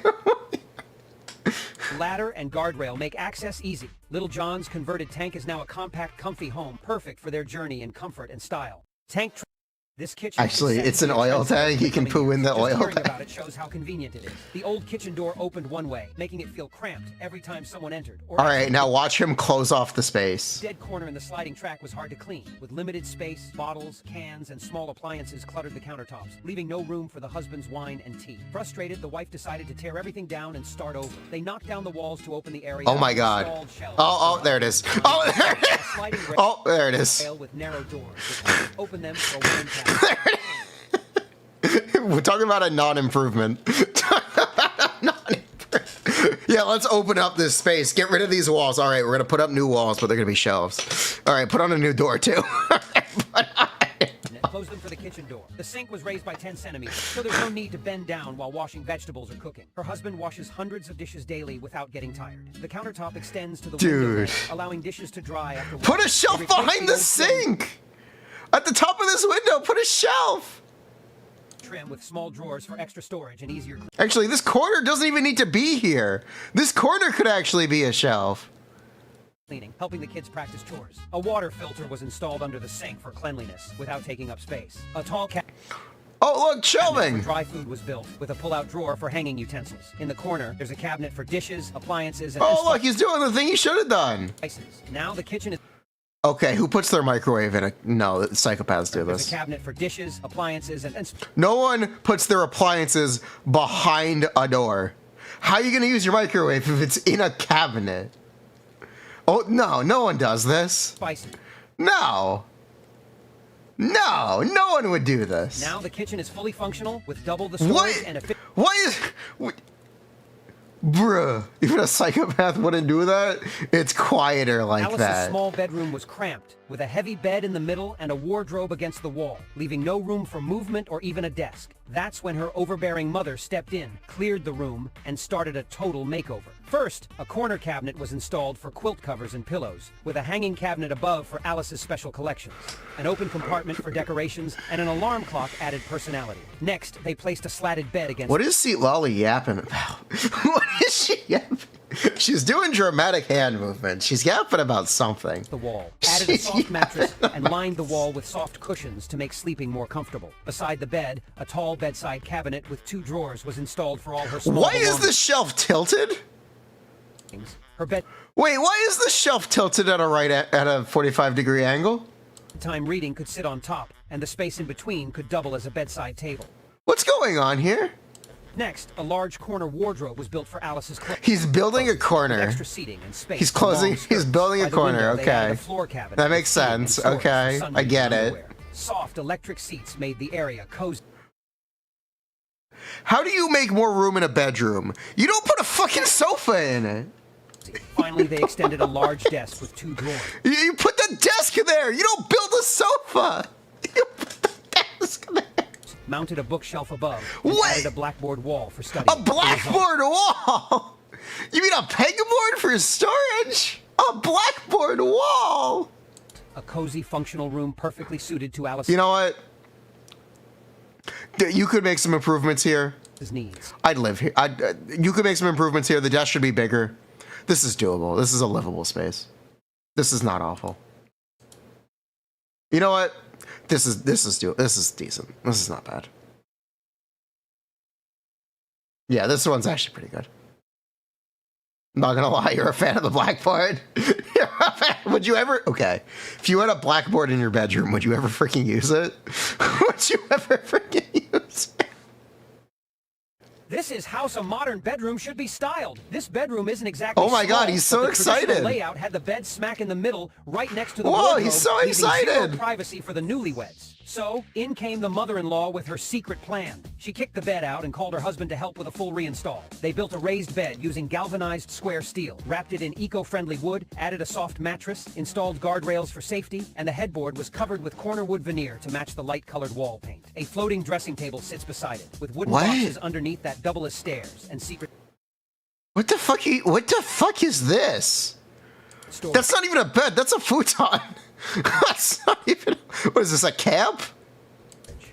Speaker 8: ladder, and guardrail make access easy. Little John's converted tank is now a compact, comfy home, perfect for their journey in comfort and style. This kitchen
Speaker 1: Actually, it's an oil tank. You can poo in the oil
Speaker 8: hearing
Speaker 1: tank.
Speaker 8: about it shows how convenient it is. The old kitchen door opened one way, making it feel cramped every time someone entered.
Speaker 1: All right, now watch him close off the space.
Speaker 8: Dead corner in the sliding track was hard to clean. With limited space, bottles, cans, and small appliances cluttered the countertops, leaving no room for the husband's wine and tea. Frustrated, the wife decided to tear everything down and start over. They knocked down the walls to open the area.
Speaker 1: Oh my God. Oh, there it is. Oh, there it is. Oh, there it is.
Speaker 8: With narrow doors. Open them for one tap.
Speaker 1: We're talking about a non-improvement. Yeah, let's open up this space. Get rid of these walls. All right, we're gonna put up new walls, but they're gonna be shelves. All right, put on a new door too.
Speaker 8: Close them for the kitchen door. The sink was raised by 10 centimeters, so there's no need to bend down while washing vegetables or cooking. Her husband washes hundreds of dishes daily without getting tired. The countertop extends to the window ledge, allowing dishes to dry after
Speaker 1: Put a shelf behind the sink! At the top of this window, put a shelf!
Speaker 8: Trim with small drawers for extra storage and easier cleaning.
Speaker 1: Actually, this corner doesn't even need to be here. This corner could actually be a shelf.
Speaker 8: Helping the kids practice chores. A water filter was installed under the sink for cleanliness without taking up space. A tall
Speaker 1: Oh, look, shelving!
Speaker 8: Dry food was built with a pull-out drawer for hanging utensils. In the corner, there's a cabinet for dishes, appliances, and
Speaker 1: look, he's doing the thing he should have done.
Speaker 8: Now the kitchen is...
Speaker 1: Okay, who puts their microwave in a... No, psychopaths do
Speaker 8: There's
Speaker 1: this.
Speaker 8: a cabinet for dishes, appliances, and...
Speaker 1: No one puts their appliances behind a door. How are you going to use your microwave if it's in a cabinet? Oh, no, no one does this.
Speaker 8: Spicy.
Speaker 1: No. No, no one would do this.
Speaker 8: Now the kitchen is fully functional with double the storage and a...
Speaker 1: Why is... Bruh, even a psychopath wouldn't do that? It's quieter like
Speaker 8: Alice's
Speaker 1: that.
Speaker 8: small bedroom was cramped, with a heavy bed in the middle and a wardrobe against the wall, leaving no room for movement or even a desk. That's when her overbearing mother stepped in, cleared the room, and started a total makeover. First, a corner cabinet was installed for quilt covers and pillows, with a hanging cabinet above for Alice's special collections. An open compartment for decorations, and an alarm clock added personality. Next, they placed a slatted bed against...
Speaker 1: What is Seat Lolly yapping about? What is she yapping? She's doing dramatic hand movements. She's yapping about something.
Speaker 8: The wall. Added a soft mattress and lined the wall with soft cushions to make sleeping more comfortable. Beside the bed, a tall bedside cabinet with 2 drawers was installed for all her small
Speaker 1: Why is the shelf tilted?
Speaker 8: Her bed...
Speaker 1: Wait, why is the shelf tilted at a at a 45-degree angle?
Speaker 8: Time reading could sit on top, and the space in between could double as a bedside table.
Speaker 1: What's going on here?
Speaker 8: Next, a large corner wardrobe was built for Alice's clothes.
Speaker 1: He's building a corner.
Speaker 8: Extra seating and space.
Speaker 1: He's closing. He's building a corner. Okay. That makes sense. Okay, I get it.
Speaker 8: Soft electric seats made the area cozy.
Speaker 1: How do you make more room in a bedroom? You don't put a fucking sofa in it.
Speaker 8: Finally, they extended a large desk with 2 drawers.
Speaker 1: You put the desk there. You don't build a sofa. You put the desk there.
Speaker 8: Mounted a bookshelf above.
Speaker 1: What?
Speaker 8: Added a blackboard wall for study.
Speaker 1: A blackboard wall? You mean a pegboard for storage? A blackboard wall?
Speaker 8: A cozy, functional room perfectly suited to Alice's...
Speaker 1: You know what? You could make some improvements here.
Speaker 8: Needs.
Speaker 1: I'd live here. You could make some improvements here. The desk should be bigger. This is doable. This is a livable space. This is not awful. You know what? This is decent. This is not bad. Yeah, this one's actually pretty good. I'm not gonna lie, you're a fan of the blackboard. You're a fan. Would you ever? Okay, if you had a blackboard in your bedroom, would you ever freaking use it? Would you ever freaking use it?
Speaker 8: This is how a modern bedroom should be styled. This bedroom isn't exactly
Speaker 1: Oh my
Speaker 8: small,
Speaker 1: God, he's so
Speaker 8: but the traditional
Speaker 1: excited.
Speaker 8: layout had the bed smack in the middle, right next to the
Speaker 1: Whoa,
Speaker 8: wardrobe,
Speaker 1: he's so
Speaker 8: leaving zero
Speaker 1: excited.
Speaker 8: privacy for the newlyweds. So, in came the mother-in-law with her secret plan. She kicked the bed out and called her husband to help with a full reinstall. They built a raised bed using galvanized square steel, wrapped it in eco-friendly wood, added a soft mattress, installed guardrails for safety, and the headboard was covered with corner wood veneer to match the light-colored wall paint. A floating dressing table sits beside it, with wooden boxes underneath that double as stairs, and secret...
Speaker 1: What the fuck is this?
Speaker 8: storage.
Speaker 1: That's not even a bed. That's a futon. That's not even... What is this, a camp?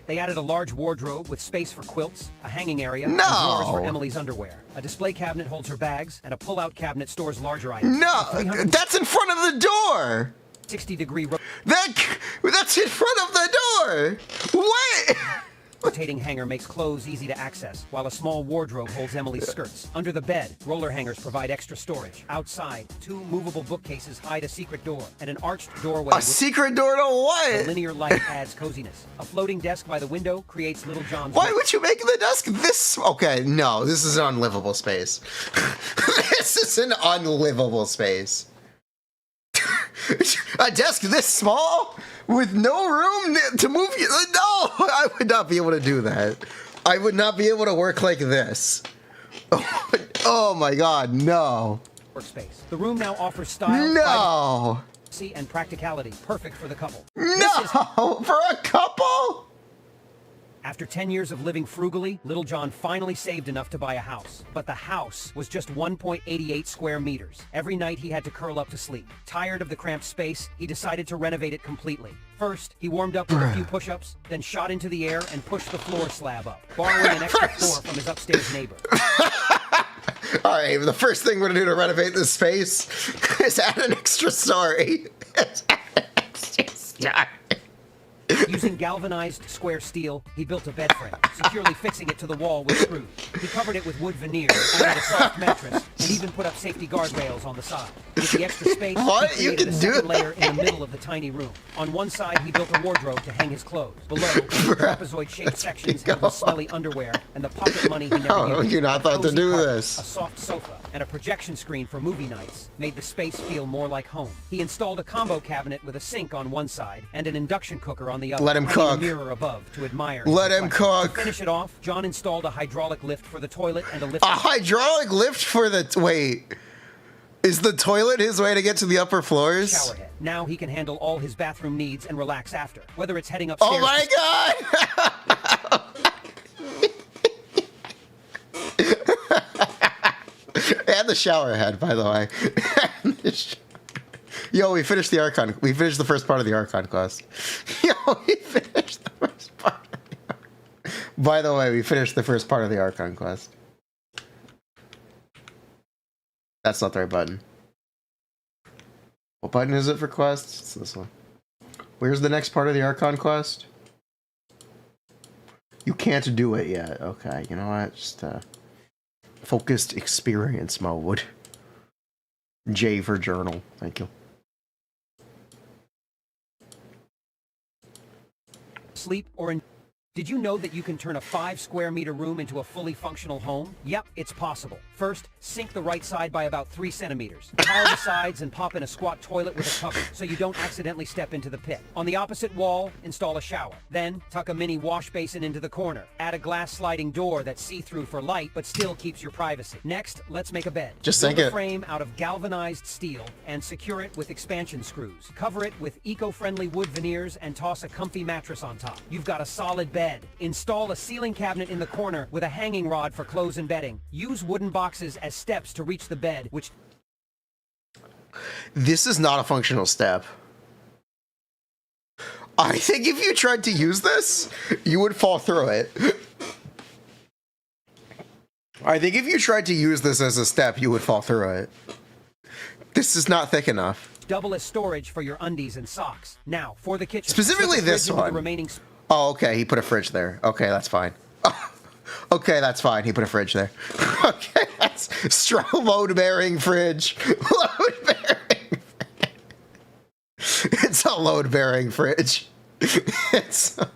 Speaker 8: They added a large wardrobe with space for quilts, a hanging area,
Speaker 1: No.
Speaker 8: and drawers for Emily's underwear. A display cabinet holds her bags, and a pull-out cabinet stores larger items.
Speaker 1: No, that's in front of the door.
Speaker 8: 60-degree
Speaker 1: That's in front of the door. What?
Speaker 8: rotating hanger makes clothes easy to access, while a small wardrobe holds Emily's skirts. Under the bed, roller hangers provide extra storage. Outside, 2 movable bookcases hide a secret door, and an arched doorway.
Speaker 1: A secret door to
Speaker 8: A
Speaker 1: what?
Speaker 8: linear light adds coziness. A floating desk by the window creates Little John's.
Speaker 1: Why would you make the desk this? Okay, no, this is an unlivable space. This is an unlivable space. A desk this small with no room to move you? No, I would not be able to do that. I would not be able to work like this. Oh my god, no.
Speaker 8: Workspace. The room now offers style,
Speaker 1: No.
Speaker 8: privacy, and practicality, perfect for the couple.
Speaker 1: No, for a couple?
Speaker 8: After 10 years of living frugally, Little John finally saved enough to buy a house. But the house was just 1.88 square meters. Every night he had to curl up to sleep. Tired of the cramped space, he decided to renovate it completely. First, he warmed up with a few push-ups, then shot into the air and pushed the floor slab up, borrowing an extra floor from his upstairs neighbor.
Speaker 1: All right, the first thing we're gonna do to renovate this space is add an extra story.
Speaker 8: Using galvanized square steel, he built a bed frame, securely fixing it to the wall with screws. He covered it with wood veneer, added a soft mattress, and even put up safety guardrails on the side. With the extra space,
Speaker 1: What?
Speaker 8: he
Speaker 1: You
Speaker 8: created
Speaker 1: can
Speaker 8: a
Speaker 1: do
Speaker 8: second
Speaker 1: that?
Speaker 8: layer in the middle of the tiny room. On one side, he built a wardrobe to hang his clothes. Below, trapezoid-shaped sections held his smelly underwear and the pocket money he never
Speaker 1: Oh,
Speaker 8: used.
Speaker 1: you're not
Speaker 8: A
Speaker 1: thought to
Speaker 8: cozy
Speaker 1: do
Speaker 8: carpet,
Speaker 1: this.
Speaker 8: A soft sofa, and a projection screen for movie nights made the space feel more like home. He installed a combo cabinet with a sink on one side and an induction cooker on the other.
Speaker 1: Let him
Speaker 8: hanging a
Speaker 1: cook.
Speaker 8: mirror above to admire.
Speaker 1: Let
Speaker 8: his
Speaker 1: him
Speaker 8: reflection.
Speaker 1: cook.
Speaker 8: To finish it off, John installed a hydraulic lift for the toilet and a lift.
Speaker 1: A hydraulic lift for the wait. Is the toilet his way to get to the upper floors?
Speaker 8: shower head. Now he can handle all his bathroom needs and relax after. Whether it's heading upstairs.
Speaker 1: Oh my god! And the shower head, by the way. Yo, we finished the Archon. We finished the first part of the Archon quest. Yo, we finished the first part. By the way, we finished the first part of the Archon quest. That's not the right button. What button is it for quests? It's this one. Where's the next part of the Archon quest? You can't do it yet. Okay, you know what? Just focused experience mode. J for journal. Thank you.
Speaker 8: Sleep or in. Did you know that you can turn a 5 square meter room into a fully functional home? Yep, it's possible. First, sink the right side by about 3 centimeters. Tile the sides and pop in a squat toilet with a cover so you don't accidentally step into the pit. On the opposite wall, install a shower. Then, tuck a mini wash basin into the corner. Add a glass sliding door that's see-through for light but still keeps your privacy. Next, let's make a bed.
Speaker 1: Just
Speaker 8: Build
Speaker 1: sink
Speaker 8: a
Speaker 1: it.
Speaker 8: frame out of galvanized steel and secure it with expansion screws. Cover it with eco-friendly wood veneers and toss a comfy mattress on top. You've got a solid bed. Install a ceiling cabinet in the corner with a hanging rod for clothes and bedding. Use wooden boxes as steps to reach the bed, which...
Speaker 1: This is not a functional step. I think if you tried to use this, you would fall through it. I think if you tried to use this as a step, you would fall through it. This is not thick enough.
Speaker 8: double as storage for your undies and socks. Now, for the kitchen.
Speaker 1: Specifically
Speaker 8: slip the
Speaker 1: this
Speaker 8: fridge into
Speaker 1: one.
Speaker 8: The remaining
Speaker 1: Oh, okay, he put a fridge there. Okay, that's fine. Okay, that's fine. He put a fridge there. Okay, that's strong load-bearing fridge. Load-bearing. It's a load-bearing fridge. It's a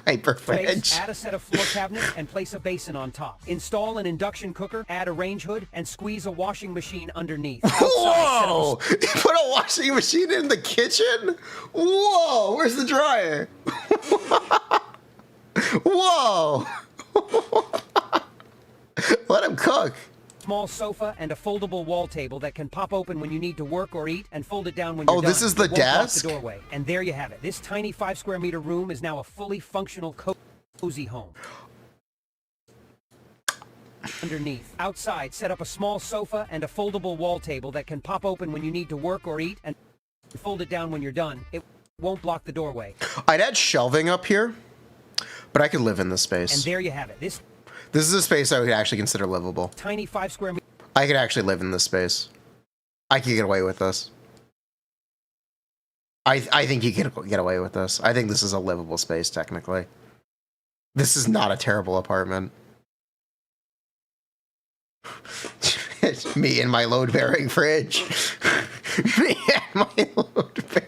Speaker 1: hyper fridge.
Speaker 8: Add a set of floor cabinets and place a basin on top. Install an induction cooker, add a range hood, and squeeze a washing machine underneath.
Speaker 1: Whoa! You put a washing machine in the kitchen? Whoa! Where's the dryer? Whoa! Let him cook.
Speaker 8: Small sofa and a foldable wall table that can pop open when you need to work or eat and fold it down when you're
Speaker 1: Oh,
Speaker 8: done.
Speaker 1: this is the
Speaker 8: It won't block
Speaker 1: desk?
Speaker 8: the doorway. And there you have it. This tiny 5 square meter room is now a fully functional cozy home. Underneath. Outside, set up a small sofa and a foldable wall table that can pop open when you need to work or eat and fold it down when you're done. It won't block the doorway.
Speaker 1: I'd add shelving up here But I could live in this
Speaker 8: And
Speaker 1: space.
Speaker 8: there you have it. This
Speaker 1: This is a space I would actually consider livable.
Speaker 8: tiny 5 square meters.
Speaker 1: I could actually live in this space. I could get away with this. I think you can get away with this. I think this is a livable space, technically. This is not a terrible apartment. It's me and my load-bearing fridge. Me and my load-bearing.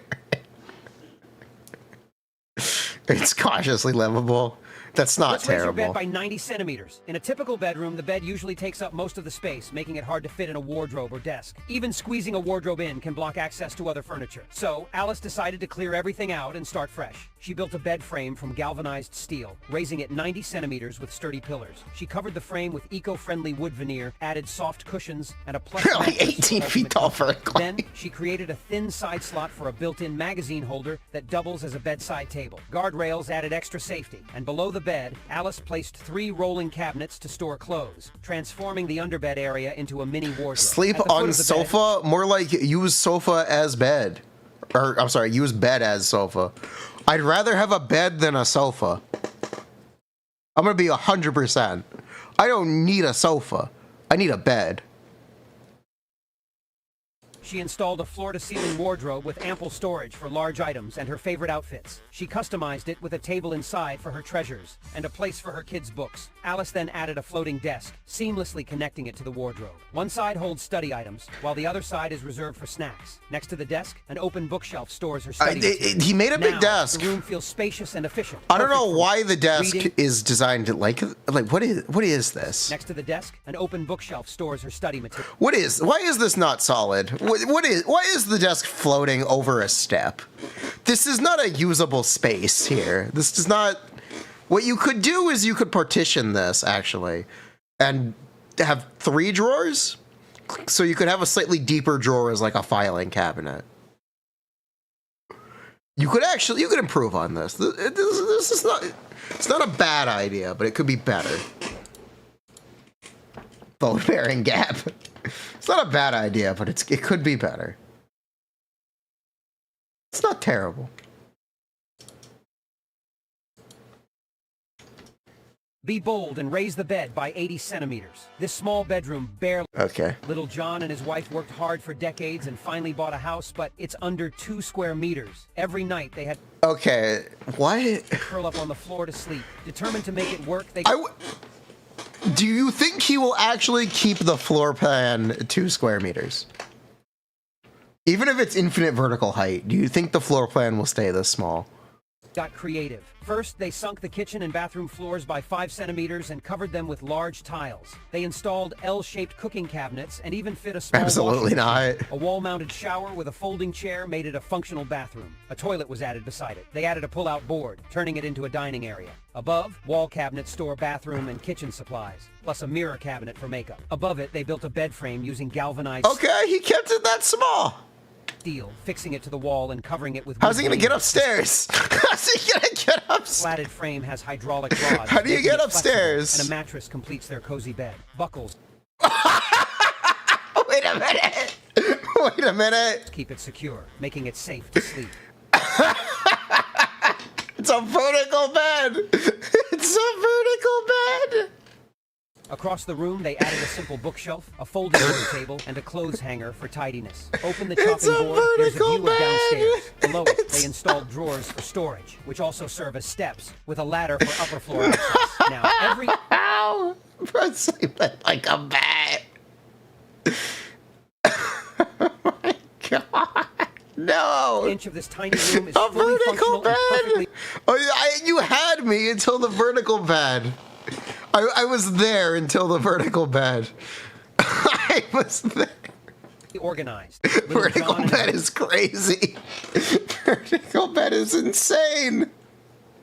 Speaker 1: It's cautiously livable. That's not
Speaker 8: Let's raise your bed
Speaker 1: terrible.
Speaker 8: by 90 centimeters. In a typical bedroom, the bed usually takes up most of the space, making it hard to fit in a wardrobe or desk. Even squeezing a wardrobe in can block access to other furniture. So, Alice decided to clear everything out and start fresh. She built a bed frame from galvanized steel, raising it 90 centimeters with sturdy pillars. She covered the frame with eco-friendly wood veneer, added soft cushions, and a plush
Speaker 1: They're like
Speaker 8: mattress
Speaker 1: 18
Speaker 8: for
Speaker 1: feet
Speaker 8: ultimate
Speaker 1: tall
Speaker 8: comfort.
Speaker 1: vertically.
Speaker 8: Then, she created a thin side slot for a built-in magazine holder that doubles as a bedside table. Guardrails added extra safety, and below the bed, Alice placed 3 rolling cabinets to store clothes, transforming the underbed area into a mini wardrobe.
Speaker 1: Sleep
Speaker 8: At the foot
Speaker 1: on
Speaker 8: of the bed,
Speaker 1: sofa? More like use sofa as bed. Or, I'm sorry, use bed as sofa. I'd rather have a bed than a sofa. I'm gonna be 100%. I don't need a sofa. I need a bed.
Speaker 8: she installed a floor-to-ceiling wardrobe with ample storage for large items and her favorite outfits. She customized it with a table inside for her treasures and a place for her kids' books. Alice then added a floating desk, seamlessly connecting it to the wardrobe. One side holds study items, while the other side is reserved for snacks. Next to the desk, an open bookshelf stores her study materials.
Speaker 1: He made a big
Speaker 8: Now,
Speaker 1: desk.
Speaker 8: the room feels spacious and efficient.
Speaker 1: I don't
Speaker 8: perfect
Speaker 1: know
Speaker 8: for
Speaker 1: why the desk
Speaker 8: reading.
Speaker 1: is designed to like what is this?
Speaker 8: Next to the desk, an open bookshelf stores her study material.
Speaker 1: Why is this not solid? Why is the desk floating over a step? This is not a usable space here. This does not. What you could do is you could partition this actually and have 3 drawers. So you could have a slightly deeper drawer as like a filing cabinet. You could improve on this. This is not, it's not a bad idea, but it could be better. Load bearing gap. It's not a bad idea, but it could be better. It's not terrible.
Speaker 8: Be bold and raise the bed by 80 centimeters. This small bedroom barely...
Speaker 1: Okay.
Speaker 8: Little John and his wife worked hard for decades and finally bought a house, but it's under 2 square meters. Every night they had
Speaker 1: Okay. Why?
Speaker 8: to curl up on the floor to sleep. Determined to make it work, they...
Speaker 1: Do you think he will actually keep the floor plan 2 square meters? Even if it's infinite vertical height, do you think the floor plan will stay this small?
Speaker 8: got creative. First, they sunk the kitchen and bathroom floors by 5 centimeters and covered them with large tiles. They installed L-shaped cooking cabinets and even fit a small
Speaker 1: Absolutely
Speaker 8: washing machine.
Speaker 1: not.
Speaker 8: A wall-mounted shower with a folding chair made it a functional bathroom. A toilet was added beside it. They added a pull-out board, turning it into a dining area. Above, wall cabinets store bathroom and kitchen supplies, plus a mirror cabinet for makeup. Above it, they built a bed frame using galvanized
Speaker 1: Okay, he kept it that small.
Speaker 8: steel, fixing it to the wall and covering it with
Speaker 1: How's he
Speaker 8: wood
Speaker 1: gonna get
Speaker 8: beams.
Speaker 1: upstairs? How's he gonna get upstairs?
Speaker 8: Slatted frame has hydraulic rods.
Speaker 1: How do you
Speaker 8: making
Speaker 1: get
Speaker 8: it flexible,
Speaker 1: upstairs?
Speaker 8: And a mattress completes their cozy bed. Buckles
Speaker 1: Wait a minute. Wait a minute.
Speaker 8: keep it secure, making it safe to sleep.
Speaker 1: It's a vertical bed. It's a vertical bed.
Speaker 8: Across the room, they added a simple bookshelf, a folding dinner table, and a clothes hanger for tidiness. Open the
Speaker 1: It's
Speaker 8: chopping
Speaker 1: a
Speaker 8: board, there's a
Speaker 1: vertical
Speaker 8: view of downstairs.
Speaker 1: bed.
Speaker 8: Below it, they installed drawers for storage, which also serve as steps, with a ladder for upper floor access. Now, every
Speaker 1: Ow! For sleeping like a bat. Oh my god. No.
Speaker 8: inch of this tiny room is
Speaker 1: A
Speaker 8: fully
Speaker 1: vertical
Speaker 8: functional and perfectly...
Speaker 1: bed. Oh, you had me until the vertical bed. I was there until the vertical bed. I was there.
Speaker 8: organized. Little
Speaker 1: Vertical
Speaker 8: John and
Speaker 1: bed is crazy. Vertical bed is insane.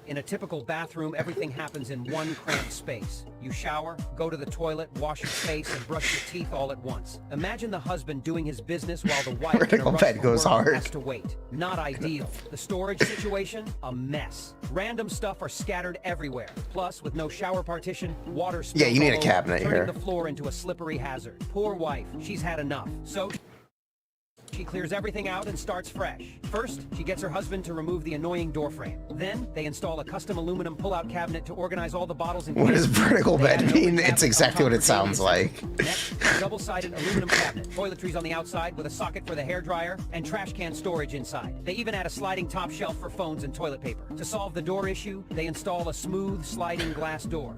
Speaker 8: In a typical bathroom, everything happens in one cramped space. You shower, go to the toilet, wash your face, and brush your teeth all at once. Imagine the husband doing his business while the wife in a
Speaker 1: Vertical
Speaker 8: rush
Speaker 1: bed
Speaker 8: for
Speaker 1: goes
Speaker 8: work
Speaker 1: hard.
Speaker 8: has to wait. Not ideal. The storage situation, a mess. Random stuff are scattered everywhere. Plus, with no shower partition, water spills
Speaker 1: Yeah, you need
Speaker 8: all
Speaker 1: a cabinet
Speaker 8: over, turning
Speaker 1: here.
Speaker 8: the floor into a slippery hazard. Poor wife, she's had enough. So She clears everything out and starts fresh. First, she gets her husband to remove the annoying door frame. Then, they install a custom aluminum pull-out cabinet to organize all the bottles and
Speaker 1: What does vertical
Speaker 8: They add
Speaker 1: bed
Speaker 8: an open
Speaker 1: mean?
Speaker 8: cabinet
Speaker 1: It's exactly
Speaker 8: on
Speaker 1: what it
Speaker 8: top for
Speaker 1: sounds
Speaker 8: daily
Speaker 1: like.
Speaker 8: Next, a double-sided aluminum cabinet. Toiletries on the outside with a socket for the hairdryer and trash can storage inside. They even add a sliding top shelf for phones and toilet paper. To solve the door issue, they install a smooth sliding glass door.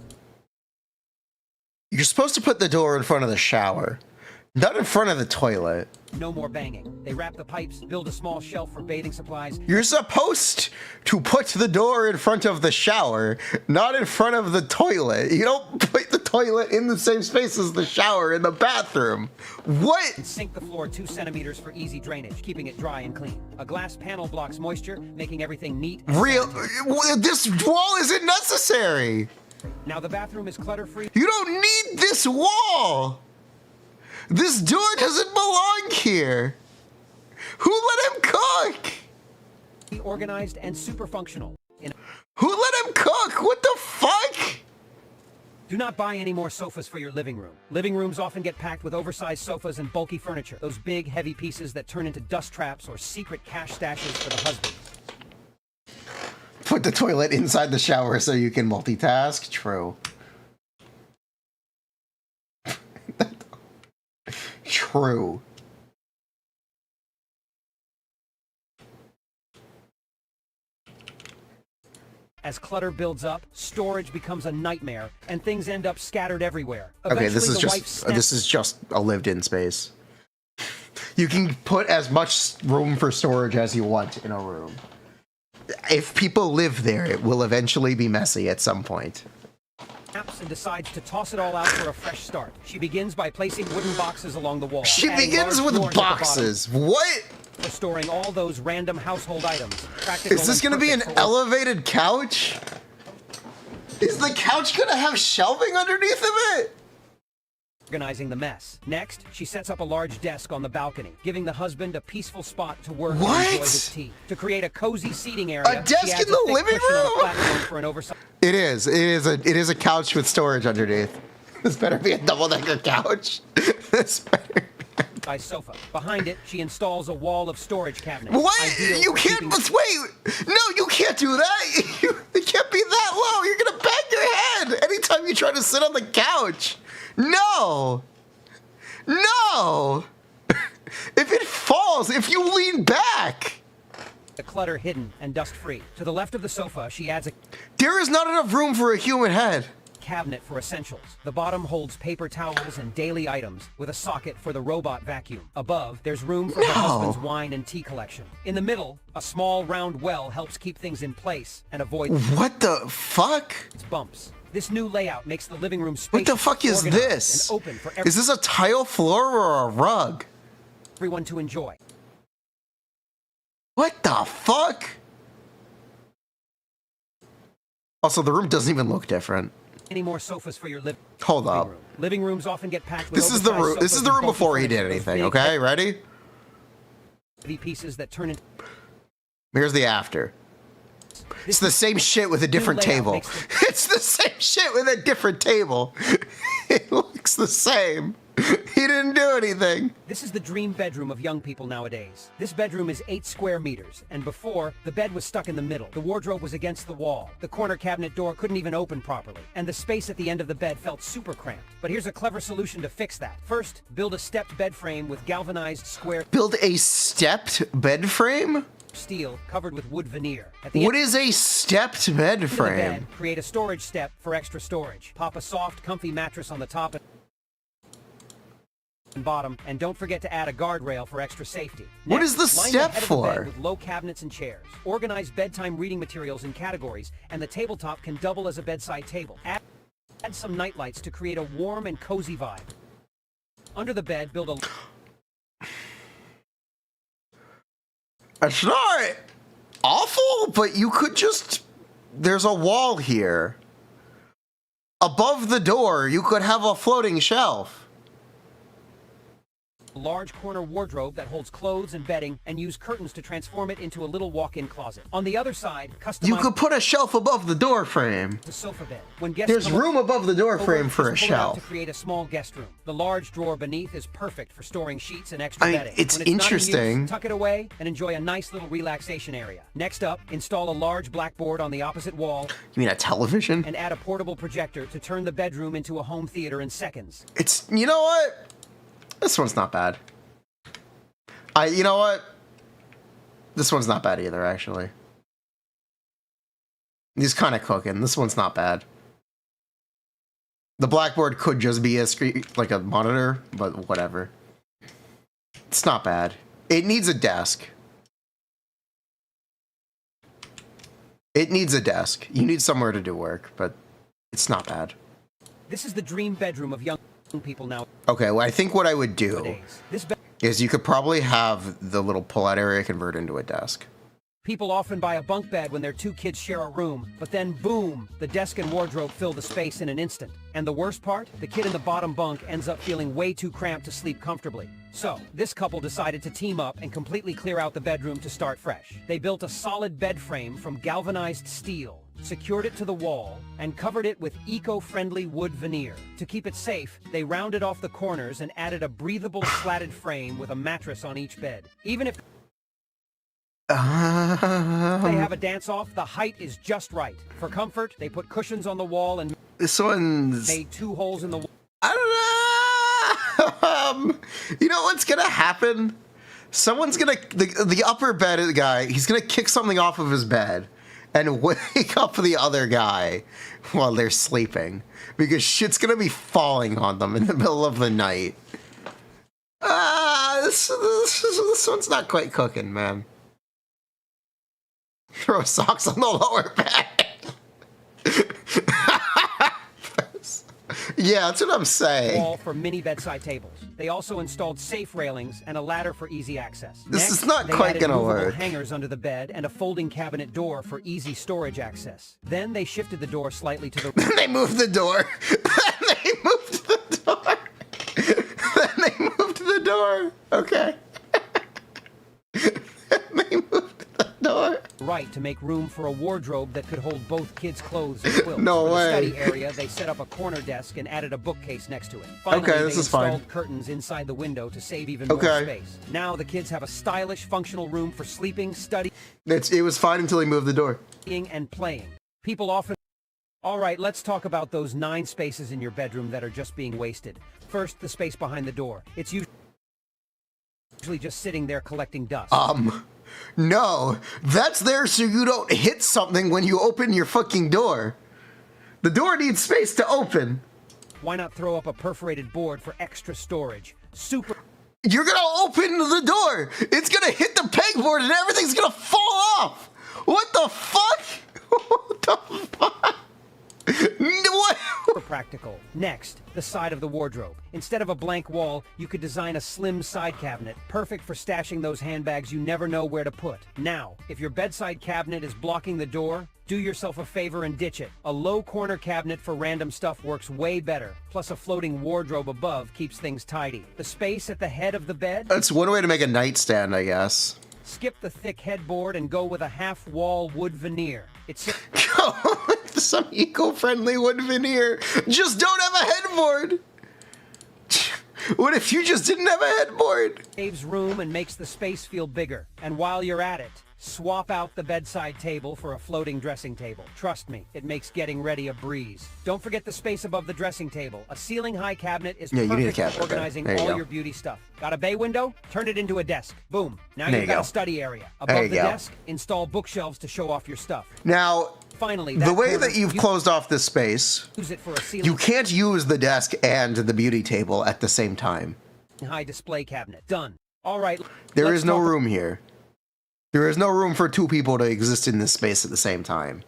Speaker 1: You're supposed to put the door in front of the shower, not in front of the toilet.
Speaker 8: No more banging. They wrap the pipes, build a small shelf for bathing supplies.
Speaker 1: You're supposed to put the door in front of the shower, not in front of the toilet. You don't put the toilet in the same space as the shower in the bathroom. What?
Speaker 8: And sink the floor 2 centimeters for easy drainage, keeping it dry and clean. A glass panel blocks moisture, making everything neat and sanitary.
Speaker 1: This wall isn't necessary.
Speaker 8: Now the bathroom is clutter-free.
Speaker 1: You don't need this wall. This door doesn't belong here. Who let him cook?
Speaker 8: Organized and super functional.
Speaker 1: Who let him cook? What the fuck?
Speaker 8: Do not buy any more sofas for your living room. Living rooms often get packed with oversized sofas and bulky furniture. Those big, heavy pieces that turn into dust traps or secret cash stashes for the husband.
Speaker 1: Put the toilet inside the shower so you can multitask. True. True.
Speaker 8: As clutter builds up, storage becomes a nightmare, and things end up scattered everywhere.
Speaker 1: Okay, this
Speaker 8: Eventually,
Speaker 1: is just a lived-in space. You can put as much room for storage as you want in a room. If people live there, it will eventually be messy at some point.
Speaker 8: And decides to toss it all out for a fresh start. She begins by placing wooden boxes along the wall.
Speaker 1: She
Speaker 8: adding
Speaker 1: begins
Speaker 8: large
Speaker 1: with
Speaker 8: drawers at the bottom
Speaker 1: boxes. What?
Speaker 8: For storing all those random household items. Practical
Speaker 1: Is this
Speaker 8: and
Speaker 1: going to be an
Speaker 8: perfect for
Speaker 1: elevated couch? Is the couch going to have shelving underneath of it?
Speaker 8: organizing the mess. Next, she sets up a large desk on the balcony, giving the husband a peaceful spot to work
Speaker 1: What?
Speaker 8: and enjoy his tea. To create a cozy seating area,
Speaker 1: A desk
Speaker 8: she adds
Speaker 1: in the
Speaker 8: thick
Speaker 1: living
Speaker 8: cushion on a
Speaker 1: room?
Speaker 8: platform for an oversized
Speaker 1: It is a couch with storage underneath. This better be a double-decker couch. This better.
Speaker 8: sofa. Behind it, she installs a wall of storage cabinets.
Speaker 1: What?
Speaker 8: ideal
Speaker 1: You
Speaker 8: for
Speaker 1: can't.
Speaker 8: keeping-
Speaker 1: Wait. No, you can't do that. It can't be that low. You're gonna bang your head anytime you try to sit on the couch. No. No. If it falls, if you lean back.
Speaker 8: The clutter hidden and dust-free. To the left of the sofa, she adds a
Speaker 1: There is not enough room for a human head.
Speaker 8: cabinet for essentials. The bottom holds paper towels and daily items, with a socket for the robot vacuum. Above, there's room for her husband's wine and tea collection. In the middle, a small round well helps keep things in place and avoid
Speaker 1: What the fuck?
Speaker 8: bumps. This new layout makes the living room
Speaker 1: What
Speaker 8: spacious,
Speaker 1: the fuck is
Speaker 8: organized,
Speaker 1: this?
Speaker 8: and open for
Speaker 1: Is this a tile floor or a rug?
Speaker 8: everyone to enjoy.
Speaker 1: What the fuck? Also, the room doesn't even look different.
Speaker 8: Any more sofas for your
Speaker 1: Hold
Speaker 8: living
Speaker 1: up.
Speaker 8: room? Living rooms often get packed with
Speaker 1: This is the
Speaker 8: oversized
Speaker 1: room. This is
Speaker 8: sofas
Speaker 1: the
Speaker 8: and
Speaker 1: room
Speaker 8: bulky
Speaker 1: before he did
Speaker 8: furniture, those
Speaker 1: anything.
Speaker 8: big,
Speaker 1: Okay, ready?
Speaker 8: heavy pieces that turn into
Speaker 1: Here's the after. It's the same shit with a different
Speaker 8: layout
Speaker 1: table.
Speaker 8: makes
Speaker 1: It's the same shit with a different table. It looks the same. He didn't do anything.
Speaker 8: This is the dream bedroom of young people nowadays. This bedroom is 8 square meters, and before, the bed was stuck in the middle. The wardrobe was against the wall. The corner cabinet door couldn't even open properly, and the space at the end of the bed felt super cramped. But here's a clever solution to fix that. First, build a stepped bed frame with galvanized square
Speaker 1: Build a stepped bed frame?
Speaker 8: steel covered with wood veneer. At the
Speaker 1: What is a stepped bed
Speaker 8: end of the
Speaker 1: frame?
Speaker 8: bed, create a storage step for extra storage. Pop a soft, comfy mattress on the top and bottom, and don't forget to add a guardrail for extra safety.
Speaker 1: What
Speaker 8: Next,
Speaker 1: is the
Speaker 8: line
Speaker 1: step
Speaker 8: head of the bed
Speaker 1: for?
Speaker 8: with low cabinets and chairs. Organize bedtime reading materials in categories, and the tabletop can double as a bedside table. Add some nightlights to create a warm and cozy vibe. Under the bed, build a
Speaker 1: It's not awful, but you could just... There's a wall here. Above the door, you could have a floating shelf.
Speaker 8: large corner wardrobe that holds clothes and bedding and use curtains to transform it into a little walk-in closet. On the other side, customize
Speaker 1: You could put a shelf above the door frame.
Speaker 8: the sofa bed. When guests
Speaker 1: There's
Speaker 8: come
Speaker 1: room above the door
Speaker 8: over,
Speaker 1: frame for a
Speaker 8: just pull it out to
Speaker 1: shelf.
Speaker 8: create a small guest room. The large drawer beneath is perfect for storing sheets and extra
Speaker 1: I mean,
Speaker 8: bedding.
Speaker 1: it's
Speaker 8: When not in use,
Speaker 1: interesting.
Speaker 8: tuck it away and enjoy a nice little relaxation area. Next up, install a large blackboard on the opposite wall
Speaker 1: You mean a television?
Speaker 8: and add a portable projector to turn the bedroom into a home theater in seconds.
Speaker 1: It's, you know what? This one's not bad. You know what? This one's not bad either, actually. He's kind of cooking. This one's not bad. The blackboard could just be a screen, like a monitor, but whatever. It's not bad. It needs a desk. It needs a desk. You need somewhere to do work, but it's not bad.
Speaker 8: This is the dream bedroom of young people nowadays.
Speaker 1: Okay, well, I think what I would do
Speaker 8: This
Speaker 1: is you could probably have the little pull-out area convert into a desk.
Speaker 8: People often buy a bunk bed when their two kids share a room, but then boom, the desk and wardrobe fill the space in an instant. And the worst part? The kid in the bottom bunk ends up feeling way too cramped to sleep comfortably. So, this couple decided to team up and completely clear out the bedroom to start fresh. They built a solid bed frame from galvanized steel, secured it to the wall, and covered it with eco-friendly wood veneer. To keep it safe, they rounded off the corners and added a breathable slatted frame with a mattress on each bed. Even if they have a dance-off, the height is just right. For comfort, they put cushions on the wall and
Speaker 1: This one's...
Speaker 8: made 2 holes in the wall.
Speaker 1: I don't know. You know what's gonna happen? Someone's gonna... The upper bed guy, he's gonna kick something off of his bed and wake up the other guy while they're sleeping. Because shit's gonna be falling on them in the middle of the night. This one's not quite cooking, man. Throw socks on the lower bed. Yeah, that's what I'm saying.
Speaker 8: Wall for mini bedside tables. They also installed safe railings and a ladder for easy access.
Speaker 1: This is
Speaker 8: Next,
Speaker 1: not
Speaker 8: they
Speaker 1: quite
Speaker 8: added
Speaker 1: gonna
Speaker 8: movable
Speaker 1: work.
Speaker 8: hangers under the bed and a folding cabinet door for easy storage access. Then they shifted the door slightly to the
Speaker 1: They moved the door. Then they moved the door. Then they moved the door. Okay. Then they moved the door.
Speaker 8: right to make room for a wardrobe that could hold both kids' clothes and quilts.
Speaker 1: No
Speaker 8: For
Speaker 1: way.
Speaker 8: the study area, they set up a corner desk and added a bookcase next to it. Finally,
Speaker 1: Okay, this
Speaker 8: they
Speaker 1: is fine.
Speaker 8: installed curtains inside the window to save even more
Speaker 1: Okay.
Speaker 8: space. Now the kids have a stylish, functional room for sleeping, studying,
Speaker 1: It was fine until he moved the door.
Speaker 8: and playing. People often... All right, let's talk about those 9 spaces in your bedroom that are just being wasted. First, the space behind the door. It's usually just sitting there collecting dust.
Speaker 1: No, that's there so you don't hit something when you open your fucking door. The door needs space to open.
Speaker 8: Why not throw up a perforated board for extra storage? Super...
Speaker 1: You're gonna open the door. It's gonna hit the pegboard and everything's gonna fall off. What the fuck? What the fuck? What?
Speaker 8: practical. Next, the side of the wardrobe. Instead of a blank wall, you could design a slim side cabinet, perfect for stashing those handbags you never know where to put. Now, if your bedside cabinet is blocking the door, do yourself a favor and ditch it. A low corner cabinet for random stuff works way better. Plus a floating wardrobe above keeps things tidy. The space at the head of the bed?
Speaker 1: That's one way to make a nightstand, I guess.
Speaker 8: Skip the thick headboard and go with a half-wall wood veneer. It's
Speaker 1: Go with some eco-friendly wood veneer. Just don't have a headboard. What if you just didn't have a headboard?
Speaker 8: saves room and makes the space feel bigger. And while you're at it, swap out the bedside table for a floating dressing table. Trust me, it makes getting ready a breeze. Don't forget the space above the dressing table. A ceiling-high cabinet is
Speaker 1: Yeah, you need a
Speaker 8: perfect
Speaker 1: cabinet
Speaker 8: for
Speaker 1: there.
Speaker 8: organizing
Speaker 1: There you
Speaker 8: all
Speaker 1: go.
Speaker 8: your beauty stuff. Got a bay window? Turn it into a desk. Boom. Now
Speaker 1: There
Speaker 8: you've
Speaker 1: you
Speaker 8: got
Speaker 1: go.
Speaker 8: a study area.
Speaker 1: There
Speaker 8: Above
Speaker 1: you
Speaker 8: the
Speaker 1: go.
Speaker 8: desk, install bookshelves to show off your stuff.
Speaker 1: Now,
Speaker 8: Finally,
Speaker 1: the way
Speaker 8: corner,
Speaker 1: that you've
Speaker 8: you
Speaker 1: closed off this space,
Speaker 8: use it for a
Speaker 1: you can't use the desk and the beauty table at the same time.
Speaker 8: ceiling-high display cabinet. Done. All right.
Speaker 1: There
Speaker 8: let's
Speaker 1: is no
Speaker 8: talk
Speaker 1: room here. There is no room for 2 people to exist in this space at the same time.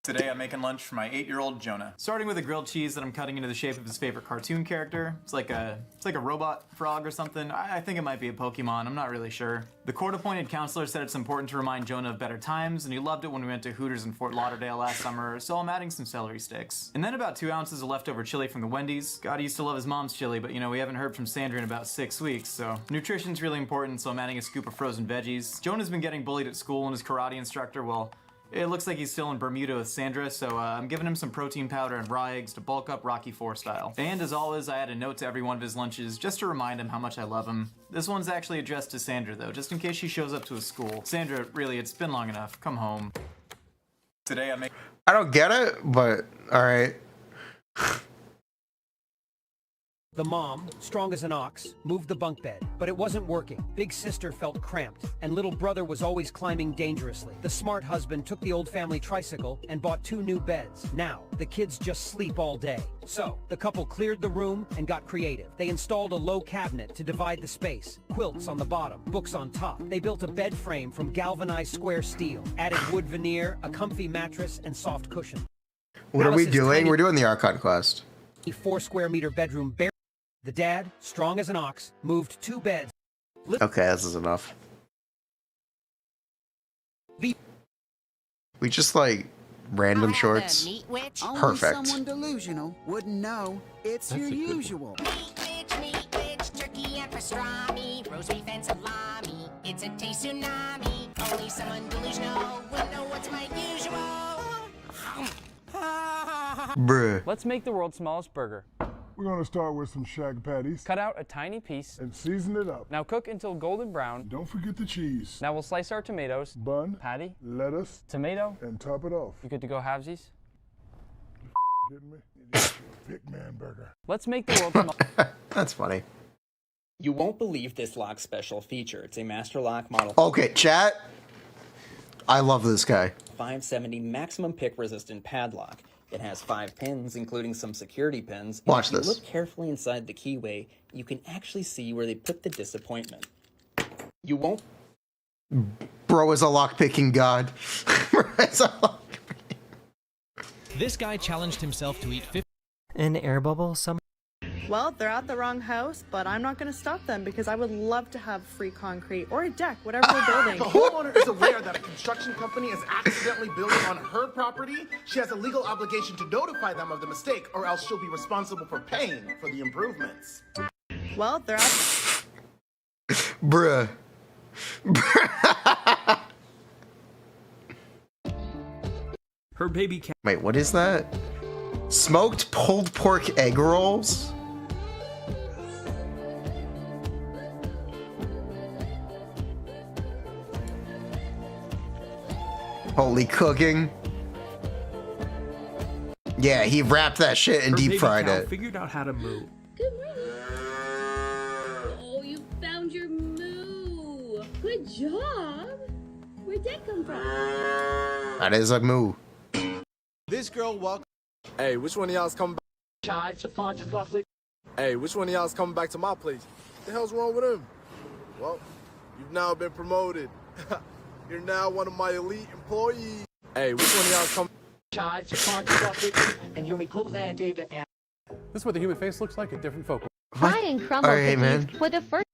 Speaker 7: Today I'm making lunch for my 8-year-old Jonah. Starting with a grilled cheese that I'm cutting into the shape of his favorite cartoon character. It's like a robot frog or something. I think it might be a Pokemon, I'm not really sure. The court-appointed counselor said it's important to remind Jonah of better times, and he loved it when we went to Hooters in Fort Lauderdale last summer, so I'm adding some celery sticks. And then about 2 ounces of leftover chili from the Wendy's. God, he used to love his mom's chili, but you know, we haven't heard from Sandra in about 6 weeks, so nutrition's really important, so I'm adding a scoop of frozen veggies. Jonah's been getting bullied at school, and his karate instructor, well, it looks like he's still in Bermuda with Sandra, so I'm giving him some protein powder and raw eggs to bulk up Rocky IV style. And as always, I add a note to every one of his lunches just to remind him how much I love him. This one's actually addressed to Sandra though, just in case she shows up to his school. Sandra, really, it's been long enough. Come home. Today
Speaker 1: I don't get it, but alright.
Speaker 8: The mom, strong as an ox, moved the bunk bed, but it wasn't working. Big sister felt cramped, and little brother was always climbing dangerously. The smart husband took the old family tricycle and bought 2 new beds. Now, the kids just sleep all day. So, the couple cleared the room and got creative. They installed a low cabinet to divide the space, quilts on the bottom, books on top. They built a bed frame from galvanized square steel, added wood veneer, a comfy mattress, and soft cushion.
Speaker 1: What are we doing? We're doing the Archon quest.
Speaker 8: A 4 square meter bedroom bare. The dad, strong as an ox, moved 2 beds.
Speaker 1: Okay, this is enough. We just like random shorts. Perfect.
Speaker 9: Only someone delusional wouldn't know. It's your usual.
Speaker 10: Meat, turkey and pastrami, roast beef and salami. It's a taste tsunami. Only someone delusional would know what's my usual.
Speaker 1: Bruh.
Speaker 11: Let's make the world's smallest burger.
Speaker 12: We're gonna start with some shag patties.
Speaker 11: Cut out a tiny piece.
Speaker 12: And season it up.
Speaker 11: Now cook until golden brown.
Speaker 12: Don't forget the cheese.
Speaker 11: Now we'll slice our tomatoes.
Speaker 12: Bun.
Speaker 11: Patty.
Speaker 12: Lettuce.
Speaker 11: Tomato.
Speaker 12: And top it off.
Speaker 11: You good to go halvesies?
Speaker 12: Kidding me? It's a big man burger.
Speaker 11: Let's make the world's smallest.
Speaker 1: That's funny.
Speaker 13: You won't believe this lock's special feature. It's a master lock model.
Speaker 1: Okay, chat. I love this guy.
Speaker 13: 570 maximum pick resistant padlock. It has 5 pins, including some security pins.
Speaker 1: Watch
Speaker 13: if
Speaker 1: this.
Speaker 13: you look carefully inside the keyway, you can actually see where they put the disappointment. You won't...
Speaker 1: Bro is a lockpicking god.
Speaker 14: This guy challenged himself to eat 50...
Speaker 15: An air bubble some.
Speaker 16: Well, they're at the wrong house, but I'm not going to stop them because I would love to have free concrete or a deck, whatever they're building.
Speaker 17: The homeowner is aware that a construction company is accidentally building on her property. She has a legal obligation to notify them of the mistake, or else she'll be responsible for paying for the improvements.
Speaker 16: Well, they're at...
Speaker 1: Bruh.
Speaker 14: Her baby cat.
Speaker 1: Wait, what is that? Smoked pulled pork egg rolls? Holy cooking. Yeah, he wrapped that shit and deep fried it.
Speaker 14: Figured out how to move.
Speaker 4: Good morning. Oh, you found your moo. Good job. Where'd that come from?
Speaker 1: That is a moo.
Speaker 5: This girl walked. Hey, which one of y'all's coming back? Hey, which one of y'all's coming back to my place? What the hell's wrong with him? Well, you've now been promoted. You're now one of my elite employees. Hey, which one of y'all's coming?
Speaker 18: And you're cool man, David.
Speaker 19: This is what the human face looks like at different folk.
Speaker 20: Brian crumbled
Speaker 1: Alright, man.
Speaker 20: for the first.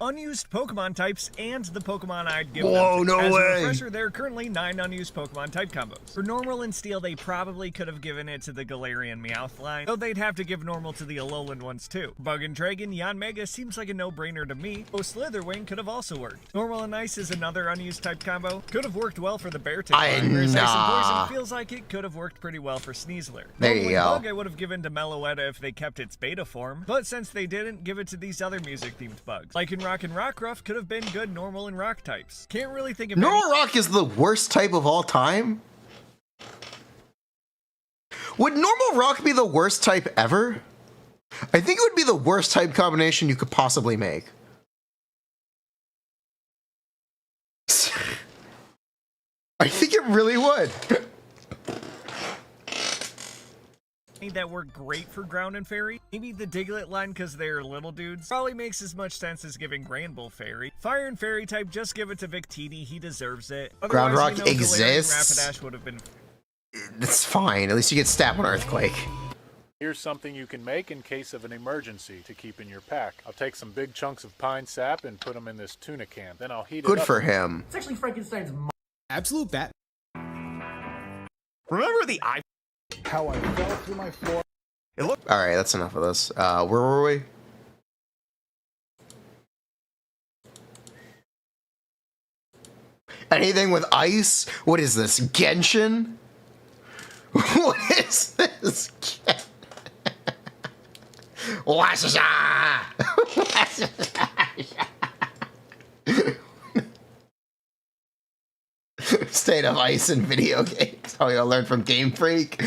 Speaker 21: Unused Pokemon types and the Pokemon I'd give
Speaker 1: Whoa,
Speaker 21: them.
Speaker 1: no
Speaker 21: As
Speaker 1: way.
Speaker 21: a refresher, there are currently 9 unused Pokemon type combos. For Normal and Steel, they probably could have given it to the Galarian Meowth line, though they'd have to give Normal to the Alolan ones too. Bug and Dragon, Yanmega seems like a no-brainer to me, though Slitherwing could have also worked. Normal and Ice is another unused type combo. Could have worked well for the Beartic line, whereas Ice and Poison feels like it could have worked pretty well for Sneasler.
Speaker 1: There you
Speaker 21: Normal and
Speaker 1: go.
Speaker 21: Bug I would have given to Meloetta if they kept its beta form, but since they didn't, give it to these other music-themed bugs. Like in Rock and Rockruff, could have been good normal and rock types. Can't really think of
Speaker 1: Normal rock is the worst type of all time? Would normal rock be the worst type ever? I think it would be the worst type combination you could possibly make. I think it really would.
Speaker 21: that work great for ground and fairy. Maybe the Diglett line because they're little dudes. Probably makes as much sense as giving Granbull fairy. Fire and fairy type, just give it to Victini, he deserves it.
Speaker 1: Ground
Speaker 21: Otherwise,
Speaker 1: rock
Speaker 21: we know Galarian
Speaker 1: exists?
Speaker 21: Rapidash would have been...
Speaker 1: it's fine. At least you get stabbed on Earthquake.
Speaker 18: Here's something you can make in case of an emergency to keep in your pack. I'll take some big chunks of pine sap and put them in this tuna can. Then I'll heat it up.
Speaker 1: Good for him.
Speaker 20: It's actually Frankenstein's
Speaker 14: Absolute bat.
Speaker 20: Remember the eye?
Speaker 12: How I fell through my floor.
Speaker 20: It looked.
Speaker 1: All right, that's enough of this. Where were we? Anything with ice? What is this? Genshin? What is this? State of ice in video games. Oh, you learn from Game Freak.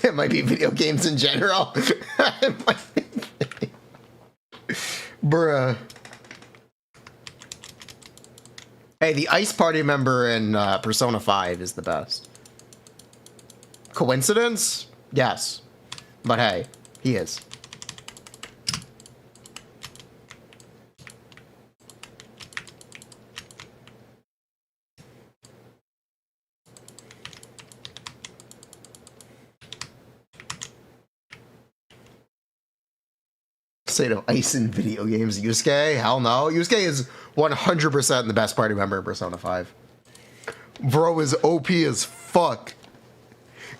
Speaker 1: It might be video games in general. It might be. Bruh. Hey, the ice party member in Persona 5 is the best. Coincidence? Yes. But hey, he is. Say no ice in video games. Yusuke? Hell no. Yusuke is 100% the best party member in Persona 5. Bro is OP as fuck.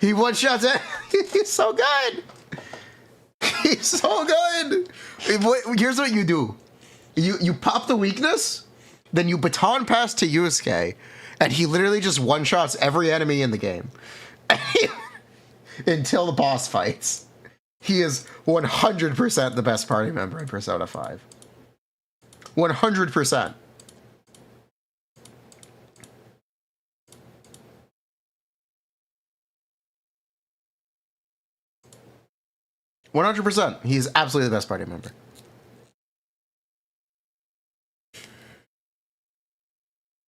Speaker 1: He one-shots it. He's so good. He's so good. Here's what you do. You pop the weakness, then you baton pass to Yusuke, and he literally just one-shots every enemy in the game. Until the boss fights. He is 100% the best party member in Persona 5. 100%. He's absolutely the best party member.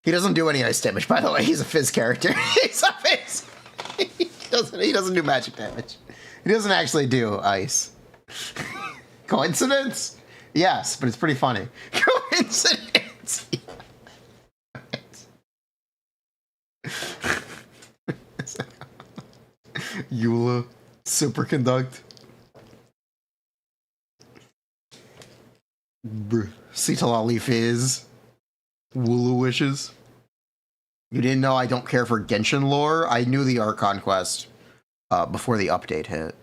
Speaker 1: He doesn't do any ice damage, by the way. He's a Fizz character. He's a Fizz. He doesn't do magic damage. He doesn't actually do ice. Coincidence? Yes, but it's pretty funny. Coincidence? Eula, superconduct. Citalali Fizz. Wooloo wishes. You didn't know I don't care for Genshin lore? I knew the Art Conquest before the update hit.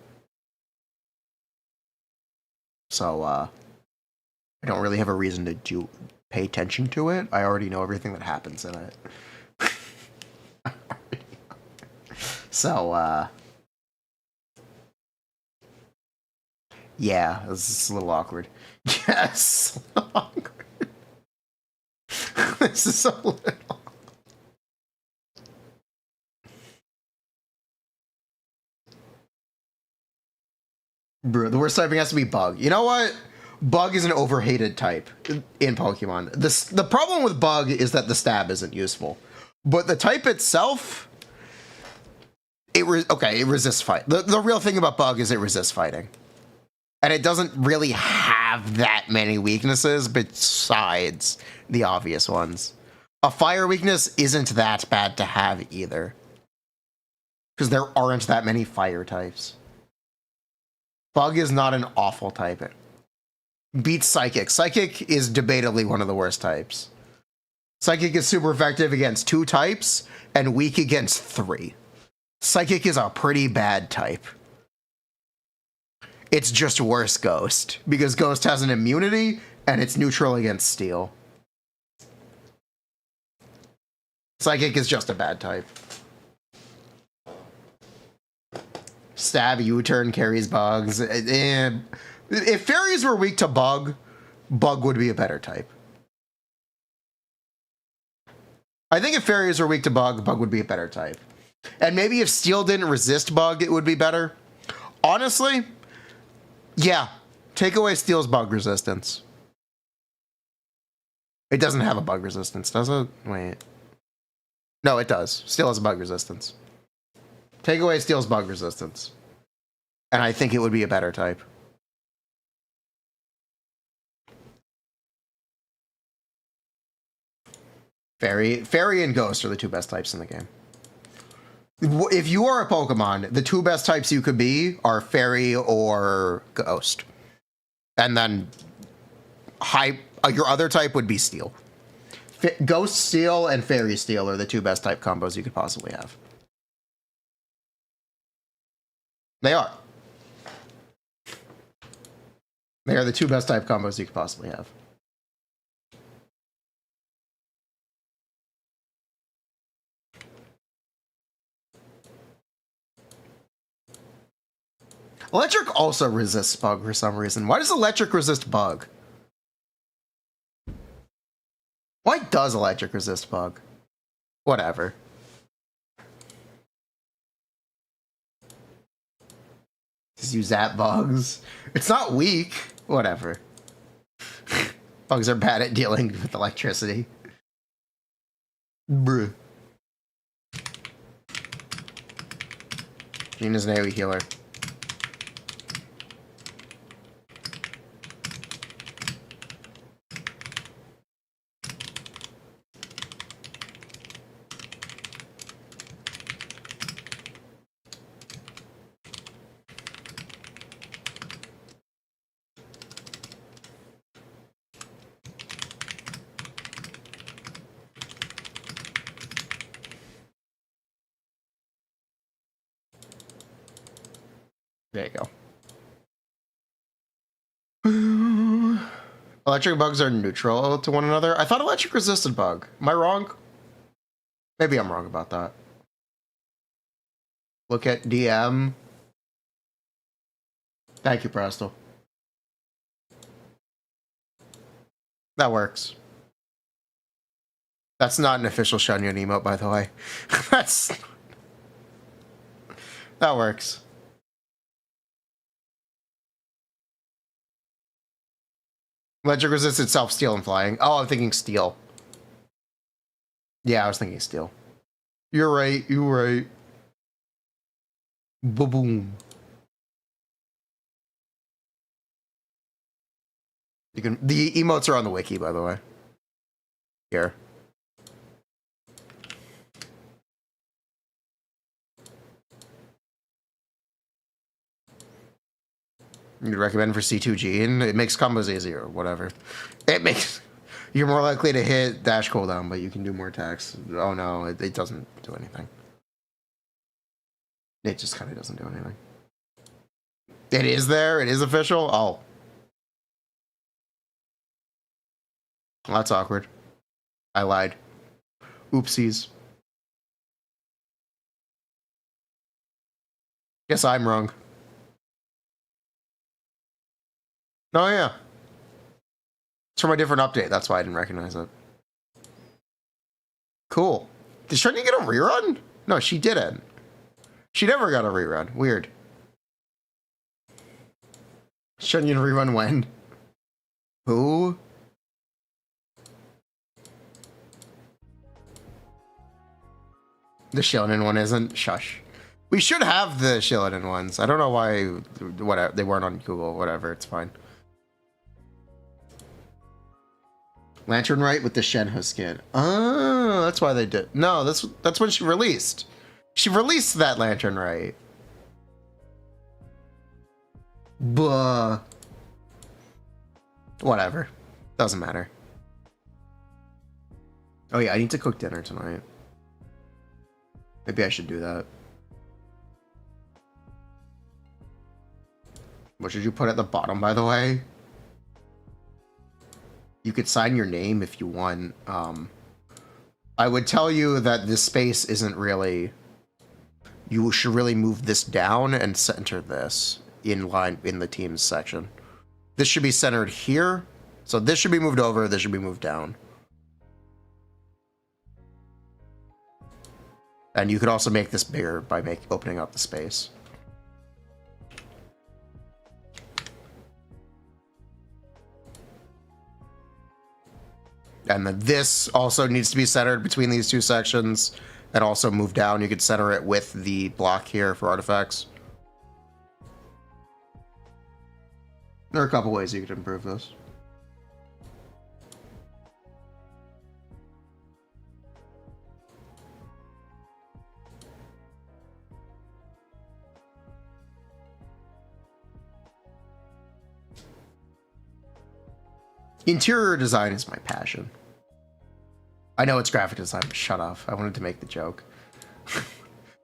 Speaker 1: So, I don't really have a reason to pay attention to it. I already know everything that happens in it. So, yeah, this is a little awkward. Yes, a little awkward. This is a little. Bro, the worst typing has to be Bug. You know what? Bug is an overhated type in Pokemon. The problem with Bug is that the stab isn't useful. But the type itself, it resists fight. The real thing about Bug is it resists fighting. And it doesn't really have that many weaknesses besides the obvious ones. A fire weakness isn't that bad to have either. Because there aren't that many fire types. Bug is not an awful type. It beats Psychic. Psychic is debatably one of the worst types. Psychic is super effective against 2 types and weak against 3. Psychic is a pretty bad type. It's just worse Ghost, because Ghost has an immunity and it's neutral against Steel. Psychic is just a bad type. Stab, U-turn, carries bugs. If fairies were weak to Bug, Bug would be a better type. I think if fairies were weak to Bug, Bug would be a better type. And maybe if Steel didn't resist Bug, it would be better. Honestly, yeah. Take away Steel's bug resistance. It doesn't have a bug resistance, does it? Wait. No, it does. Steel has a bug resistance. Take away Steel's bug resistance. And I think it would be a better type. Fairy and Ghost are the 2 best types in the game. If you are a Pokemon, the two best types you could be are Fairy or Ghost. And then your other type would be Steel. Ghost Steel and Fairy Steel are the two best type combos you could possibly have. They are. They are the two best type combos you could possibly have. Electric also resists bug for some reason. Why does electric resist bug? Why does electric resist bug? Whatever. Just use that bugs. It's not weak. Whatever. Bugs are bad at dealing with electricity. Bruh. Gina's an AoE healer. There you go. Electric bugs are neutral to one another. I thought electric resisted bug. Am I wrong? Maybe I'm wrong about that. Look at DM. Thank you, Presto. That works. That's not an official Shunyan emote, by the way. That works. Electric resist itself, steel and flying. Oh, I'm thinking steel. Yeah, I was thinking steel. You're right. You're right. Boom. You can. The emotes are on the wiki, by the way. Here. You'd recommend for C2G, and it makes combos easier, or whatever. It makes you're more likely to hit dash cooldown, but you can do more attacks. Oh no, it doesn't do anything. It just kind of doesn't do anything. It is there. It is official. Oh, well, that's awkward. I lied. Oopsies. Guess I'm wrong. Oh yeah. It's from a different update. That's why I didn't recognize it. Cool. Did Shunyan get a rerun? No, she didn't. She never got a rerun. Weird. Shunyan rerun when? Who? The Shillinan one isn't? Shush. We should have the Shillinan ones. I don't know why whatever, they weren't on Google. Whatever, it's fine. Lantern Right with the Shenhe skin. Oh, that's why they did. No, that's when she released. She released that Lantern Right. Buh. Whatever. Doesn't matter. Oh yeah, I need to cook dinner tonight. Maybe I should do that. What should you put at the bottom, by the way? You could sign your name if you want. I would tell you that this space isn't really... You should really move this down and center this in line in the teams section. This should be centered here. So this should be moved over, this should be moved down. And you could also make this bigger by opening up the space. And then this also needs to be centered between these two sections and also move down. You could center it with the block here for artifacts. There are a couple ways you could improve this. Interior design is my passion. I know it's graphic design, but shut up. I wanted to make the joke.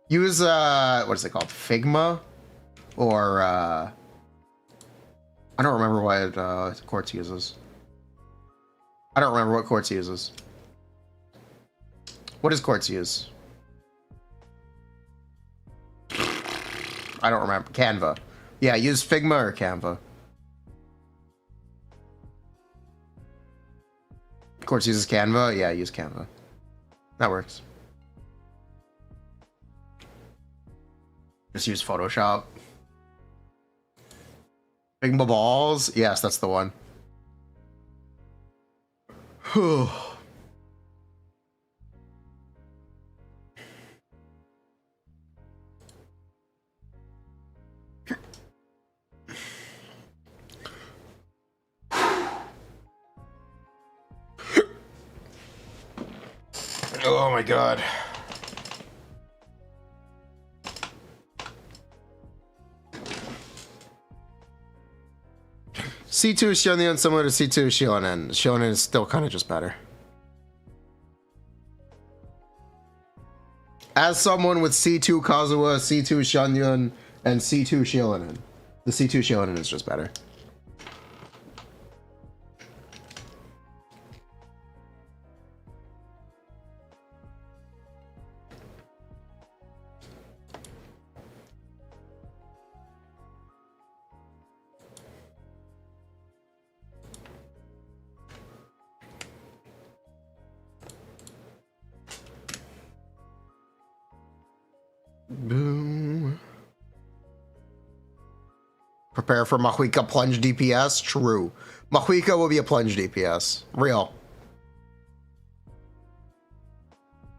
Speaker 1: Use, what is it called? Figma? Or, I don't remember what Quartz uses. I don't remember what Quartz uses. What does Quartz use? I don't remember. Canva. Yeah, use Figma or Canva. Quartz uses Canva? Yeah, use Canva. That works. Just use Photoshop. Figma balls? Yes, that's the one. Whew. Oh my god. C2 Shonen similar to C2 Shonen. Shonen is still kind of just better. As someone with C2 Kazuha, C2 Shonen, and C2 Shonen, the C2 Shonen is just better. Boom. Prepare for Mahuika plunge DPS. True. Mahuika will be a plunge DPS. Real.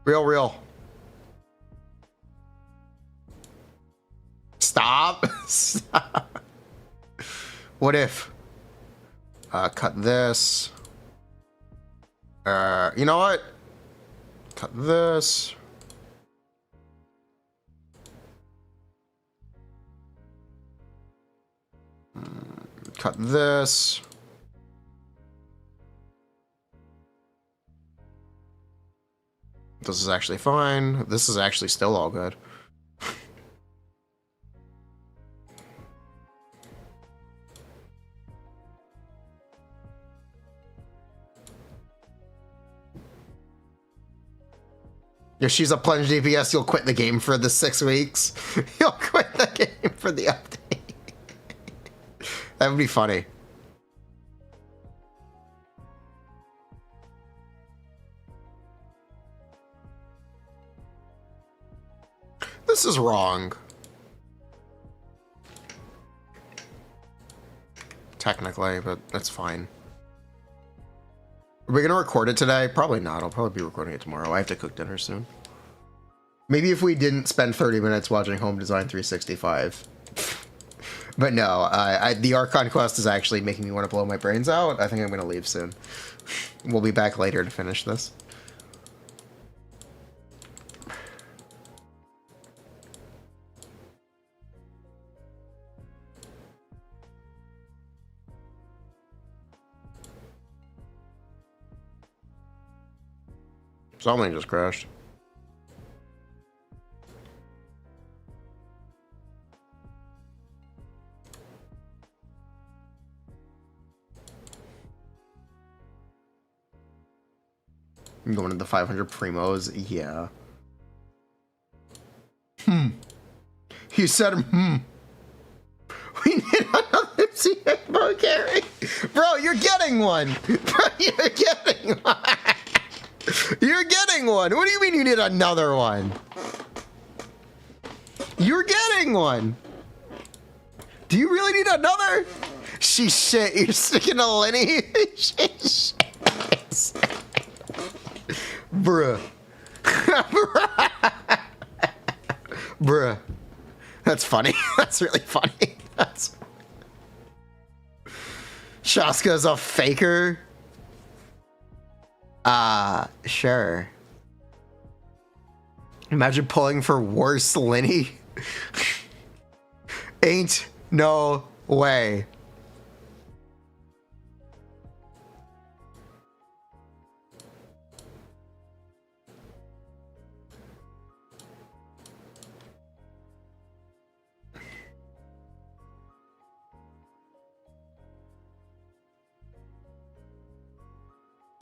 Speaker 1: Real. Stop. Stop. What if? Cut this. You know what? Cut this. Cut this. This is actually fine. This is actually still all good. If she's a plunge DPS, you'll quit the game for the 6 weeks. You'll quit the game for the update. That would be funny. This is wrong. Technically, but that's fine. Are we gonna record it today? Probably not. I'll probably be recording it tomorrow. I have to cook dinner soon. Maybe if we didn't spend 30 minutes watching Home Design 365. But no, the Archon quest is actually making me want to blow my brains out. I think I'm gonna leave soon. We'll be back later to finish this. Something just crashed. I'm going to the 500 primos. Yeah. He said, We need another CFO carry. Bro, you're getting one. Bro, you're getting one. You're getting one. What do you mean you need another one? You're getting one. Do you really need another? She's shit. You're sticking a Lenny. She's shit. Bruh. Bruh. That's funny. That's really funny. That's... Shaska's a faker. Sure. Imagine pulling for worse Lenny. Ain't no way.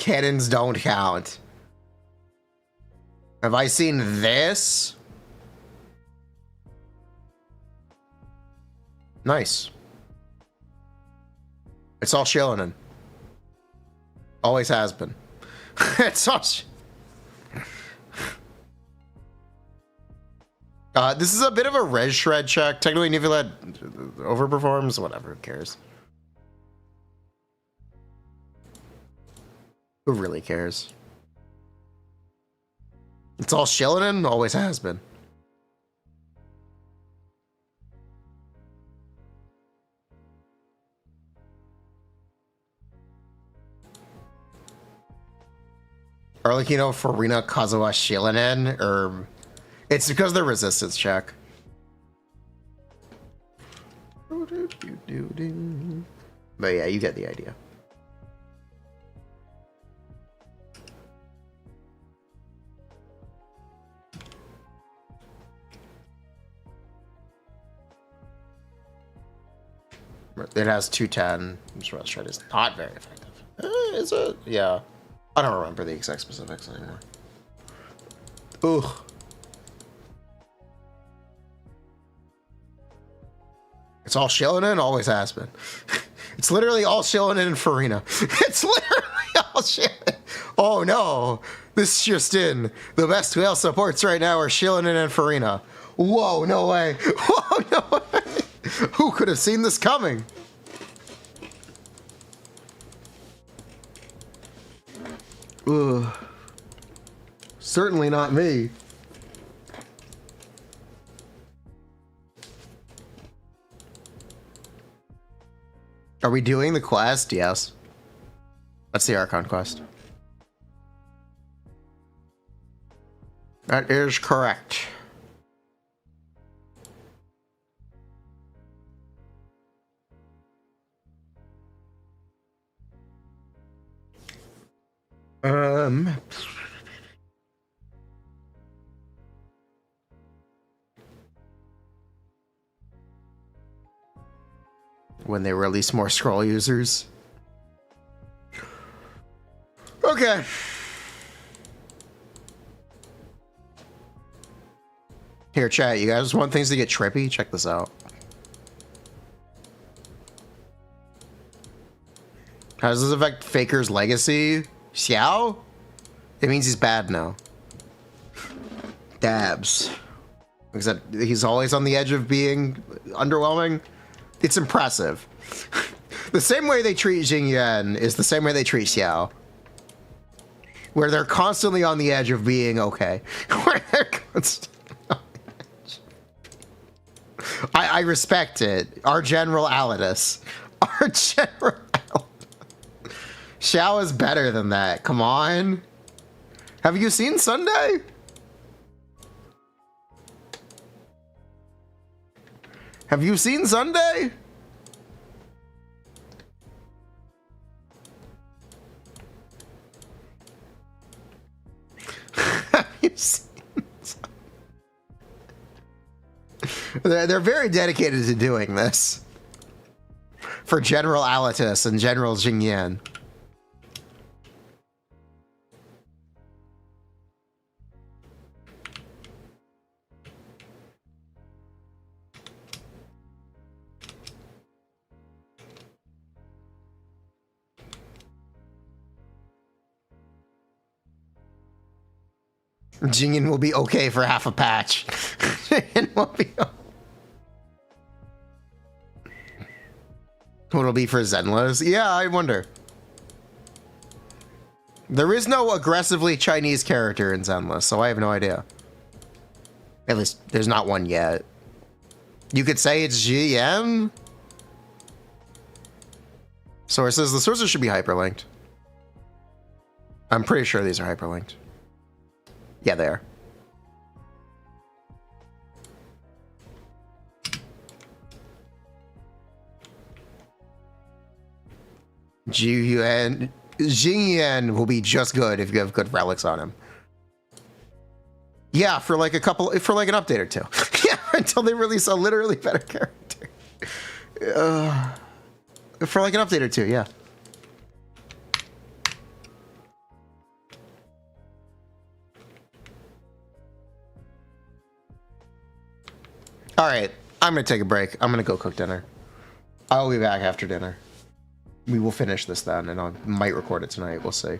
Speaker 1: Cannons don't count. Have I seen this? Nice. It's all shillin'. Always has been. It's all this is a bit of a res shred check. Technically, Nivelet overperforms. Whatever, who cares? Who really cares? It's all shillin', always has been. Arlecchino, Furina, Kazuha, shillin', or it's because of the resistance check. But yeah, you get the idea. It has 210, which res shred is not very effective. Is it? Yeah. I don't remember the exact specifics anymore. Ugh. It's all shillin', always has been. It's literally all shillin' and Furina. It's literally all shillin'. Oh no, this just in. The best whale supports right now are shillin' and Furina. Whoa, no way. Whoa, no way. Who could have seen this coming? Ugh. Certainly not me. Are we doing the quest? Yes. That's the Archon quest. That is correct. When they release more scroll users. Okay. Here, chat, you guys want things to get trippy? Check this out. How does this affect Faker's legacy? Xiao? It means he's bad now. Dabs. Except he's always on the edge of being underwhelming. It's impressive. The same way they treat Jingyan is the same way they treat Xiao. Where they're constantly on the edge of being okay. Where they're constantly on the edge. I respect it. Our General Alidus. Our General Alidus. Xiao is better than that. Come on. Have you seen Sunday? Have you seen Sunday? Have you seen Sunday? They're very dedicated to doing this. For General Alatus and General Jingyan. Jingyan will be okay for half a patch. Jingyan will be okay. What it'll be for Zenless? Yeah, I wonder. There is no aggressively Chinese character in Zenless, so I have no idea. At least, there's not one yet. You could say it's GM? Sources. The sources should be hyperlinked. I'm pretty sure these are hyperlinked. Yeah, they are. Jingyan will be just good if you have good relics on him. Yeah, for like an update or two. Yeah, until they release a literally better character. For like an update or two, yeah. All right, I'm gonna take a break. I'm gonna go cook dinner. I'll be back after dinner. We will finish this then, and I might record it tonight. We'll see.